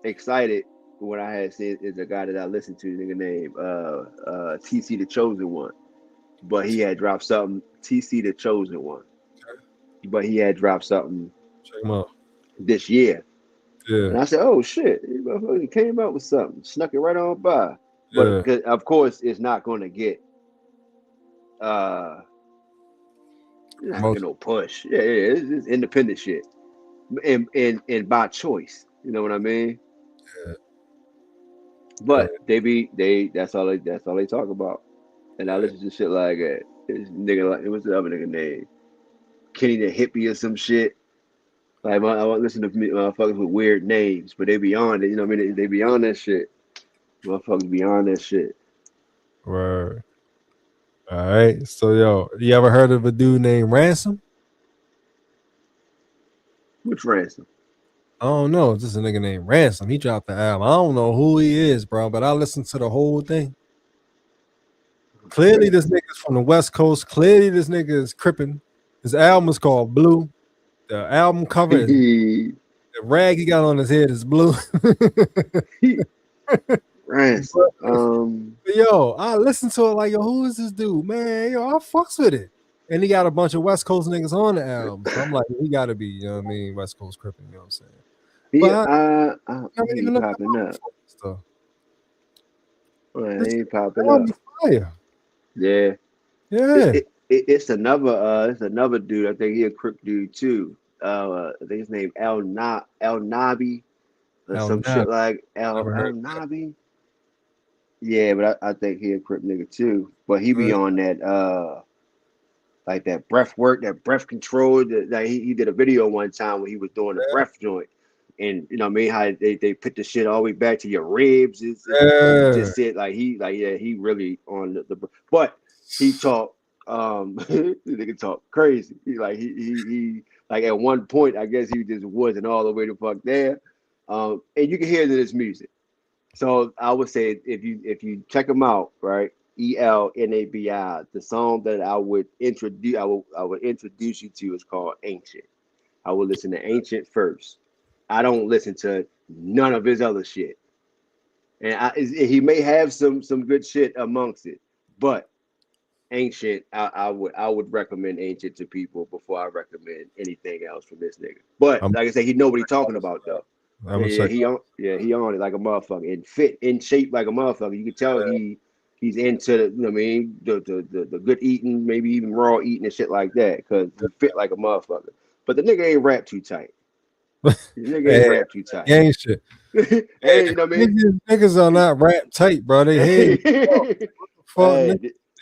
excited when I had seen is a guy that I listened to, nigga named TC the Chosen One. But he had dropped something, TC the Chosen One. Okay. But he had dropped something check him out this year. Yeah. And I said, oh shit, he came out with something, snuck it right on by. But of course it's not gonna get no push. Yeah, it's independent shit. And by choice. You know what I mean? Yeah. But that's all they talk about. And I listen to shit like that. This nigga, like, it was the other nigga name Kenny the Hippie or some shit. Like, I want to listen to motherfuckers with weird names, but they be on it. You know what I mean? They be on that shit. Motherfuckers be on that shit. Word. All right. So, you ever heard of a dude named Ransom? Which Ransom? I don't know. Just a nigga named Ransom. He dropped the album. I don't know who he is, bro, but I listened to the whole thing. Clearly, this nigga's from the West Coast. Clearly, this nigga is crippin'. His album is called Blue. The album cover is the rag he got on his head is blue. Ransom. I listened to it like, who is this dude? Man, I fucks with it. And he got a bunch of West Coast niggas on the album. So I'm like, he gotta be, you know what I mean, West Coast crippin', you know what I'm saying? He popping up. Stuff. He popping up. Fire. Yeah. It's another dude. I think he a Crip dude too. I think his name El Nabi or some shit like El Nabi. Yeah, but I think he a Crip nigga too. But he be on that like that breath work, that breath control. Like he did a video one time when he was doing the breath joint. And you know what I mean, how they put the shit all the way back to your ribs. It's just said like he really on the but he talk the nigga talk crazy. He like at one point I guess he just wasn't all the way the fuck there. And you can hear it in his music. So I would say if you check him out, right? ELNABI, the song that I would introduce you to is called Ancient. I would listen to Ancient first. I don't listen to none of his other shit, and he may have some good shit amongst it, but Ancient, I would recommend Ancient to people before I recommend anything else from this nigga. But like I said, he know what he's talking about though. He on it like a motherfucker and fit in shape like a motherfucker. You can tell he's into the, you know what I mean, the good eating, maybe even raw eating and shit like that, because he fit like a motherfucker. But the nigga ain't wrapped too tight. Rap too tight. Gang shit. Hey, you know what I mean? Niggas are not rap tight, bro. They hate. This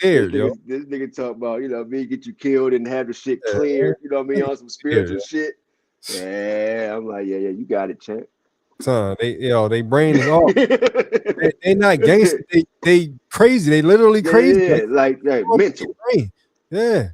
nigga talk about, you know what I mean, get you killed and have the shit clear, you know what I mean, on some spiritual shit. Yeah, I'm like, yeah, you got it, champ. Son, they brain is off. they not gangster. They crazy. They literally crazy. Yeah, like mental. Yeah.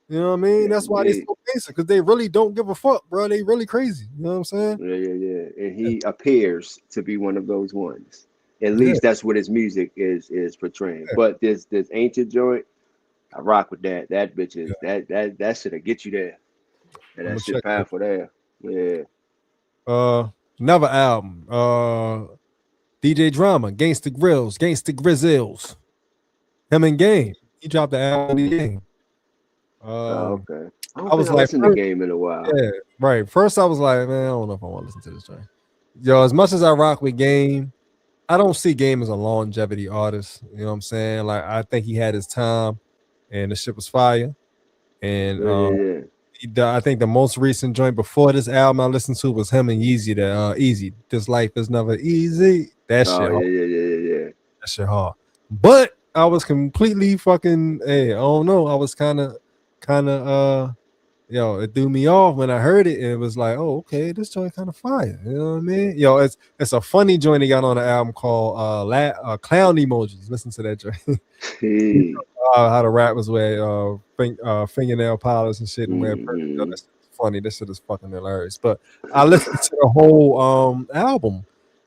You know what I mean? That's why they so basic, because they really don't give a fuck, bro. They really crazy. You know what I'm saying? Yeah. And he appears to be one of those ones. At least that's what his music is portraying. But this ancient joint, I rock with that. That bitch is that shit'll get you there. And that shit powerful there. Yeah. Another album. DJ Drama, Gangsta Grills, Gangsta Grizzles. Him and Game. He dropped the album in the Game. Okay. I don't think I listened to Game in a while. Yeah, right. First, I was like, man, I don't know if I want to listen to this joint. Yo, as much as I rock with Game, I don't see Game as a longevity artist. You know what I'm saying? Like, I think he had his time, and the shit was fire. And I think the most recent joint before this album I listened to was him and Yeezy. That Easy. This life is never easy. That shit. Yeah. That shit hard. But I was completely fucking. Hey, I don't know. I was kind of. It threw me off when I heard it, and it was like, oh, okay, this joint kind of fire. You know what I mean? Yo, it's a funny joint he got on the album called Clown Emojis. Listen to that joint. How the rappers wear fingernail polish and shit and wear perfume. That's funny. This shit is fucking hilarious. But I listened to the whole album,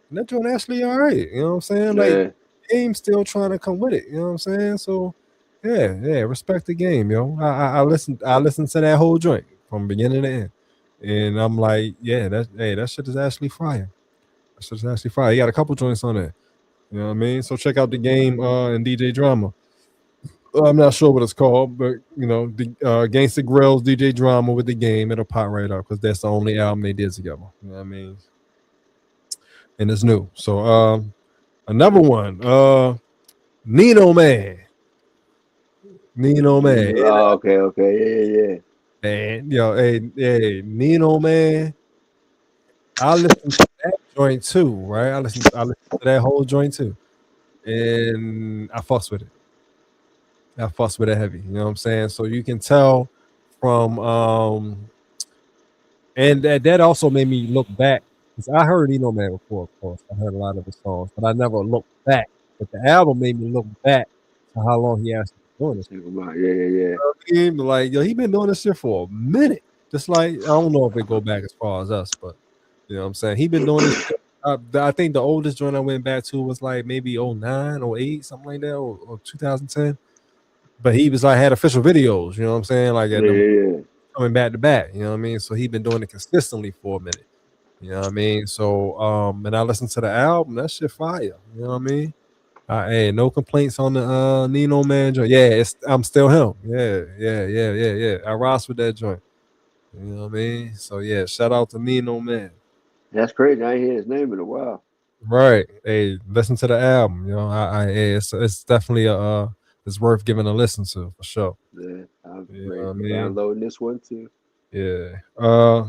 and that joint actually all right. You know what I'm saying? Like, Game's still trying to come with it. You know what I'm saying? So. Yeah, respect the Game, yo. I listened to that whole joint from beginning to end, and I'm like, that shit is actually fire. That shit is actually fire. He got a couple joints on there. You know what I mean? So check out the Game and DJ Drama. I'm not sure what it's called, but you know, the Gangsta Grills, DJ Drama with the Game, it'll pop right up because that's the only album they did together. You know what I mean? And it's new. So another one, Nino Man. Nino Man. Oh, okay. Yeah. Man, yo, hey, Nino Man. I listened to that joint too, right? I listened to that whole joint too. And I fuss with it. I fuss with it heavy. You know what I'm saying? So you can tell from and that also made me look back. Because I heard Nino Man before, of course. I heard a lot of his songs, but I never looked back. But the album made me look back to how long he actually doing this. Yeah. You know what I mean? Like, yo, he been doing this shit for a minute. Just like, I don't know if it go back as far as us, but you know what I'm saying? He been doing this shit. I think the oldest joint I went back to was like maybe 09, 08, something like that, or 2010. But he was like had official videos, you know what I'm saying? Like coming back to back, you know what I mean? So he been doing it consistently for a minute. You know what I mean? So and I listened to the album, that shit fire. You know what I mean? Hey, no complaints on the Nino Man joint. Yeah, I'm still him. Yeah. I rock with that joint. You know what I mean? So yeah, shout out to Nino Man. That's crazy. I ain't heard his name in a while. Right. Hey, listen to the album. You know, it's definitely it's worth giving a listen to for sure. Yeah, I'm downloading this one too. Yeah.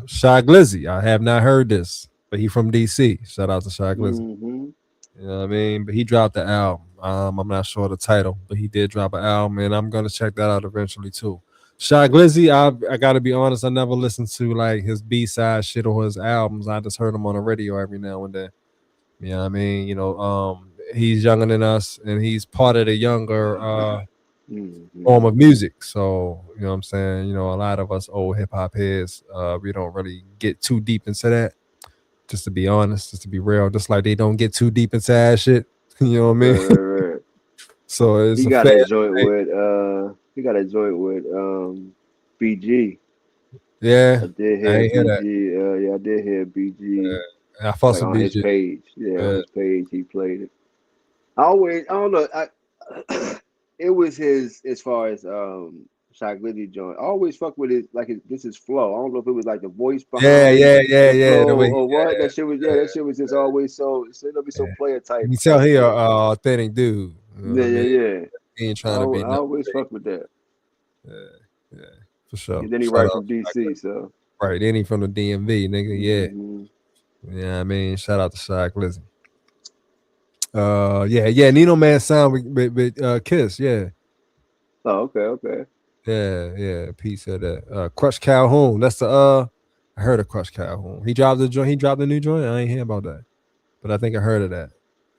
Shy Glizzy. I have not heard this, but he from DC. Shout out to Shy Glizzy. Mm-hmm. You know what I mean? But he dropped the album. I'm not sure the title, but he did drop an album, and I'm gonna check that out eventually too. Shy Glizzy, I gotta be honest, I never listened to like his B-side shit or his albums. I just heard him on the radio every now and then. You know what I mean? You know, he's younger than us, and he's part of the younger form of music. So, you know what I'm saying? You know, a lot of us old hip hop heads, we don't really get too deep into that. Just to be honest, just to be real, just like they don't get too deep into that shit. You know what I mean? Right. So it's he got a joint with BG. Yeah, I did hear BG. I did hear BG. I fuss with on BG. His page. On his page he played it. I don't know. It was his as far as Shy Glizzy joint. I always fuck with it like this is flow. I don't know if it was like the voice behind the way or what. That shit was just always so player type. You tell he a authentic dude. Yeah. He ain't trying to be. I always fuck with that. Yeah, for sure. And then he right from DC, so right. Then he from the DMV, nigga. Yeah. Mm-hmm. Yeah, I mean, shout out to Shy Glizzy. Nino Man sound with Kiss, yeah. Oh, okay. Yeah. Pete said that. Crush Calhoun. That's the I heard of Crush Calhoun. He dropped the joint. He dropped the new joint. I ain't hear about that, but I think I heard of that.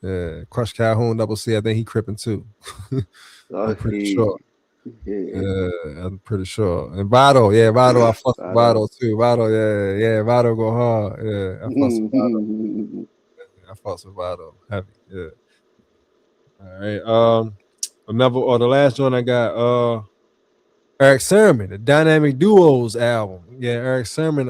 Yeah, Crush Calhoun, Double C. I think he crippin' too. I'm pretty sure. Yeah, I'm pretty sure. And Vado, I fuck with Vado too. Vado, Vado go hard. Yeah, I fuck with Vado. I fuck with Vado heavy. Yeah. All right. The last one I got. Eric Sermon, the Dynamic Duos album. Yeah, Eric Sermon.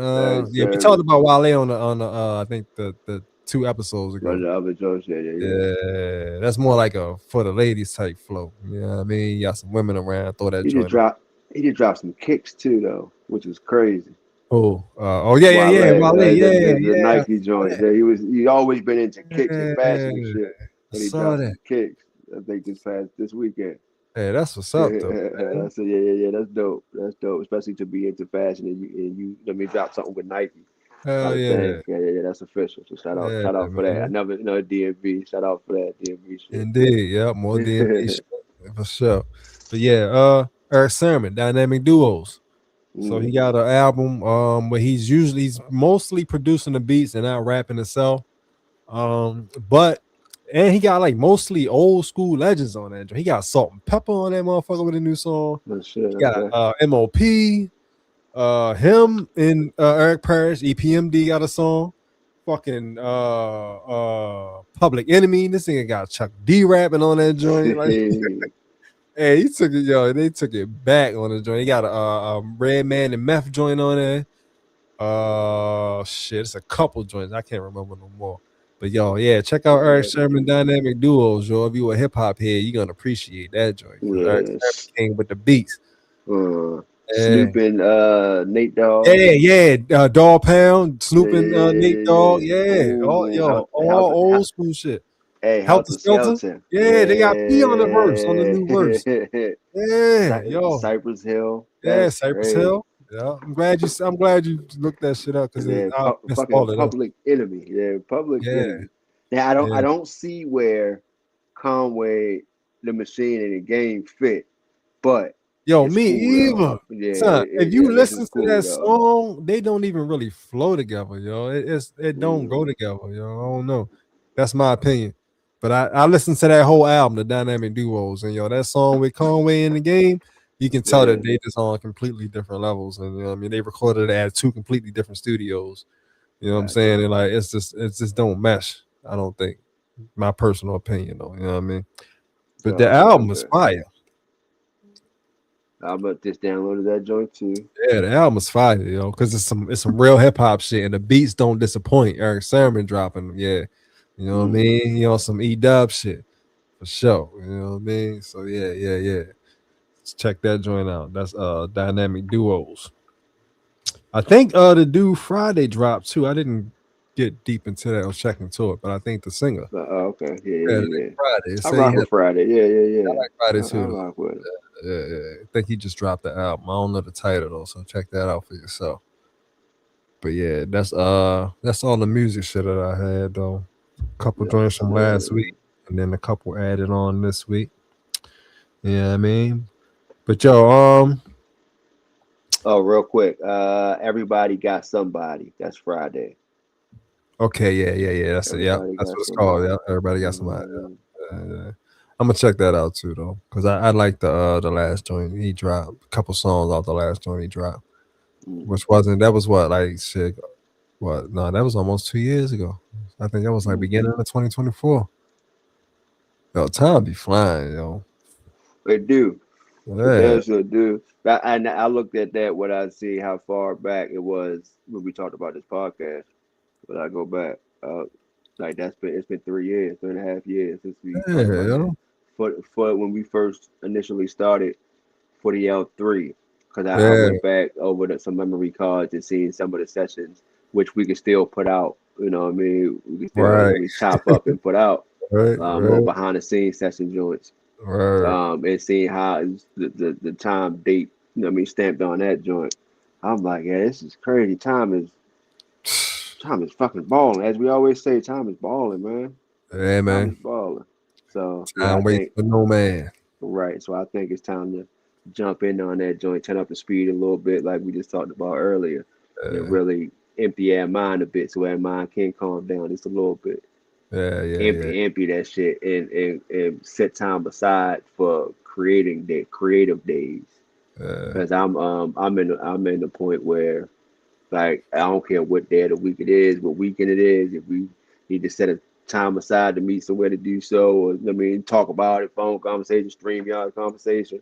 We talked about Wale on the I think the 2 episodes ago. The other Jones, yeah, that's more like a for the ladies type flow. You know what I mean? You got some women around, throw that joint. He just dropped some kicks too, though, which was crazy. Wale, the Nike joints. Yeah, he always been into kicks and fashion and shit. But he dropped some kicks. I think this weekend. Hey, that's what's up though. I said, yeah, that's dope. That's dope, especially to be into fashion and you let me drop something with Nike. Hell yeah. Yeah, that's official. So shout out for that. Another DMV. Shout out for that DMV shit. Indeed, yeah, more DMV shit for sure. But yeah, Eric Sermon, Dynamic Duos. So he got an album where he's mostly producing the beats and not rapping himself. And he got like mostly old school legends on that. He got Salt and Pepper on that motherfucker with a new song. He got MOP, him and Eric Parrish, EPMD got a song. Fucking Public Enemy. This nigga got Chuck D rapping on that joint. Like, hey, he took it, they took it back on the joint. He got a Redman and Meth joint on there. Shit, it's a couple joints. I can't remember no more. But check out Eric Sermon Dynamic Duos, yo. If you a hip hop head, you're gonna appreciate that joint. Eric Sermon came with the beats. Snoop and Nate Dogg. Dog Pound, Snoop and Nate Dogg. All old school shit. Hey, Helter Skelter. Yeah, they got P on the verse, on the new verse. Cypress Hill. Cypress Hill. Yeah, I'm glad you looked that shit up because Public Enemy. Yeah, Public Enemy. Now I don't see where Conway the Machine and the Game fit, but me either. Son, if you listen to that song, they don't even really flow together, yo. It don't go together, yo. I don't know. That's my opinion. But I listened to that whole album, the Dynamic Duos, and that song with Conway in the Game. You can tell that they just on completely different levels, and I mean they recorded it at 2 completely different studios. You know what I'm saying? And like it just don't mesh. I don't think. My personal opinion, though. You know what I mean? But the album is fire. I just downloaded that joint too. Yeah, the album is fire, because it's some real hip hop shit, and the beats don't disappoint. Eric Sermon dropping, you know what I mean? Some E-Dub shit for sure. You know what I mean? So yeah. Let's check that joint out. That's Dynamic Duos. I think the dude Friday dropped too. I didn't get deep into that. I was checking to it, but I think the singer. Okay. Yeah. Friday. I rock with Friday. Yeah. I like Friday too. I rock with it. Yeah. I think he just dropped the album. I don't know the title though, so check that out for yourself. But yeah, that's all the music shit that I had though. A couple joints from last week, and then a couple added on this week. Yeah, I mean. But real quick, Everybody Got Somebody. That's Friday. Okay, yeah. That's it. Yeah, that's what it's called. Yeah, Everybody Got Somebody. I'm gonna check that out too, though, because I like the last joint he dropped. A couple songs off the last joint he dropped, which that was what, like shit. What? No, that was almost 2 years ago. I think that was like beginning of 2024. Yo, time be flying, yo. They do. Yeah. They do. And I looked at that when I see how far back it was when we talked about this podcast. But I go back, like it's been 3 years, 3.5 years since we for when we first initially started for the L3. Because I went back over some memory cards and seen some of the sessions which we could still put out. You know what I mean? We could still chop up and put out more behind the scenes session joints. Right. And seeing how the time date, you know what I mean, stamped on that joint. I'm like, yeah, this is crazy. Time is fucking balling. As we always say, time is balling, man. Yeah, man. Time is balling. So time waits for no man. Right. So I think it's time to jump in on that joint, turn up the speed a little bit, like we just talked about earlier, and really empty our mind a bit so our mind can calm down just a little bit. Empty that shit and set time aside for creating the creative days. Because I'm in the point where like I don't care what day of the week it is, what weekend it is. If we need to set a time aside to meet somewhere to do so, or I mean, talk about it, phone conversation, stream yard conversation,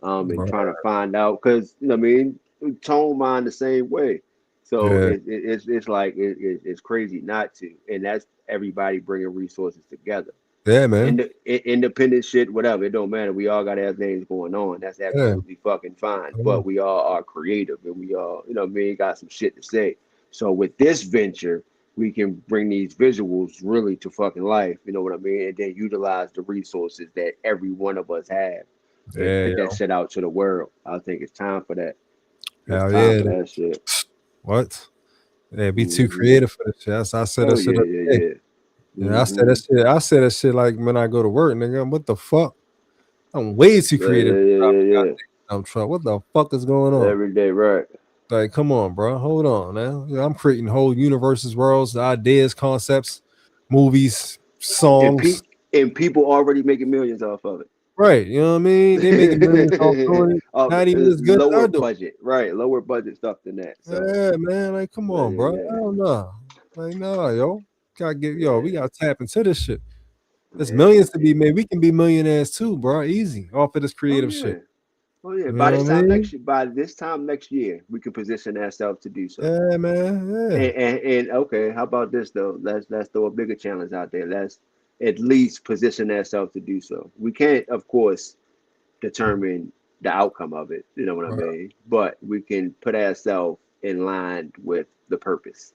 and trying to find out because I mean, tone mind the same way. So it's like it's crazy not to, and that's everybody bringing resources together. Yeah, man. Independent shit, whatever. It don't matter. We all got to have things going on. That's absolutely fucking fine. But we all are creative, and we all, you know, what I mean, got some shit to say. So with this venture, we can bring these visuals really to fucking life. You know what I mean? And then utilize the resources that every one of us have and put that shit out to the world. I think it's time for that. It's time for that shit. What? Yeah, be too creative for this shit. I said that shit. Yeah, I said that shit. I said that shit like when I go to work, nigga. What the fuck? I'm way too creative. I'm trying. What the fuck is going on? Every day, right? Like, come on, bro. Hold on now. I'm creating whole universes, worlds, ideas, concepts, movies, songs. And people already making millions off of it. Right. You know what I mean? They making millions off doing it. Not even as good lower as I do. Budget. Right. Lower budget stuff than that. So. Yeah, man. Like, come on, bro. I don't know. Like, no, yo. We gotta tap into this shit. There's millions to be made. We can be millionaires too, bro. Easy off of this creative shit. Oh yeah. By this time next year, we can position ourselves to do so. Yeah, man. Yeah. And okay, how about this though? Let's throw a bigger challenge out there. Let's at least position ourselves to do so. We can't, of course, determine the outcome of it. You know what I mean? But we can put ourselves in line with the purpose.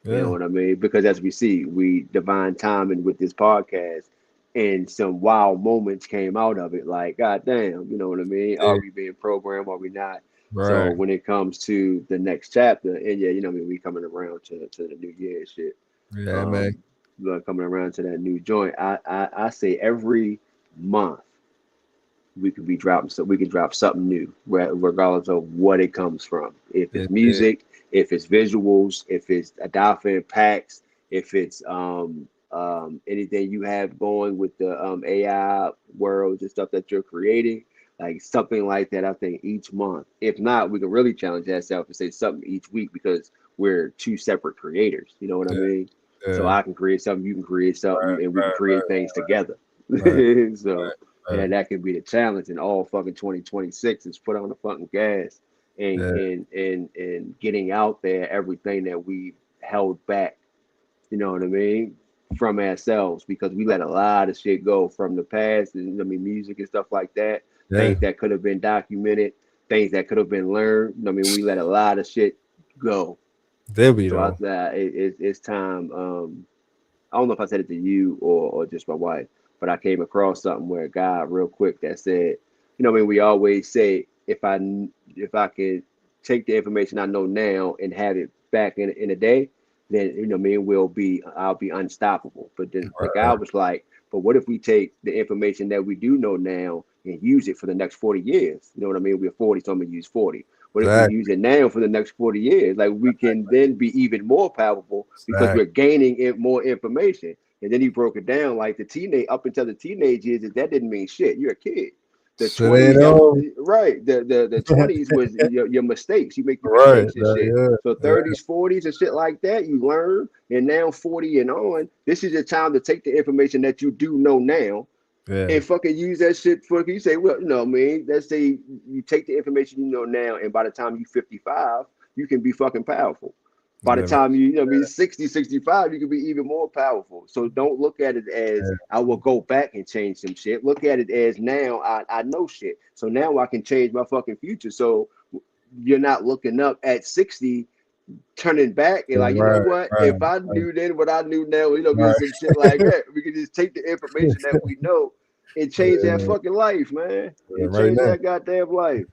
You know what I mean? Because as we see, we divine timing with this podcast and some wild moments came out of it. Like, goddamn, you know what I mean? Are we being programmed? Are we not? Right. So when it comes to the next chapter, and you know what I mean, we coming around to the new year and shit. Yeah, man. Coming around to that new joint. I say every month we could be dropping, so we can drop something new, regardless of what it comes from. If it's music, if it's visuals, if it's a dolphin packs, if it's anything you have going with the AI worlds and stuff that you're creating, like something like that. I think each month. If not, we can really challenge ourselves and say something each week because we're two separate creators. You know what I mean? So I can create something, you can create something, and we can create things together. So. Yeah, that could be the challenge, and all fucking 2026 is put on the fucking gas and getting out there everything that we held back, you know what I mean, from ourselves because we let a lot of shit go from the past, and I mean music and stuff like that, things that could have been documented, things that could have been learned. I mean, we let a lot of shit go. There we go. So it's time. I don't know if I said it to you or just my wife. But I came across something where a guy real quick that said, you know, I mean, we always say if I could take the information I know now and have it back in a day, then you know, me I'll be unstoppable. But then the guy was like, but what if we take the information that we do know now and use it for the next 40 years? You know what I mean? We're 40, so I'm gonna use 40. What if we use it now for the next 40 years? Like we can then be even more powerful because we're gaining more information. And then he broke it down like up until the teenage years, that didn't mean shit. You're a kid. The 20s, right? The 20s was your mistakes. You make mistakes and shit. So 30s, 40s, and shit like that, you learn. And now 40 and on, this is your time to take the information that you do know now. And fucking use that shit for you say, well, no, man, let's say you take the information you know now, and by the time you're 55, you can be fucking powerful. By the time you know, 60, 65, you can be even more powerful. So don't look at it as I will go back and change some shit. Look at it as now I know shit. So now I can change my fucking future. So you're not looking up at 60, turning back and like, you know what? If I knew then what I knew now, you know, some shit like that. We can just take the information that we know and change that fucking life, man. And change that goddamn life.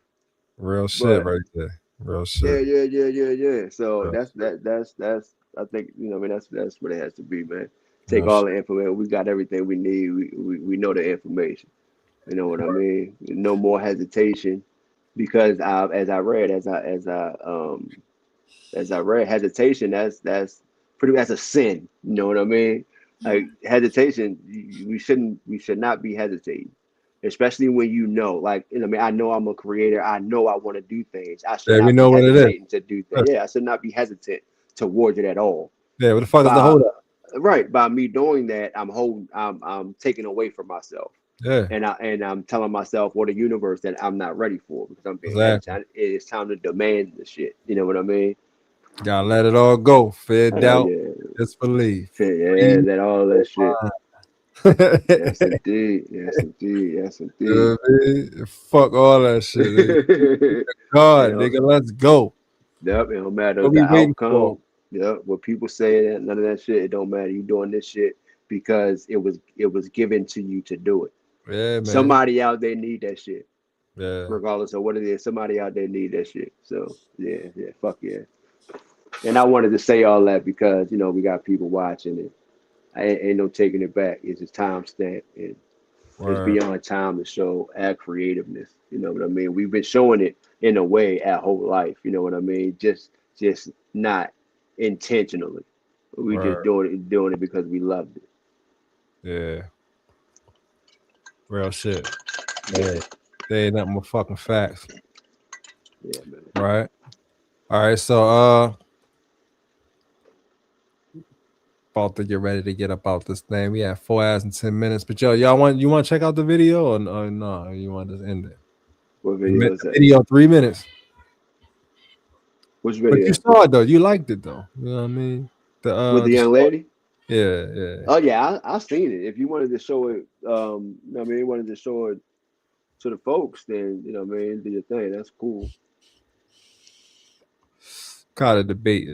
Real shit right there. Real shit. Yeah. So that's I think, you know, I mean that's what it has to be, man. Take all the information. We got everything we need. We know the information. You know what I mean? No more hesitation, because as I read hesitation, that's a sin. You know what I mean? Like hesitation, we should not be hesitating, especially when you know, like, you know, I mean, I know I'm a creator. I know I want to do things. I should Yeah, we not be know what it is. hesitating to do that. Yeah, I should not be hesitant towards it at all. Yeah, what the fuck is the By hold up? right, by me doing that, I'm taking away from myself. Yeah, And I'm telling myself or the universe that I'm not ready for because I'm being exactly. hesitant. It's time to demand the shit. You know what I mean? Gotta let it all go. Fear, doubt, Yeah, disbelief. yeah, that all that shit. Yes, You indeed. Yes, indeed. Yes, indeed. know what I mean? Fuck all that shit, nigga. You God, know, nigga, let's go. yep, it don't matter What the we waiting for? outcome. Yep, what people say, that none of that shit, it don't matter. You doing this shit because it was given to you to do it. Yeah, man. Somebody out there need that shit, Yeah. regardless of what it is. Somebody out there need that shit. So yeah, fuck yeah. And I wanted to say all that because we got people watching it. I ain't no taking it back. It's just time stamp and it's Word. beyond time to show our creativeness. You know what I mean? We've been showing it in a way our whole life. You know what I mean? Just not intentionally. We just Word. doing it because we loved it. Yeah. Real shit. Yeah, Yeah. They ain't nothing but fucking facts. yeah, man. Right. All right. So about to get ready to get up out this thing. We have 4 hours and 10 minutes. But yo, you want to check out the video or no? You want to just end it? What video is The that? video 3 minutes. Which But you video? saw it though. You liked it though. You know what I mean? With the The young short. lady? Yeah. Oh yeah, I seen it. If you wanted to show it, I mean, you wanted to show it to the folks, then what I mean, do your thing. That's cool. Kind of debate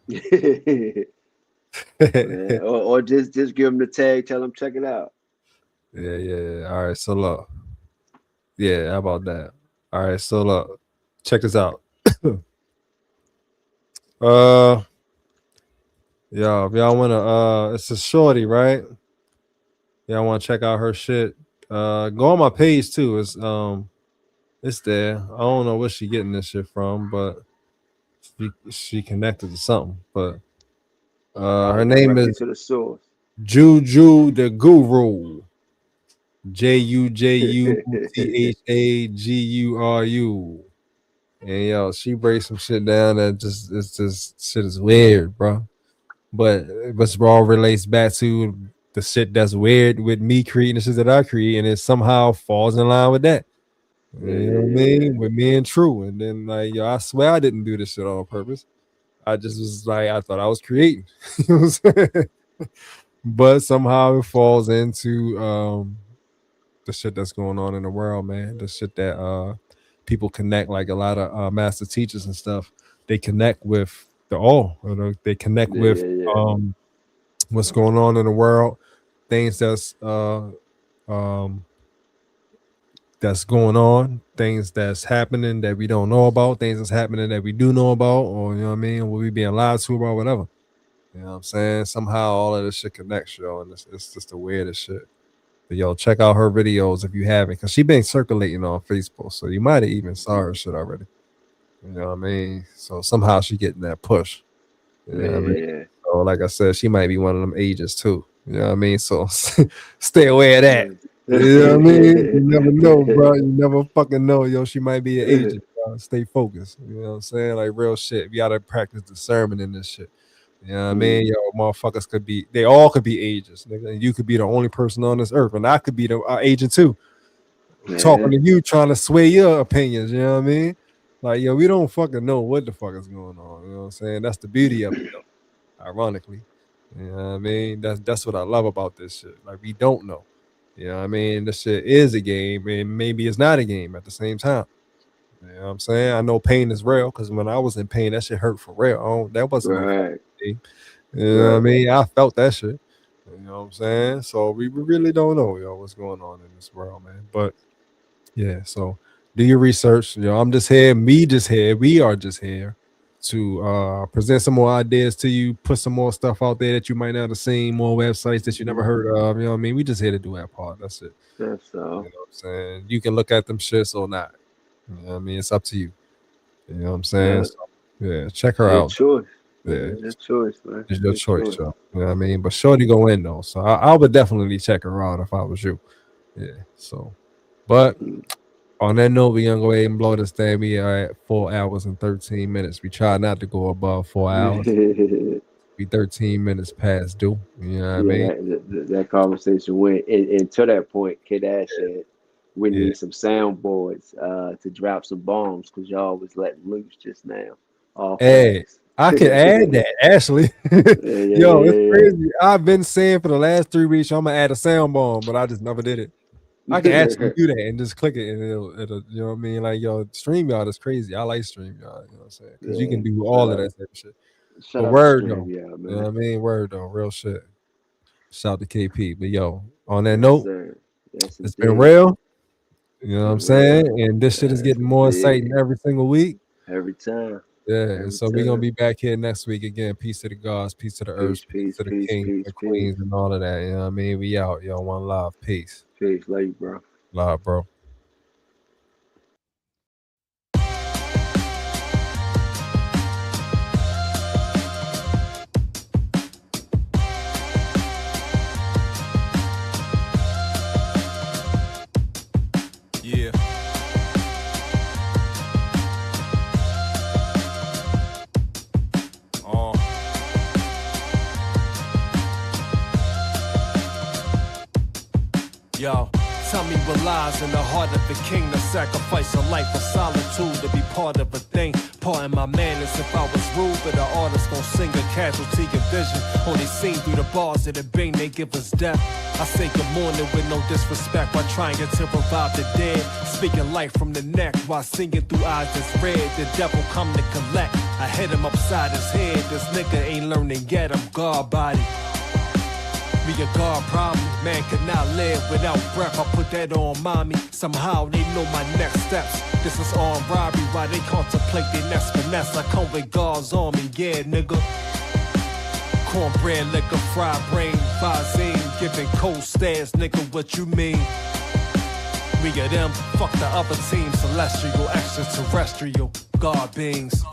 Yeah, it. or just give them the tag, tell them check it out. Yeah. All right. So look. Yeah. How about that? All right. So look. Check this out. uh. Yo, if y'all wanna it's a shorty, right? Y'all wanna check out her shit. Go on my page too. It's there. I don't know where she getting this shit from, but she connected to something. But her name Directly is to the source. Juju the Guru. JuJuThaguru. And yo, she breaks some shit down that it's just shit is weird, bro. But all relates back to the shit that's weird with me creating the shit that I create, and it somehow falls in line with that. You know what I Yeah. mean? With me and True. And then like, yo, I swear I didn't do this shit on purpose. I just was like, I thought I was creating. You know what I'm saying? But somehow it falls into the shit that's going on in the world, man. The shit that people connect, like a lot of master teachers and stuff, they connect with the all. You know, they connect with Yeah. what's going on in the world, things um that's going on, things that's happening that we don't know about, things that's happening that we do know about, or you know what I mean, what we being lied to about, whatever. You know what I'm saying? Somehow all of this shit connects, yo, and it's just the weirdest shit. But yo, check out her videos if you haven't, because she been circulating on Facebook, so you might have even saw her shit already. You know what I mean? So somehow she getting that push. You know what I mean? Yeah. So like I said, she might be one of them agents too. You know what I mean? So stay aware of that. You know what I mean? You never know, bro. You never fucking know. Yo, she might be an agent, bro. Stay focused. You know what I'm saying? Like real shit. We gotta practice discernment in this shit. You know what I mean? Yo, motherfuckers they all could be agents. Nigga. You could be the only person on this earth, and I could be the agent too. Talking to you, trying to sway your opinions. You know what I mean? Like, yo, we don't fucking know what the fuck is going on. You know what I'm saying? That's the beauty of it, though. Ironically, you know what I mean? That's what I love about this shit. Like, we don't know. You know what I mean? This shit is a game, and maybe it's not a game at the same time. You know what I'm saying? I know pain is real because when I was in pain, that shit hurt for real. That wasn't no Right. thing. You know what I mean? I felt that shit. You know what I'm saying? So we really don't know, yo, what's going on in this world, man. But yeah, so do your research. You know, I'm just here. We are just here to present some more ideas to you, put some more stuff out there that you might not have seen, more websites that you never heard of. You know what I mean? We just here to do our part. That's it. That's all. You know what I'm saying? You can look at them shits or not. You know what I mean? It's up to you. You know what I'm saying? Yeah. So, yeah, check her Your out. choice. It's choice, man. It's your choice, yo. You know what I mean? But Shorty go in though, so I would definitely check her out if I was you. Yeah. So, but on that note, we're gonna go ahead and blow this thing. We are at 4 hours and 13 minutes. We try not to go above 4 hours. We 13 minutes past due. You know what I mean? That conversation went and to that point, Kid Ash said we need some soundboards to drop some bombs because y'all was letting loose just now. Hey, I can add that actually. Yo, it's crazy. I've been saying for the last 3 weeks I'm gonna add a sound bomb, but I just never did it. I can actually do that and just click it and it'll you know what I mean? Like, yo, StreamYard is crazy. I like StreamYard, you know what I'm saying? Because you can do all of that type of shit. But word though, you know what I mean? Word though, real shit. Shout out to KP. But yo, on that note, it's been real. You know what I'm saying? And this shit is getting more exciting every single week. Every time. Yeah, and so we're gonna be back here next week again. Peace to the gods, peace to the earth, peace to the kings, the queens, and all of that. You know what I mean? We out, yo. One love, peace. Peace, love you, bro. Love, bro. Yeah. Yo, tell me what lies in the heart of the king to sacrifice a life of solitude to be part of a thing. Pardon my manners if I was rude, but the artist gon' sing a casualty of vision. Only seen through the bars of the bing they give us death. I say good morning with no disrespect while trying to revive the dead. Speaking life from the neck while singing through eyes that's red. The devil come to collect. I hit him upside his head. This nigga ain't learning yet. I'm Ggod body. Me a God problem, man cannot live without breath. I put that on mommy. Somehow they know my next steps. This is armed robbery while they contemplate their next finesse. I come with God's army, yeah, nigga. Cornbread, liquor, fried brain, Visine, giving cold stares, nigga, what you mean? We of them, fuck the other team, celestial, extraterrestrial, God beings.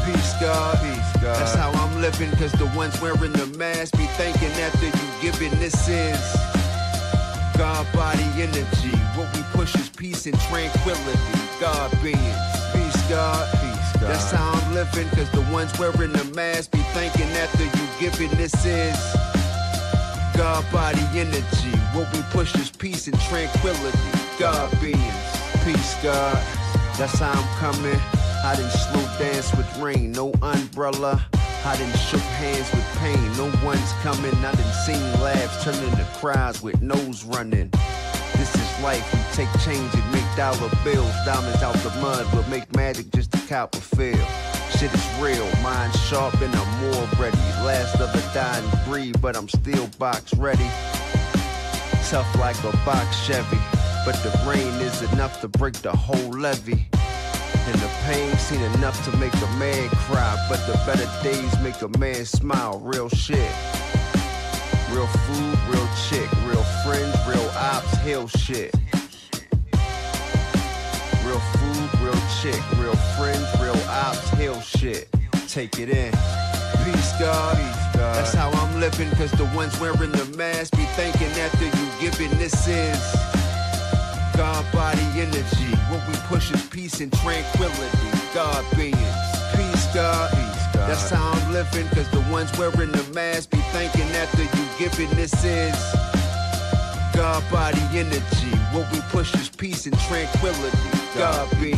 Peace, God. Peace, God. That's how I'm living, cause the ones wearing the mask be thinking after you giving this is God body energy. What we push is peace and tranquility. God beings. Peace, God. Peace, God. That's how I'm living, cause the ones wearing the mask be thinking after you giving this is God body energy. What we push is peace and tranquility. God beings. Peace, God. That's how I'm coming. I done slow dance with rain, no umbrella. I done shook hands with pain, no one's coming. I done seen laughs turn into cries with nose running. This is life, we take change and make dollar bills. Diamonds out the mud, we'll make magic just to cop a feel. Shit is real, mind sharp and I'm more ready. Last of a dying breed, but I'm still box ready. Tough like a box Chevy, but the rain is enough to break the whole levee. And the pain seen enough to make a man cry, but the better days make a man smile. Real shit. Real food, real chick, real friends, real ops, hell shit. Real food, real chick, real friends, real ops, hell shit. Take it in. Peace, God. Peace, God. That's how I'm living, cause the ones wearing the mask be thinking after you giving this is God body energy. What we push is peace and tranquility. God beings. Peace, God. Peace, God. That's how I'm living, cause the ones wearing the mask be thinking after you giving this is God body energy. What we push is peace and tranquility. God beings.